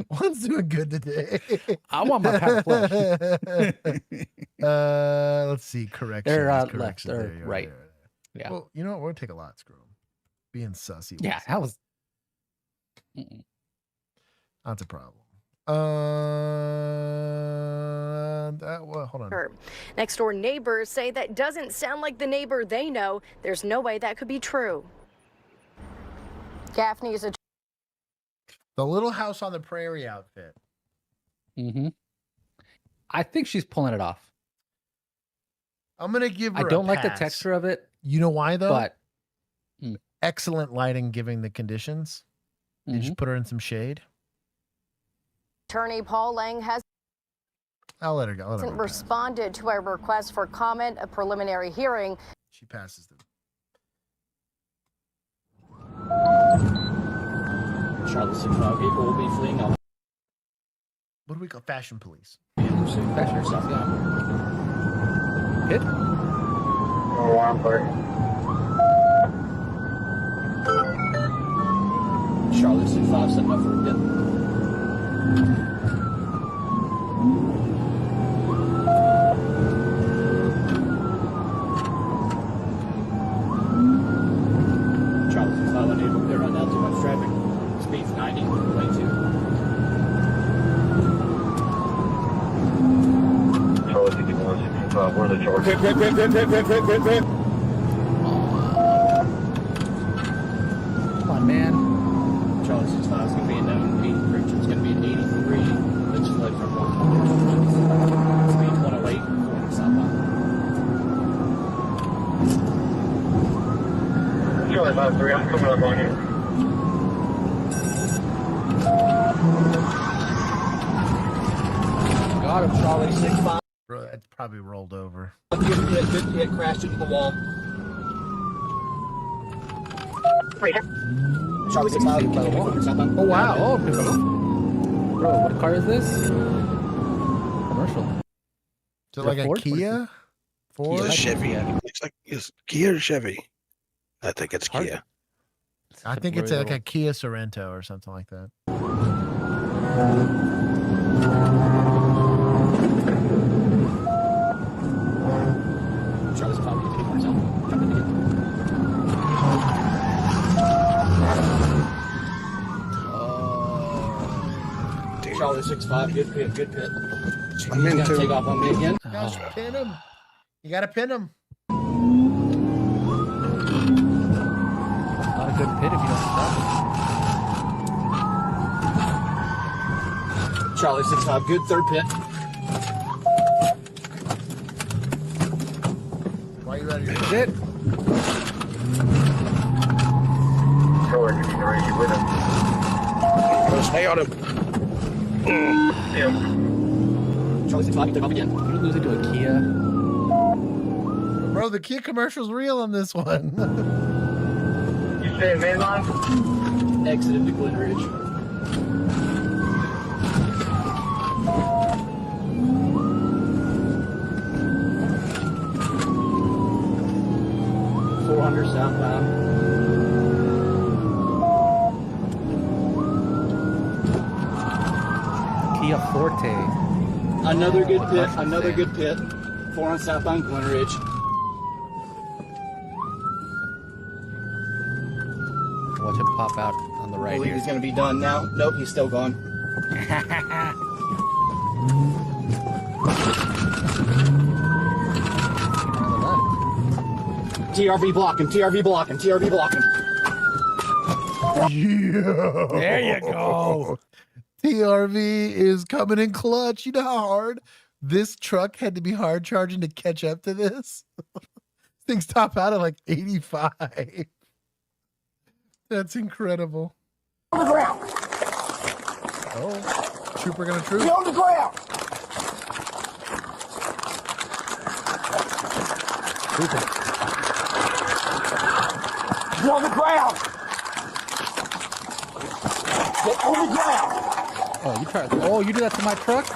Juan's doing good today. I want my pound of flesh. Let's see, corrections. They're corrections. left or right. Yeah. Well, you know what? We're going to take a lot, screw 'em. Being sussy. Yeah, that was... That's a problem. Hold on. Next door neighbors say that doesn't sound like the neighbor they know. There's no way that could be true. Gaffney is a... The Little House on the Prairie outfit. I think she's pulling it off. I'm going to give her I don't a like the pass. texture of it. You know why, though? But excellent lighting given the conditions. Did you put her in some shade? Attorney Paul Lang has I'll let her go. hasn't responded to our request for comment, a preliminary hearing. She passes them. Charlotte 65 people will be fleeing out. What do we call fashion police? Fashion stuff, yeah. Hit? Oh, I'm sorry. Charlotte 65 setting up for a bit. Charlotte 65 unable to clear right now, too much traffic. Speed's 90, lane 2. Charlotte 65, where are the charges? Come on, man. Charlotte 65 is going to be in 83. It's going to be an 83. Let's flip from 1. Speed 108, going southbound. Charlie 53, I'm coming up on you. Got him, Charlie 65. Bro, that's probably rolled over. Good hit, crashed into the wall. Charlie 65 by the wall. Oh, wow. Oh, bro, what car is this? Commercial. Is it like a Kia? Ford? It's a Chevy. It's like it's Kia or Chevy. I think it's Kia. I think it's like a Kia Sorento or something like that. Charlie 65 gets people himself. Jump in the Charlie 65, good pit, good pit. He's gonna take off on me again. Gosh, pin him. You gotta pin him. Not a good pit if you don't stop it. Charlie 65, good third pit. Why are you ready? That's it. Charlie 53, you with him? Hey, Autumn. Charlie 6 took off again. You're losing to a Kia. Bro, the Kia commercial's real on this one. You say mainline? Exited to Glen Ridge. Southbound. Kia Forte. Another good pit. Another good pit. 4 on southbound Glen Ridge. Watch him pop out on the right. I believe here. he's going to be done now. Nope, he's still gone. TRV blocking. TRV blocking. TRV blocking. Yeah. There you go. TRV is coming in clutch. You know how hard this truck had to be hard charging to catch up to this? Things top out at like 85. That's incredible. On the ground. Oh, trooper gonna troop. Get on the ground. Get on the ground. Get on the ground. Oh, you try. Oh, you do that to my truck?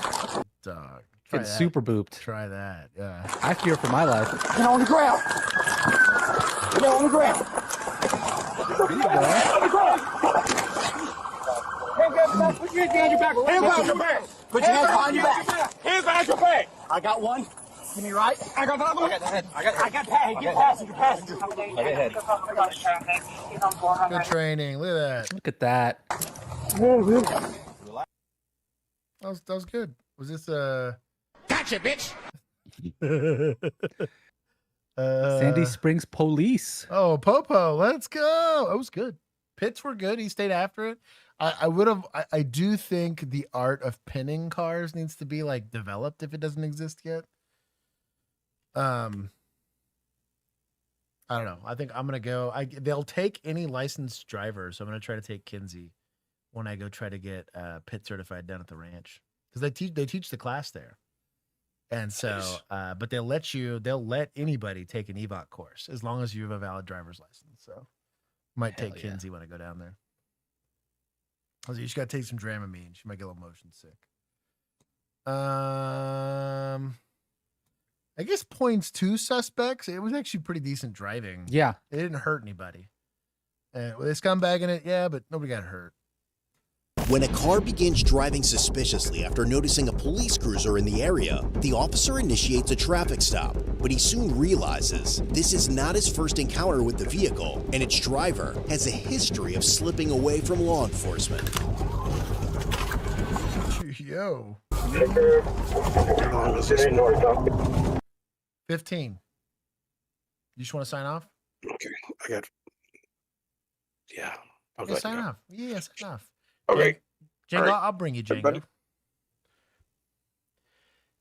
Dog. Get super booped. Try that. Yeah. I fear for my life. Get on the ground. Get on the ground. There you go. Put your hands behind your back. Hands behind your back. Put your hands behind your back. Hands behind your back. I got one. Give me right. I got the other one. I got the head. I got the Get passenger. Passenger. I got head. Good training. Look at that. Look at that. That was good. Was this Gotcha, bitch. Sandy Springs Police. Oh, Popo, let's go. It was good. Pits were good. He stayed after it. I do think the art of pinning cars needs to be like developed if it doesn't exist yet. I don't know. I think I'm gonna go. They'll take any licensed driver, so I'm gonna try to take Kinsey when I go try to get pit certified down at the ranch, because they teach the class there, and so but they'll let anybody take an EVOC course as long as you have a valid driver's license. So might take Kinsey when I go down there. You just gotta take some Dramamine. She might get a little motion sick. I guess points to suspects. It was actually pretty decent driving. Yeah. It didn't hurt anybody. With a scumbag in it, yeah, but nobody got hurt. When a car begins driving suspiciously after noticing a police cruiser in the area, the officer initiates a traffic stop, but he soon realizes this is not his first encounter with the vehicle, and its driver has a history of slipping away from law enforcement. Yo. 15. You just want to sign off? Okay, I got. Yeah. Yeah, sign off. Yeah, sign off. Okay. Django, All right. I'll bring you Django. Everybody.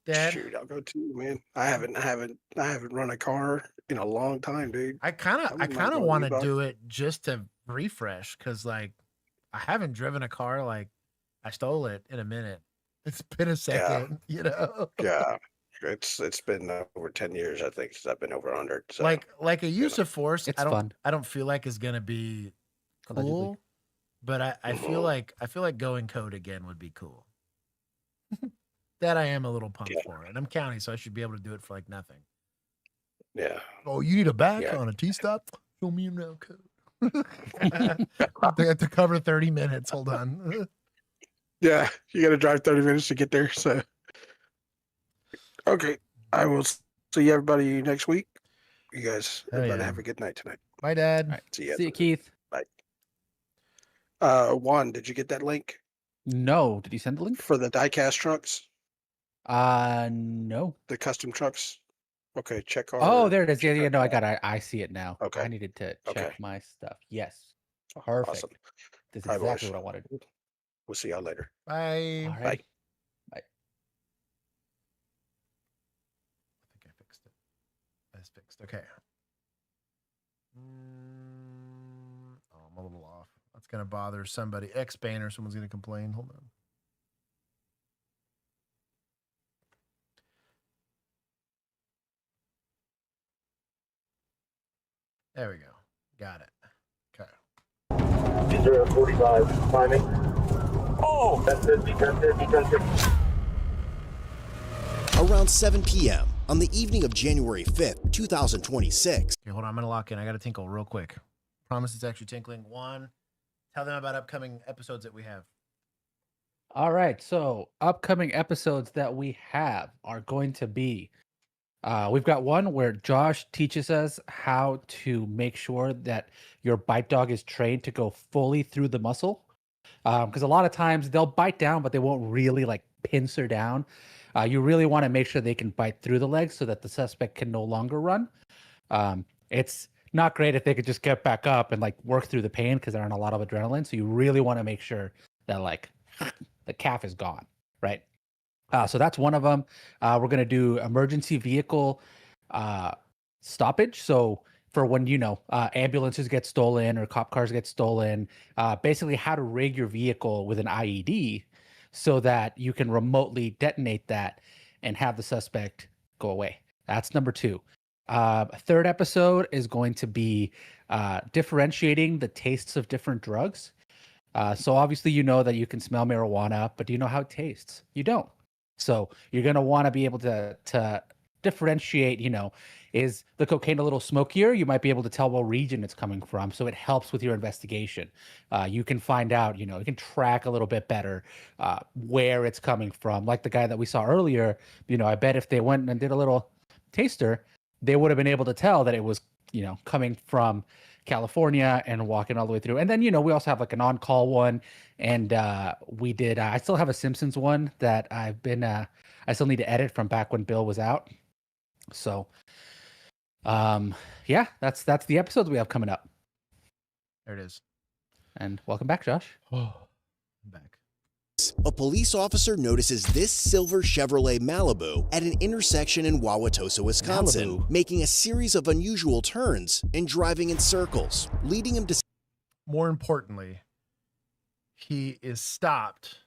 Dad, Shoot, I'll go too, man. I haven't run a car in a long time, dude. I kind of go want to e-bike. do it just to refresh, because like I haven't driven a car like I stole it in a minute. It's been a second, you know. Yeah, it's been over 10 years, I think, since I've been over 100. So Like a use of force, It's I don't fun. I don't feel like is gonna be cool, Allegedly. but I feel like going code again would be cool. That I am a little pumped for, and I'm county, so I should be able to do it for like nothing. yeah, Oh, you need a back Yeah. on a T-stop? Show me your now code. They have to cover 30 minutes. Hold on. yeah, you got to drive 30 minutes to get there. So, okay, I will see everybody next week. You guys, Hell everybody yeah. have a good night tonight. Bye, Dad. All right. See ya. See you, Keith. Bye. Juan, did you get that link No. Did you send the link? for the diecast trucks, No. the custom trucks? Okay, check our. Oh, there it is. Yeah, no, I got it. I see it now. Okay. I needed to check Okay. my stuff. Yes. Perfect. Awesome. This is All right, exactly boys. what I wanted. We'll see y'all later. Bye. All Bye. right. I think I fixed it. That's fixed. Okay. Oh, I'm a little off. That's That's going to bother somebody. X-Banner, someone's going to complain. Hold on. There we go. Got it. Okay. 045, climbing. Oh! 1050, 1050, 1050. Around 7 p.m. on the evening of January 5th, 2026. Okay, hold on. I'm going to lock in. I got to tinkle real quick. Promise it's actually tinkling. One, tell them about upcoming episodes that we have. All right. So upcoming episodes that we have are going to be, we've got one where Josh teaches us how to make sure that your bite dog is trained to go fully through the muscle. Because a lot of times they'll bite down, but they won't really like pincer down. You really want to make sure they can bite through the legs so that the suspect can no longer run. It's not great if they could just get back up and like work through the pain because they're on a lot of adrenaline. So you really want to make sure that like the calf is gone, right? So that's one of them. We're going to do emergency vehicle stoppage. So for when, ambulances get stolen or cop cars get stolen, basically how to rig your vehicle with an IED so that you can remotely detonate that and have the suspect go away. That's number 2. Third episode is going to be differentiating the tastes of different drugs. So obviously you know that you can smell marijuana, but do you know how it tastes? You don't. So you're going to want to be able to differentiate, is the cocaine a little smokier? You might be able to tell what region it's coming from. So it helps with your investigation. You can find out, you can track a little bit better where it's coming from. Like the guy that we saw earlier, I bet if they went and did a little taster, they would have been able to tell that it was, coming from California and walking all the way through. And then, we also have like an on-call one. And we did, I still have a Simpsons one that I've been, I still need to edit from back when Bill was out. So, yeah, that's the episodes we have coming up. There it is. And welcome back, Josh. I'm back. A police officer notices this silver Chevrolet Malibu at an intersection in Wauwatosa, Wisconsin, making a series of unusual turns and driving in circles, leading him to... More importantly, he is stopped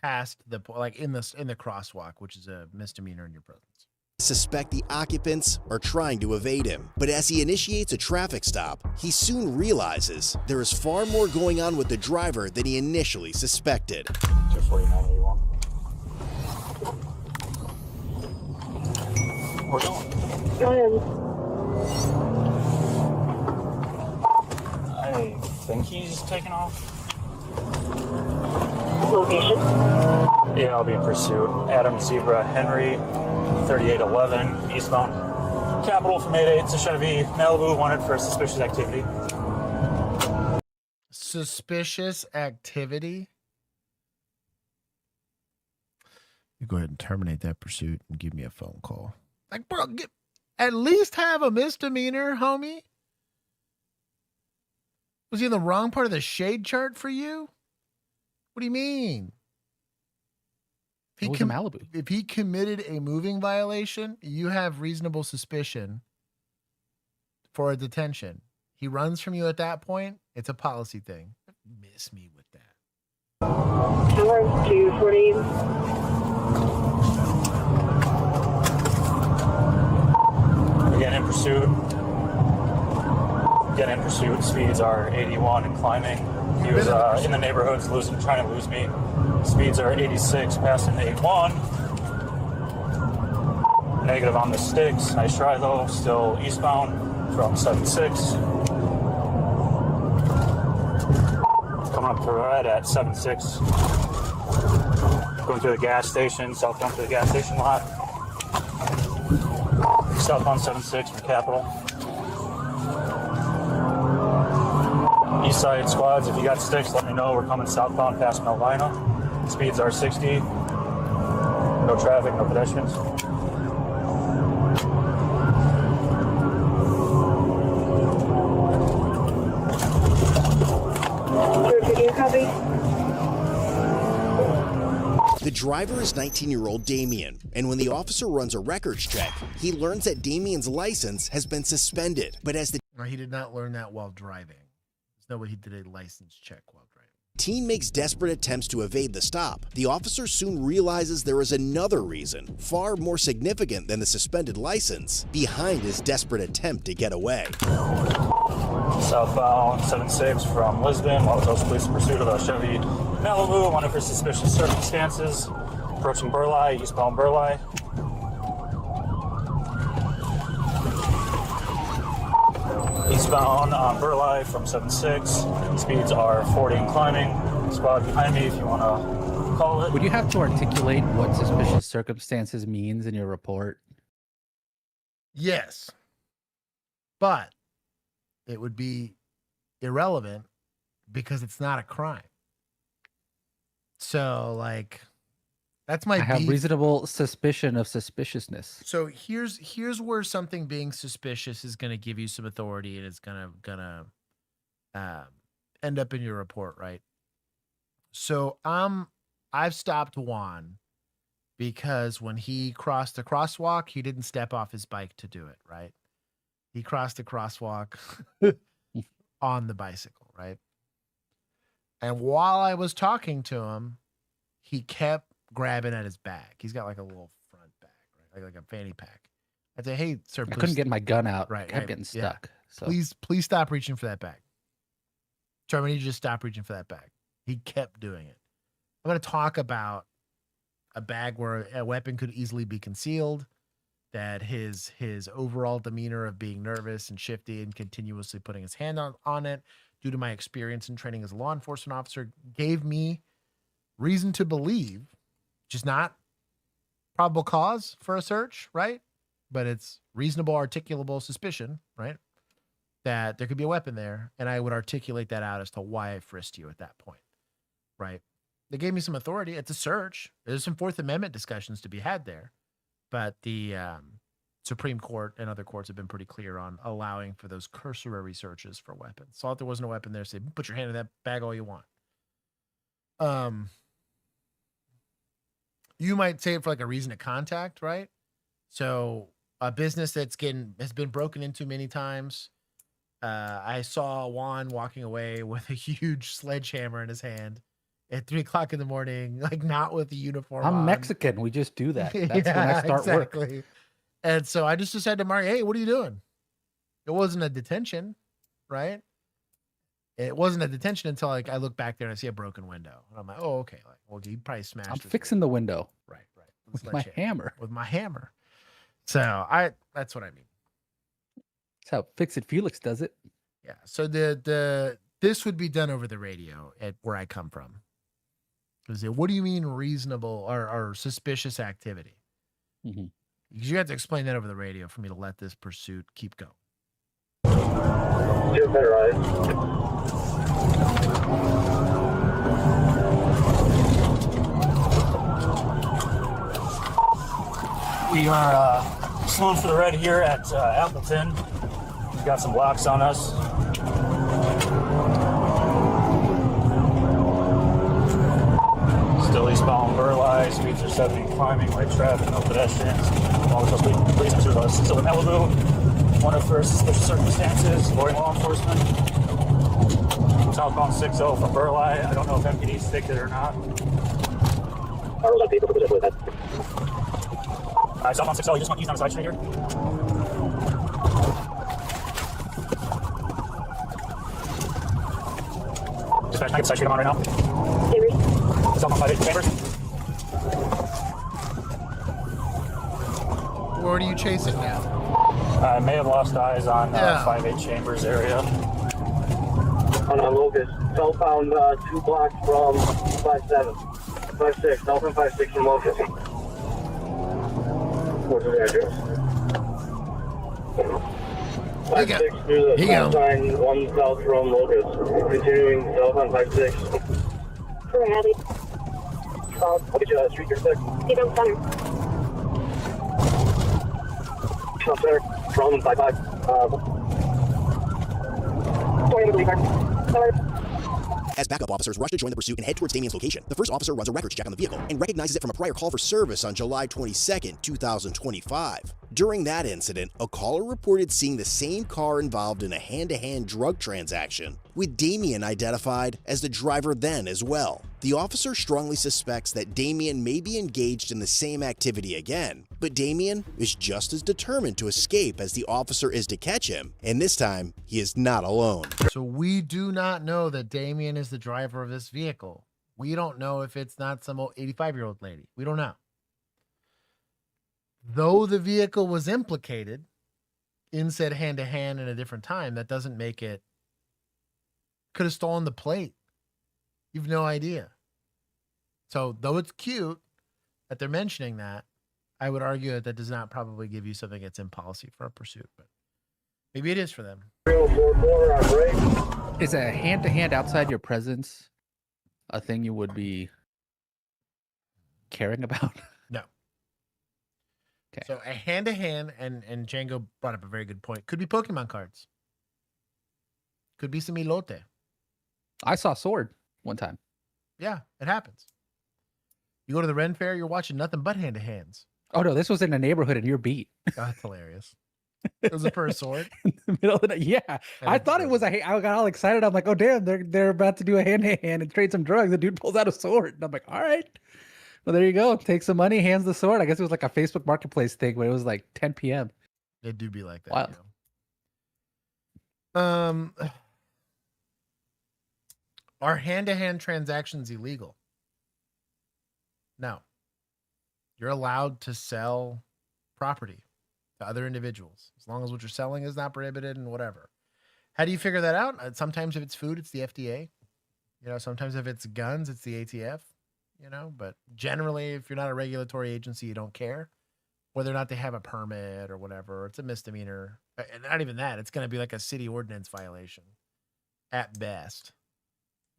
past the, like in the crosswalk, which is a misdemeanor in your presence. Suspect the occupants are trying to evade him. But as he initiates a traffic stop, he soon realizes there is far more going on with the driver than he initially suspected. 24981. We're going. I think he's taking off. Location? Yeah, I'll be in pursuit. Adam Zebra Henry, 3811, eastbound. Capital from 88, it's a Chevy Malibu, wanted for suspicious activity. Suspicious activity? You go ahead and terminate that pursuit and give me a phone call. Like, bro, at least have a misdemeanor, homie. Was he in the wrong part of the shade chart for you? What do you mean? It was a Malibu. If he committed a moving violation, you have reasonable suspicion for a detention. He runs from you at that point. It's a policy thing. Miss me with that. 240. Again in pursuit. Again in pursuit. Speeds are 81 and climbing. He was in the neighborhoods trying to lose me. Speeds are 86, passing 81. Negative on the sticks. Nice try though. Still eastbound from 76. Coming up to the right at 76. Going through the gas station, southbound to the gas station lot. Southbound 76 from Capitol. East side squads, if you got sticks, let me know. We're coming southbound past Melvina. Speeds are 60. No traffic, no pedestrians. The driver is 19-year-old Damien, and when the officer runs a records check, he learns that Damien's license has been suspended. But as the... No, he did not learn that while driving. There's no way he did a license check while driving. Teen makes desperate attempts to evade the stop. The officer soon realizes there is another reason, far more significant than the suspended license, behind his desperate attempt to get away. Southbound 76 from Lisbon, while the police in pursuit of a Chevy Malibu, wanted for suspicious circumstances. Approaching Burleigh, eastbound Burleigh. Eastbound on Burleigh from 76. Speeds are 40 and climbing. Squad behind me if you want to call it. Would you have to articulate what suspicious circumstances means in your report? Yes. But it would be irrelevant because it's not a crime. So, like, that's my I have beef. reasonable suspicion of suspiciousness. So here's where something being suspicious is going to give you some authority, and it's gonna end up in your report, right? So I've stopped Juan because when he crossed the crosswalk, he didn't step off his bike to do it, right? He crossed the crosswalk on the bicycle, right? And while I was talking to him, he kept grabbing at his bag. He's got like a little front bag, right? Like a fanny pack. I'd say, hey, sir, I couldn't get my gun out. Right, I kept getting stuck. So Please stop reaching for that bag. Trevor, I need you to just stop reaching for that bag. He kept doing it. I'm going to talk about a bag where a weapon could easily be concealed, that his overall demeanor of being nervous and shifty and continuously putting his hand on it, due to my experience and training as a law enforcement officer, gave me reason to believe, which is not probable cause for a search, right? But it's reasonable, articulable suspicion, right? That there could be a weapon there. And I would articulate that out as to why I frisked you at that point, right? They gave me some authority. It's a search. There's some Fourth Amendment discussions to be had there. But the Supreme Court and other courts have been pretty clear on allowing for those cursory searches for weapons. So if there wasn't a weapon there, say, put your hand in that bag all you want. You might say it for like a reason to contact, right? So a business has been broken into many times. I saw Juan walking away with a huge sledgehammer in his hand at 3:00 in the morning, like not with a uniform I'm on. Mexican. We just do that. That's when I start work. And so I just decided to Mark, hey, what are you doing? It wasn't a detention, right? It wasn't a detention until like I look back there and I see a broken window. And I'm like, oh, okay. Like, well, you probably smashed I'm it. fixing the window. Right. With my hammer. With my hammer. So that's what I mean. That's how Fix It Felix does it. Yeah. So this would be done over the radio at where I come from. What do you mean reasonable or suspicious activity? Mm-hmm. Because you have to explain that over the radio for me to let this pursuit keep going. We are slowing for the red here at Appleton. We've got some blocks on us. Still eastbound Burleigh, speeds are 70 climbing, light traffic, no pedestrians. All the police pursuit of us. Still in Malibu, one of first suspicious circumstances, avoiding law enforcement. Southbound 60 from Burleigh. I don't know if MPD sticked it or not. Southbound 60, you just want to use on the side street here? Dispatch, can I get the side street I'm on right now? Southbound 58 Chambers. Where are you chasing now? I may have lost eyes on 58 Chambers area. On Locust, southbound 2 blocks from 57. 56, southbound 56 from Locust. What's the address? 56 through the stop sign, 1 south from Locust. Continuing southbound 56. I'll get you a street here quick. You don't center. Center from 55. As backup officers rush to join the pursuit and head towards Damien's location, the first officer runs a records check on the vehicle and recognizes it from a prior call for service on July 22nd, 2025. During that incident, a caller reported seeing the same car involved in a hand-to-hand drug transaction. with Damien identified as the driver then as well. The officer strongly suspects that Damien may be engaged in the same activity again, but Damien is just as determined to escape as the officer is to catch him, and this time he is not alone. So we do not know that Damien is the driver of this vehicle. We don't know if it's not some old 85-year-old lady. We don't know. Though the vehicle was implicated in said hand-to-hand in a different time, that doesn't make it. Could have stolen the plate. You've no idea. So though it's cute that they're mentioning that, I would argue that that does not probably give you something that's in policy for a pursuit, but maybe it is for them. Is a hand-to-hand outside your presence a thing you would be caring about? No. Okay. So a hand-to-hand, and Django brought up a very good point. Could be Pokemon cards. Could be some elote. I saw a sword one time. Yeah, it happens. You go to the Ren Fair, you're watching nothing but hand-to-hands. Oh no, this was in a neighborhood in your beat. Oh, that's hilarious. It was a first sword. In the middle of the night. Yeah, I thought it was I got all excited. I'm like, oh damn, they're about to do a hand-to-hand and trade some drugs. The dude pulls out a sword, and I'm like, all right. Well, there you go. Take some money, hands the sword. I guess it was like a Facebook Marketplace thing, but it was like 10 p.m. It do be like that. Wild. Yeah. Are hand-to-hand transactions illegal? No. You're allowed to sell property to other individuals as long as what you're selling is not prohibited and whatever. How do you figure that out? Sometimes if it's food, it's the FDA. You know, sometimes if it's guns, it's the ATF. You know, but generally, if you're not a regulatory agency, you don't care whether or not they have a permit or whatever. It's a misdemeanor. And not even that. It's going to be like a city ordinance violation at best.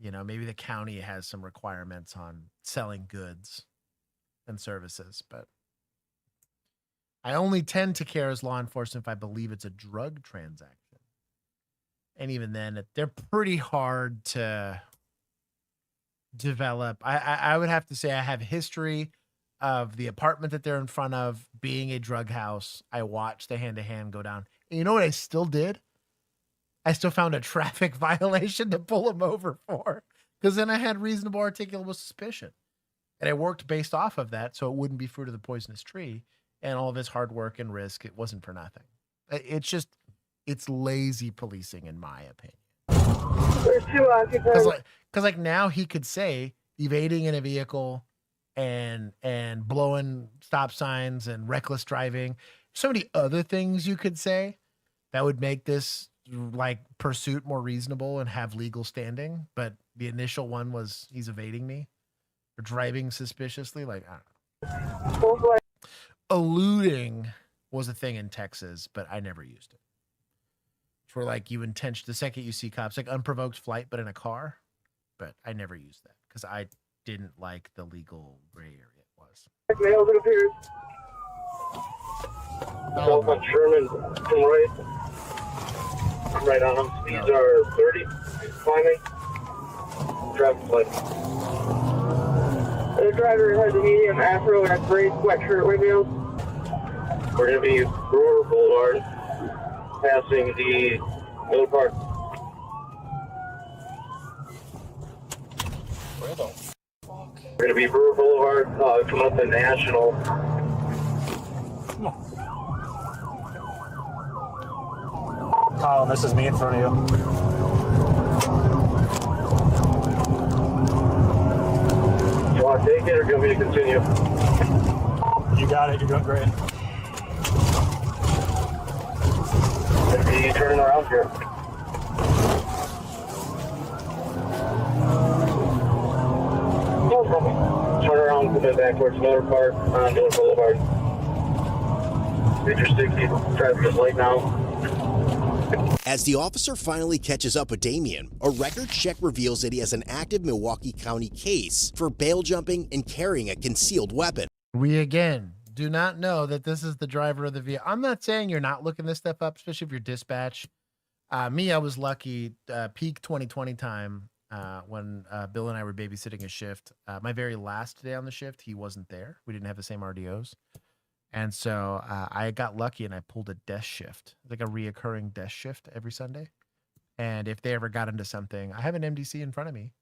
You know, maybe the county has some requirements on selling goods and services, but I only tend to care as law enforcement if I believe it's a drug transaction. And even then, they're pretty hard to develop. I would have to say I have history of the apartment that they're in front of being a drug house. I watched the hand-to-hand go down. And you know what I still did? I still found a traffic violation to pull him over for, because then I had reasonable articulable suspicion. And I worked based off of that so it wouldn't be fruit of the poisonous tree. And all of his hard work and risk, it wasn't for nothing. It's lazy policing, in my opinion. There's two occupants. Because like now he could say evading in a vehicle and blowing stop signs and reckless driving. So many other things you could say that would make this like pursuit more reasonable and have legal standing. But the initial one was he's evading me or driving suspiciously. Like, I don't know. Eluding was a thing in Texas, but I never used it. For like you intention the second you see cops, like unprovoked flight, but in a car. But I never used that because I didn't like the legal gray area it was. Males, it appears. South on Sherman, from right. I'm right on them. Speeds are 30, climbing. Traffic light. The driver has a medium afro and gray sweatshirt windows. We're going to be Brewer Boulevard, passing the middle park. Where the fuck? We're going to be Brewer Boulevard, come up to National. Kyle, this is me in front of you. Do you want to take it or do you want me to continue? You got it. You're doing great. Going to be turning around here. No problem. Turn around, come back towards Miller Park on Miller Boulevard. Major 60, traffic is light now. As the officer finally catches up with Damien, a record check reveals that he has an active Milwaukee County case for bail jumping and carrying a concealed weapon. We again do not know that this is the driver of the vehicle. I'm not saying you're not looking this stuff up, especially if you're dispatch. I was lucky, peak 2020 time, when Bill and I were babysitting a shift. My very last day on the shift, he wasn't there. We didn't have the same RDOs. And so I got lucky and I pulled a desk shift, like a reoccurring desk shift every Sunday. And if they ever got into something, I have an MDC in front of me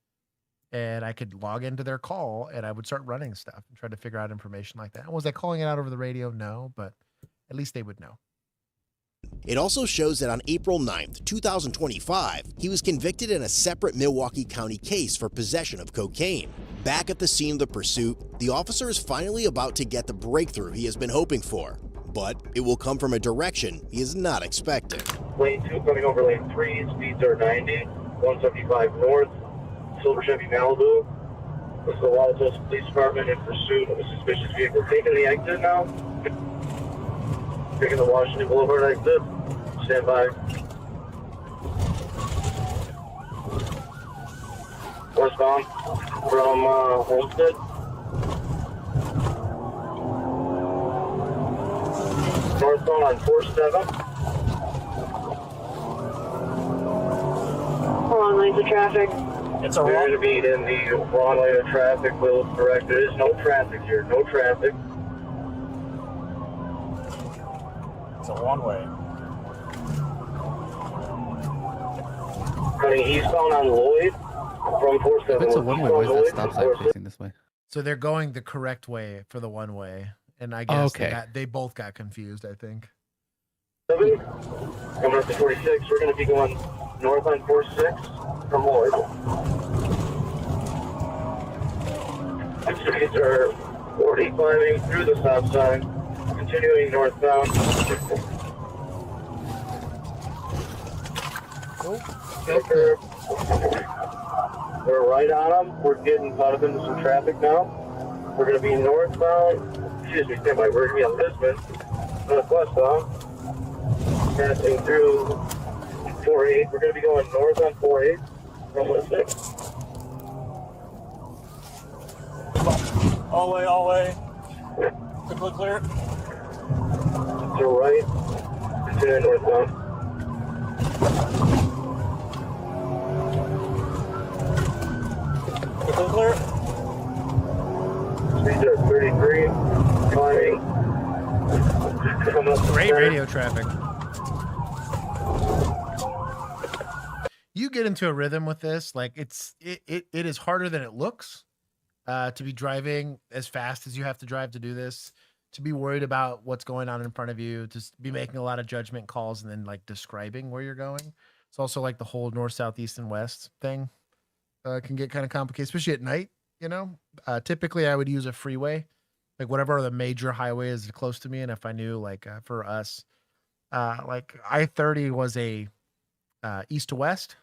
and I could log into their call and I would start running stuff and try to figure out information like that. Was I calling it out over the radio? No, but at least they would know. It also shows that on April 9th, 2025, he was convicted in a separate Milwaukee County case for possession of cocaine. Back at the scene of the pursuit, the officer is finally about to get the breakthrough he has been hoping for, but it will come from a direction he is not expecting. Lane 2 coming over lane 3, speeds are 90, 175 north, silver Chevy Malibu. This is the Los Angeles Police Department in pursuit of a suspicious vehicle. Taking the exit now. Taking the Washington Boulevard exit. Stand by. Westbound from Homestead. Northbound on 47. Wrong lanes of traffic. It's a wrong. To be in the wrong lane of traffic. Will correct. There is no traffic here. No traffic. It's a one-way. Running eastbound on Lloyd from 47. It's a one-way. Why is that stop sign facing this way? So they're going the correct way for the one way, and I guess they both got confused. I think. 7, coming up to 46. We're going to be going north on 46 from Lloyd. Streets are 40 climbing through the stop sign, continuing northbound. We're right on them. We're getting caught up into some traffic now. We're going to be northbound. Excuse me, stand by. We're going to be on Lisbon, northwestbound, passing through 48. We're going to be going north on 48 from Lisbon. All way. Quickly clear. To right, continuing northbound. Quickly clear. Speeds are 33, climbing. Great radio traffic. You get into a rhythm with this, like it is harder than it looks. To be driving as fast as you have to drive to do this, to be worried about what's going on in front of you, to be making a lot of judgment calls and then like describing where you're going. It's also like the whole north, south, east, and west thing can get kind of complicated, especially at night, you know? Typically I would use a freeway, like whatever the major highway is close to me. And if I knew like for us, like I-30 was a east to west.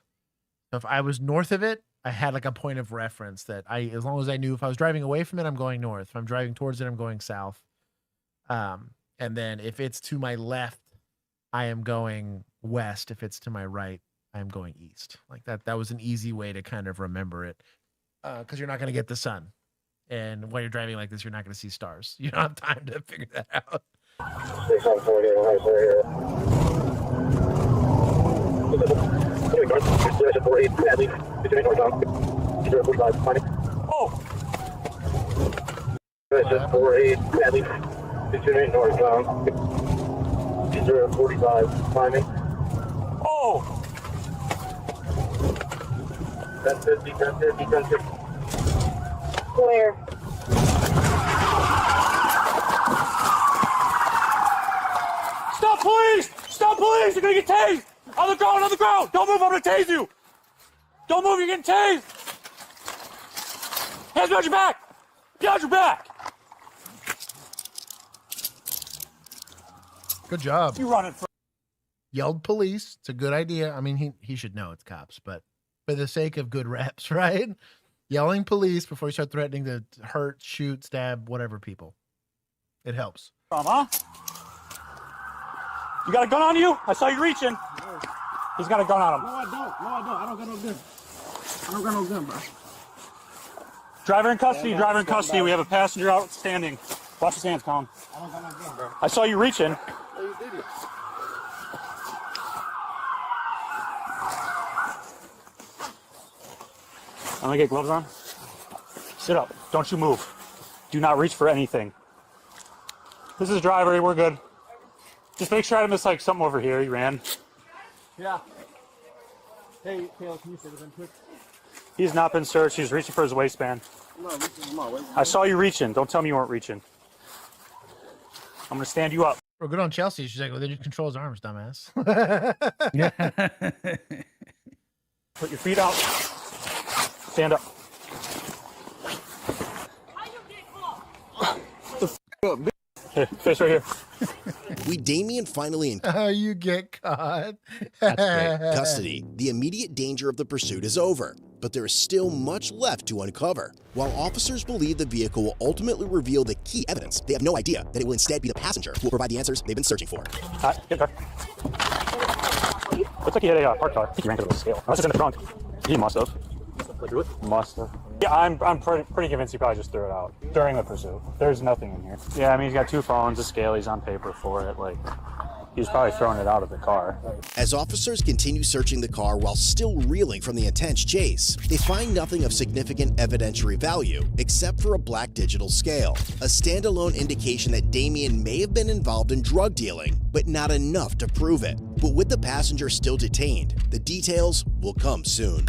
So if I was north of it, I had like a point of reference that as long as I knew if I was driving away from it, I'm going north. If I'm driving towards it, I'm going south. And then if it's to my left, I am going west. If it's to my right, I'm going east. Like that was an easy way to kind of remember it. Cause you're not going to get the sun. And while you're driving like this, you're not going to see stars. You don't have time to figure that out. 48, badly. Continuing northbound. 45, climbing. Oh! 1050, 1050, 1050. Where? Stop, police! Stop, police! You're gonna get tased! On the ground! Don't move, I'm gonna tase you! Don't move, you're getting tased! Hands behind your back! Behind your back! Good job. You running for... Yelled police. It's a good idea. I mean, he should know it's cops, but for the sake of good reps, right? Yelling police before you start threatening to hurt, shoot, stab, whatever people. It helps. Huh? You got a gun on you? I saw you reaching. He's got a gun on him. No, I don't. I don't got no gun. I don't got no gun, bro. Driver in custody. We have a passenger outstanding. Watch his hands, Colin. I don't got no gun, bro. I saw you reaching. Oh, you did it. I'm gonna get gloves on. Sit up. Don't you move. Do not reach for anything. This is a driver. We're good. Just make sure I didn't miss like something over here. He ran. Yeah. Hey, Taylor, can you say this quick? He's not been searched. He's reaching for his waistband. I'm not reaching for my waistband. I saw you reaching. Don't tell me you weren't reaching. I'm going to stand you up. We're good on Chelsea. She's like, well, they just control his arms, dumbass. Put your feet out. Stand up. Hey, face right here. With Damien finally in How you get caught. custody, the immediate danger of the pursuit is over, but there is still much left to uncover. While officers believe the vehicle will ultimately reveal the key evidence, they have no idea that it will instead be the passenger who will provide the answers they've been searching for. Get car. Looks like he hit a parked car. I think he ran to the scale. Unless it's in the trunk. He must have. Must have. Yeah, I'm pretty convinced he probably just threw it out during the pursuit. There's nothing in here. Yeah, I mean, he's got 2 phones, a scale, he's on paper for it. Like, he's probably throwing it out of the car. As officers continue searching the car while still reeling from the intense chase, they find nothing of significant evidentiary value except for a black digital scale, a standalone indication that Damien may have been involved in drug dealing, but not enough to prove it. But with the passenger still detained, the details will come soon.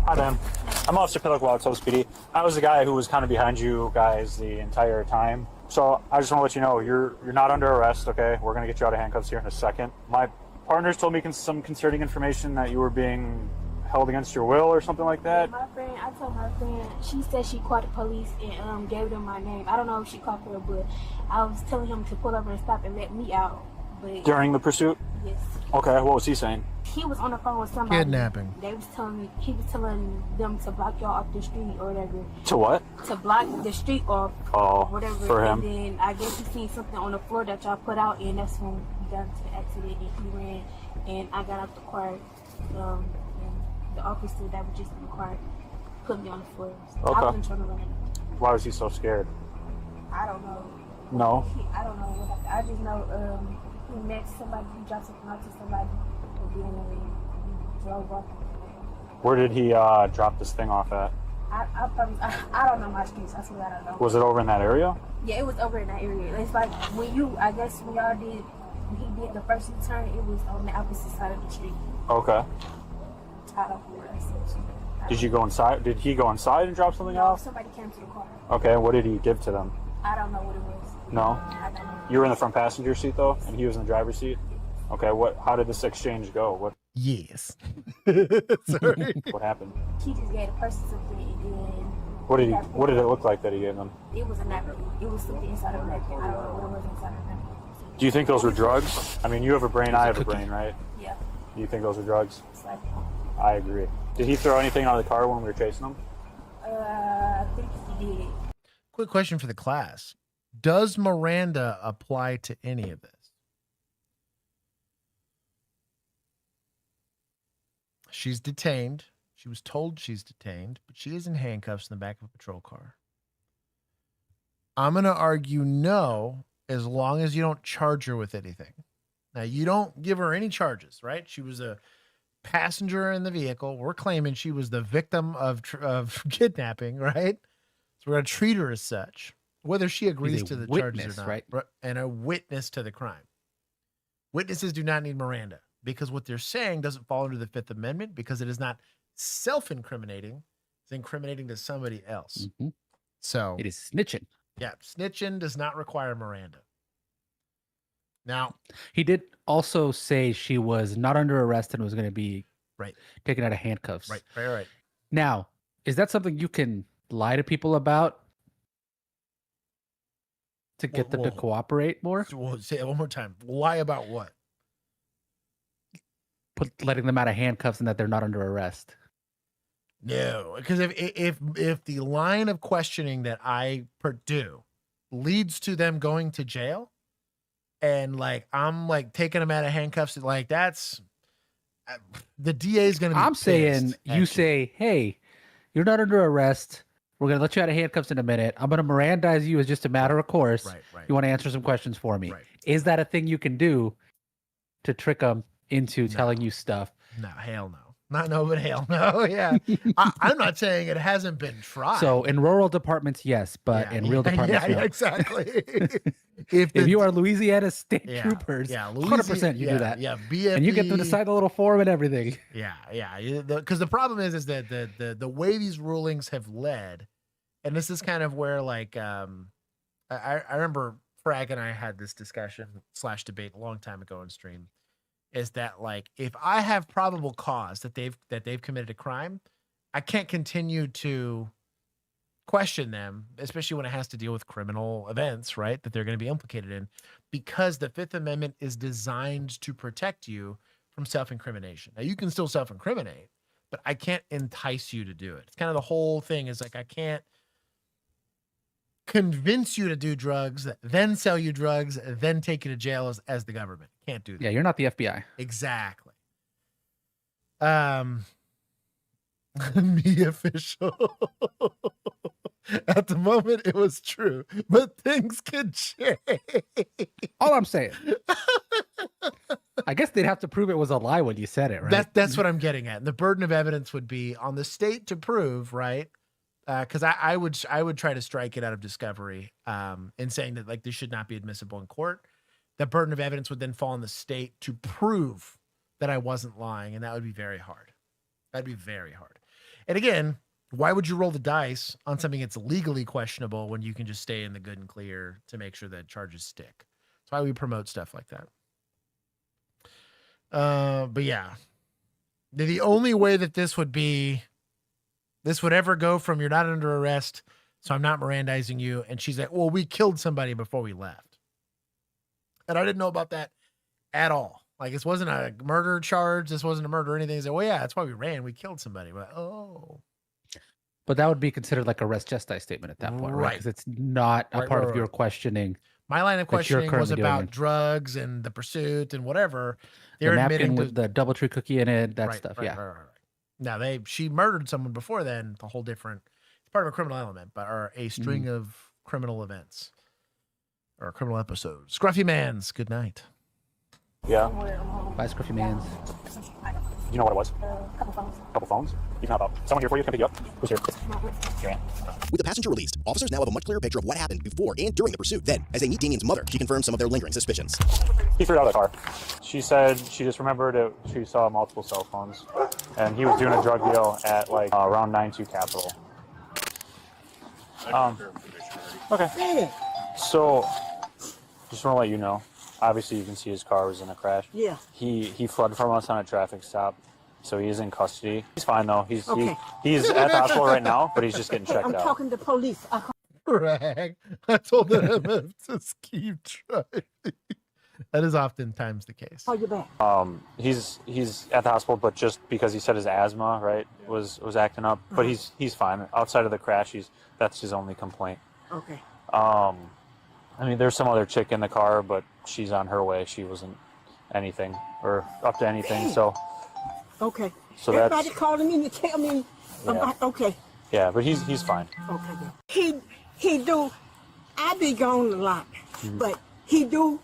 Hi, man. I'm Officer Pillock, SPD. I was the guy who was kind of behind you guys the entire time. So I just want to let you know, you're not under arrest, okay? We're going to get you out of handcuffs here in a second. My partners told me some concerning information that you were being held against your will or something like that. I told my friend, she said she called the police and gave them my name. I don't know if she called her, but I was telling him to pull over and stop and let me out. But during the pursuit? Yes. Okay, what was he saying? He was on the phone with somebody. Kidnapping. He was telling them to block y'all off the street or whatever. To what? To block the street off. Oh, whatever. for him. And then I guess he seen something on the floor that y'all put out, and that's when he got into the accident and he ran. And I got out the car, and the officer that was just in the car put me on the floor. So Okay. I wasn't trying to run. Why was he so scared? I don't know. No? I don't know what I just know he met somebody, he dropped something out to somebody, and then he drove off. Where did he drop this thing off at? I don't know my streets. I swear I don't know. Was it over in that area? Yeah, it was over in that area. It's like when he did the first turn, it was on the opposite side of the street. Okay. I don't know where I said. Did you go inside? Did he go inside and drop something off? Somebody came to the car. Okay, what did he give to them? I don't know what it was. No? I don't know. You were in the front passenger seat though, and he was in the driver's seat? Okay, how did this exchange go? What? Yes. Sorry. What happened? He just gave the person something and then... What did it look like that he gave them? It was a napkin. It was something inside of a napkin. I don't know what it was inside of a napkin. Do you think those were drugs? I mean, you have a brain, I have a brain, right? Yeah. Do you think those were drugs? Slightly. I agree. Did he throw anything out of the car when we were chasing him? I think he did. Quick question for the class. Does Miranda apply to any of this? She's detained. She was told she's detained, but she is in handcuffs in the back of a patrol car. I'm going to argue no, as long as you don't charge her with anything. Now, you don't give her any charges, right? She was a passenger in the vehicle. We're claiming she was the victim of kidnapping, right? So we're going to treat her as such, whether she agrees to the charges or not. Right? And a witness to the crime. Witnesses do not need Miranda because what they're saying doesn't fall under the Fifth Amendment because it is not self-incriminating. It's incriminating to somebody else. Mm-hmm. So it is snitching. Yeah, snitching does not require Miranda. Now, he did also say she was not under arrest and was going to be taken out of handcuffs. Right. Now, is that something you can lie to people about to get them to cooperate more? Say it one more time. Lie about what? Letting them out of handcuffs and that they're not under arrest. No, because if the line of questioning that I do leads to them going to jail, and I'm taking them out of handcuffs, that's the DA is going to be. I'm saying you say, hey, you're not under arrest. We're going to let you out of handcuffs in a minute. I'm going to Mirandize you as just a matter of course. Right. You want to answer some questions for me. Right. Is that a thing you can do to trick them into telling you stuff? No, hell no. Not no, but hell no. Yeah. I'm not saying it hasn't been tried. So in rural departments, yes, but in real departments, no. Exactly. if you are Louisiana state Yeah, troopers, yeah, 100% you do that. Yeah, BFE, and you get them to sign the little form and everything. Yeah. Because the problem is that the way these rulings have led, and this is kind of where like I remember Frag and I had this discussion / debate a long time ago on stream, is that like if I have probable cause that they've committed a crime, I can't continue to question them, especially when it has to deal with criminal events, right? That they're going to be implicated in, because the Fifth Amendment is designed to protect you from self-incrimination. Now you can still self-incriminate, but I can't entice you to do it. It's kind of the whole thing is like, I can't convince you to do drugs, then sell you drugs, then take you to jail as the government. Can't do that. Yeah, you're not the FBI. Exactly. Me official. At the moment, it was true, but things could change. All I'm saying. I guess they'd have to prove it was a lie when you said it, right? That's what I'm getting at. And the burden of evidence would be on the state to prove, right? Because I would try to strike it out of discovery in saying that like this should not be admissible in court. The burden of evidence would then fall on the state to prove that I wasn't lying, and that would be very hard. That'd be very hard. And again, why would you roll the dice on something that's legally questionable when you can just stay in the good and clear to make sure that charges stick? That's why we promote stuff like that. But yeah, the only way that this would ever go from you're not under arrest, so I'm not Mirandizing you, and she's like, well, we killed somebody before we left. And I didn't know about that at all. Like, this wasn't a murder charge. This wasn't a murder or anything. He said, well, yeah, that's why we ran. We killed somebody. We're like, oh. But that would be considered like a res gestae statement at that point, right? Because it's not a part of your questioning. My line of questioning was about drugs and the pursuit and whatever. They're the napkin with the DoubleTree cookie in it, that stuff, yeah. Now, she murdered someone before then. It's a whole different, it's part of a criminal element, but or a string of criminal events or criminal episodes. Scruffy Mans, good night. Yeah. Bye, Scruffy Mans. You know what it was? Couple phones. Couple phones? You can hop out. Someone here for you can pick you up. Who's here? Here. With the passenger released, officers now have a much clearer picture of what happened before and during the pursuit. Then, as they meet Damien's mother, she confirms some of their lingering suspicions. He threw it out of the car. She said she just remembered it. She saw multiple cell phones, and he was doing a drug deal at like around 92 Capitol. Okay. So, just want to let you know. Obviously, you can see his car was in a crash. Yeah. He fled from us on a traffic stop, so he is in custody. He's fine though. He's at the hospital right now, but he's just getting checked out. I'm talking to police. Rag. I told him to just keep trying. That is oftentimes the case. Call you back. He's at the hospital, but just because he said his asthma, right, was acting up. But he's fine. Outside of the crash, that's his only complaint. Okay. I mean, there's some other chick in the car, but she's on her way. She wasn't anything or up to anything. Dang. So. Okay. So everybody calling me to tell me. Yeah. Okay. Yeah, but he's fine. Okay. He do. I be gone a lot, but he do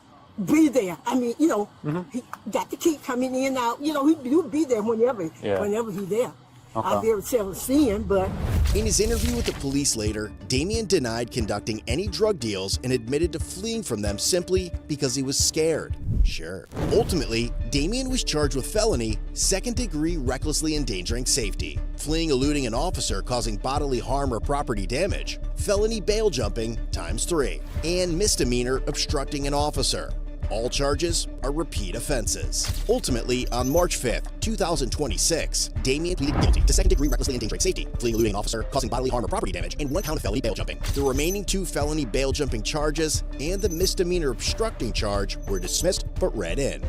be there. I mean, you know, he got to keep coming in and out. You know, he do be there whenever he there. Okay. I very seldom see him, but. In his interview with the police later, Damien denied conducting any drug deals and admitted to fleeing from them simply because he was scared. Sure. Ultimately, Damien was charged with felony, second-degree recklessly endangering safety, fleeing eluding an officer causing bodily harm or property damage, felony bail jumping ×3, and misdemeanor obstructing an officer. All charges are repeat offenses. Ultimately, on March 5th, 2026, Damien pleaded guilty to second-degree recklessly endangering safety, fleeing eluding an officer, causing bodily harm or property damage, and 1 count of felony bail jumping. The remaining 2 felony bail jumping charges and the misdemeanor obstructing charge were dismissed but read in.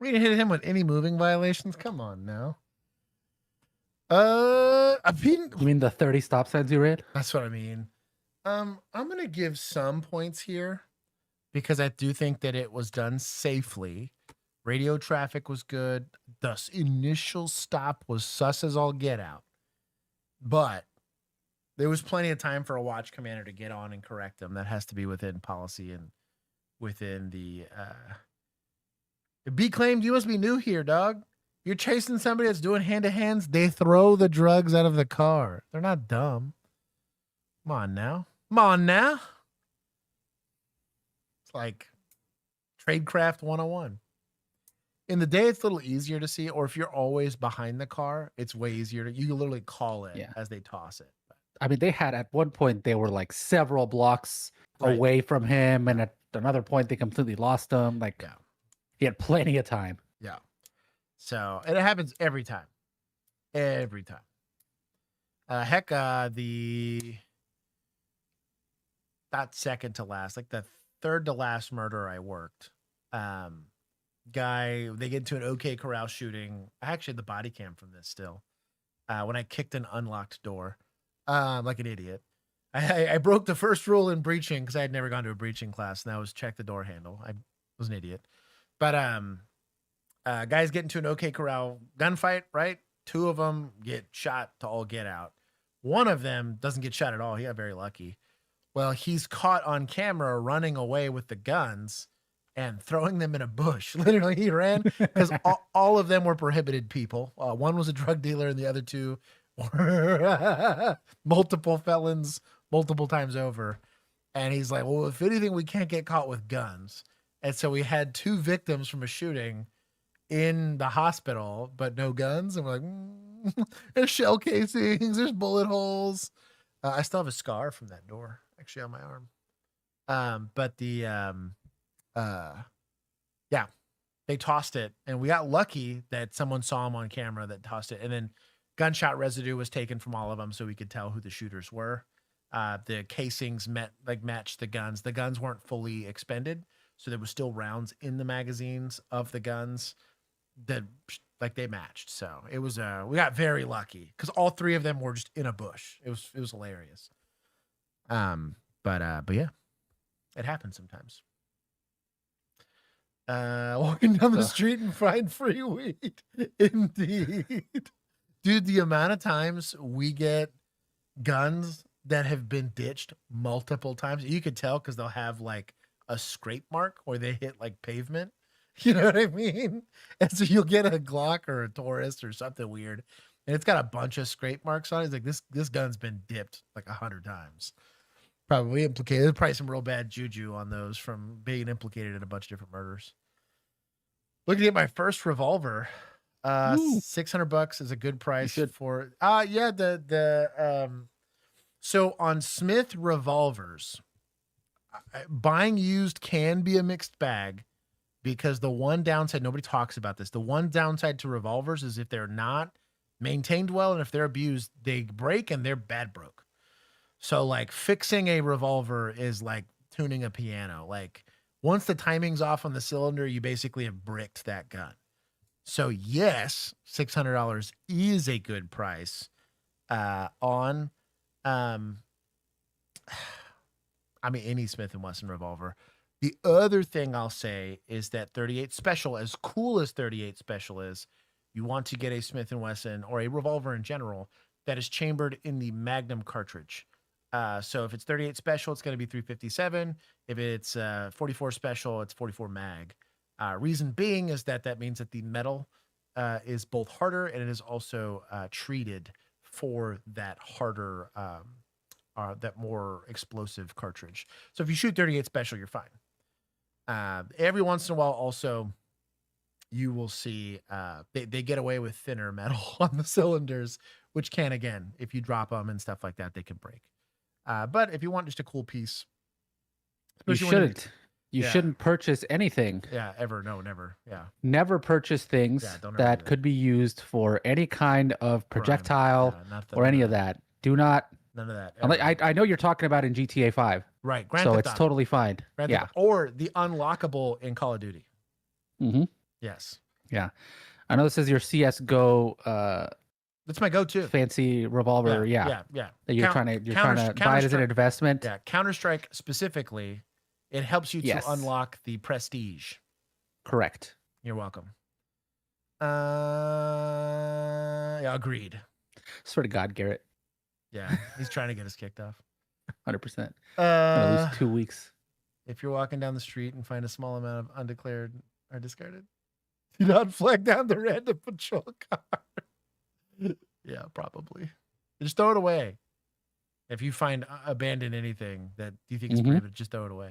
We're gonna hit him with any moving violations? Come on now. You mean the 30 stop signs you read? That's what I mean. I'm gonna give some points here, because I do think that it was done safely. Radio traffic was good. The initial stop was sus as all get out. But there was plenty of time for a watch commander to get on and correct them. That has to be within policy and within the... Be claimed, you must be new here, dog. You're chasing somebody that's doing hand-to-hands. They throw the drugs out of the car. They're not dumb. Come on now. Come on now. It's like Tradecraft 101. In the day, it's a little easier to see, or if you're always behind the car, it's way easier to, you can literally call it as they toss it. I mean, they had at one point, they were like several blocks away from him. And at another point, they completely lost him. Like, he had plenty of time. Yeah. So, and it happens every time. Every time. Heck, not second to last, like the third to last murder I worked. Guy, they get into an OK Corral shooting. I actually had the body cam from this still. When I kicked an unlocked door, like an idiot. I broke the first rule in breaching because I had never gone to a breaching class, and that was check the door handle. I was an idiot. But guys get into an OK Corral gunfight, right? Two of them get shot to all get out. One of them doesn't get shot at all. He got very lucky. Well, he's caught on camera running away with the guns and throwing them in a bush. Literally, he ran because all of them were prohibited people. One was a drug dealer, and the other two were multiple felons, multiple times over. And he's like, well, if anything, we can't get caught with guns. And so we had two victims from a shooting in the hospital, but no guns. And we're like, there's shell casings, there's bullet holes. I still have a scar from that door, actually, on my arm. But yeah, they tossed it, and we got lucky that someone saw him on camera that tossed it. And then gunshot residue was taken from all of them, so we could tell who the shooters were. The casings matched the guns. The guns weren't fully expended, so there was still rounds in the magazines of the guns that they matched. So it was we got very lucky because all three of them were just in a bush. It was hilarious. But yeah, it happens sometimes. Walking down the street and find free weed. Indeed. Dude, the amount of times we get guns that have been ditched multiple times, you could tell because they'll have like a scrape mark where they hit like pavement. You know what I mean? And so you'll get a Glock or a Taurus or something weird, and it's got a bunch of scrape marks on it. It's like this gun's been dipped like 100 times. Probably implicated. There's probably some real bad juju on those from being implicated in a bunch of different murders. Looking at my first revolver, $600 is a good price for. So on Smith revolvers, buying used can be a mixed bag because the one downside, nobody talks about this. The one downside to revolvers is if they're not maintained well and if they're abused, they break and they're bad broke. So like fixing a revolver is like tuning a piano. Like once the timing's off on the cylinder, you basically have bricked that gun. So yes, $600 is a good price on, any Smith & Wesson revolver. The other thing I'll say is that 38 Special, as cool as 38 Special is, you want to get a Smith & Wesson or a revolver in general that is chambered in the Magnum cartridge. So if it's 38 Special, it's going to be 357. If it's 44 Special, it's 44 mag. Reason being is that means that the metal is both harder and it is also treated for that harder, that more explosive cartridge. So if you shoot 38 Special, you're fine. Every once in a while, also, you will see they get away with thinner metal on the cylinders, which can, again, if you drop them and stuff like that, they can break. But if you want just a cool piece, you shouldn't. You shouldn't purchase anything. Yeah, ever. No, never. Yeah. Never purchase things that could be used for any kind of projectile or any of that. Do not. None of that. I know you're talking about in GTA 5. Right. So it's totally fine. Yeah. Or the unlockable in Call of Duty. Mm-hmm. Yes. Yeah. I know this is your CSGO. That's my go-to fancy revolver. Yeah. That you're trying to buy it as an investment. Yeah. Counter-Strike specifically, it helps you to unlock the prestige. Correct. You're welcome. Yeah, agreed. Swear to God, Garrett. Yeah, he's trying to get us kicked off. 100%. Gonna lose 2 weeks. If you're walking down the street and find a small amount of undeclared or discarded. Do not flag down the random patrol car. Yeah, probably. Just throw it away. If you find abandoned anything that you think is prohibited, just throw it away.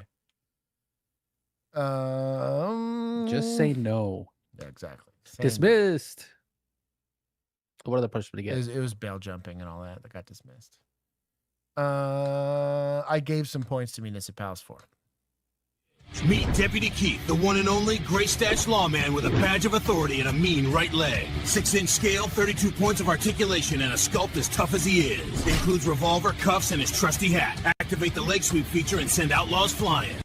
Just say no. Yeah, exactly. Dismissed. What other punishment did he get? It was bail jumping and all that got dismissed. I gave some points to municipals for it. Meet Deputy Keith, the one and only gray stash lawman with a badge of authority and a mean right leg. 6-inch scale, 32 points of articulation, and a sculpt as tough as he is. Includes revolver, cuffs, and his trusty hat. Activate the leg sweep feature and send outlaws flying.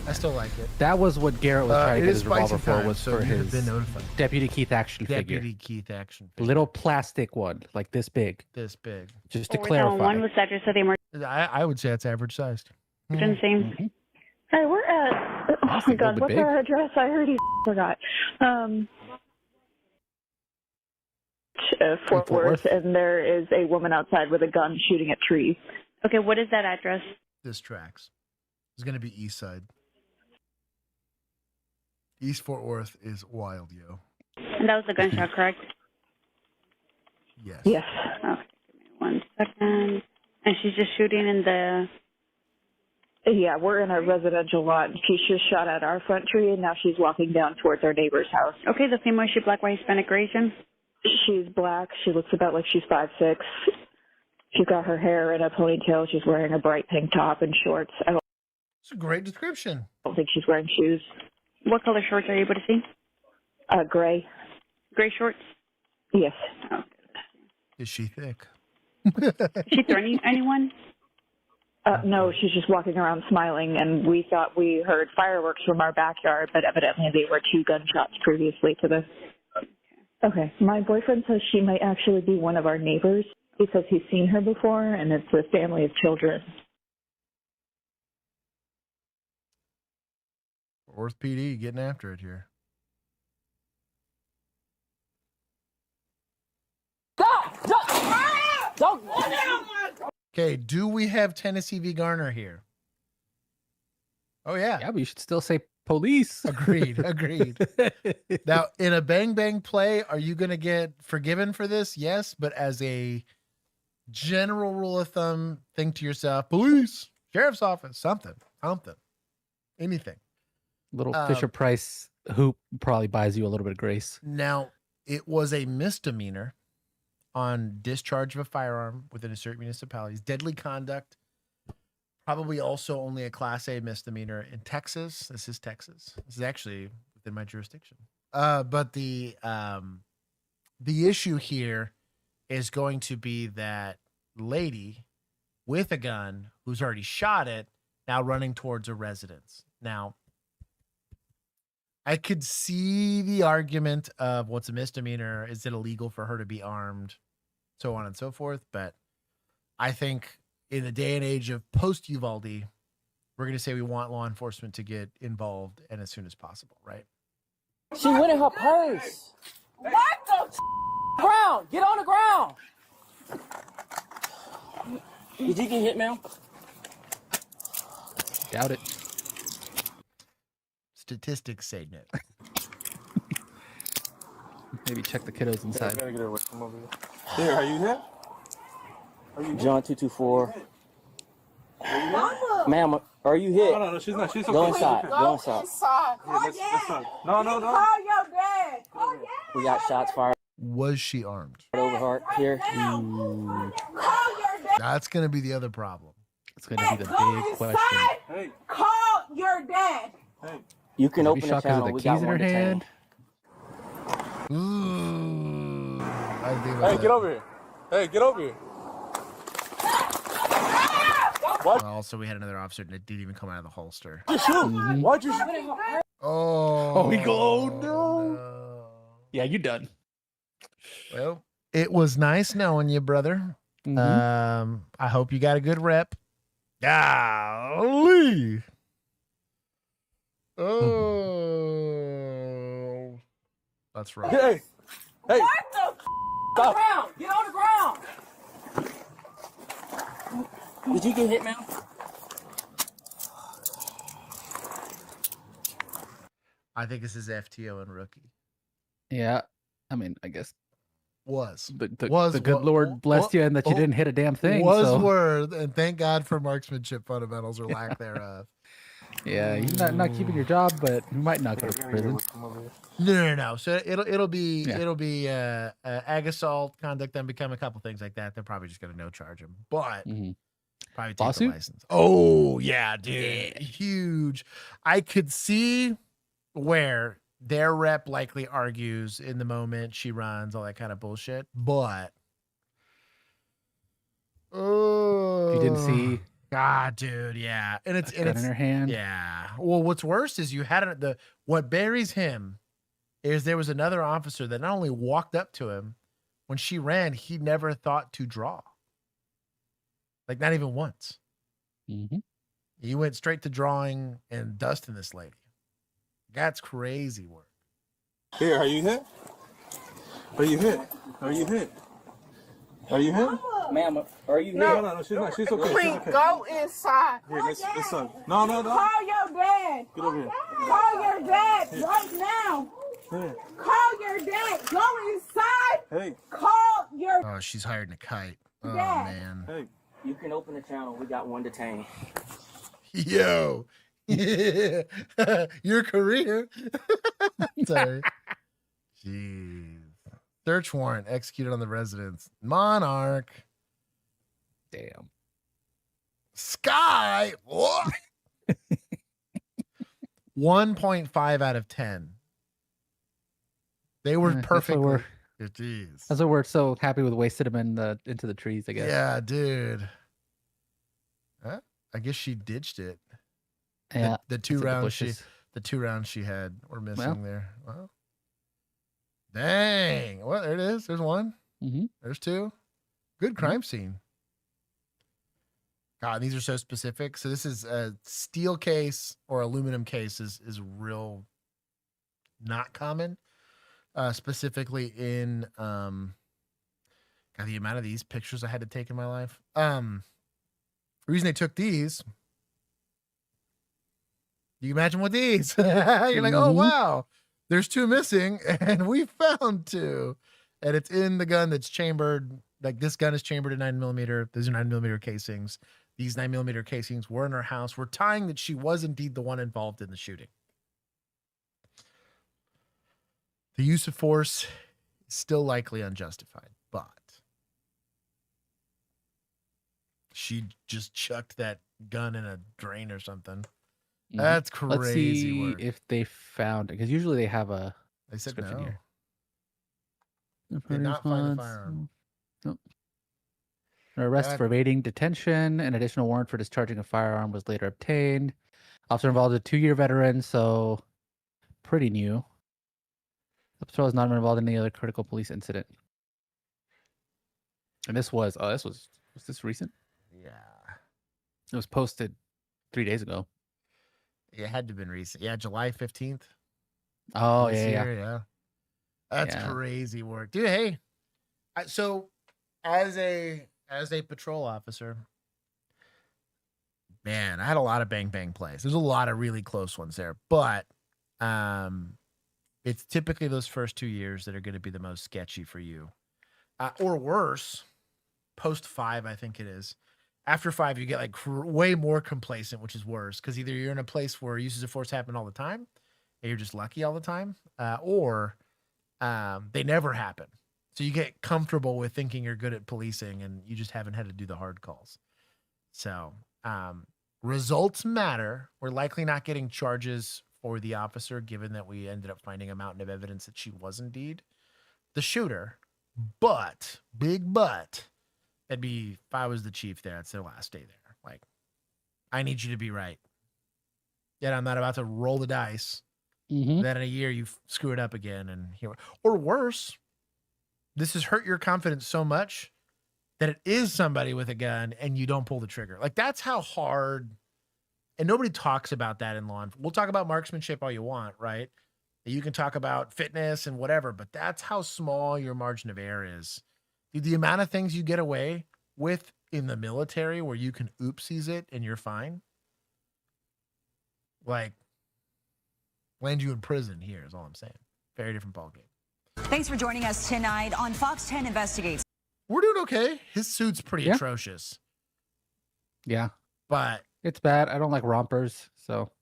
I still like it. That was what Garrett was trying to get his revolver for, was so for you have his been notified. Deputy Keith action figure. Deputy Keith action figure. Little plastic one, like this big. This big. Just to clarify. One was address of the emergency. I would say it's average sized. Hey, we're at. Oh my God, what's our address? I already forgot. Fort Worth, and there is a woman outside with a gun shooting at trees. Okay, what is that address? This tracks. It's going to be east side. East Fort Worth is wild, yo. And that was the gunshot, correct? Yes. Yes. Okay, give me 1 second. And she's just shooting in the... Yeah, we're in a residential lot. She just shot at our front tree, and now she's walking down towards our neighbor's house. Okay, the female, is she black, white, Hispanic, or Asian? She's black. She looks about like she's 5'6". She's got her hair in a ponytail. She's wearing a bright pink top and shorts. It's a great description. I don't think she's wearing shoes. What color shorts are you able to see? Gray. Gray shorts? Yes. Okay. Is she thick? Is she threatening anyone? No, she's just walking around smiling, and we thought we heard fireworks from our backyard, but evidently they were 2 gunshots previously to this. Okay. My boyfriend says she might actually be one of our neighbors. He says he's seen her before, and it's a family of children. Worth PD getting after it here. Okay, do we have Tennessee v. Garner here? Oh, yeah. Yeah, but you should still say police. Agreed. Now, in a bang bang play, are you going to get forgiven for this? Yes, but as a general rule of thumb, think to yourself, police, sheriff's office, something, anything. Little Fisher Price hoop probably buys you a little bit of grace. Now, it was a misdemeanor on discharge of a firearm within a certain municipalities. Deadly conduct, probably also only a Class A misdemeanor in Texas. This is Texas. This is actually within my jurisdiction. But the issue here is going to be that lady with a gun who's already shot it, now running towards a residence. Now, I could see the argument of what's a misdemeanor, is it illegal for her to be armed, so on and so forth. But I think in the day and age of post-Uvalde, we're going to say we want law enforcement to get involved and as soon as possible, right? She went in her purse. What the ground? Get on the ground. Did you get hit, ma'am? Doubt it. Statistics say no. Maybe check the kiddos inside. Yeah, get her away. Come over here. Here, are you here? John 224. Ma'am, are you hit? No, she's not. She's okay. Go inside. Go inside. No. Call your dad. We got shots fired Was she armed? over her here. That's going to be the other problem. It's going to be the big question. Hey. Call your dad. Hey. You can Maybe open the shot 'cause of channel. the We keys got in one her detained. hand. Ooh. I didn't think about Hey, that. get over here. Hey, get over here. What? Also, we had another officer that didn't even come out of the holster. Why'd you Oh, we go. No. Yeah, you done. Well, it was nice knowing you, brother. I hope you got a good rep. Golly. Oh, that's right. Hey. What the Stop. Ground. Get on the ground. Did you get hit, ma'am? I think this is FTO and rookie. Yeah. I mean, I guess The good Lord blessed you and that you didn't hit a damn thing. And thank God for marksmanship fundamentals or lack thereof. Yeah, you're not keeping your job, but you might not go to prison. No. So it'll be ag assault, conduct unbecoming, a couple things like that. They're probably just gonna no charge him, but probably take the license. Oh yeah, dude, huge. I could see where their rep likely argues in the moment she runs, all that kind of bullshit. But you didn't see, God, dude, yeah, and it's in her hand. Yeah. Well, what's worse is you had what buries him is there was another officer that not only walked up to him when she ran, he never thought to draw, like not even once. He went straight to drawing and dusting this lady. That's crazy work. Here, are you hit? Are you hit? Are you hit? Are you hit? Ma'am, are you hit? No, she's not. She's okay. Queen, go inside. Here, let's No. Call your dad. Get over here. Call your dad right now. Here. Call your dad. Go inside. Hey. Call your Oh, she's hired a kite. Oh, dad. man. Hey. You can open the channel. We got one detained. Yo. Your career. Sorry. Jeez. Search warrant executed on the residence. Monarch. Damn. Sky. 1.5 out of 10. They were perfect. Jeez. That's why we're so happy with wasted him into the trees, I guess. Yeah, dude. I guess she ditched it. Yeah. The two rounds she had were missing there. Well, dang. Well, there it is. There's one. There's two. Good crime scene. God, these are so specific. So this is a steel case or aluminum case is real not common. Specifically in God, the amount of these pictures I had to take in my life. The reason they took these, you imagine what these? You're like, oh wow, there's two missing, and we found two, and it's in the gun that's chambered. Like this gun is chambered in 9mm. These are 9mm casings. These 9mm casings were in her house. We're tying that she was indeed the one involved in the shooting. The use of force is still likely unjustified, but she just chucked that gun in a drain or something. That's crazy. Let's see work. if they found it, because usually they have a They said description no. here. Did not find the firearm. Nope. An arrest for evading detention. An additional warrant for discharging a firearm was later obtained. Officer involved a 2-year veteran, so pretty new. The patrol is not involved in any other critical police incident. And this was this recent? Yeah. It was posted 3 days ago. It had to have been recent. Yeah, July 15th. Oh, this yeah. year, That's Yeah. crazy work. Dude, hey. So as a patrol officer, man, I had a lot of bang bang plays. There's a lot of really close ones there, but it's typically those first 2 years that are going to be the most sketchy for you, or worse. Post 5, I think it is. After 5, you get like way more complacent, which is worse because either you're in a place where uses of force happen all the time, and you're just lucky all the time, or they never happen. So you get comfortable with thinking you're good at policing, and you just haven't had to do the hard calls. So results matter. We're likely not getting charges for the officer, given that we ended up finding a mountain of evidence that she was indeed the shooter. But, big but, that'd be, if I was the chief there, it's their last day there. Like, I need you to be right. Yet I'm not about to roll the dice. That in a year you screw it up again, and here, or worse, this has hurt your confidence so much that it is somebody with a gun and you don't pull the trigger. Like, that's how hard, and nobody talks about that in law enforcement. We'll talk about marksmanship all you want, right? You can talk about fitness and whatever, but that's how small your margin of error is. Dude, the amount of things you get away with in the military where you can oopsies it and you're fine. Like Land you in prison here is all I'm saying. Very different ballgame. Thanks for joining us tonight on Fox 10 Investigates. We're doing okay. His suit's pretty atrocious. Yeah. But it's bad. I don't like rompers, so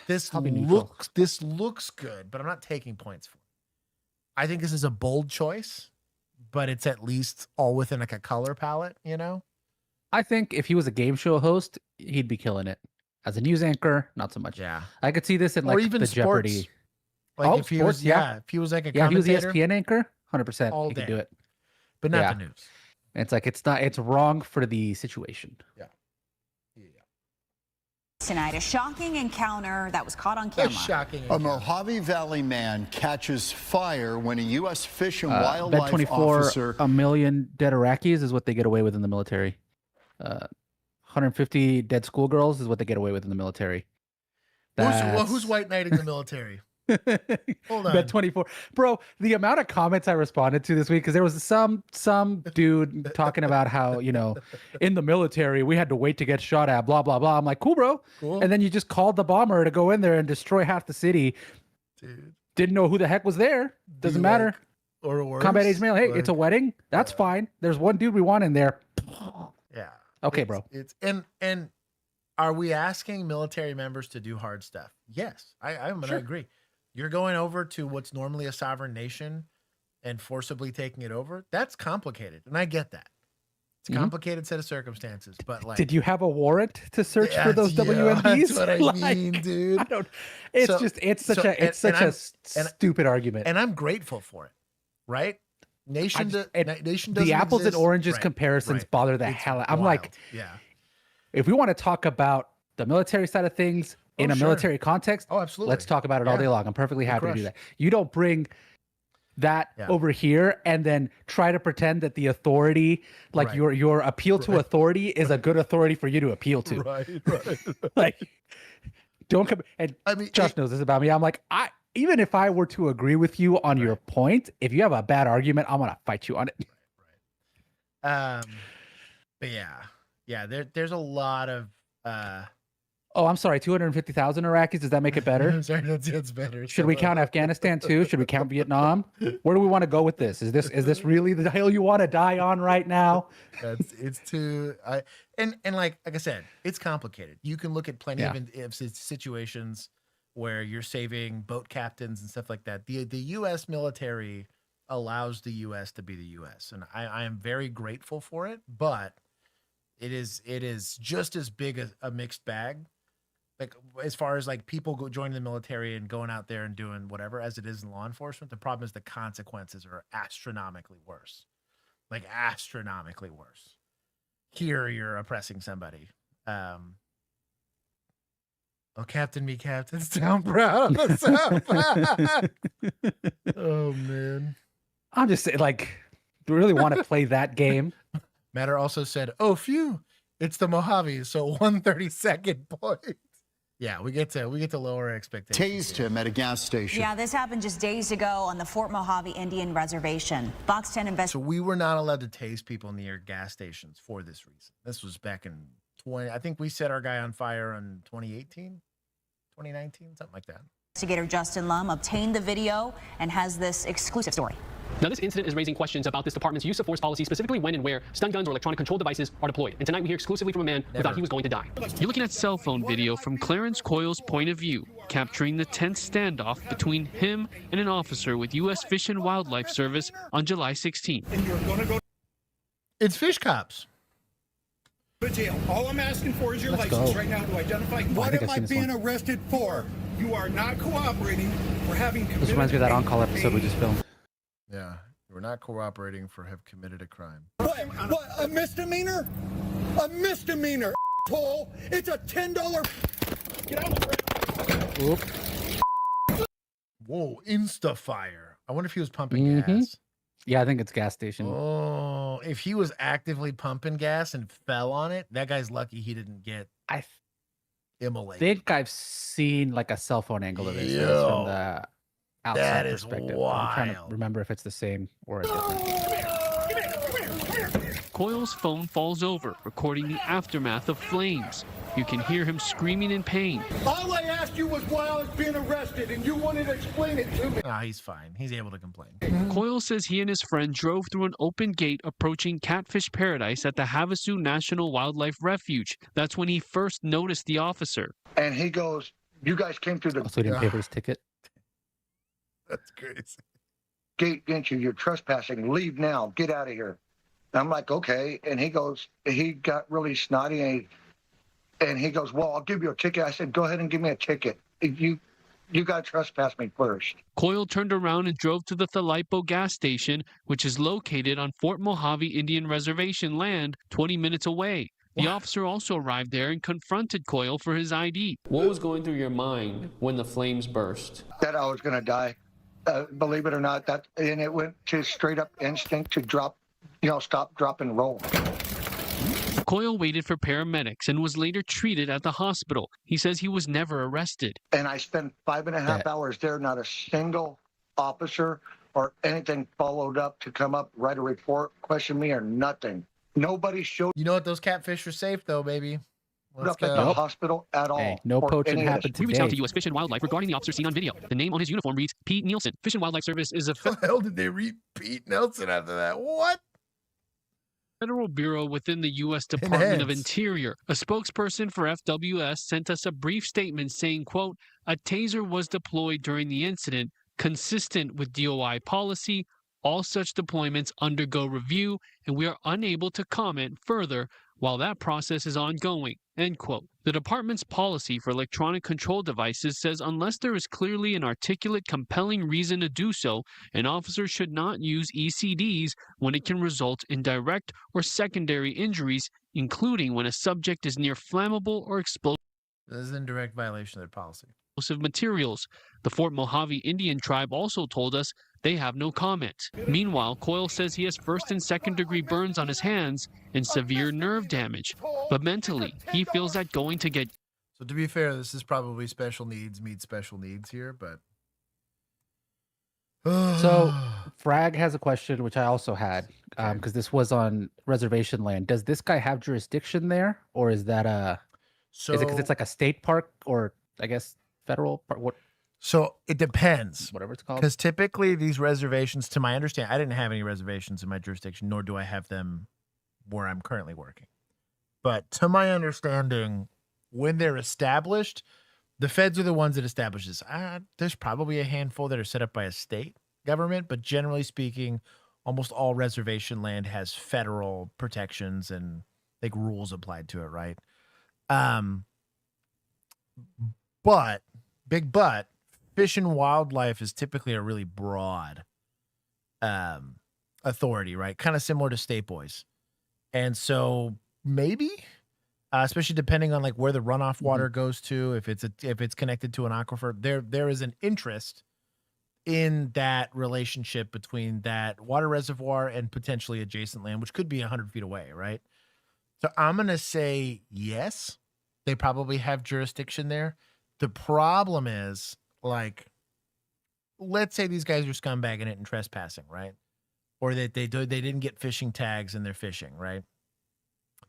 this looks good, but I'm not taking points for it. I think this is a bold choice, but it's at least all within like a color palette, you know? I think if he was a game show host, he'd be killing it. As a news anchor, not so much. Yeah. I could see this in like even the sports. Jeopardy. Like if he was, if he was like a commentator, if he was ESPN anchor, 100%, all he day. could do it. But not the news. It's like it's wrong for the situation. Yeah. Tonight, a shocking encounter that was caught on camera. A Mojave Valley man catches fire when a U.S. Fish and Wildlife Bet 24, officer. 1 million dead Iraqis is what they get away with in the military. 150 dead schoolgirls is what they get away with in the military. Who's white knighting the military? Hold on. Bet 24. Bro, the amount of comments I responded to this week, because there was some dude talking about how, in the military, we had to wait to get shot at, blah, blah, blah. I'm like, cool, bro. Cool. And then you just called the bomber to go in there and destroy half the city. Dude. Didn't know who the heck was there. Doesn't matter. Or worse. Combat age male. Hey, it's a wedding. That's fine. There's one dude we want in there. Yeah. Okay, bro. It's and are we asking military members to do hard stuff? Yes. I'm going to agree. You're going over to what's normally a sovereign nation and forcibly taking it over. That's complicated. And I get that. It's a complicated set of circumstances, but like, did you have a warrant to search for those WMDs? That's what I mean, dude. It's such a stupid argument. And I'm grateful for it. Right? Nation doesn't the apples exist. and oranges Right, comparisons right. bother the It's hell out. I'm wild. like, yeah. If we want to talk about the military side of things in a military context, absolutely. Let's talk about it all day long. I'm perfectly happy to do that. You don't bring that over here and then try to pretend that the authority, like your appeal to authority, is a good authority for you to appeal to. Right. Like, don't come. And Josh knows this about me. I'm like, even if I were to agree with you on your point, if you have a bad argument, I'm gonna fight you on it. But yeah. There's a lot of. Oh, I'm sorry. 250,000 Iraqis. Does that make it better? I'm sorry, that's better. Should we count Afghanistan too? Should we count Vietnam? Where do we want to go with this? Is this really the hill you want to die on right now? It's too. And like I said, it's complicated. You can look at plenty of situations where you're saving boat captains and stuff like that. The U.S. military allows the U.S. to be the U.S. and I am very grateful for it, but it is just as big a mixed bag. Like as far as like people joining the military and going out there and doing whatever as it is in law enforcement, the problem is the consequences are astronomically worse. Like astronomically worse. Here you're oppressing somebody. Oh, Captain Me Captain's down proud of myself. Oh man. I'm just saying, like, do we really want to play that game? Matter also said, oh phew, it's the Mojave, so 132nd point. Yeah, we get to lower our expectations. Tased him at a gas station. Yeah, this happened just days ago on the Fort Mojave Indian Reservation. Fox 10 So we were not allowed to tase people near gas stations for this reason. This was back in I think we set our guy on fire in 2018, 2019, something like that. Investigator Justin Lum obtained the video and has this exclusive story. Now, this incident is raising questions about this department's use of force policy, specifically when and where stun guns or electronic control devices are deployed. And tonight we hear exclusively from a man who thought he was going to die. You're looking at cell phone video from Clarence Coyle's point of view, capturing the tense standoff between him and an officer with U.S. Fish and Wildlife Service on July 16th. It's fish cops. To jail. All I'm asking for is your license right now to identify what am I being arrested for. You are not cooperating for having committed. This reminds me of that on-call episode we just filmed. Yeah, we're not cooperating for have committed a crime. What? A misdemeanor? A misdemeanor, asshole. It's a $10. Get out of the Oop. Whoa, insta fire. I wonder if he was pumping gas. Yeah, I think it's gas station. Oh, if he was actively pumping gas and fell on it, that guy's lucky he didn't get immolated. I think I've seen like a cell phone angle of this from the outside perspective. Wild. I'm trying to remember if it's the same or a different. Coyle's phone falls over, recording the aftermath of flames. You can hear him screaming in pain. All I asked you was why I was being arrested, and you wanted to explain it to me. Ah, he's fine. He's able to complain. Coyle says he and his friend drove through an open gate approaching Catfish Paradise at the Havasu National Wildlife Refuge. That's when he first noticed the officer. And he goes, "You guys came through the Also, he didn't pay for his ticket. That's crazy. Gate, didn't you? You're trespassing. Leave now. Get out of here." And I'm like, okay. And he goes, he got really snotty, and he goes, "Well, I'll give you a ticket." I said, "Go ahead and give me a ticket. You got to trespass me first." Coyle turned around and drove to the Thalipo gas station, which is located on Fort Mojave Indian Reservation land 20 minutes away. The officer also arrived there and confronted Coyle for his ID. What was going through your mind when the flames burst? That I was going to die. Believe it or not, and it went to straight up instinct to drop, stop, drop, and roll. Coyle waited for paramedics and was later treated at the hospital. He says he was never arrested. And I spent 5.5 hours there. Not a single officer or anything followed up to come up, write a report, question me, or nothing. Nobody showed. You know what? Those catfish are safe, though, baby. Let's up at the hospital at all. Hey, no poaching happened today. We reached out to U.S. Fish and Wildlife regarding the officer seen on video. The name on his uniform reads Pete Nielsen. Fish and Wildlife Service is a... How the hell did they read Pete Nelson after that? What? Federal bureau within the U.S. Department of Interior. A spokesperson for FWS sent us a brief statement saying, quote, "A taser was deployed during the incident, consistent with DOI policy. All such deployments undergo review, and we are unable to comment further while that process is ongoing," end quote. The department's policy for electronic control devices says unless there is clearly an articulate, compelling reason to do so, an officer should not use ECDs when it can result in direct or secondary injuries, including when a subject is near flammable or explosive. This is in direct violation of their policy. Materials. The Fort Mojave Indian tribe also told us they have no comment. Meanwhile, Coyle says he has first and second degree burns on his hands and severe nerve damage. But mentally, he feels that going to get... So to be fair, this is probably special needs meets special needs here, but... So Frag has a question, which I also had, because this was on reservation land. Does this guy have jurisdiction there, or is that is it because it's like a state park, or I guess federal park? What? So it depends. Whatever it's called. Because typically these reservations, to my understanding, I didn't have any reservations in my jurisdiction, nor do I have them where I'm currently working. But to my understanding, when they're established, the feds are the ones that establish this. There's probably a handful that are set up by a state government, but generally speaking, almost all reservation land has federal protections and like rules applied to it, right? But Fish and Wildlife is typically a really broad authority, right? Kind of similar to State Boys. And so maybe, especially depending on like where the runoff water goes to, if it's connected to an aquifer, there is an interest in that relationship between that water reservoir and potentially adjacent land, which could be 100 feet away, right? So I'm going to say yes, they probably have jurisdiction there. The problem is, like, let's say these guys are scumbagging it and trespassing, right? Or that they didn't get fishing tags and they're fishing, right?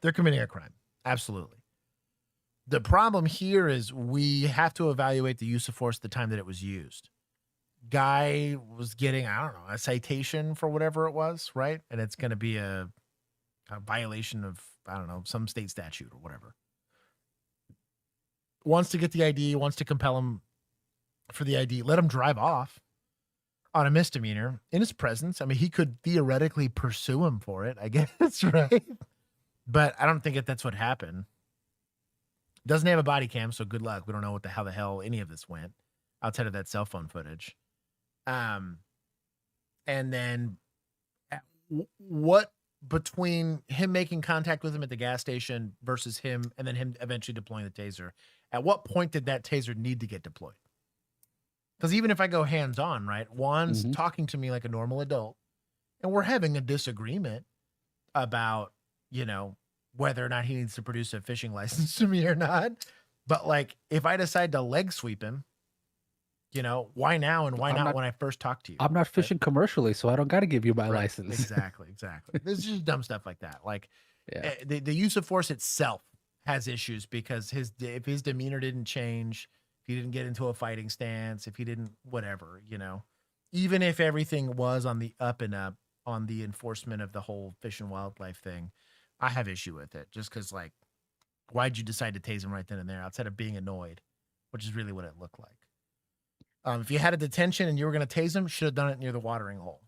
They're committing a crime. Absolutely. The problem here is we have to evaluate the use of force at the time that it was used. Guy was getting, I don't know, a citation for whatever it was, right? And it's going to be a violation of, I don't know, some state statute or whatever. Wants to get the ID, wants to compel him for the ID, let him drive off on a misdemeanor in his presence. I mean, he could theoretically pursue him for it, I guess, right? But I don't think that's what happened. Doesn't have a body cam, so good luck. We don't know how the hell any of this went outside of that cell phone footage. And then what between him making contact with him at the gas station versus him and then him eventually deploying the taser, at what point did that taser need to get deployed? Because even if I go hands-on, right, Juan's talking to me like a normal adult, and we're having a disagreement about, whether or not he needs to produce a fishing license to me or not. But, like, if I decide to leg sweep him You know, why now and why not when I first talked to you? I'm not fishing commercially, so I don't got to give you my license. Exactly. This is just dumb stuff like that. Like the use of force itself has issues because if his demeanor didn't change, if he didn't get into a fighting stance, if he didn't whatever, you know, even if everything was on the up and up on the enforcement of the whole Fish and Wildlife thing, I have issue with it just because, like, why'd you decide to tase him right then and there outside of being annoyed, which is really what it looked like. If you had a detention and you were going to tase him, should have done it near the watering hole,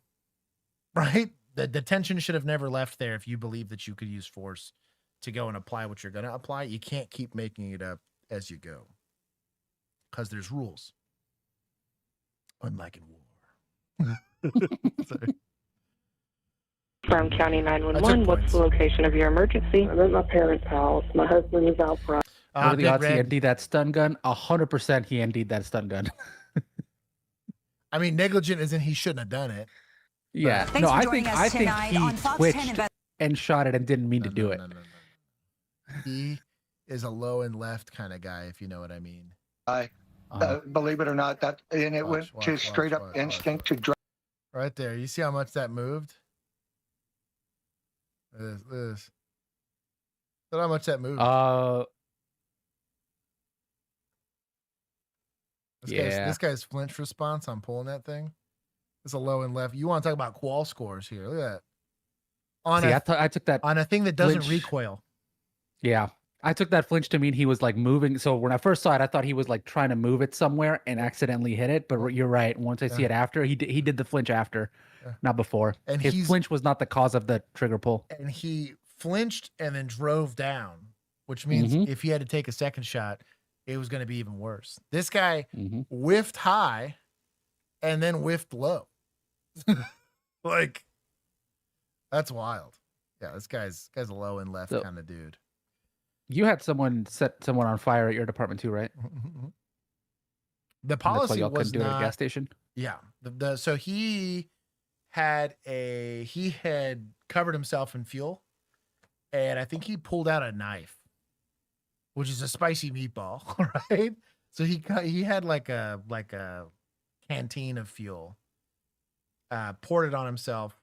right? The detention should have never left there if you believe that you could use force to go and apply what you're going to apply. You can't keep making it up as you go because there's rules, unlike in war. Sorry. Brown County 911, what's the location of your emergency? I'm at my parents' house. My husband is out front. What are the odds he ND'd that stun gun? 100% he ND'd that stun gun. I mean, negligent isn't he shouldn't have done it. Yeah. No, I think he twitched and shot it and didn't mean to do it. No. He is a low and left kind of guy, if you know what I mean. Believe it or not, went to straight up instinct to drive. Right there. You see how much that moved? This. Look how much that moved. This guy's flinch response on pulling that thing. It's a low and left. You want to talk about qual scores here? Look at that. I took that on a thing that doesn't flinch. recoil. Yeah, I took that flinch to mean he was like moving. So when I first saw it, I thought he was like trying to move it somewhere and accidentally hit it. But you're right. Once I see it after, he did the flinch after, not before. And his flinch was not the cause of the trigger pull. And he flinched and then drove down, which means if he had to take a second shot, it was going to be even worse. This guy whiffed high and then whiffed low. Like, that's wild. Yeah, this guy's a low and left kind of dude. You had someone set someone on fire at your department too, right? The policy y'all was couldn't do it at a not gas station. Yeah. So he had covered himself in fuel, and I think he pulled out a knife, which is a spicy meatball, right? So he had like a canteen of fuel, poured it on himself,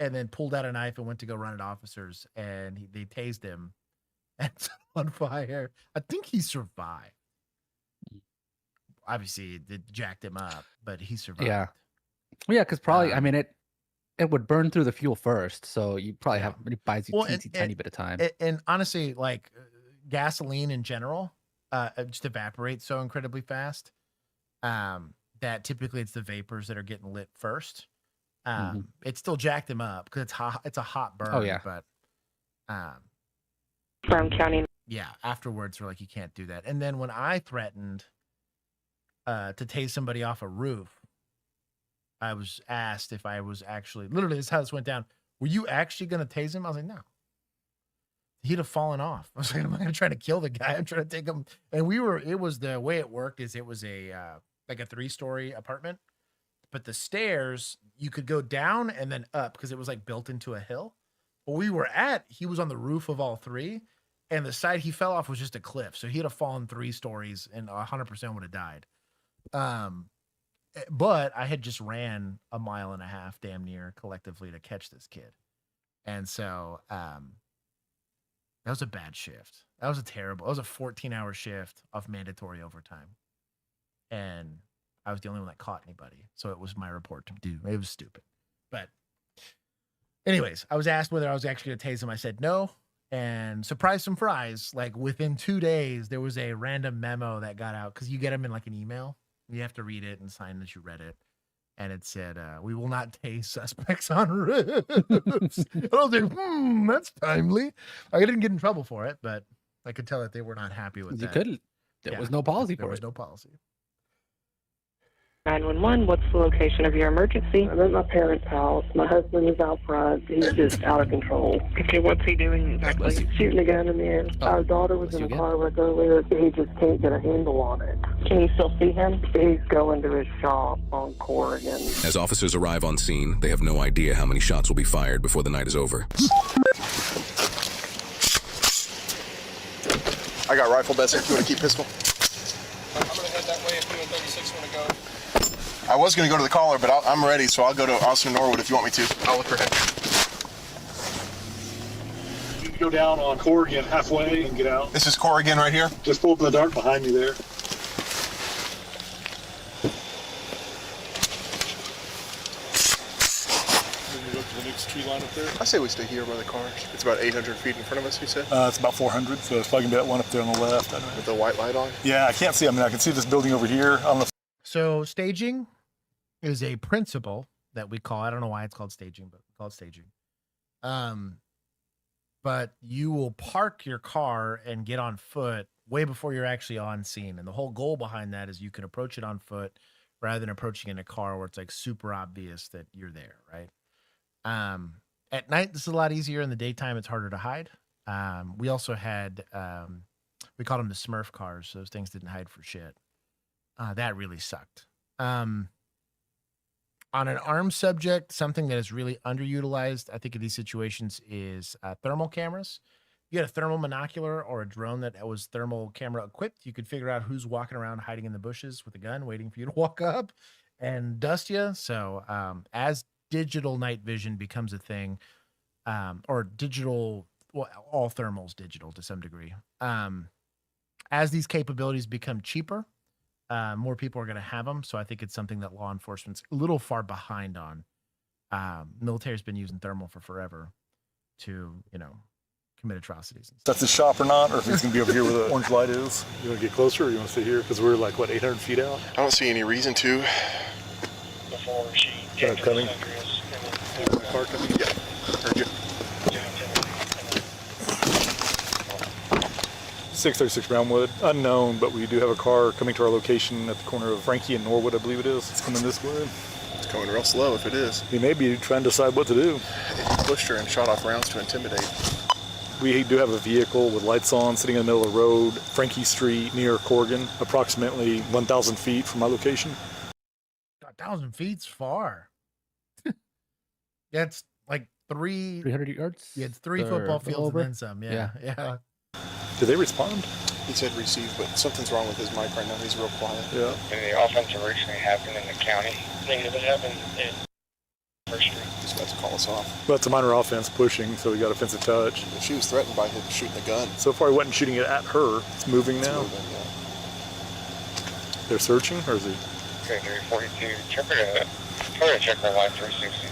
and then pulled out a knife and went to go run at officers, and they tased him and set him on fire. I think he survived. Obviously, it jacked him up, but he survived. Yeah, because probably I mean it would burn through the fuel first, so you probably it buys you a tiny bit of time. And honestly, like gasoline in general, just evaporates so incredibly fast that typically it's the vapors that are getting lit first. It still jacked him up because it's hot. It's a hot burn. Oh yeah, but Brown County. Yeah, afterwards we're like, you can't do that. And then when I threatened to tase somebody off a roof, I was asked if I was actually literally this is how this went down. Were you actually going to tase him? I was like, no. He'd have fallen off. I was like, I'm not going to try to kill the guy. I'm trying to take him. And it was the way it worked is it was like a 3-story apartment. But the stairs, you could go down and then up because it was like built into a hill. But he was on the roof of all 3, and the side he fell off was just a cliff. So he'd have fallen 3 stories and 100% would have died. But I had just ran 1.5 miles damn near collectively to catch this kid. And so that was a bad shift. That was a 14-hour shift of mandatory overtime. And I was the only one that caught anybody. So it was my report to do. It was stupid. But anyways, I was asked whether I was actually going to tase him. I said no. And surprise, surprise, like within 2 days, there was a random memo that got out because you get them in like an email. You have to read it and sign that you read it. And it said, we will not tase suspects on roofs. I was like, that's timely. I didn't get in trouble for it, but I could tell that they were not happy with that. You couldn't. There was no policy for it. There was no policy. 911, what's the location of your emergency? I'm at my parents' house. My husband is out front. He's just out of control. Okay, what's he doing exactly? Shooting a gun in the air. Our daughter was in the car with earlier. He just can't get a handle on it. Can you still see him? He's going to his shop on Corrigan. As officers arrive on scene, they have no idea how many shots will be fired before the night is over. I got rifle, Bessie. You want to keep pistol? I'm going to head that way if you in 36 just want to go. I was going to go to the caller, but I'm ready, so I'll go to Austin Norwood if you want me to. I'll look for him. You can go down on Corrigan halfway and get out. This is Corrigan right here? Just pull up in the dark behind me there. Tree line up there. I say we stay here by the cars. It's about 800 feet in front of us, you said? It's about 400, so it's probably going to be that one up there on the left. I don't know. With the white light on? Yeah, I can't see. I mean, I can see this building over here. I don't know. So staging is a principle that we call, I don't know why it's called staging, but we call it staging. But you will park your car and get on foot way before you're actually on scene. And the whole goal behind that is you can approach it on foot rather than approaching in a car where it's like super obvious that you're there, right? At night, this is a lot easier. In the daytime, it's harder to hide. We also had, we called them the Smurf cars. So those things didn't hide for shit. That really sucked. On an armed subject, something that is really underutilized, I think, in these situations is thermal cameras. If you had a thermal monocular or a drone that was thermal camera equipped, you could figure out who's walking around hiding in the bushes with a gun, waiting for you to walk up and dust you. So as digital night vision becomes a thing, or digital, well, all thermal's digital to some degree. As these capabilities become cheaper, more people are going to have them. So I think it's something that law enforcement's a little far behind on. Military's been using thermal for forever to, commit atrocities. That's the shop or not, or if he's going to be over here where the orange light is. You want to get closer, or you want to stay here? Because we're like, what, 800 feet out? I don't see any reason to. Before she coming. Car coming? Yeah. Heard you. 636 Brownwood. Unknown, but we do have a car coming to our location at the corner of Frankie and Norwood, I believe it is. It's coming this way. It's coming real slow if it is. He may be trying to decide what to do. He pushed her and shot off rounds to intimidate. We do have a vehicle with lights on sitting in the middle of the road, Frankie Street near Corrigan, approximately 1,000 feet from my location. 1,000 feet's far. Yeah, it's like 300 yards. Yeah, it's 3 football fields and then some. Yeah. Did they respond? He said receive, but something's wrong with his mic right now. He's real quiet. Yeah. And the offense recently happened in the county. I think it happened in First Street. He's about to call us off. Well, it's a minor offense pushing, so we got offensive touch. She was threatened by him shooting the gun. So far, he wasn't shooting it at her. It's moving now. Moving, yeah. They're searching, or is he? Okay, 342. Check her line 360.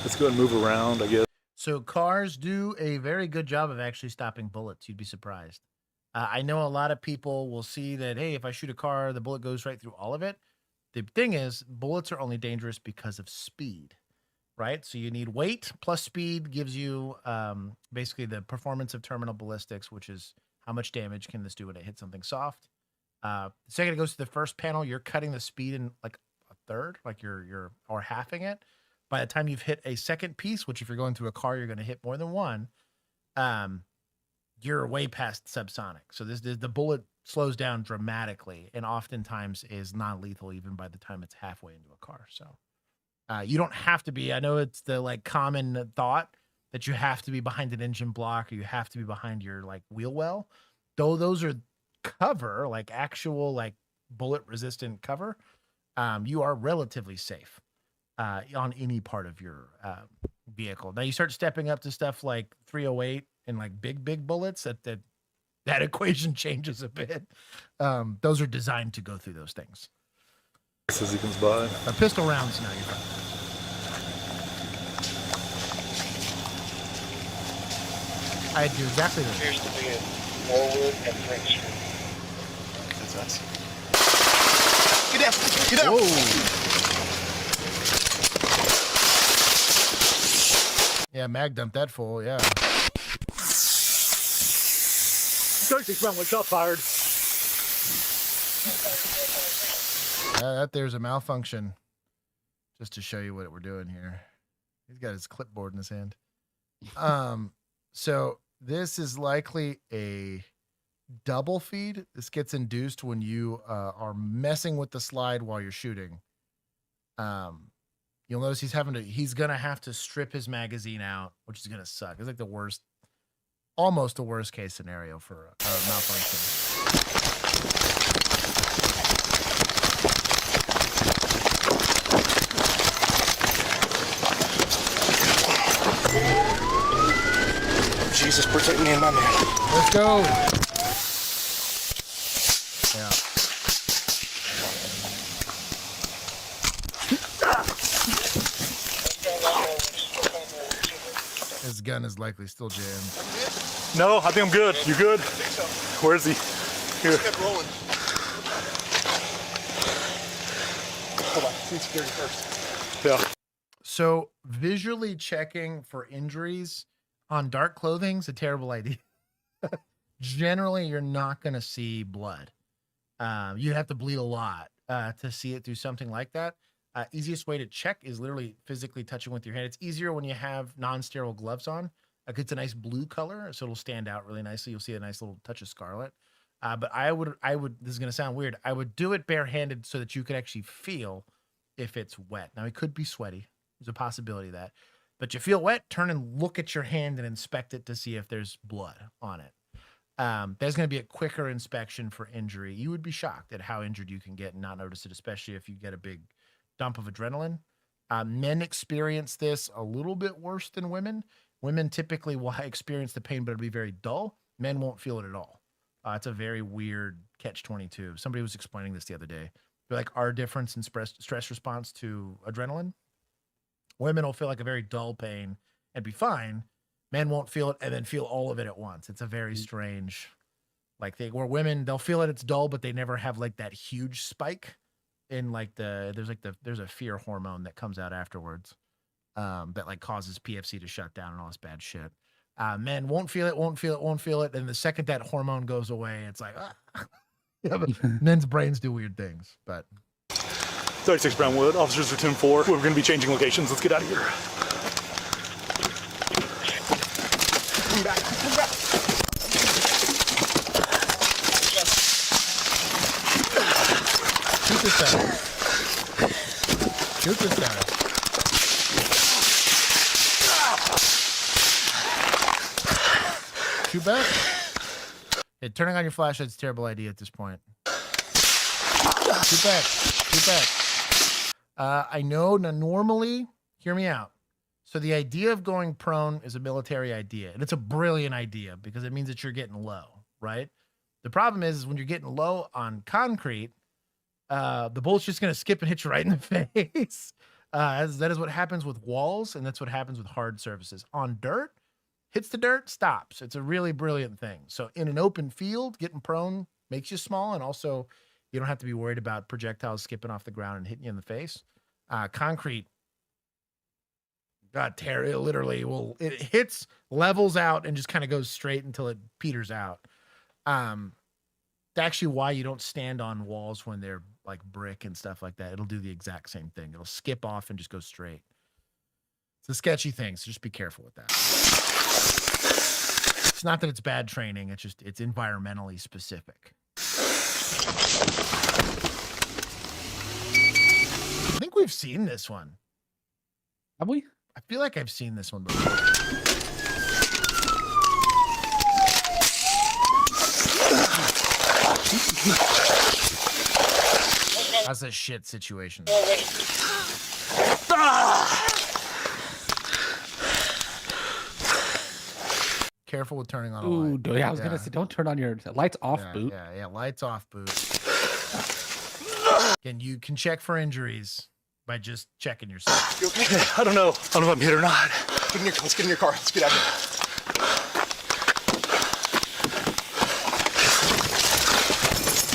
Let's go and move around, I guess. So cars do a very good job of actually stopping bullets. You'd be surprised. I know a lot of people will see that, hey, if I shoot a car, the bullet goes right through all of it. The thing is, bullets are only dangerous because of speed, right? So you need weight plus speed gives you basically the performance of terminal ballistics, which is how much damage can this do when it hits something soft. The second it goes to the first panel, you're cutting the speed in like a third, like you're or halving it. By the time you've hit a second piece, which if you're going through a car, you're going to hit more than one, you're way past subsonic. So the bullet slows down dramatically and oftentimes is non-lethal even by the time it's halfway into a car. So you don't have to be. I know it's the like common thought that you have to be behind an engine block or you have to be behind your like wheel well. Though those are cover, like actual like bullet resistant cover, you are relatively safe. On any part of your vehicle. Now you start stepping up to stuff like 308 and like big bullets, that equation changes a bit. Those are designed to go through those things. As he comes by. Pistol rounds now, you're fine. I do exactly that. Appears to be in Norwood and Frank Street. That's us. Get down! Get down! Whoa! Yeah, mag dumped that full, yeah. 36 round, shot fired. That there's a malfunction. Just to show you what we're doing here. He's got his clipboard in his hand. So this is likely a double feed. This gets induced when you are messing with the slide while you're shooting. You'll notice he's gonna have to strip his magazine out, which is gonna suck. It's like almost the worst case scenario for a malfunction. Jesus, protect me and my man. Let's go. Yeah. His gun is likely still jammed. No, I think I'm good. You good? Where is he? Here. Kept rolling. Hold on. See security first. Yeah. So visually checking for injuries on dark clothing is a terrible idea. Generally, you're not going to see blood. You have to bleed a lot to see it through something like that. Easiest way to check is literally physically touching with your hand. It's easier when you have non-sterile gloves on. It's a nice blue color, so it'll stand out really nicely. You'll see a nice little touch of scarlet. But I would, this is going to sound weird. I would do it barehanded so that you could actually feel if it's wet. Now, it could be sweaty. There's a possibility of that. But you feel wet, turn and look at your hand and inspect it to see if there's blood on it. There's going to be a quicker inspection for injury. You would be shocked at how injured you can get and not notice it, especially if you get a big dump of adrenaline. Men experience this a little bit worse than women. Women typically will experience the pain, but it'll be very dull. Men won't feel it at all. It's a very weird catch-22. Somebody was explaining this the other day. They're like, our difference in stress response to adrenaline. Women will feel like a very dull pain and be fine. Men won't feel it and then feel all of it at once. It's a very strange thing where women, they'll feel it, it's dull, but they never have like that huge spike in there's a fear hormone that comes out afterwards that like causes PFC to shut down and all this bad shit. Men won't feel it. And the second that hormone goes away, it's like, yeah, but men's brains do weird things, but 36 Brownwood, officers are 10-4. We're going to be changing locations. Let's get out of here. Come back. Shoot this guy. Shoot this guy. Shoot back. Yeah, turning on your flashlight's a terrible idea at this point. Shoot back. Shoot back. I know normally, hear me out. So the idea of going prone is a military idea, and it's a brilliant idea because it means that you're getting low, right? The problem is when you're getting low on concrete, the bullet's just going to skip and hit you right in the face. That is what happens with walls, and that's what happens with hard surfaces. On dirt, hits the dirt, stops. It's a really brilliant thing. So in an open field, getting prone makes you small, and also you don't have to be worried about projectiles skipping off the ground and hitting you in the face. Concrete, God, it literally it hits, levels out, and just kind of goes straight until it peters out. That's actually why you don't stand on walls when they're like brick and stuff like that. It'll do the exact same thing. It'll skip off and just go straight. It's a sketchy thing, so just be careful with that. It's not that it's bad training. It's environmentally specific. I think we've seen this one. Have we? I feel like I've seen this one before. That's a shit situation. Careful with turning on a light. Ooh, yeah, I was gonna say, don't turn on your lights off, boot. Yeah, lights off, boot. Again, you can check for injuries by just checking yourself. You okay? I don't know if I'm hit or not. Let's get in your car. Let's get out of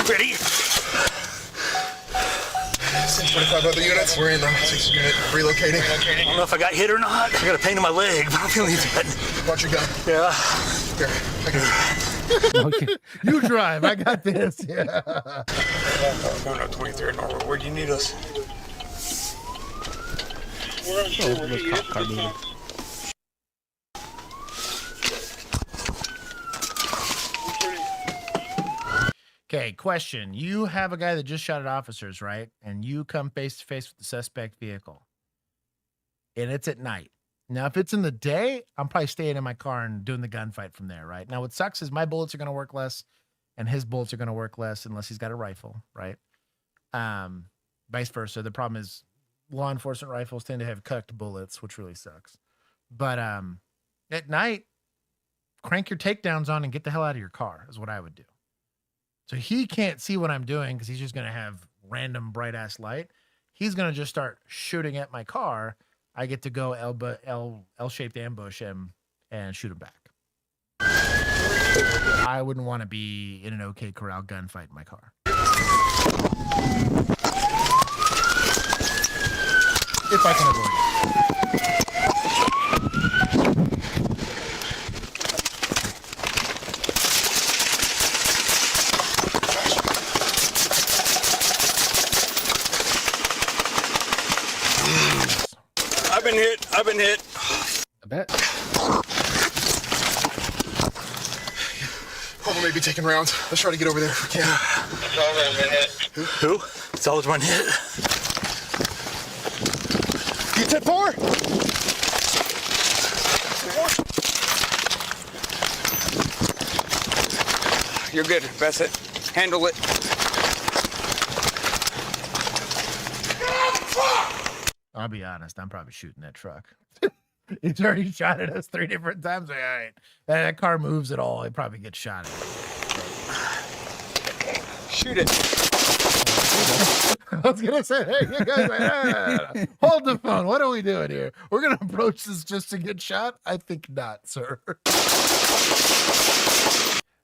here. Ready? 25 other units. We're in the 6th unit relocating. I don't know if I got hit or not. I got a pain in my leg, but I'm feeling dead. Watch your gun. Yeah. Here, I got Okay. You drive. I got this. Yeah. No, 23rd Norwood. Where do you need us? We're unsure where he is. Okay, question. You have a guy that just shot at officers, right? And you come face to face with the suspect vehicle. And it's at night. Now, if it's in the day, I'm probably staying in my car and doing the gunfight from there, right? Now, what sucks is my bullets are going to work less and his bullets are going to work less unless he's got a rifle, right? Vice versa. The problem is law enforcement rifles tend to have cucked bullets, which really sucks. But at night, crank your takedowns on and get the hell out of your car is what I would do. So he can't see what I'm doing because he's just going to have random bright ass light. He's going to just start shooting at my car. I get to go L-shaped ambush him and shoot him back. I wouldn't want to be in an OK Corral gunfight in my car. If I can avoid it. I've been hit. I bet. Probably may be taking rounds. Let's try to get over there if we can. Soldiers been hit. Who? Soldiers been hit. You said 4? You're good, Bassett. Handle it. I'll be honest, I'm probably shooting that truck. He's already shot at us 3 different times. Like, all right, that car moves at all, it probably gets shot at. Shoot it. I was gonna say, hey, you guys, hold the phone. What are we doing here? We're gonna approach this just to get shot? I think not, sir.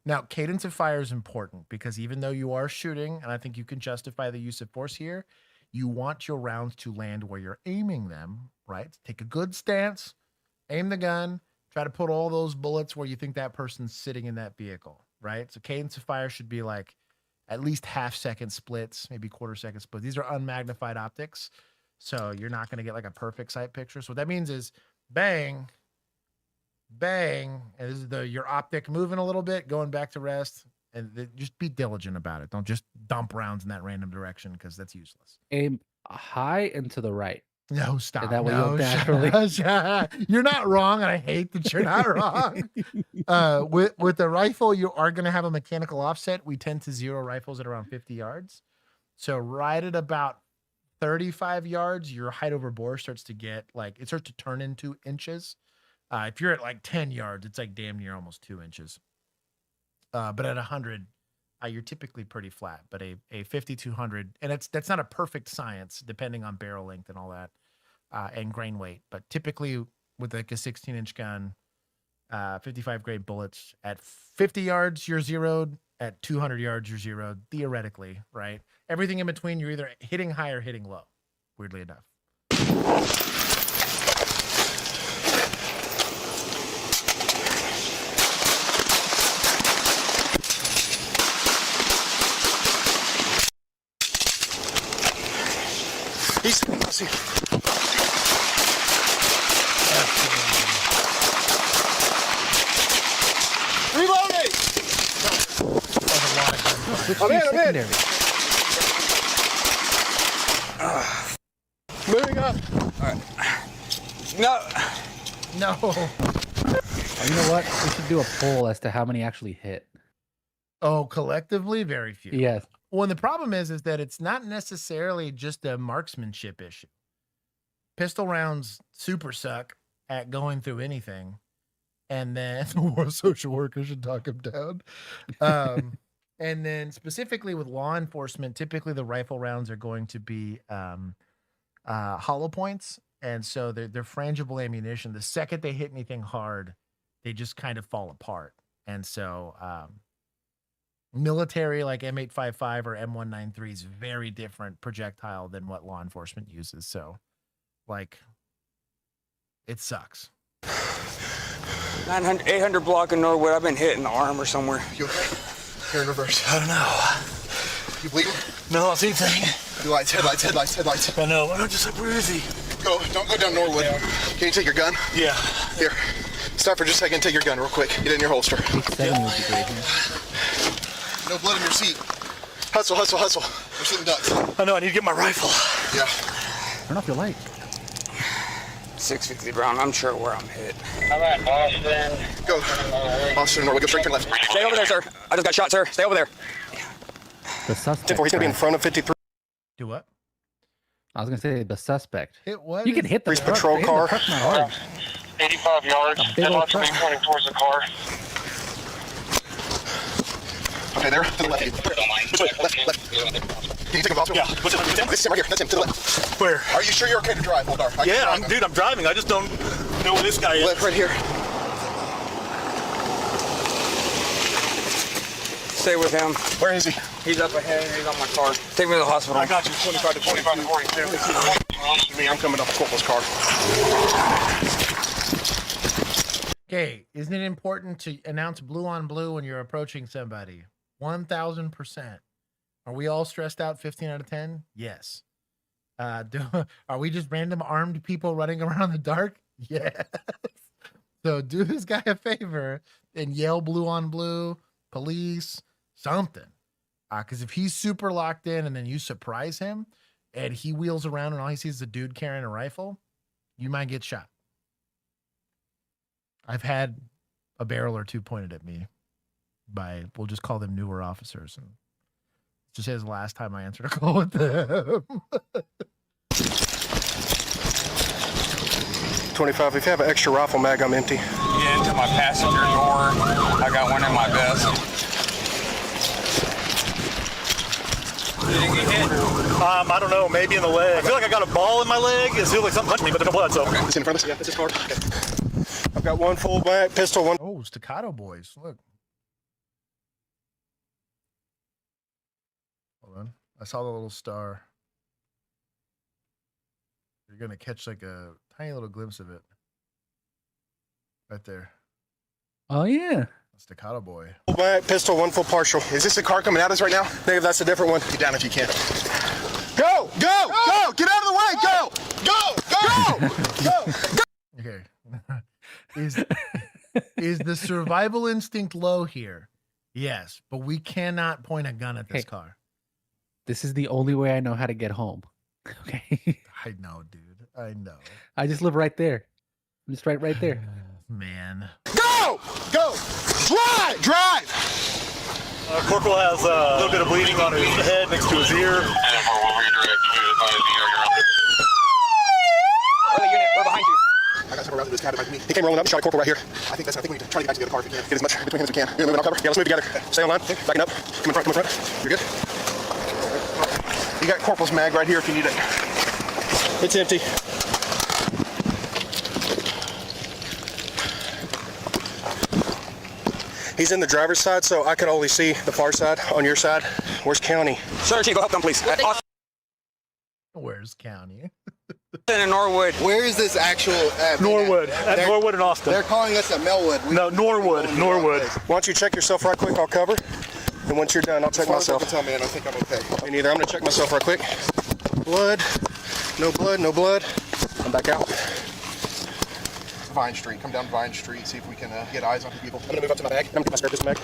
Now, cadence of fire is important because even though you are shooting, and I think you can justify the use of force here, you want your rounds to land where you're aiming them, right? Take a good stance, aim the gun, try to put all those bullets where you think that person's sitting in that vehicle, right? So cadence of fire should be like at least half-second splits, maybe quarter-second splits. These are unmagnified optics, so you're not going to get like a perfect sight picture. So what that means is bang, bang, and this is your optic moving a little bit, going back to rest. And just be diligent about it. Don't just dump rounds in that random direction because that's useless. Aim high and to the right. No, stop. Is that what no, you'll naturally? You're not wrong, and I hate that you're not wrong. With the rifle, you are going to have a mechanical offset. We tend to zero rifles at around 50 yards. So right at about 35 yards, your height over bore starts to get like, it starts to turn into inches. If you're at like 10 yards, it's like damn near almost 2 inches. But at 100, you're typically pretty flat. But a 5200, and that's not a perfect science, depending on barrel length and all that, and grain weight. But typically with like a 16-inch gun, 55 grade bullets, at 50 yards, you're zeroed. At 200 yards, you're zeroed, theoretically, right? Everything in between, you're either hitting high or hitting low, weirdly enough. Let's see. Reloading! I'm in. Moving up. All right. No. You know what? We should do a poll as to how many actually hit. Oh, collectively, very few. Yes. Well, and the problem is that it's not necessarily just a marksmanship issue. Pistol rounds super suck at going through anything. And then social workers should talk them down. And then specifically with law enforcement, typically the rifle rounds are going to be hollow points. And so they're frangible ammunition. The second they hit anything hard, they just kind of fall apart. And so military like M855 or M193 is very different projectile than what law enforcement uses. So like it sucks. 900, 800 block in Norwood. I've been hit in the arm or somewhere. You okay? Here in reverse. I don't know. You bleeding? No, same thing. Your lights, headlights. I know. I'm just like, where is he? Don't go down Norwood. Can you take your gun? Yeah. Here. Stop for just a second. Take your gun real quick. Get it in your holster. No blood in your seat. Hustle. We're sitting ducks. I know. I need to get my rifle. Yeah. Turn off your light. 650 round. I'm sure where I'm hit. I'm at Boston. Go. Boston, Norwood. Go straight to left. Stay over there, sir. I just got shot, sir. Stay over there. The suspect. He's going to be in front of 53. Do what? I was going to say the suspect. Hit what? You can hit the patrol car. 85 yards. Headlights will be pointing towards the car. Okay, there. To the left. Which way? Left. Can you take him off? Yeah. What's it? This is him right here. That's him. To the left. Where? Are you sure you're okay to drive, Holdar? Yeah, I'm driving. I just don't know where this guy is. Left, right here. Stay with him. Where is he? He's up ahead. He's on my car. Take me to the hospital. I got you. 25 to 40. Me, I'm coming off Corporal's car. Okay, isn't it important to announce blue on blue when you're approaching somebody? 1000%. Are we all stressed out 15 out of 10? Yes. Are we just random armed people running around in the dark? Yes. So do this guy a favor and yell blue on blue, police, something. Because if he's super locked in and then you surprise him and he wheels around and all he sees is a dude carrying a rifle, you might get shot. I've had a barrel or two pointed at me by, we'll just call them newer officers. And just his last time I answered a call with them. 25, if you have an extra rifle mag, I'm empty. Yeah, into my passenger door. I got one in my vest. Did it get hit? I don't know, maybe in the leg. I feel like I got a ball in my leg. It feels like something punched me, but there's no blood, so. Okay. Is he in front of us? Yeah, this is hard. Okay. I've got one full mag, pistol, one. Oh, staccato boys, look. Hold on, I saw the little star. You're gonna catch like a tiny little glimpse of it. Right there. Oh yeah. Staccato boy. Full mag, pistol, one full partial. Is this the car coming at us right now? Negative, that's a different one. Get down if you can. Go! Go! Go! Get out of the way! Go! Go! Go! Go! Okay. Is the survival instinct low here? Yes, but we cannot point a gun at this car. This is the only way I know how to get home. Okay. I know, dude. I know. I just live right there. I'm just right there. Man. Go! Go! Drive! Drive! Corporal has a little bit of bleeding on his head next to his ear. We're behind you. I got several rounds of this cabin behind me. He came rolling up and shot a corporal right here. I think we need to try to get back to the other car if we can. Get as much between him as we can. You're moving on cover? Yeah, let's move together. Stay on line. Backing up. Come in front. You're good? You got Corporal's mag right here if you need it. It's empty. He's in the driver's side, so I can only see the far side. On your side, where's County? Sir, Chief, go help them, please. Where's County? In Norwood. Where is this actual? Norwood. At Norwood and Austin. They're calling us at Melwood. No, Norwood. Why don't you check yourself right quick? I'll cover. And once you're done, I'll check myself. Tell me, I think I'm okay. Me neither. I'm gonna check myself right quick. Blood. No blood. No blood. I'm back out. Vine Street. Come down Vine Street. See if we can get eyes on people. I'm gonna move up to my bag. I'm gonna get my spare pistol bag.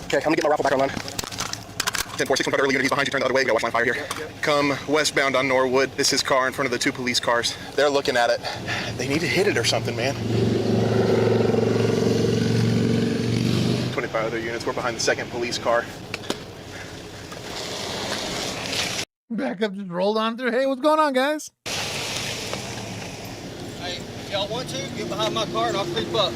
Okay, I'm gonna get my rifle back online. 10-4, 6-1 early unit. He's behind you. Turn the other way. You gotta watch my fire here. Come westbound on Norwood. This is his car in front of the two police cars. They're looking at it. They need to hit it or something, man. 25 other units. We're behind the second police car. Backup just rolled on through. Hey, what's going on, guys? Hey, y'all want to? Get behind my car and I'll creep up.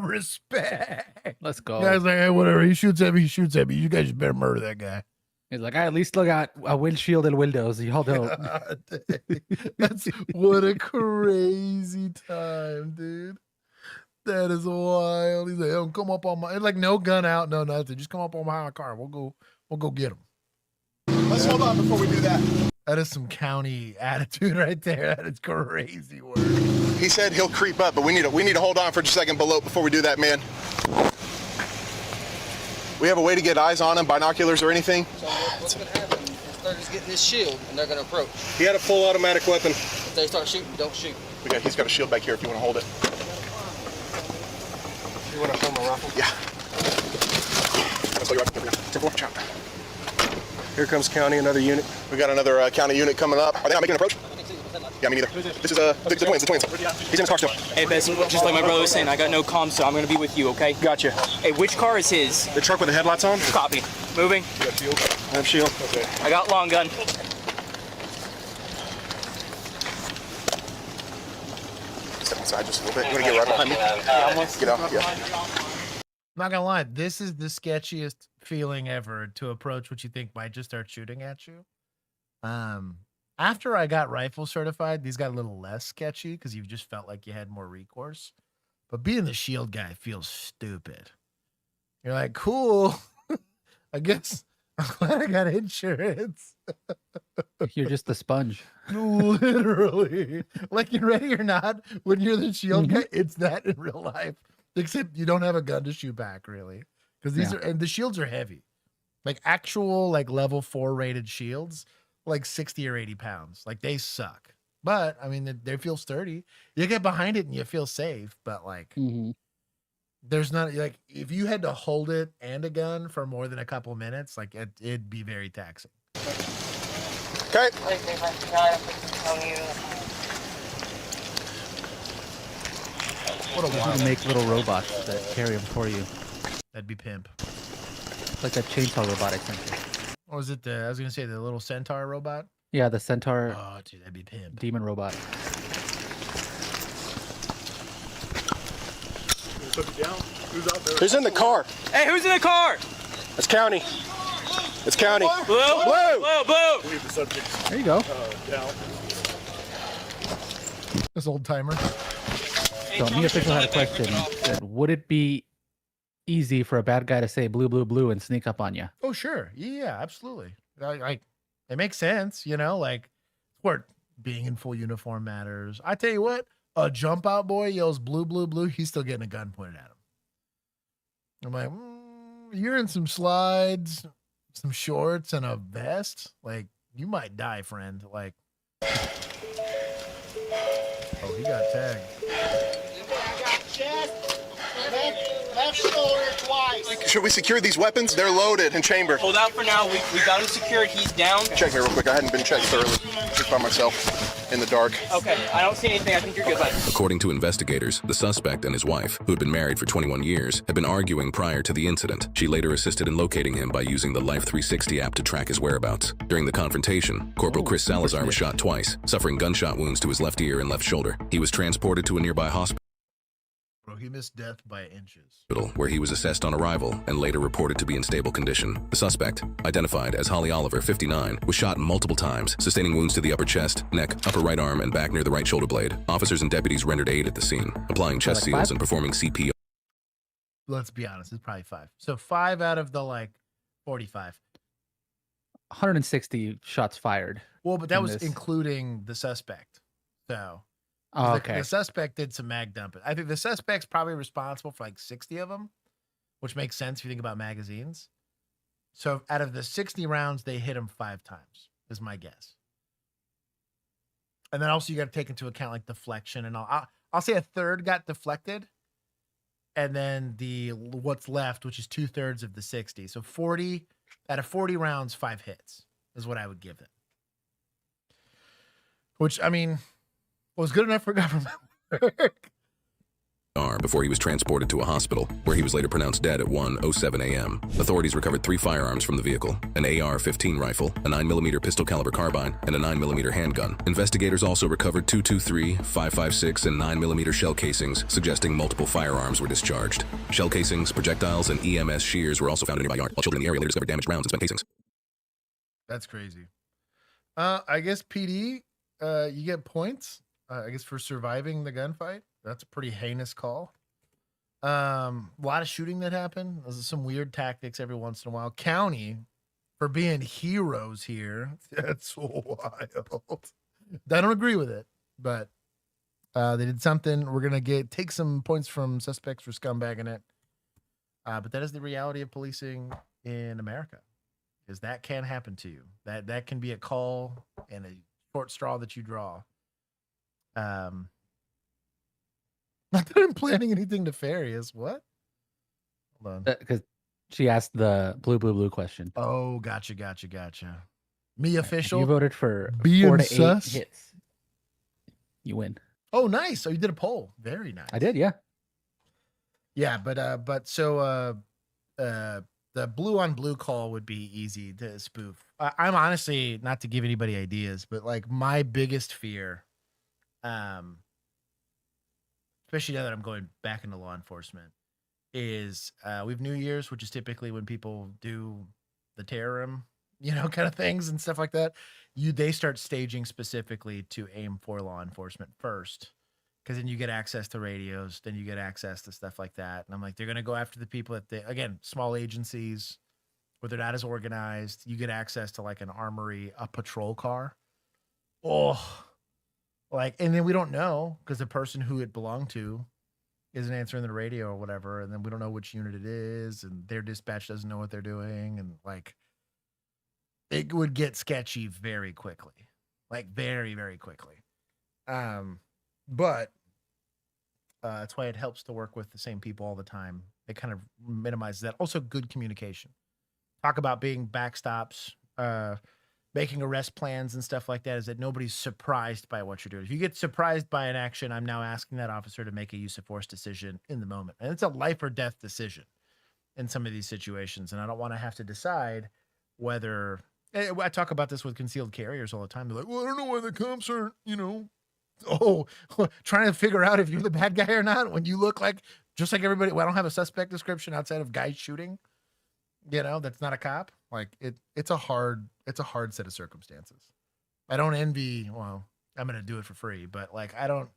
Respect. Let's go. Guys like, hey, whatever. He shoots at me. He shoots at me. You guys just better murder that guy. He's like, I at least still got a windshield and windows. Y'all don't. That's what a crazy time, dude. That is wild. He's like, oh, come up on my, like no gun out, no nothing. Just come up on my car. We'll go get him. Let's hold on before we do that. That is some county attitude right there. That is crazy work. He said he'll creep up, but we need to hold on for just a second below before we do that, man. We have a way to get eyes on him, binoculars or anything? So what's going to happen is they're just getting this shield and they're going to approach. He had a full automatic weapon. If they start shooting, don't shoot. He's got a shield back here if you want to hold it. You want to hold my rifle? Yeah. That's all your rifle. 10-4, chop. Here comes County, another unit. We got another County unit coming up. Are they not making an approach? Yeah, me neither. This is the twins. He's in his car still. Hey, Bess, just like my brother was saying, I got no comms, so I'm going to be with you, okay? Gotcha. Hey, which car is his? The truck with the headlights on? Copy. Moving. You got shield? I have shield. Okay. I got long gun. Step inside just a little bit. You want to get right behind me? Yeah, almost. Get out, yeah. Not gonna lie, this is the sketchiest feeling ever to approach what you think might just start shooting at you. After I got rifle certified, these got a little less sketchy because you just felt like you had more recourse. But being the shield guy feels stupid. You're like, cool. I guess I'm glad I got insurance. You're just the sponge. Literally. Like, you're ready or not, when you're the shield guy, it's that in real life. Except you don't have a gun to shoot back, really. Because these are, and the shields are heavy. Like actual, like level 4 rated shields, like 60 or 80 pounds. Like they suck. But I mean, they feel sturdy. You get behind it and you feel safe. But like, there's not, like, if you had to hold it and a gun for more than a couple minutes, like it'd be very taxing. Okay. What a want to make little robots that carry them for you. That'd be pimp. Like that chainsaw robot I sent you. Or was it the, I was going to say the little centaur robot? Yeah, the centaur. Oh, dude, that'd be pimp. Demon robot. Who's in the car? Hey, who's in the car? It's County. It's County. Blue. Blue. Blue. We need the subject. There you go. Down. This old timer. So me official had a question. Said, would it be easy for a bad guy to say blue, blue, blue and sneak up on you? Oh, sure. Yeah, absolutely. Like, it makes sense, you know, like where being in full uniform matters. I tell you what, a jump out boy yells blue, blue, blue. He's still getting a gun pointed at him. I'm like, you're in some slides, some shorts, and a vest. Like, you might die, friend. Like, oh, he got tagged. Left shoulder twice. Should we secure these weapons? They're loaded and chambered. Hold out for now. We got him secured. He's down. Check here real quick. I hadn't been checked thoroughly. Just by myself in the dark. Okay, I don't see anything. I think you're good, bud. According to investigators, the suspect and his wife, who had been married for 21 years, had been arguing prior to the incident. She later assisted in locating him by using the Life 360 app to track his whereabouts. During the confrontation, Corporal Chris Salazar was shot twice, suffering gunshot wounds to his left ear and left shoulder. He was transported to a nearby hospital. Bro, he missed death by inches. Where he was assessed on arrival and later reported to be in stable condition. The suspect, identified as Holly Oliver, 59, was shot multiple times, sustaining wounds to the upper chest, neck, upper right arm, and back near the right shoulder blade. Officers and deputies rendered aid at the scene, applying chest seals and performing CPR. Let's be honest, it's probably 5. So 5 out of the like 45. 160 shots fired. Well, but that was including the suspect. So the suspect did some mag dumping. I think the suspect's probably responsible for like 60 of them, which makes sense if you think about magazines. So out of the 60 rounds, they hit him 5 times, is my guess. And then also you got to take into account like deflection and all. I'll say a third got deflected, and then what's left, which is 2/3 of the 60. So 40 out of 40 rounds, 5 hits is what I would give it. Which, I mean, was good enough for government work. Before he was transported to a hospital, where he was later pronounced dead at 1:07 a.m. Authorities recovered 3 firearms from the vehicle: an AR-15 rifle, a 9mm pistol caliber carbine, and a 9mm handgun. Investigators also recovered .223, .556, and 9mm shell casings, suggesting multiple firearms were discharged. Shell casings, projectiles, and EMS shears were also found in a nearby yard, while children in the area later discovered damaged rounds and spent casings. That's crazy. I guess PD, you get points. I guess for surviving the gunfight. That's a pretty heinous call. A lot of shooting that happened. There's some weird tactics every once in a while. County, for being heroes here. That's wild. I don't agree with it, but they did something. We're going to take some points from suspects for scumbagging it. But that is the reality of policing in America, because that can happen to you. That can be a call and a short straw that you draw. Not that I'm planning anything nefarious. What? Hold on. Because she asked the blue, blue, blue question. Oh, gotcha. Me official. You voted for being 4 to 8 sus? hits. You win. Oh, nice. So you did a poll. Very nice. I did, yeah. Yeah, but so the blue on blue call would be easy to spoof. I'm honestly, not to give anybody ideas, but like my biggest fear, especially now that I'm going back into law enforcement, is we have New Year's, which is typically when people do the terrorism, kind of things and stuff like that. They start staging specifically to aim for law enforcement first, because then you get access to radios, then you get access to stuff like that. And I'm like, they're going to go after the people again, small agencies where they're not as organized. You get access to like an armory, a patrol car. Oh, and then we don't know because the person who it belonged to isn't answering the radio or whatever. And then we don't know which unit it is, and their dispatch doesn't know what they're doing. And it would get sketchy very quickly, very, very quickly. But that's why it helps to work with the same people all the time. It kind of minimizes that. Also, good communication. Talk about being backstops, making arrest plans and stuff like that, is that nobody's surprised by what you're doing. If you get surprised by an action, I'm now asking that officer to make a use of force decision in the moment. And it's a life or death decision in some of these situations. And I don't want to have to decide whether... I talk about this with concealed carriers all the time. They're like, well, I don't know why the cops aren't, trying to figure out if you're the bad guy or not when you look just like everybody. Well, I don't have a suspect description outside of guys shooting, that's not a cop. It's a hard set of circumstances. I don't envy, I'm going to do it for free, but I don't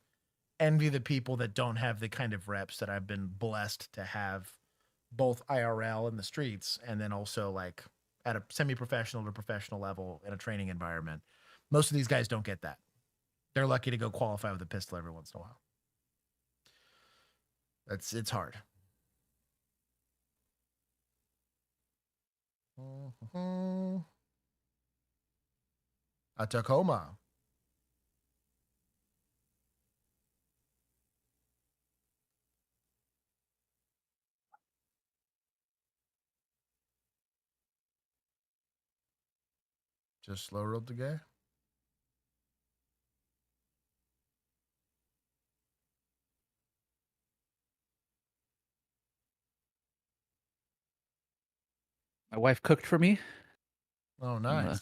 envy the people that don't have the kind of reps that I've been blessed to have, both IRL in the streets and then also at a semi-professional to professional level in a training environment. Most of these guys don't get that. They're lucky to go qualify with a pistol every once in a while. It's hard. A Tacoma. Just slow rolled the guy. My wife cooked for me. Oh, nice.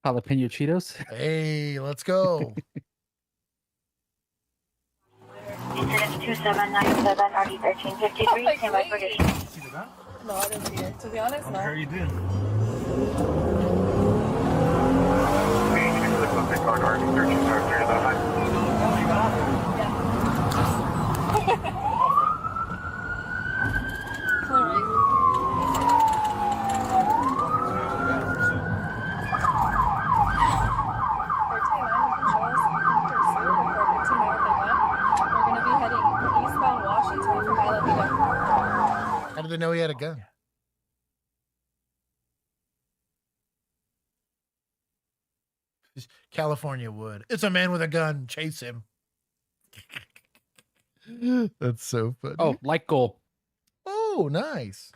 Jalapeno Cheetos. Hey, let's go. Incident 2797, RD 1353, stand by for additional. See the gun? No, I didn't see it. To be honest, no. How you doing? How did they know he had a gun? California would. It's a man with a gun. Chase him. That's so funny. Oh, like goal. Oh, nice.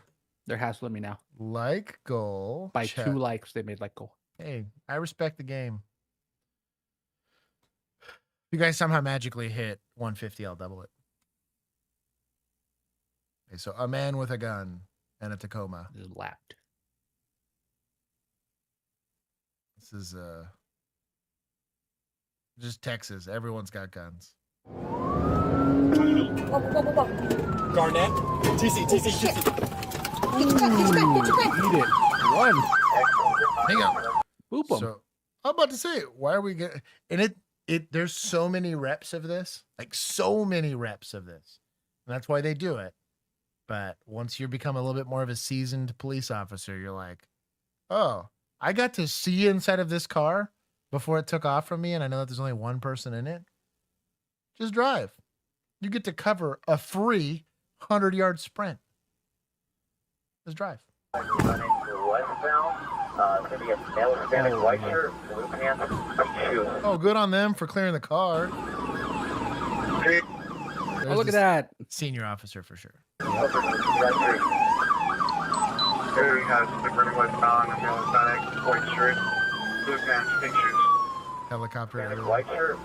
They're hassling me now. Like goal. By 2 likes, they made like goal. Hey, I respect the game. If you guys somehow magically hit 150, I'll double it. Okay, so a man with a gun and a Tacoma. Is lapped. This is just Texas. Everyone's got guns. Garnett. TC. Get your back. Eat it. One. Hang on. Boop 'em. So I'm about to say, why are we getting... And there's so many reps of this. So many reps of this. And that's why they do it. But once you become a little bit more of a seasoned police officer, you're like, oh, I got to see inside of this car before it took off from me, and I know that there's only one person in it. Just drive. You get to cover a free 100-yard sprint. Just drive. Oh, good on them for clearing the car. Oh, look at that. Senior officer for sure. Helicopter. Helicopter.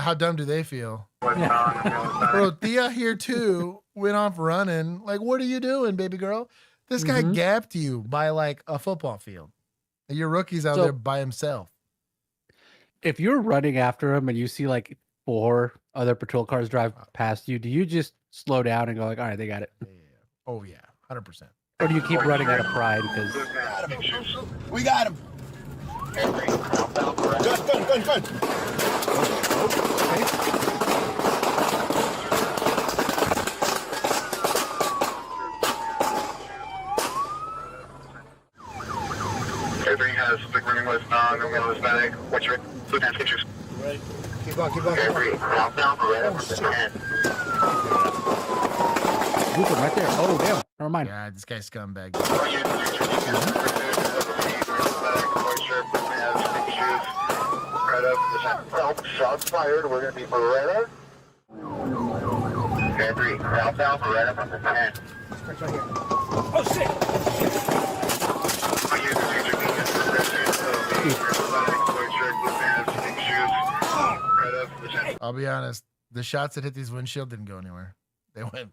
How dumb do they feel? Bro, Thea here too went off running. What are you doing, baby girl? This guy gapped you by a football field. Your rookie's out there by himself. If you're running after him and you see like 4 other patrol cars drive past you, do you just slow down and go like, all right, they got it? Yeah. Oh yeah, 100%. Or do you keep running out of pride because we got him? Gun. Everything has stick running list, non-numerous static. What's your foot and pictures? Right. Keep on. Every countdown, right up to 10. Moving right there. Oh damn. Never mind. Yeah, this guy's scumbag. Shots fired. We're going to be Beretta. Every countdown, Beretta from the 10. Oh shit! I'll be honest, the shots that hit these windshield didn't go anywhere. They went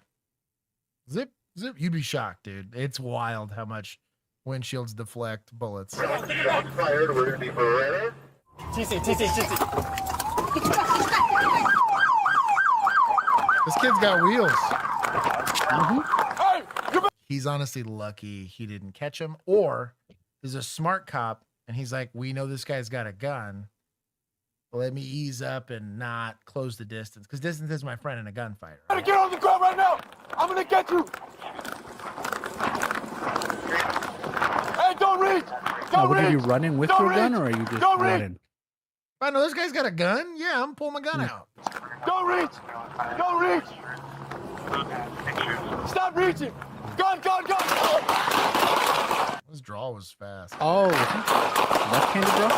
zip. You'd be shocked, dude. It's wild how much windshields deflect bullets. Shots fired. We're going to be Beretta. TC. This kid's got wheels. He's honestly lucky he didn't catch him, or he's a smart cop and he's like, we know this guy's got a gun. Let me ease up and not close the distance, because distance is my friend in a gunfight. Right? Get on the ground right now. I'm gonna get you. Hey, don't reach. What are you running with your gun, or are you just running? I know this guy's got a gun. Yeah, I'm pulling my gun out. Don't reach. Stop reaching. Gun. This draw was fast. Oh, left-handed draw?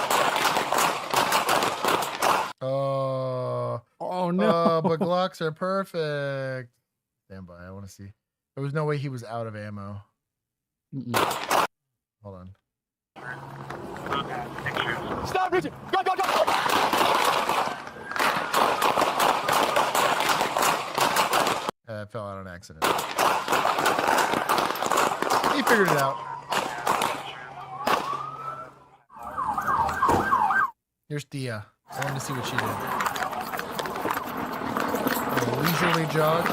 Oh no! But Glocks are perfect. Stand by. I want to see. There was no way he was out of ammo. Hold on. Stop reaching. Gun. I fell out on accident. He figured it out. Here's Dia. I wanted to see what she did. A leisurely jog.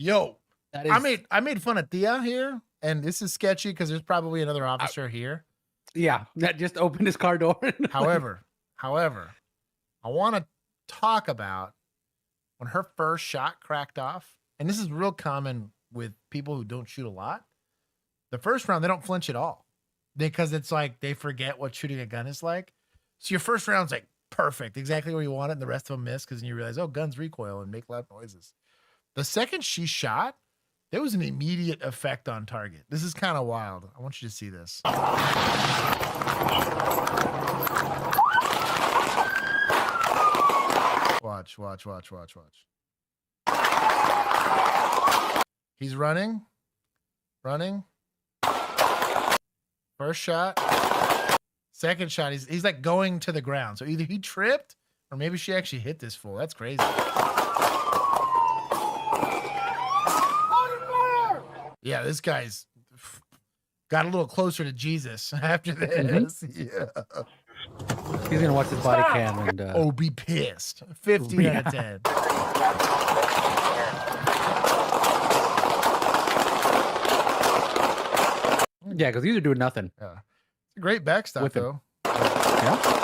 Yo, I made fun of Thea here, and this is sketchy because there's probably another officer here. Yeah, that just opened his car door. However, I want to talk about when her first shot cracked off, and this is real common with people who don't shoot a lot. The first round, they don't flinch at all because it's like they forget what shooting a gun is like. So your first round's like perfect, exactly where you want it, and the rest of them miss because you realize, oh, guns recoil and make loud noises. The second she shot, there was an immediate effect on target. This is kind of wild. I want you to see this. Watch. He's running. First shot. Second shot, he's like going to the ground. So either he tripped or maybe she actually hit this fool. That's crazy. Yeah, this guy's got a little closer to Jesus after this. Yeah. He's gonna watch his body cam and be pissed. 15 out of 10. Yeah, because these are doing nothing. Yeah. It's a great backstop though. Yeah.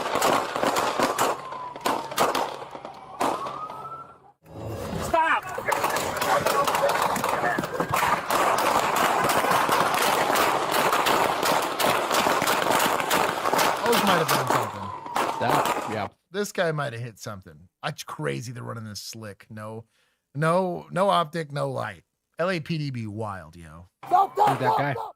This guy might have hit something. It's crazy they're running this slick. No optic, no light. LAPD be wild, yo. Who's that guy? Gun.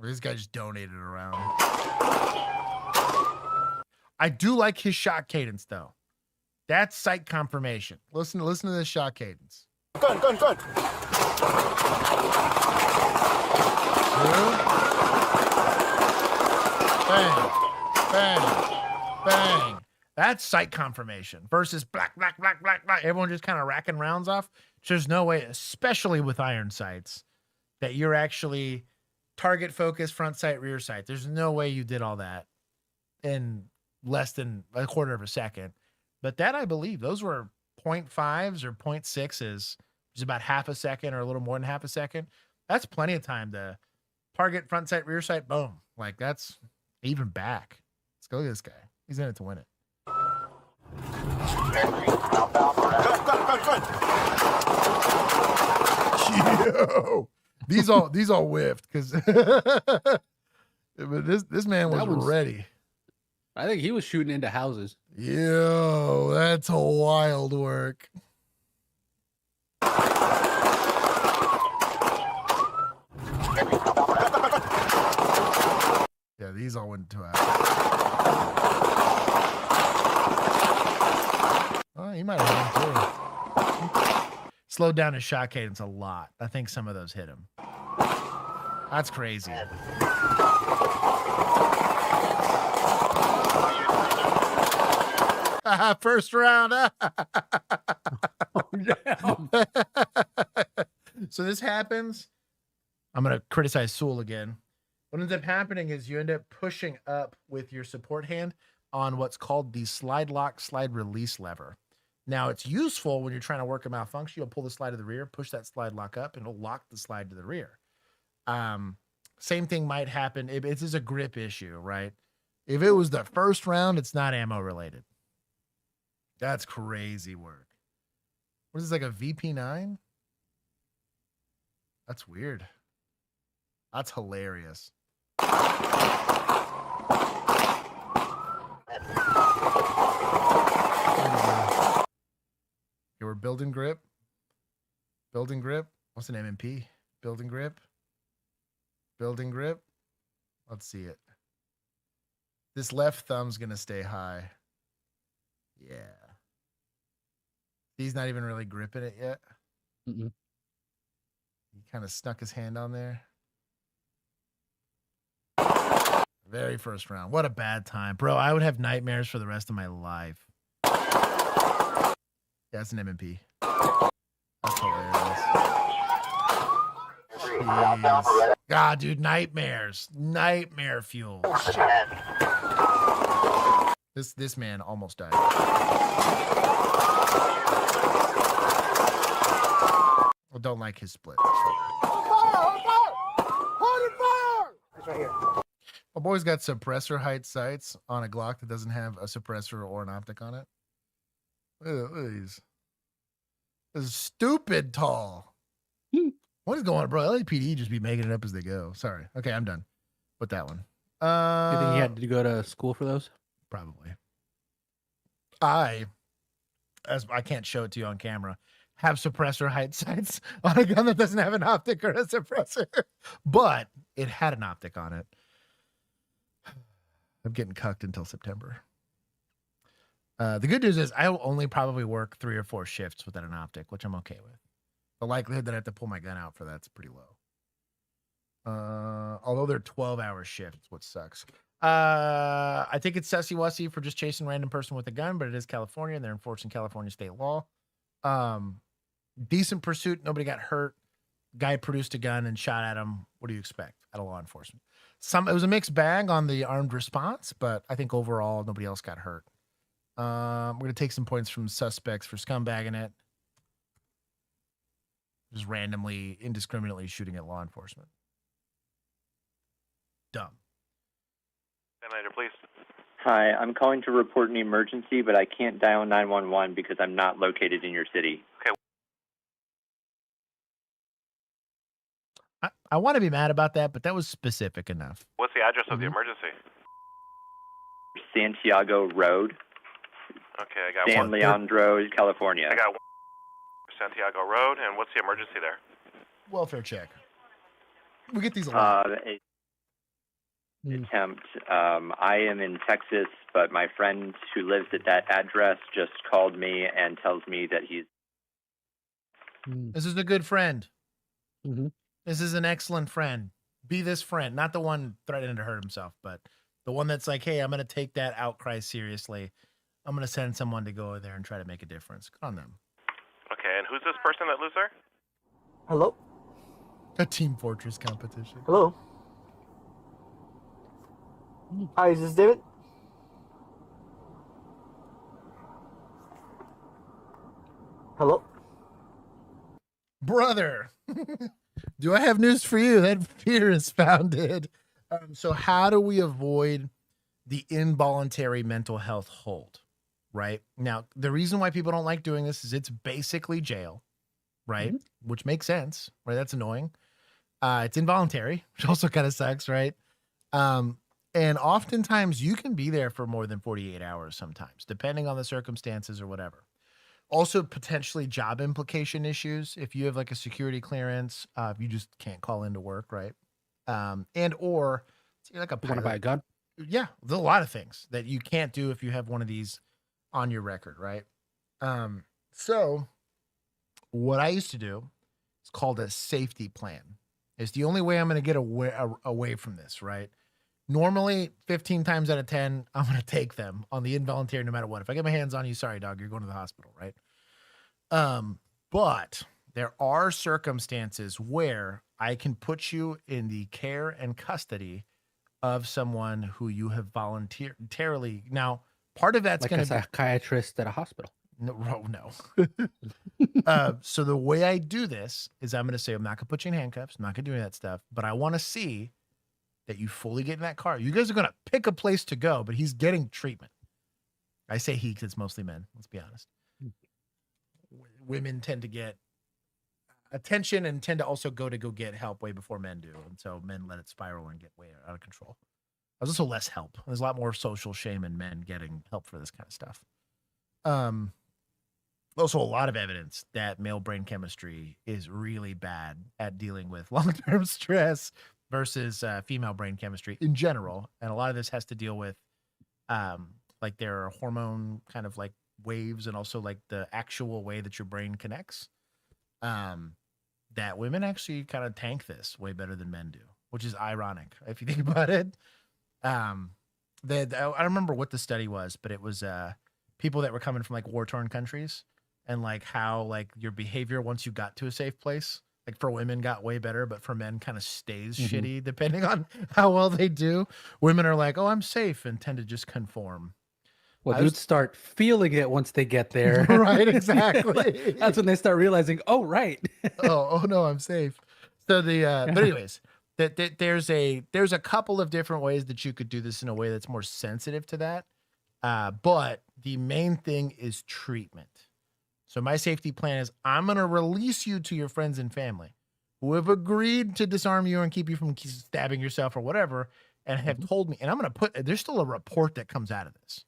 This guy just donated around. I do like his shot cadence though. That's sight confirmation. Listen to this shot cadence. Gun. Bang, bang, bang. That's sight confirmation versus black. Everyone just kind of racking rounds off. There's no way, especially with iron sights, that you're actually target focus, front sight, rear sight. There's no way you did all that in less than a quarter of a second. But that, I believe, those were 0.5s or 0.6s, which is about half a second or a little more than half a second. That's plenty of time to target, front sight, rear sight, boom. Like, that's even back. Let's go get this guy. He's in it to win it. Yo, these all whiffed because but this man was ready. I think he was shooting into houses. Yo, that's a wild work. Yeah, these all went to Oh, he might have hit him too. Slowed down his shot cadence a lot. I think some of those hit him. That's crazy. First round. So this happens. I'm going to criticize Sewell again. What ends up happening is you end up pushing up with your support hand on what's called the slide lock, slide release lever. Now, it's useful when you're trying to work a malfunction. You'll pull the slide to the rear, push that slide lock up, and it'll lock the slide to the rear. Same thing might happen. It is a grip issue, right? If it was the first round, it's not ammo related. That's crazy work. What is this, like a VP9? That's weird. That's hilarious. Okay, we're building grip. Building grip. What's an MMP? Building grip. Building grip. Let's see it. This left thumb's going to stay high. Yeah. He's not even really gripping it yet. Mm-mm. He kind of snuck his hand on there. Very first round. What a bad time. Bro, I would have nightmares for the rest of my life. Yeah, that's an MMP. That's hilarious. Jeez. God, dude, nightmares. Nightmare fuel. This man almost died. I don't like his split. Right here. My boy's got suppressor height sights on a Glock that doesn't have a suppressor or an optic on it. Look at these. This is stupid tall. What is going on, bro? LAPD just be making it up as they go. Sorry. Okay, I'm done with that one. You think he had to go to school for those? Probably. I can't show it to you on camera, have suppressor height sights on a gun that doesn't have an optic or a suppressor, but it had an optic on it. I'm getting cucked until September. The good news is I'll only probably work 3 or 4 shifts without an optic, which I'm okay with. The likelihood that I have to pull my gun out for that's pretty low. Although they're 12-hour shifts, which sucks. I think it's sussy-wussy for just chasing a random person with a gun, but it is California, and they're enforcing California state law. Decent pursuit. Nobody got hurt. Guy produced a gun and shot at him. What do you expect out of law enforcement? It was a mixed bag on the armed response, but I think overall nobody else got hurt. We're going to take some points from suspects for scumbagging it. Just randomly, indiscriminately shooting at law enforcement. Dumb. Later, please. Hi, I'm calling to report an emergency, but I can't dial 911 because I'm not located in your city. Okay. I want to be mad about that, but that was specific enough. What's the address of the emergency? Santiago Road. Okay, I got San Leandro, California. I got one. Santiago Road, and what's the emergency there? Welfare check. We get these a lot. attempt. I am in Texas, but my friend who lives at that address just called me and tells me that he's... This is a good friend. Mm-hmm. This is an excellent friend. Be this friend, not the one threatening to hurt himself, but the one that's like, hey, I'm going to take that outcry seriously. I'm going to send someone to go over there and try to make a difference. Good on them. Okay, and who's this person that lives there? Hello? A Team Fortress competition. Hello? Hi, is this David? Hello? Brother, do I have news for you? That fear is founded. So how do we avoid the involuntary mental health hold? Right now, the reason why people don't like doing this is it's basically jail, right? Mm-hmm. Which makes sense, right? That's annoying. It's involuntary, which also kind of sucks, right? And oftentimes you can be there for more than 48 hours sometimes, depending on the circumstances or whatever. Also, potentially job implication issues. If you have like a security clearance, you just can't call into work, right? And or you're like a pilot. Want to buy a gun? Yeah, there's a lot of things that you can't do if you have one of these on your record, right? So what I used to do is called a safety plan. It's the only way I'm going to get away from this, right? Normally, 15 times out of 10, I'm going to take them on the involuntary no matter what. If I get my hands on you, sorry, dog, you're going to the hospital, right? But there are circumstances where I can put you in the care and custody of someone who you have voluntarily. Now, part of that's like going to be a psychiatrist at a hospital. No. So the way I do this is I'm going to say, I'm not going to put you in handcuffs. I'm not going to do any of that stuff, but I want to see that you fully get in that car. You guys are going to pick a place to go, but he's getting treatment. I say he because it's mostly men. Let's be honest. Women tend to get attention and tend to also go get help way before men do. And so men let it spiral and get way out of control. There's also less help. There's a lot more social shame in men getting help for this kind of stuff. Also a lot of evidence that male brain chemistry is really bad at dealing with long-term stress versus female brain chemistry in general. And a lot of this has to deal with like their hormone kind of like waves and also like the actual way that your brain connects. That women actually kind of tank this way better than men do, which is ironic if you think about it. I don't remember what the study was, but it was people that were coming from like war-torn countries and like how like your behavior once you got to a safe place, like for women got way better, but for men kind of stays shitty depending on how well they do. Women are like, oh, I'm safe, and tend to just conform. Well, dudes start feeling it once they get there. Right, exactly. That's when they start realizing, oh, right. oh no, I'm safe. So but anyways, there's a couple of different ways that you could do this in a way that's more sensitive to that. But the main thing is treatment. So my safety plan is I'm going to release you to your friends and family who have agreed to disarm you and keep you from stabbing yourself or whatever, and have told me, and I'm going to there's still a report that comes out of this.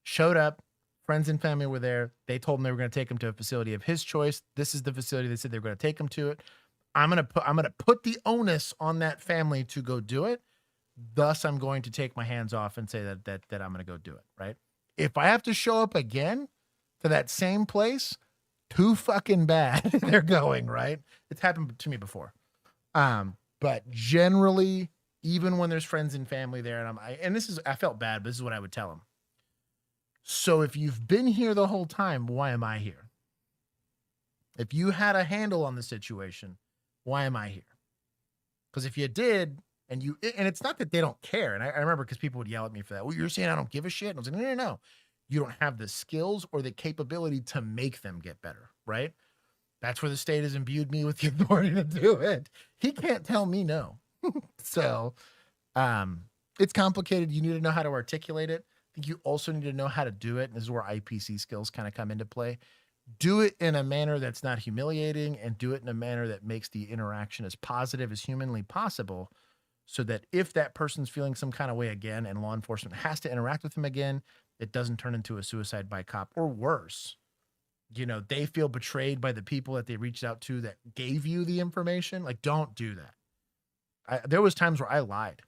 Showed up, friends and family were there. They told him they were going to take him to a facility of his choice. This is the facility they said they were going to take him to it. I'm going to put the onus on that family to go do it. Thus, I'm going to take my hands off and say that I'm going to go do it, right? If I have to show up again to that same place, too fucking bad they're going, right? It's happened to me before. But generally, even when there's friends and family there, and I felt bad, but this is what I would tell them. So if you've been here the whole time, why am I here? If you had a handle on the situation, why am I here? Because if you did, and it's not that they don't care. And I remember because people would yell at me for that. Well, you're saying I don't give a shit? And I was like, no. You don't have the skills or the capability to make them get better, right? That's where the state has imbued me with the authority to do it. He can't tell me no. So it's complicated. You need to know how to articulate it. I think you also need to know how to do it. And this is where IPC skills kind of come into play. Do it in a manner that's not humiliating, and do it in a manner that makes the interaction as positive as humanly possible, so that if that person's feeling some kind of way again and law enforcement has to interact with them again, it doesn't turn into a suicide by cop, or worse. You know, they feel betrayed by the people that they reached out to that gave you the information. Like, don't do that. There was times where I lied.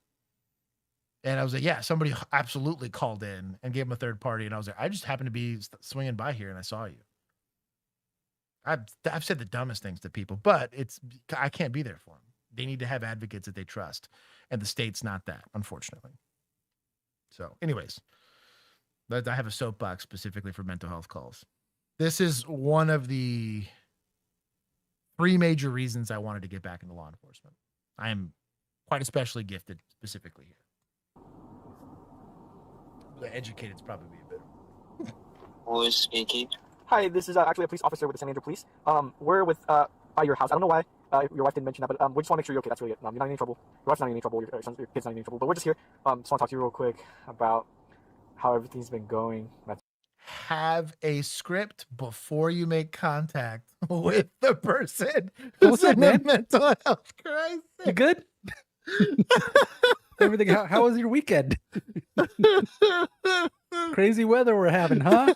And I was like, yeah, somebody absolutely called in and gave him a third party. And I was like, I just happened to be swinging by here and I saw you. I've said the dumbest things to people, but I can't be there for them. They need to have advocates that they trust. And the state's not that, unfortunately. So anyways, I have a soapbox specifically for mental health calls. This is one of the 3 major reasons I wanted to get back into law enforcement. I am quite especially gifted specifically here. Educated's probably a bit. Who is speaking? Hi, this is actually a police officer with the San Andreas Police. We're with by your house. I don't know why your wife didn't mention that, but we just want to make sure you're okay. That's really it. You're not in any trouble. Your wife's not in any trouble. Your kid's not in any trouble. But we're just here. Just want to talk to you real quick about how everything's been going. Have a script before you make contact with the person who's in a mental health crisis. You good? Everything. How was your weekend? Crazy weather we're having, huh?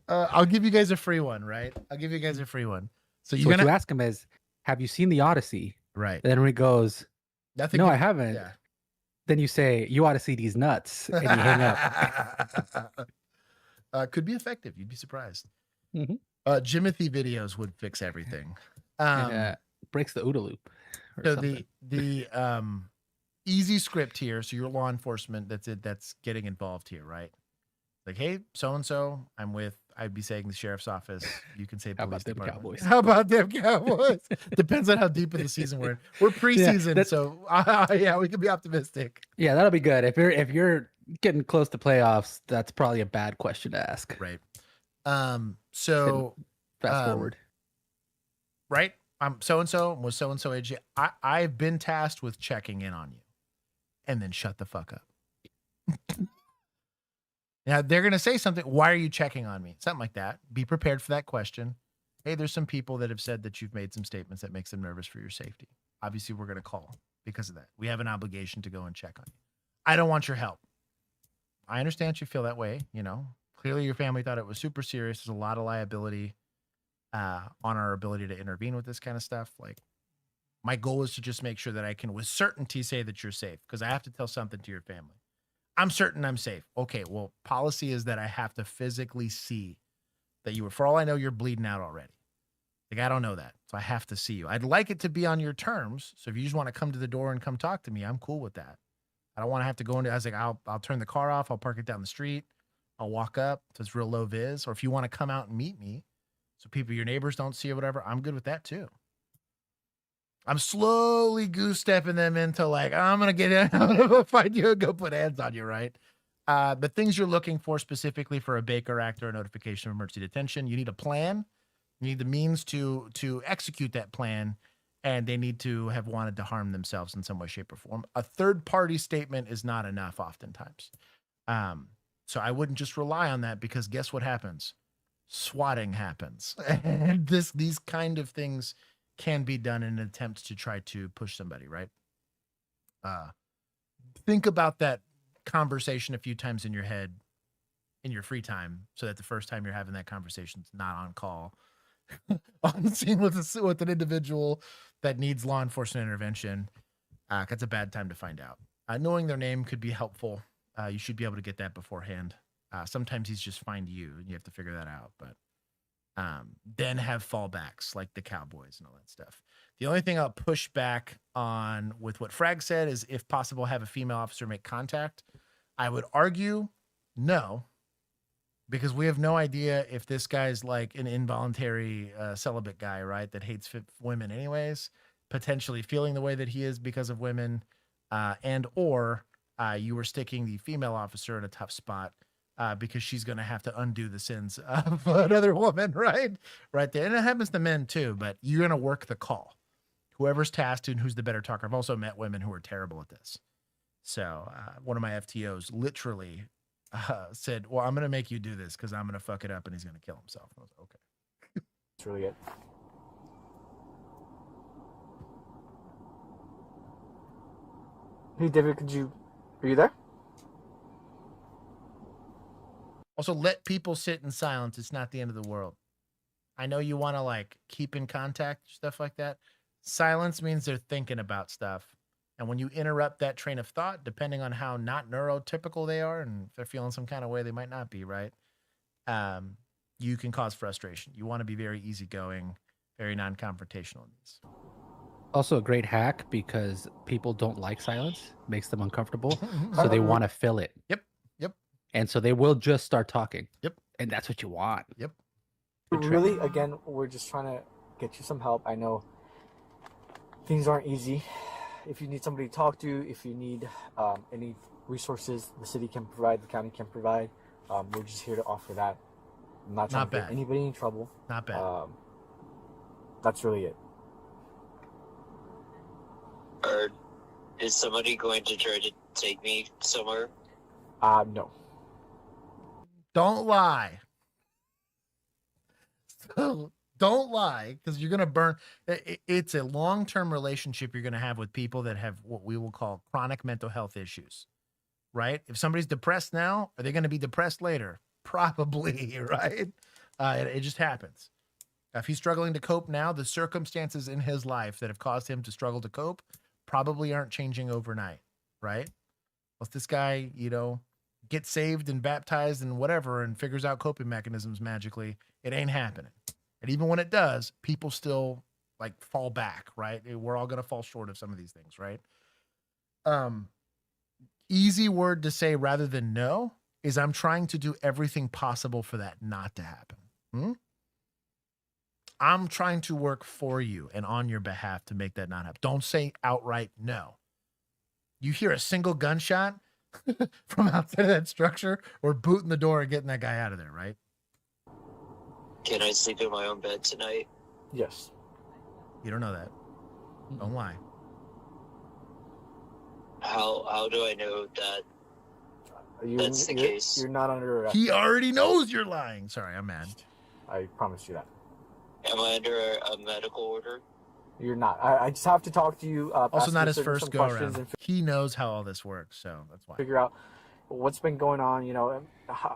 I'll give you guys a free one, right? I'll give you guys a free one. So what you ask him is, have you seen the Odyssey? Right. Then when he goes, nothing. No, I haven't. Yeah. Then you say, you ought to see these nuts, and you hang up. Could be effective. You'd be surprised. Mm-hmm. Jimothy videos would fix everything. Breaks the OODA loop. So the easy script here. So your law enforcement that's getting involved here, right? Like, hey, so and so, I'd be saying the sheriff's office. You can say police department. Cowboys? How about them Cowboys? Depends on how deep in the season we're in. We're preseason, so yeah, we can be optimistic. Yeah, that'll be good. If you're getting close to playoffs, that's probably a bad question to ask. Right. So fast forward. Right. I'm so-and-so with so-and-so age. I've been tasked with checking in on you, and then shut the fuck up. Now they're going to say something. Why are you checking on me? Something like that. Be prepared for that question. Hey, there's some people that have said that you've made some statements that makes them nervous for your safety. Obviously, we're going to call because of that. We have an obligation to go and check on you. I don't want your help. I understand you feel that way. You know, clearly your family thought it was super serious. There's a lot of liability on our ability to intervene with this kind of stuff. Like, my goal is to just make sure that I can with certainty say that you're safe, because I have to tell something to your family. I'm certain I'm safe. Okay, well, policy is that I have to physically see that you were, for all I know, you're bleeding out already. Like, I don't know that. So I have to see you. I'd like it to be on your terms. So if you just want to come to the door and come talk to me, I'm cool with that. I don't want to have to go into, I was like, I'll turn the car off. I'll park it down the street. I'll walk up so it's real low vis. Or if you want to come out and meet me so people, your neighbors don't see or whatever, I'm good with that too. I'm slowly goose stepping them into like, I'm going to get in, I'm going to find you and go put hands on you, right? The things you're looking for specifically for a Baker Act or a notification of emergency detention, you need a plan. You need the means to execute that plan, and they need to have wanted to harm themselves in some way, shape, or form. A third-party statement is not enough oftentimes. So I wouldn't just rely on that, because guess what happens? Swatting happens. And these kind of things can be done in an attempt to try to push somebody, right? Think about that conversation a few times in your head in your free time, so that the first time you're having that conversation, it's not on call, on the scene with an individual that needs law enforcement intervention. That's a bad time to find out. Knowing their name could be helpful. You should be able to get that beforehand. Sometimes he's just find you, and you have to figure that out. But then have fallbacks like the Cowboys and all that stuff. The only thing I'll push back on with what Frag said is, if possible, have a female officer make contact. I would argue no, because we have no idea if this guy's like an involuntary celibate guy, right, that hates women anyways, potentially feeling the way that he is because of women, and or you were sticking the female officer in a tough spot because she's going to have to undo the sins of another woman, right there. And it happens to men too, but you're going to work the call. Whoever's tasked and who's the better talker. I've also met women who are terrible at this. So one of my FTOs literally said, well, I'm going to make you do this because I'm going to fuck it up and he's going to kill himself. I was like, okay. That's really it. Hey, David, are you there? Also, let people sit in silence. It's not the end of the world. I know you want to like keep in contact, stuff like that. Silence means they're thinking about stuff. And when you interrupt that train of thought, depending on how not neurotypical they are, and if they're feeling some kind of way, they might not be, right? You can cause frustration. You want to be very easygoing, very non-confrontational in these. Also a great hack because people don't like silence, makes them uncomfortable. So they want to fill it. Yep. And so they will just start talking. Yep. And that's what you want. Yep. Really, again, we're just trying to get you some help. I know things aren't easy. If you need somebody to talk to, if you need any resources the city can provide, the county can provide, we're just here to offer that. I'm not trying to get anybody in trouble. Not bad. That's really it. Or is somebody going to try to take me somewhere? No. Don't lie. So don't lie, because you're going to burn. It's a long-term relationship you're going to have with people that have what we will call chronic mental health issues, right? If somebody's depressed now, are they going to be depressed later? Probably, right? It just happens. If he's struggling to cope now, the circumstances in his life that have caused him to struggle to cope probably aren't changing overnight, right? Well, if this guy, gets saved and baptized and whatever and figures out coping mechanisms magically, it ain't happening. And even when it does, people still fall back, right? We're all going to fall short of some of these things, right? Easy word to say rather than no is I'm trying to do everything possible for that not to happen. I'm trying to work for you and on your behalf to make that not happen. Don't say outright no. You hear a single gunshot from outside of that structure, or booting the door and getting that guy out of there, right? Can I sleep in my own bed tonight? Yes. You don't know that. Don't lie. How do I know that that's the case? You're not under arrest. He already knows you're lying. Sorry, I'm mad. I promise you that. Am I under a medical order? You're not. I just have to talk to you. Also, not his first go around. He knows how all this works, so that's why. Figure out what's been going on.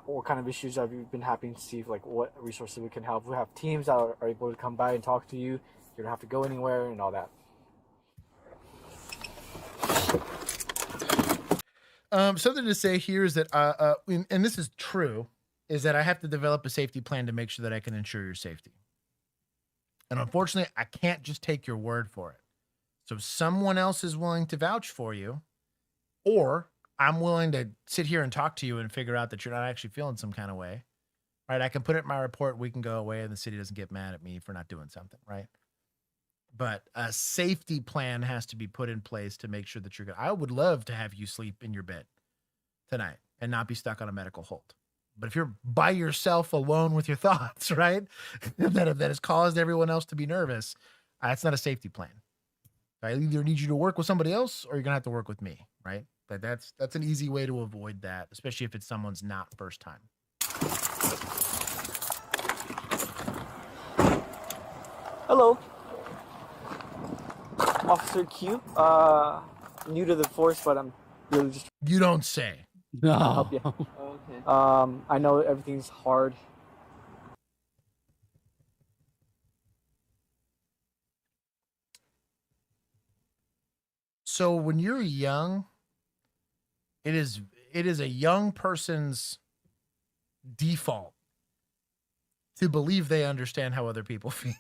What kind of issues have you been having? To see what resources we can help. We have teams that are able to come by and talk to you. You don't have to go anywhere and all that. Something to say here is that, and this is true, is that I have to develop a safety plan to make sure that I can ensure your safety. And unfortunately, I can't just take your word for it. So someone else is willing to vouch for you, or I'm willing to sit here and talk to you and figure out that you're not actually feeling some kind of way, right? I can put it in my report. We can go away and the city doesn't get mad at me for not doing something, right? But a safety plan has to be put in place to make sure that you're good. I would love to have you sleep in your bed tonight and not be stuck on a medical hold. But if you're by yourself alone with your thoughts, right, that has caused everyone else to be nervous, that's not a safety plan. I either need you to work with somebody else or you're going to have to work with me, right? But that's an easy way to avoid that, especially if it's someone's not first time. Hello. Officer Q. New to the force, but I'm really just... You don't say. No. I'll help you. Okay. I know everything's hard. So when you're young, it is a young person's default to believe they understand how other people feel.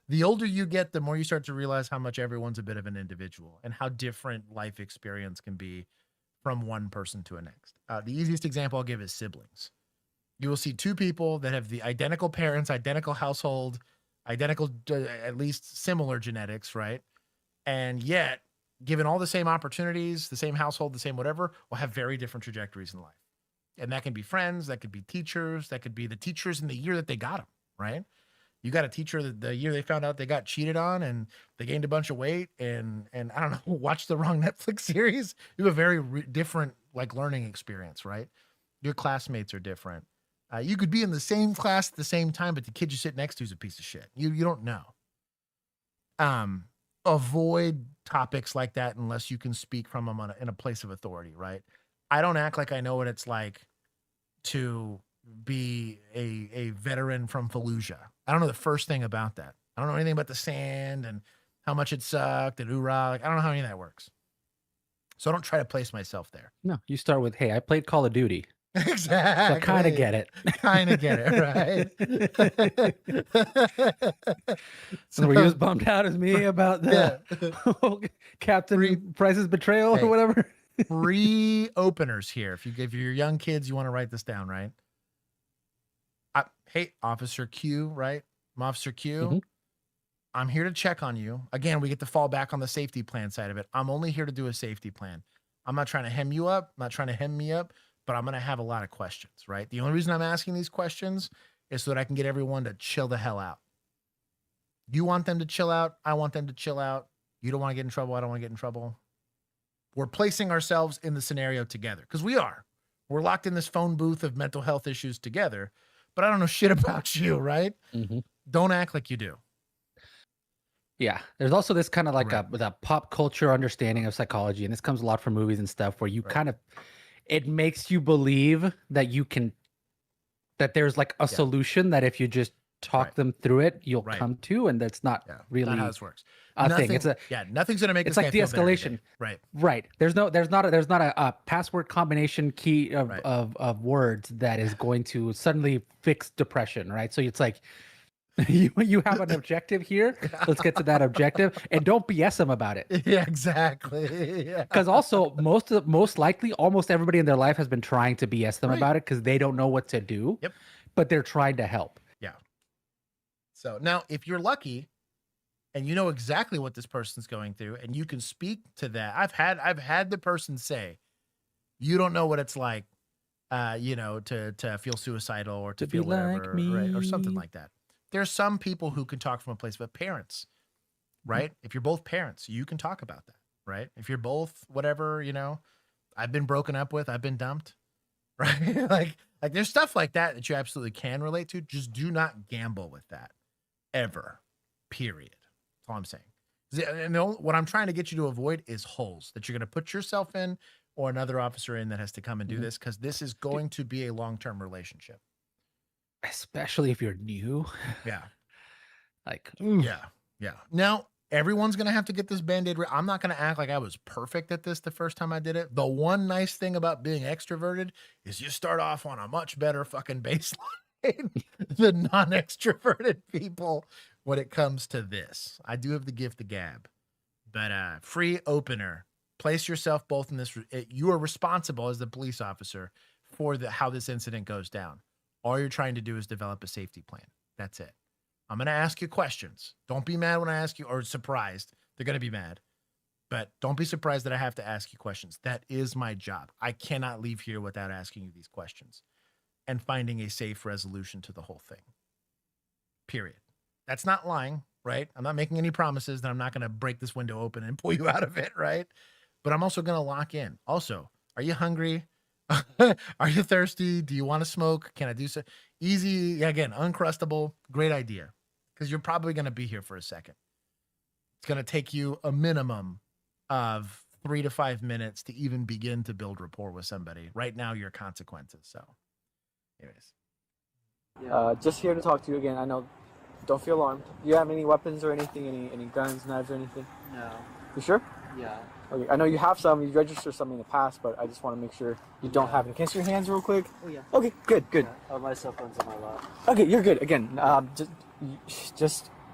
The older you get, the more you start to realize how much everyone's a bit of an individual and how different life experience can be from one person to the next. The easiest example I'll give is siblings. You will see two people that have the identical parents, identical household, identical, at least similar genetics, right? And yet, given all the same opportunities, the same household, the same whatever, will have very different trajectories in life. And that can be friends, that could be teachers, that could be the teachers in the year that they got them, right? You got a teacher that the year they found out they got cheated on and they gained a bunch of weight and I don't know, watched the wrong Netflix series. You have a very different learning experience, right? Your classmates are different. You could be in the same class at the same time, but the kid you sit next to is a piece of shit. You don't know. Avoid topics like that unless you can speak from them in a place of authority, right? I don't act like I know what it's like to be a veteran from Fallujah. I don't know the first thing about that. I don't know anything about the sand and how much it sucked and hoorah. Like, I don't know how any of that works. So I don't try to place myself there. No, you start with, hey, I played Call of Duty. Exactly. So I kind of get it. Kind of get it, right? So were you as bummed out as me about the Captain Price's betrayal or whatever? Free openers here. If you're young kids, you want to write this down, right? Hey, Officer Q, right? I'm Officer Q. Mm-hmm. I'm here to check on you. Again, we get to fall back on the safety plan side of it. I'm only here to do a safety plan. I'm not trying to hem you up. I'm not trying to hem me up, but I'm going to have a lot of questions, right? The only reason I'm asking these questions is so that I can get everyone to chill the hell out. You want them to chill out. I want them to chill out. You don't want to get in trouble. I don't want to get in trouble. We're placing ourselves in the scenario together because we are. We're locked in this phone booth of mental health issues together, but I don't know shit about you, right? Mm-hmm. Don't act like you do. Yeah. There's also this kind of like a pop culture understanding of psychology, and this comes a lot from movies and stuff where you kind of, it makes you believe that you can, that there's like a solution that if you just talk them through it, you'll come to, and that's not really not how this works. Thing. It's nothing's gonna make it's this like guy feel better de-escalation. today. Right. There's not a password combination key of words that is going to suddenly fix depression, right? So it's like you have an objective here. Let's get to that objective, and don't BS them about it. Yeah, exactly. Because also most likely almost everybody in their life has been trying to BS them about it because they don't know what to do. Yep. But they're trying to help. Yeah. So now, if you're lucky, and you know exactly what this person's going through, and you can speak to that. I've had the person say, "You don't know what it's like, to feel suicidal or to feel whatever, like right, or something like that." There's some people who can talk from a place, but parents, right? If you're both parents, you can talk about that, right? If you're both whatever, I've been broken up with, I've been dumped, right? like there's stuff like that you absolutely can relate to. Just do not gamble with that ever. Period. That's all I'm saying. And what I'm trying to get you to avoid is holes that you're going to put yourself in or another officer in that has to come and do this, because this is going to be a long-term relationship. Especially if you're new. Yeah. Like, yeah. Now, everyone's going to have to get this Band-Aid. I'm not going to act like I was perfect at this the first time I did it. The one nice thing about being extroverted is you start off on a much better fucking baseline than non-extroverted people when it comes to this. I do have the gift of gab. But free opener. Place yourself both in this. You are responsible as the police officer for how this incident goes down. All you're trying to do is develop a safety plan. That's it. I'm going to ask you questions. Don't be mad when I ask you, or surprised. They're going to be mad. But don't be surprised that I have to ask you questions. That is my job. I cannot leave here without asking you these questions and finding a safe resolution to the whole thing. Period. That's not lying, right? I'm not making any promises that I'm not going to break this window open and pull you out of it, right? But I'm also going to lock in. Also, are you hungry? Are you thirsty? Do you want to smoke? Can I do so? Easy, again, uncrustable. Great idea. Because you're probably going to be here for a second. It's going to take you a minimum of 3 to 5 minutes to even begin to build rapport with somebody. Right now, your consequences. So, anyways. Just here to talk to you again. I know, don't feel alarmed. Do you have any weapons or anything? Any guns, knives, or anything? No. You sure? Yeah. Okay. I know you have some. You registered some in the past, but I just want to make sure you don't have any. Can you see your hands real quick? Oh yeah. Okay. Good. Good. Yeah. My cell phone's in my lap. Okay, you're good. Again,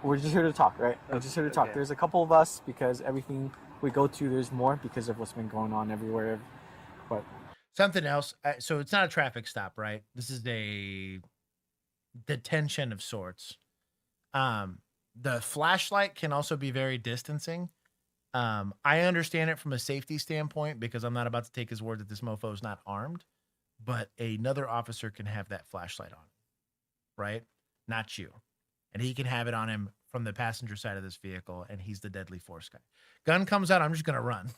we're just here to talk, right? We're just here to talk. Okay. There's a couple of us because everything we go to, there's more because of what's been going on everywhere. But something else. So it's not a traffic stop, right? This is a detention of sorts. The flashlight can also be very distancing. I understand it from a safety standpoint because I'm not about to take his word that this mofo is not armed, but another officer can have that flashlight on, right? Not you. And he can have it on him from the passenger side of this vehicle, and he's the deadly force guy. Gun comes out, I'm just going to run.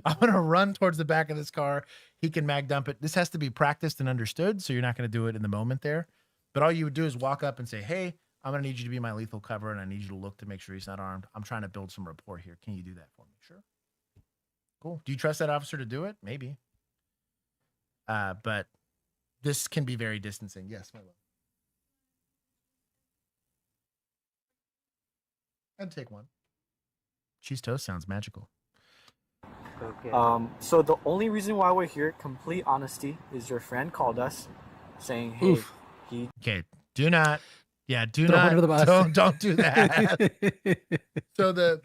I'm going to run towards the back of this car. He can mag dump it. This has to be practiced and understood, so you're not going to do it in the moment there. But all you would do is walk up and say, hey, I'm going to need you to be my lethal cover, and I need you to look to make sure he's not armed. I'm trying to build some rapport here. Can you do that for me? Sure. Cool. Do you trust that officer to do it? Maybe. But this can be very distancing. Yes, my love. I'd take one. Cheese toast sounds magical. Okay. So the only reason why we're here, complete honesty, is your friend called us saying, hey, Oof. Okay, do not Throw under the bus. don't do that. So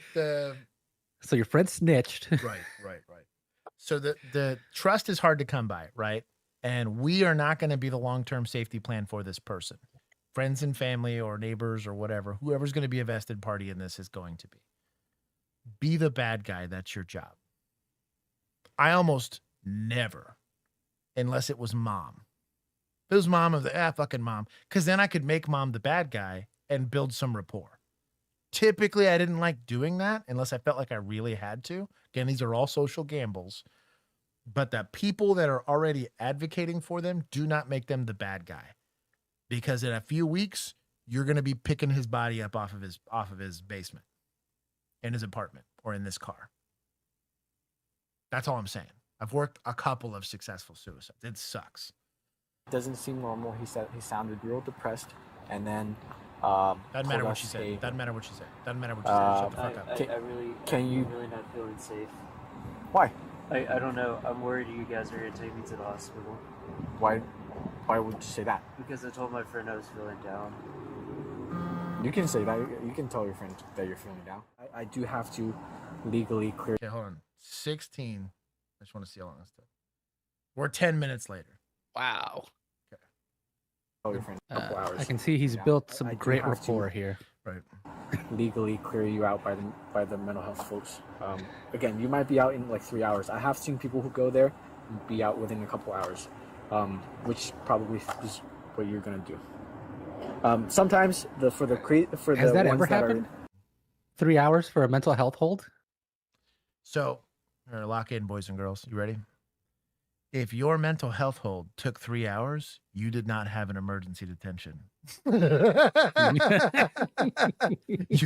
so your friend snitched. Right. So the trust is hard to come by, right? And we are not going to be the long-term safety plan for this person. Friends and family or neighbors or whatever, whoever's going to be a vested party in this is going to be. Be the bad guy. That's your job. I almost never, unless it was mom. If it was mom of the fucking mom, because then I could make mom the bad guy and build some rapport. Typically, I didn't like doing that unless I felt like I really had to. Again, these are all social gambles. But the people that are already advocating for them, do not make them the bad guy. Because in a few weeks, you're going to be picking his body up off of his basement, in his apartment, or in this car. That's all I'm saying. I've worked a couple of successful suicides. It sucks. Doesn't seem normal. He said he sounded real depressed, and then doesn't matter what she said. Doesn't matter what she said. Doesn't matter what she said. Shut the fuck up. I'm really not feeling safe. Why? I don't know. I'm worried you guys are gonna take me to the hospital. Why would you say that? Because I told my friend I was feeling down. You can say that. You can tell your friend that you're feeling down. I do have to legally clear. Okay, hold on. 16. I just want to see how long this took. We're 10 minutes later. Wow. Okay. Tell your friend a couple hours. I can see he's built some great rapport here. Right. Legally clear you out by the mental health folks. Again, you might be out in like 3 hours. I have seen people who go there and be out within a couple hours, which probably is what you're gonna do. Sometimes Has that ever happened? 3 hours for a mental health hold? So, lock in, boys and girls. You ready? If your mental health hold took 3 hours, you did not have an emergency detention. You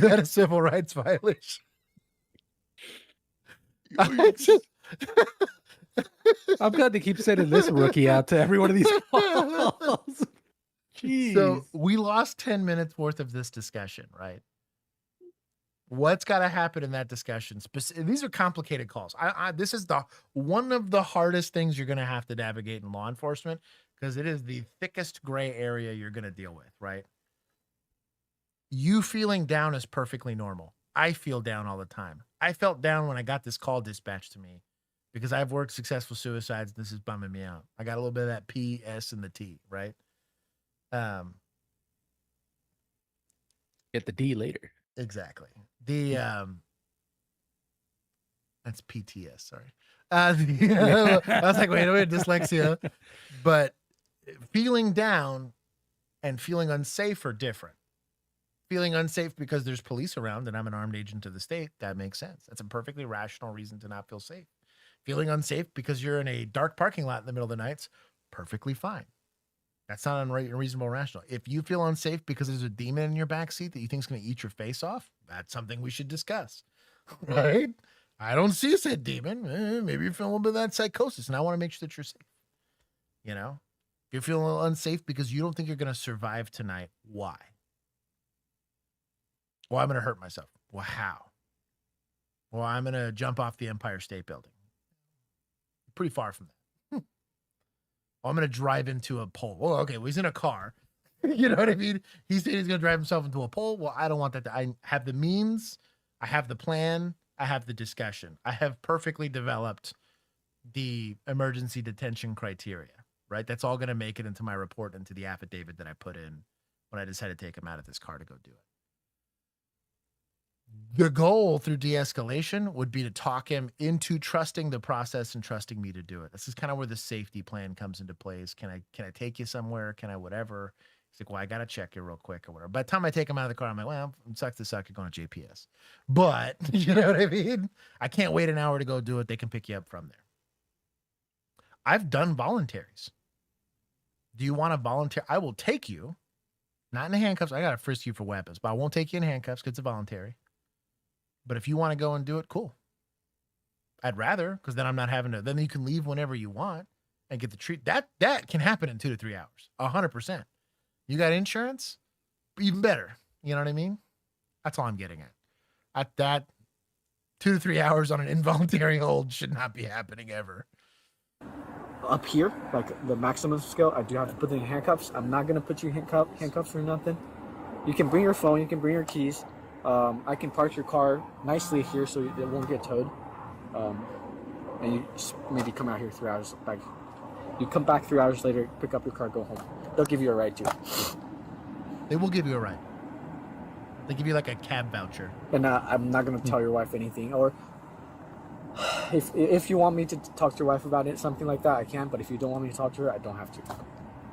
had a civil rights violation. I'm glad they keep sending this rookie out to every one of these calls. Jeez. So we lost 10 minutes worth of this discussion, right? What's got to happen in that discussion? These are complicated calls. This is one of the hardest things you're going to have to navigate in law enforcement, because it is the thickest gray area you're going to deal with, right? You feeling down is perfectly normal. I feel down all the time. I felt down when I got this call dispatched to me because I've worked successful suicides. And this is bumming me out. I got a little bit of that P, S, and the T, right? Get the D later. Exactly. That's PTS. Sorry. I was like, wait a minute, dyslexia. But feeling down and feeling unsafe are different. Feeling unsafe because there's police around and I'm an armed agent of the state, that makes sense. That's a perfectly rational reason to not feel safe. Feeling unsafe because you're in a dark parking lot in the middle of the night, perfectly fine. That's not unreasonable or rational. If you feel unsafe because there's a demon in your backseat that you think is going to eat your face off, that's something we should discuss, right? I don't see said demon. Maybe you're feeling a little bit of that psychosis, and I want to make sure that you're safe. You know, if you're feeling a little unsafe because you don't think you're going to survive tonight, why? Well, I'm going to hurt myself. Well, how? Well, I'm going to jump off the Empire State Building. Pretty far from that. I'm going to drive into a pole. Well, okay, well, he's in a car. You know what I mean? He said he's going to drive himself into a pole. Well, I don't want that. I have the means. I have the plan. I have the discussion. I have perfectly developed the emergency detention criteria, right? That's all going to make it into my report, into the affidavit that I put in when I decided to take him out of this car to go do it. The goal through de-escalation would be to talk him into trusting the process and trusting me to do it. This is kind of where the safety plan comes into place. Can I take you somewhere? Can I whatever? He's like, well, I got to check you real quick or whatever. By the time I take him out of the car, I'm like, well, it sucks to suck. You're going to JPS. But you know what I mean? I can't wait an hour to go do it. They can pick you up from there. I've done voluntaries. Do you want to volunteer? I will take you, not in the handcuffs. I got to frisk you for weapons, but I won't take you in handcuffs because it's a voluntary. But if you want to go and do it, cool. I'd rather, because then I'm not having to, then you can leave whenever you want and get the treat. That can happen in 2 to 3 hours. 100%. You got insurance? Even better. You know what I mean? That's all I'm getting at. 2 to 3 hours on an involuntary hold should not be happening ever. Up here, like the maximum scale, I do have to put in handcuffs. I'm not gonna put you in handcuffs or nothing. You can bring your phone, you can bring your keys. I can park your car nicely here so it won't get towed. And you maybe come out here 3 hours. Like, you come back 3 hours later, pick up your car, go home. They'll give you a ride too. They will give you a ride. They give you like a cab voucher. And I'm not gonna tell your wife anything. Or if you want me to talk to your wife about it, something like that, I can. But if you don't want me to talk to her, I don't have to.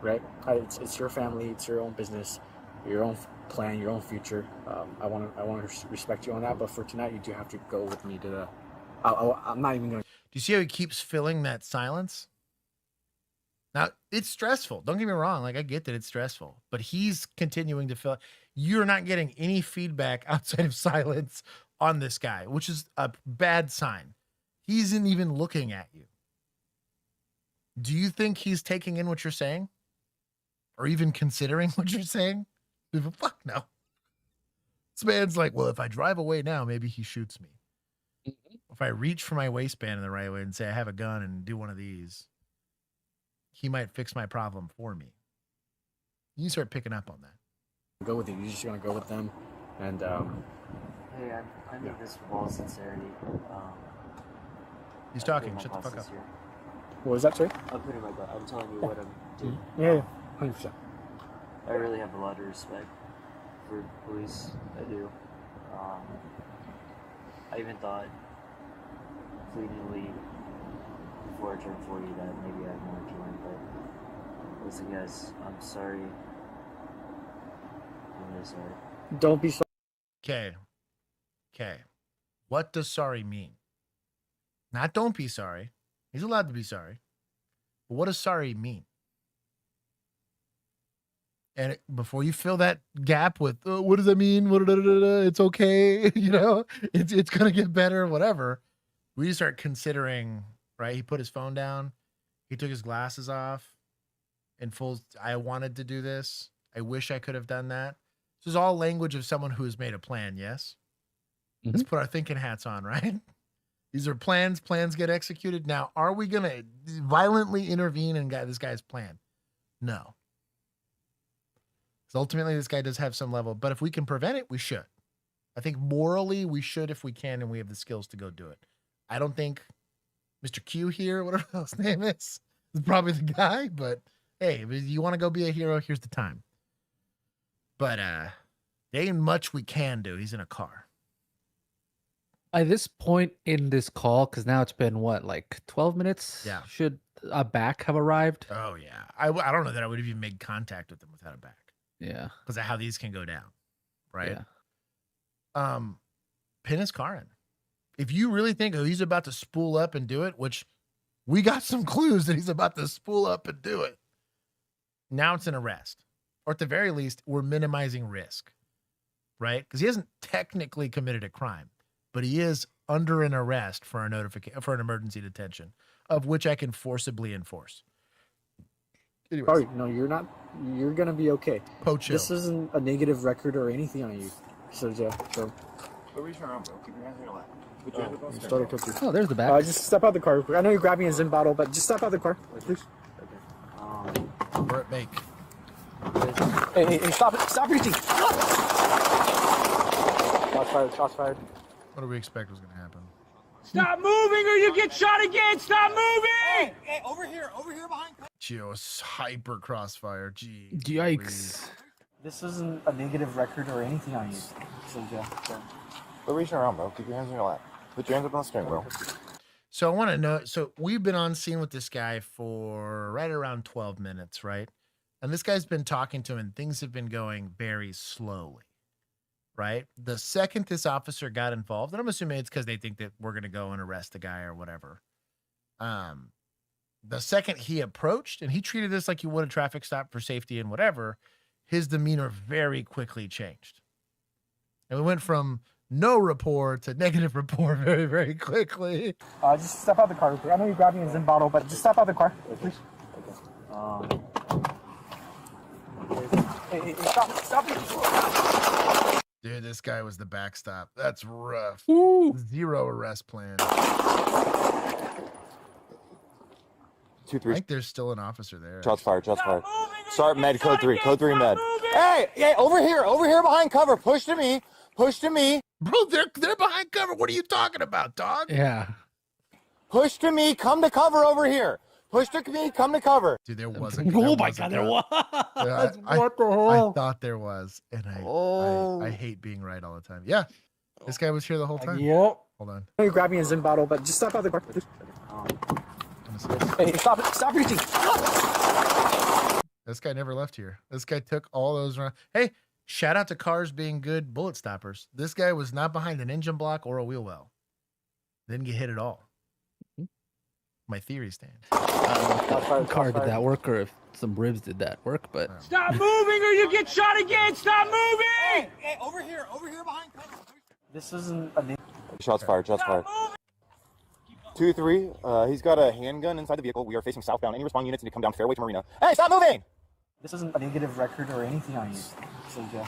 Right? It's your family. It's your own business, your own plan, your own future. I want to respect you on that. But for tonight, you do have to go with me to the. I'm not even gonna. Do you see how he keeps filling that silence? Now, it's stressful. Don't get me wrong. Like, I get that it's stressful, but he's continuing to fill. You're not getting any feedback outside of silence on this guy, which is a bad sign. He isn't even looking at you. Do you think he's taking in what you're saying? Or even considering what you're saying? Fuck no. This man's like, well, if I drive away now, maybe he shoots me. If I reach for my waistband in the right way and say I have a gun and do one of these, he might fix my problem for me. You start picking up on that. Go with it. You're just gonna go with them, and hey, I mean this with all sincerity. He's talking. Shut the fuck up. Here. What was that, sorry? I'm putting my butt. I'm telling you what I'm doing. Yeah, 100%. I really have a lot of respect for police. I do. I even thought fleetingly before I turned 40 that maybe I had more to learn, but listen, guys, I'm sorry. I'm really sorry. Don't be sorry. Okay. What does sorry mean? Not don't be sorry. He's allowed to be sorry. But what does sorry mean? And before you fill that gap with, oh, what does that mean? It's okay. You know, it's going to get better, whatever. We just start considering, right? He put his phone down. He took his glasses off in full. I wanted to do this. I wish I could have done that. This is all language of someone who has made a plan. Yes. Mm-hmm. Let's put our thinking hats on, right? These are plans. Plans get executed. Now, are we going to violently intervene in this guy's plan? No. So ultimately, this guy does have some level, but if we can prevent it, we should. I think morally we should if we can, and we have the skills to go do it. I don't think Mr. Q here, whatever his name is probably the guy, but hey, if you want to go be a hero, here's the time. But there ain't much we can do. He's in a car. By this point in this call, because now it's been what, like 12 minutes? Yeah. Should a back have arrived? Oh yeah. I don't know that I would have even made contact with him without a back. Yeah. Because of how these can go down. Right? Yeah. Pin his car in. If you really think, oh, he's about to spool up and do it, which we got some clues that he's about to spool up and do it. Now it's an arrest. Or at the very least, we're minimizing risk. Right? Because he hasn't technically committed a crime, but he is under an arrest for for an emergency detention, of which I can forcibly enforce. Anyways. Sorry, no, you're not. You're gonna be okay. Poach. This isn't a negative record or anything on you. So yeah. So. Reach around, bro. Keep your hands on your lap. Oh, there's the back. Just step out the car real quick. I know you're grabbing a Zin bottle, but just step out the car, please. Okay. Where it make? Hey, stop reaching. Shots fired. What do we expect was going to happen? Stop moving or you get shot again! Stop moving! Hey, over here behind. Gio, hyper crossfire. Gee. Yikes. Please. This isn't a negative record or anything on you. So yeah. We're reaching around, bro. Keep your hands on your lap. Put your hands up on the steering wheel. So I want to know, so we've been on scene with this guy for right around 12 minutes, right? And this guy's been talking to him and things have been going very slowly, right? The second this officer got involved, and I'm assuming it's because they think that we're going to go and arrest the guy or whatever. The second he approached, and he treated this like you would a traffic stop for safety and whatever, his demeanor very quickly changed. And we went from no rapport to negative rapport very, very quickly. Just step out the car real quick. I know you're grabbing a Zin bottle, but just step out the car, please. Hey, stop. Dude, this guy was the backstop. That's rough. Ooh. 0 arrest plan. 2-3. I think there's still an officer there. Shots fired. Start med, code 3 med. Hey, over here behind cover. Push to me. Bro, they're behind cover. What are you talking about, dog? Yeah. Push to me, come to cover over here. Push to me, come to cover. Dude, there was a Oh my God, there was. What the hell? I thought there was, and I hate being right all the time. Yeah, this guy was here the whole time. Yep. Hold on. You're grabbing a Zim bottle, but just stop out the car. Hey, stop reaching. This guy never left here. This guy took all those around. Hey, shout out to cars being good bullet stoppers. This guy was not behind an engine block or a wheel well. Didn't get hit at all. My theory stands. What car did that work, or if some ribs did that work, but... Stop moving or you get shot again! Stop moving! Hey, over here behind cover. This isn't a... Shots fired. 2-3. He's got a handgun inside the vehicle. We are facing southbound. Any responding units need to come down fairway to Marina. Hey, stop moving! This isn't a negative record or anything on you. So, yeah.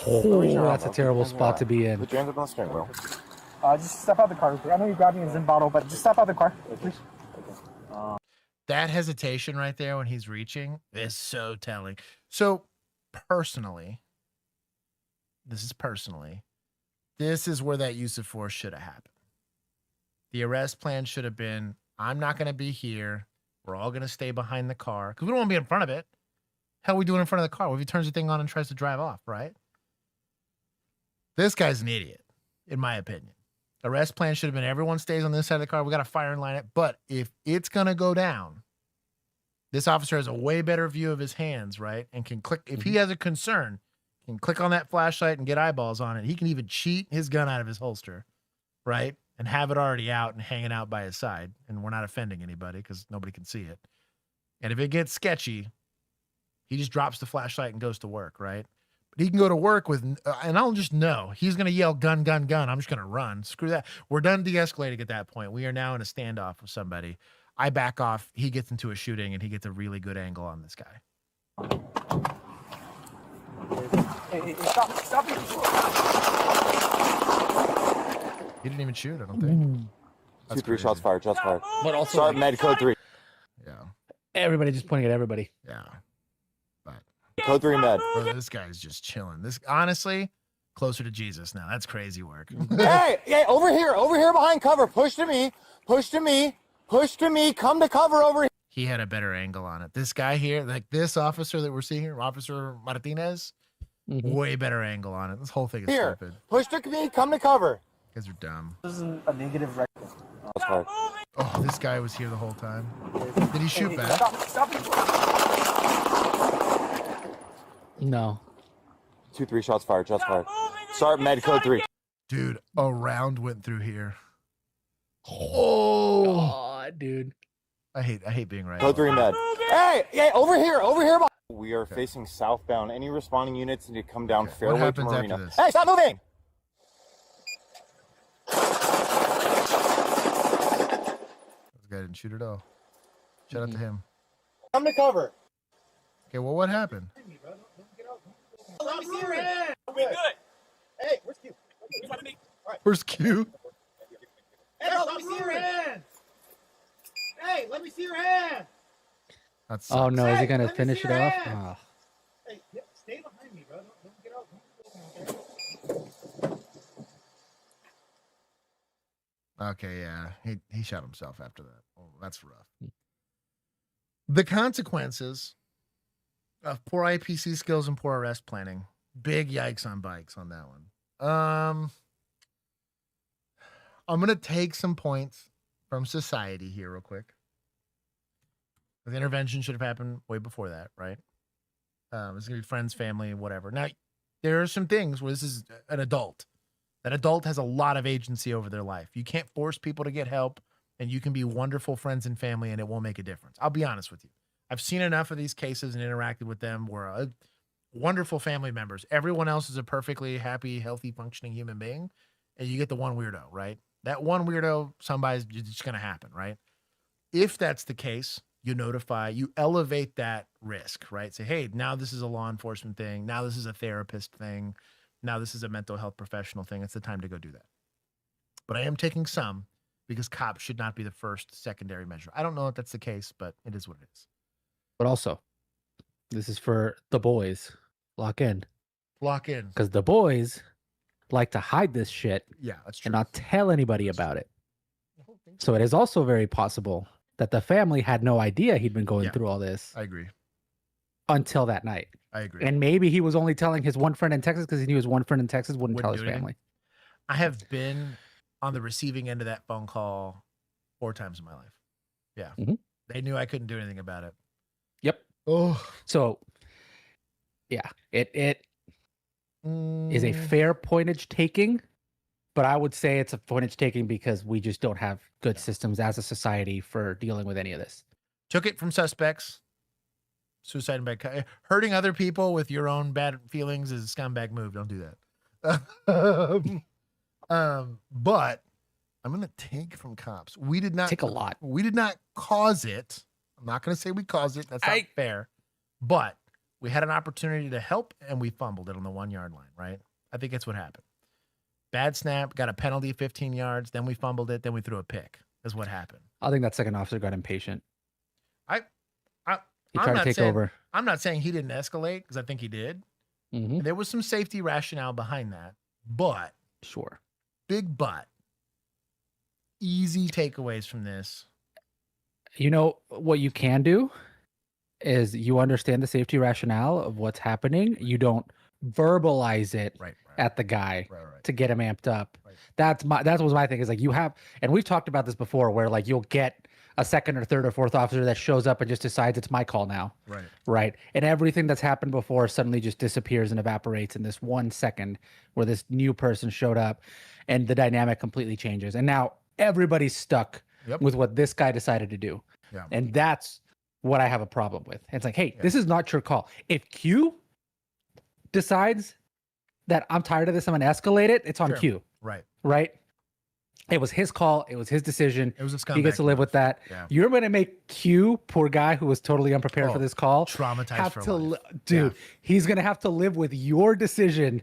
Oh, that's a terrible spot to be in. Put your hands up on the steering wheel. Just step out the car. I know you're grabbing a Zim bottle, but just step out the car, please. That hesitation right there when he's reaching is so telling. So personally, this is where that use of force should have happened. The arrest plan should have been, I'm not going to be here. We're all going to stay behind the car because we don't want to be in front of it. How are we doing in front of the car? What if he turns the thing on and tries to drive off, right? This guy's an idiot, in my opinion. Arrest plan should have been everyone stays on this side of the car. We got to fire and line it. But if it's going to go down, this officer has a way better view of his hands, right? And can click, if he has a concern, can click on that flashlight and get eyeballs on it. He can even cheat his gun out of his holster, right? And have it already out and hanging out by his side. And we're not offending anybody because nobody can see it. And if it gets sketchy, he just drops the flashlight and goes to work, right? He can go to work with, and I'll just know he's going to yell gun, gun, gun. I'm just going to run. Screw that. We're done de-escalating at that point. We are now in a standoff with somebody. I back off. He gets into a shooting, and he gets a really good angle on this guy. Hey, stop. He didn't even shoot, I don't think. 2-3. Shots fired. But also, start med, code 3. Yeah. Everybody just pointing at everybody. Yeah. Code 3 med. Bro, this guy's just chilling. This, honestly, closer to Jesus now. That's crazy work. Hey, over here behind cover. Push to me, come to cover over here. He had a better angle on it. This guy here, like this officer that we're seeing here, Officer Martinez, way better angle on it. This whole thing is stupid. Push to me, come to cover. You guys are dumb. This isn't a negative record. Oh, this guy was here the whole time. Did he shoot back? Stop. No. 2-3. Shots fired. Start med, code 3. Dude, a round went through here. Oh, God, dude. I hate being right. Code 3 med. Hey, over here. We are facing southbound. Any responding units need to come down fairway to Marina. Hey, stop moving! This guy didn't shoot at all. Shout out to him. Come to cover. Okay, well, what happened? Let me see your hand. We good. Hey, where's Q? Where's Q? Hey, bro, let me see your hand. Hey, let me see your hand. That's oh no, is he gonna finish it off? Oh. Hey, stay behind me, bro. Don't get out. Okay, yeah. He shot himself after that. Oh, that's rough. The consequences of poor IPC skills and poor arrest planning. Big yikes on bikes on that one. I'm going to take some points from society here real quick. The intervention should have happened way before that, right? It's going to be friends, family, whatever. Now, there are some things where this is an adult. That adult has a lot of agency over their life. You can't force people to get help, and you can be wonderful friends and family, and it won't make a difference. I'll be honest with you. I've seen enough of these cases and interacted with them where wonderful family members. Everyone else is a perfectly happy, healthy, functioning human being, and you get the one weirdo, right? That one weirdo, somebody's just going to happen, right? If that's the case, you notify, you elevate that risk, right? Say, hey, now this is a law enforcement thing. Now this is a therapist thing. now this is a mental health professional thing. It's the time to go do that. But I am taking some because cops should not be the first secondary measure. I don't know if that's the case, but it is what it is. But also, this is for the boys. Lock in. Lock in. Because the boys like to hide this shit. Yeah, that's true. And not tell anybody about it. So it is also very possible that the family had no idea he'd been going through all this. I agree. Until that night. I agree. And maybe he was only telling his one friend in Texas because he knew his one friend in Texas wouldn't tell his family. I have been on the receiving end of that phone call 4 times in my life. Yeah. They knew I couldn't do anything about it. Yep. Oh. So, yeah, it is a fair pointage taking, but I would say it's a pointage taking because we just don't have good systems as a society for dealing with any of this. Took it from suspects. Suicide and bad hurting other people with your own bad feelings is a scumbag move. Don't do that. But I'm gonna take from cops. We did not take a lot. We did not cause it. I'm not gonna say we caused it. That's not fair. But we had an opportunity to help, and we fumbled it on the 1 yard line. Right? I think that's what happened. Bad snap, got a penalty, 15 yards. Then we fumbled it. Then we threw a pick. That's what happened. I think that second officer got impatient. He I'm tried to take over. I'm not saying he didn't escalate because I think he did. There was some safety rationale behind that, but sure, big but. Easy takeaways from this. You know what you can do is you understand the safety rationale of what's happening. You don't verbalize it at the guy to get him amped up. That was my thing is like you have, and we've talked about this before where like you'll get a second or third or fourth officer that shows up and just decides it's my call now. Right. And everything that's happened before suddenly just disappears and evaporates in this 1 second where this new person showed up and the dynamic completely changes. And now everybody's stuck with what this guy decided to do. And that's what I have a problem with. It's like, hey, this is not your call. If Q decides that I'm tired of this, I'm going to escalate it, it's on Q. Right. It was his call. It was his decision. It was a scumbag. He gets to live with that. You're going to make Q, poor guy who was totally unprepared for this call, traumatized for life. Dude, he's going to have to live with your decision.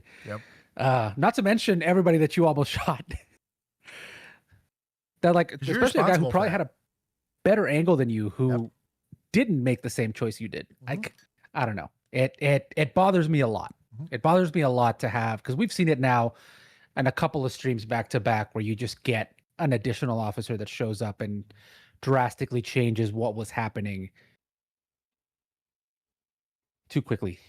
Not to mention everybody that you almost shot. That like, especially a guy who probably had a better angle than you, who didn't make the same choice you did. Like, I don't know. It bothers me a lot. It bothers me a lot to have, because we've seen it now and a couple of streams back to back where you just get an additional officer that shows up and drastically changes what was happening too quickly.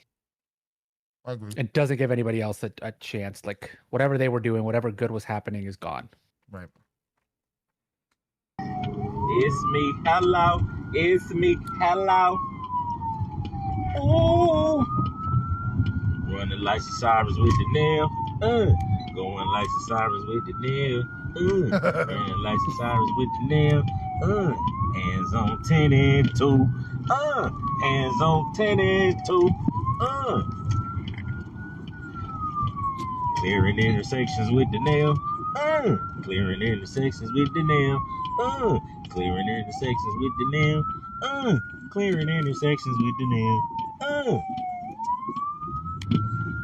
I agree. It doesn't give anybody else a chance. Like whatever they were doing, whatever good was happening is gone. Right. It's me, hello. It's me, hello. Ooh. Running like Cyrus with the nail. Going like Cyrus with the nail. Running like Cyrus with the nail. Hands on 10 and 2. Hands on 10 and 2. Clearing intersections with the nail. Clearing intersections with the nail. Clearing intersections with the nail. Clearing intersections with the nail.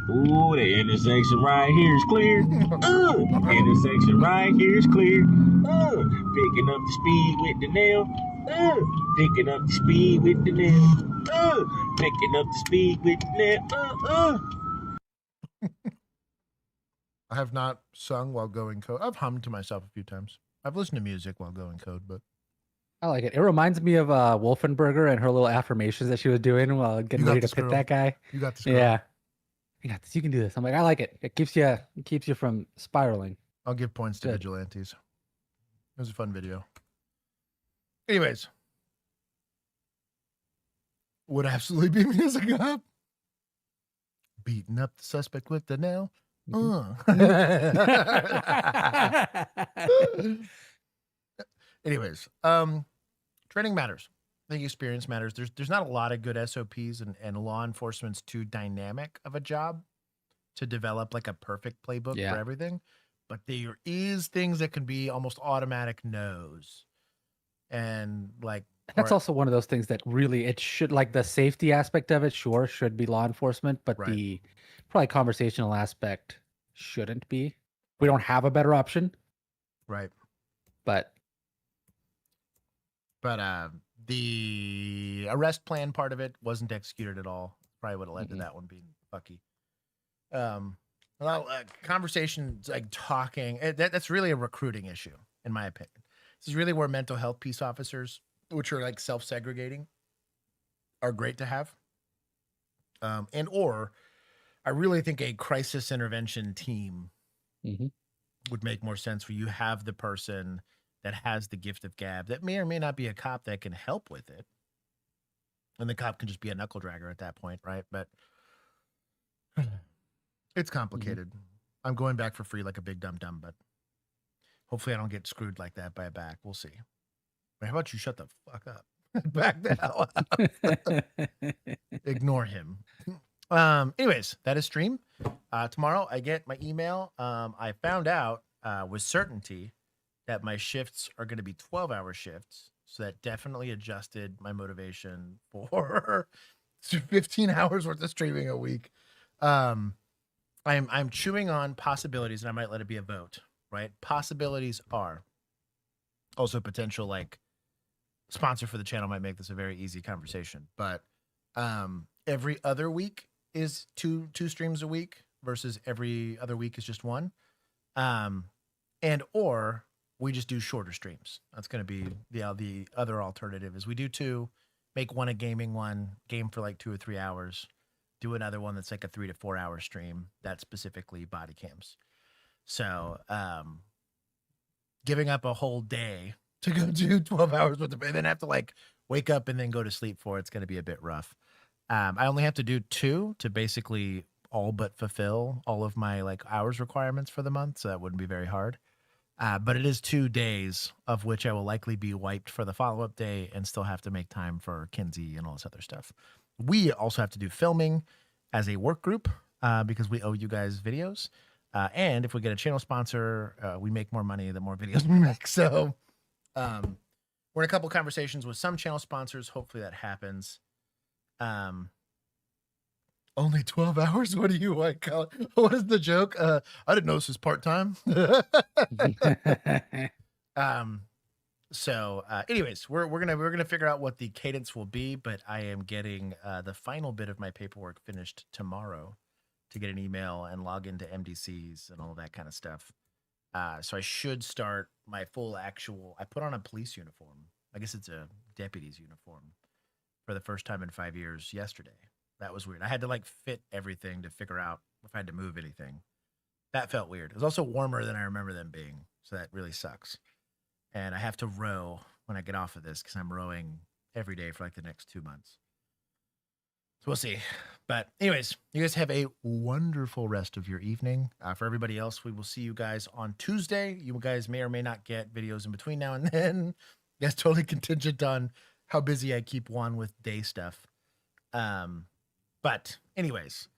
Ooh, the intersection right here is clear. Intersection right here is clear. Picking up the speed with the nail. Picking up the speed with the nail. Picking up the speed with the nail. I have not sung while going code. I've hummed to myself a few times. I've listened to music while going code, but I like it. It reminds me of Wolfenberger and her little affirmations that she was doing while getting ready to pit that guy. You got this. Yeah. You got this. You can do this. I'm like, I like it. It keeps you from spiraling. I'll give points to vigilantes. It was a fun video. Anyways, would absolutely be me as a cop. Beating up the suspect with the nail. Anyways, training matters. I think experience matters. There's not a lot of good SOPs and law enforcement's too dynamic of a job to develop like a perfect playbook for everything. But there is things that can be almost automatic no's. And like That's also one of those things that really it should, like, the safety aspect of it, sure, should be law enforcement, but the probably conversational aspect shouldn't be. We don't have a better option. Right. But the arrest plan part of it wasn't executed at all. Probably would have led to that one being fucky. Conversations, like talking, that's really a recruiting issue, in my opinion. This is really where mental health peace officers, which are like self-segregating, are great to have. Or I really think a crisis intervention team would make more sense where you have the person that has the gift of gab that may or may not be a cop that can help with it. And the cop can just be a knuckle dragger at that point, right? But it's complicated. I'm going back for free like a big dum-dum, but hopefully I don't get screwed like that by a back. We'll see. But how about you shut the fuck up? Back the hell up. Ignore him. Anyways, that is stream. Tomorrow I get my email. I found out with certainty that my shifts are going to be 12-hour shifts. So that definitely adjusted my motivation for 15 hours worth of streaming a week. I'm chewing on possibilities, and I might let it be a vote, right? Possibilities are also potential, like, sponsor for the channel might make this a very easy conversation, but every other week is two streams a week versus every other week is just one. Or we just do shorter streams. That's going to be the other alternative is we do two, make one a gaming one, game for like 2 or 3 hours, do another one that's like a 3 to 4 hour stream that's specifically body cams. So giving up a whole day to go do 12 hours with the, and then have to like wake up and then go to sleep for it's going to be a bit rough. I only have to do 2 to basically all but fulfill all of my like hours requirements for the month. So that wouldn't be very hard. But it is 2 days of which I will likely be wiped for the follow-up day and still have to make time for Kinsey and all this other stuff. We also have to do filming as a work group because we owe you guys videos. And if we get a channel sponsor, we make more money the more videos we make. So we're in a couple conversations with some channel sponsors. Hopefully that happens. Only 12 hours? What do you white collar? What is the joke? I didn't know this was part-time. Anyways, we're gonna figure out what the cadence will be, but I am getting the final bit of my paperwork finished tomorrow to get an email and log into MDCs and all that kind of stuff. So I should start my full actual, I put on a police uniform. I guess it's a deputy's uniform for the first time in 5 years yesterday. That was weird. I had to like fit everything to figure out if I had to move anything. That felt weird. It was also warmer than I remember them being. So that really sucks. And I have to row when I get off of this because I'm rowing every day for like the next 2 months. So we'll see. But anyways, you guys have a wonderful rest of your evening. For everybody else, we will see you guys on Tuesday. You guys may or may not get videos in between now and then. That's totally contingent on how busy I keep Juan with day stuff. But anyways,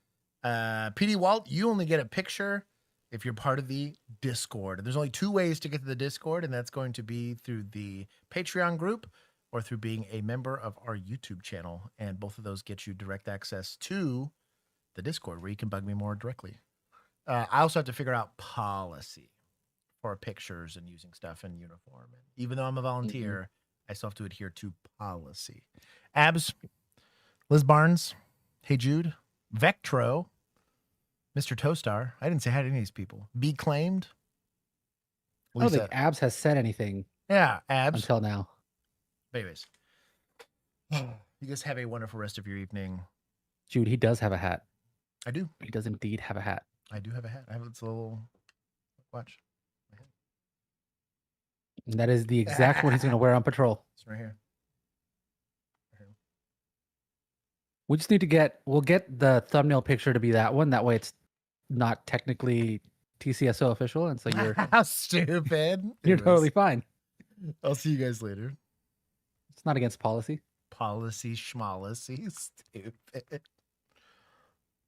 PD Walt, you only get a picture if you're part of the Discord. There's only 2 ways to get to the Discord, and that's going to be through the Patreon group or through being a member of our YouTube channel. And both of those get you direct access to the Discord where you can bug me more directly. I also have to figure out policy for pictures and using stuff in uniform. And even though I'm a volunteer, I still have to adhere to policy. Abs, Liz Barnes, Hey Jude, Vectro, Mr. Toastar. I didn't say hi to any of these people. Be claimed. I don't think Abs has said anything. Yeah, Abs. Until now. But anyways, you guys have a wonderful rest of your evening. Jude, he does have a hat. I do. He does indeed have a hat. I do have a hat. I have this little watch. And that is the exact one he's going to wear on patrol. It's right here. We just need to we'll get the thumbnail picture to be that one. That way it's not technically TCSO official. And so you're how stupid. You're totally fine. I'll see you guys later. It's not against policy. Policy schmolicy. Stupid.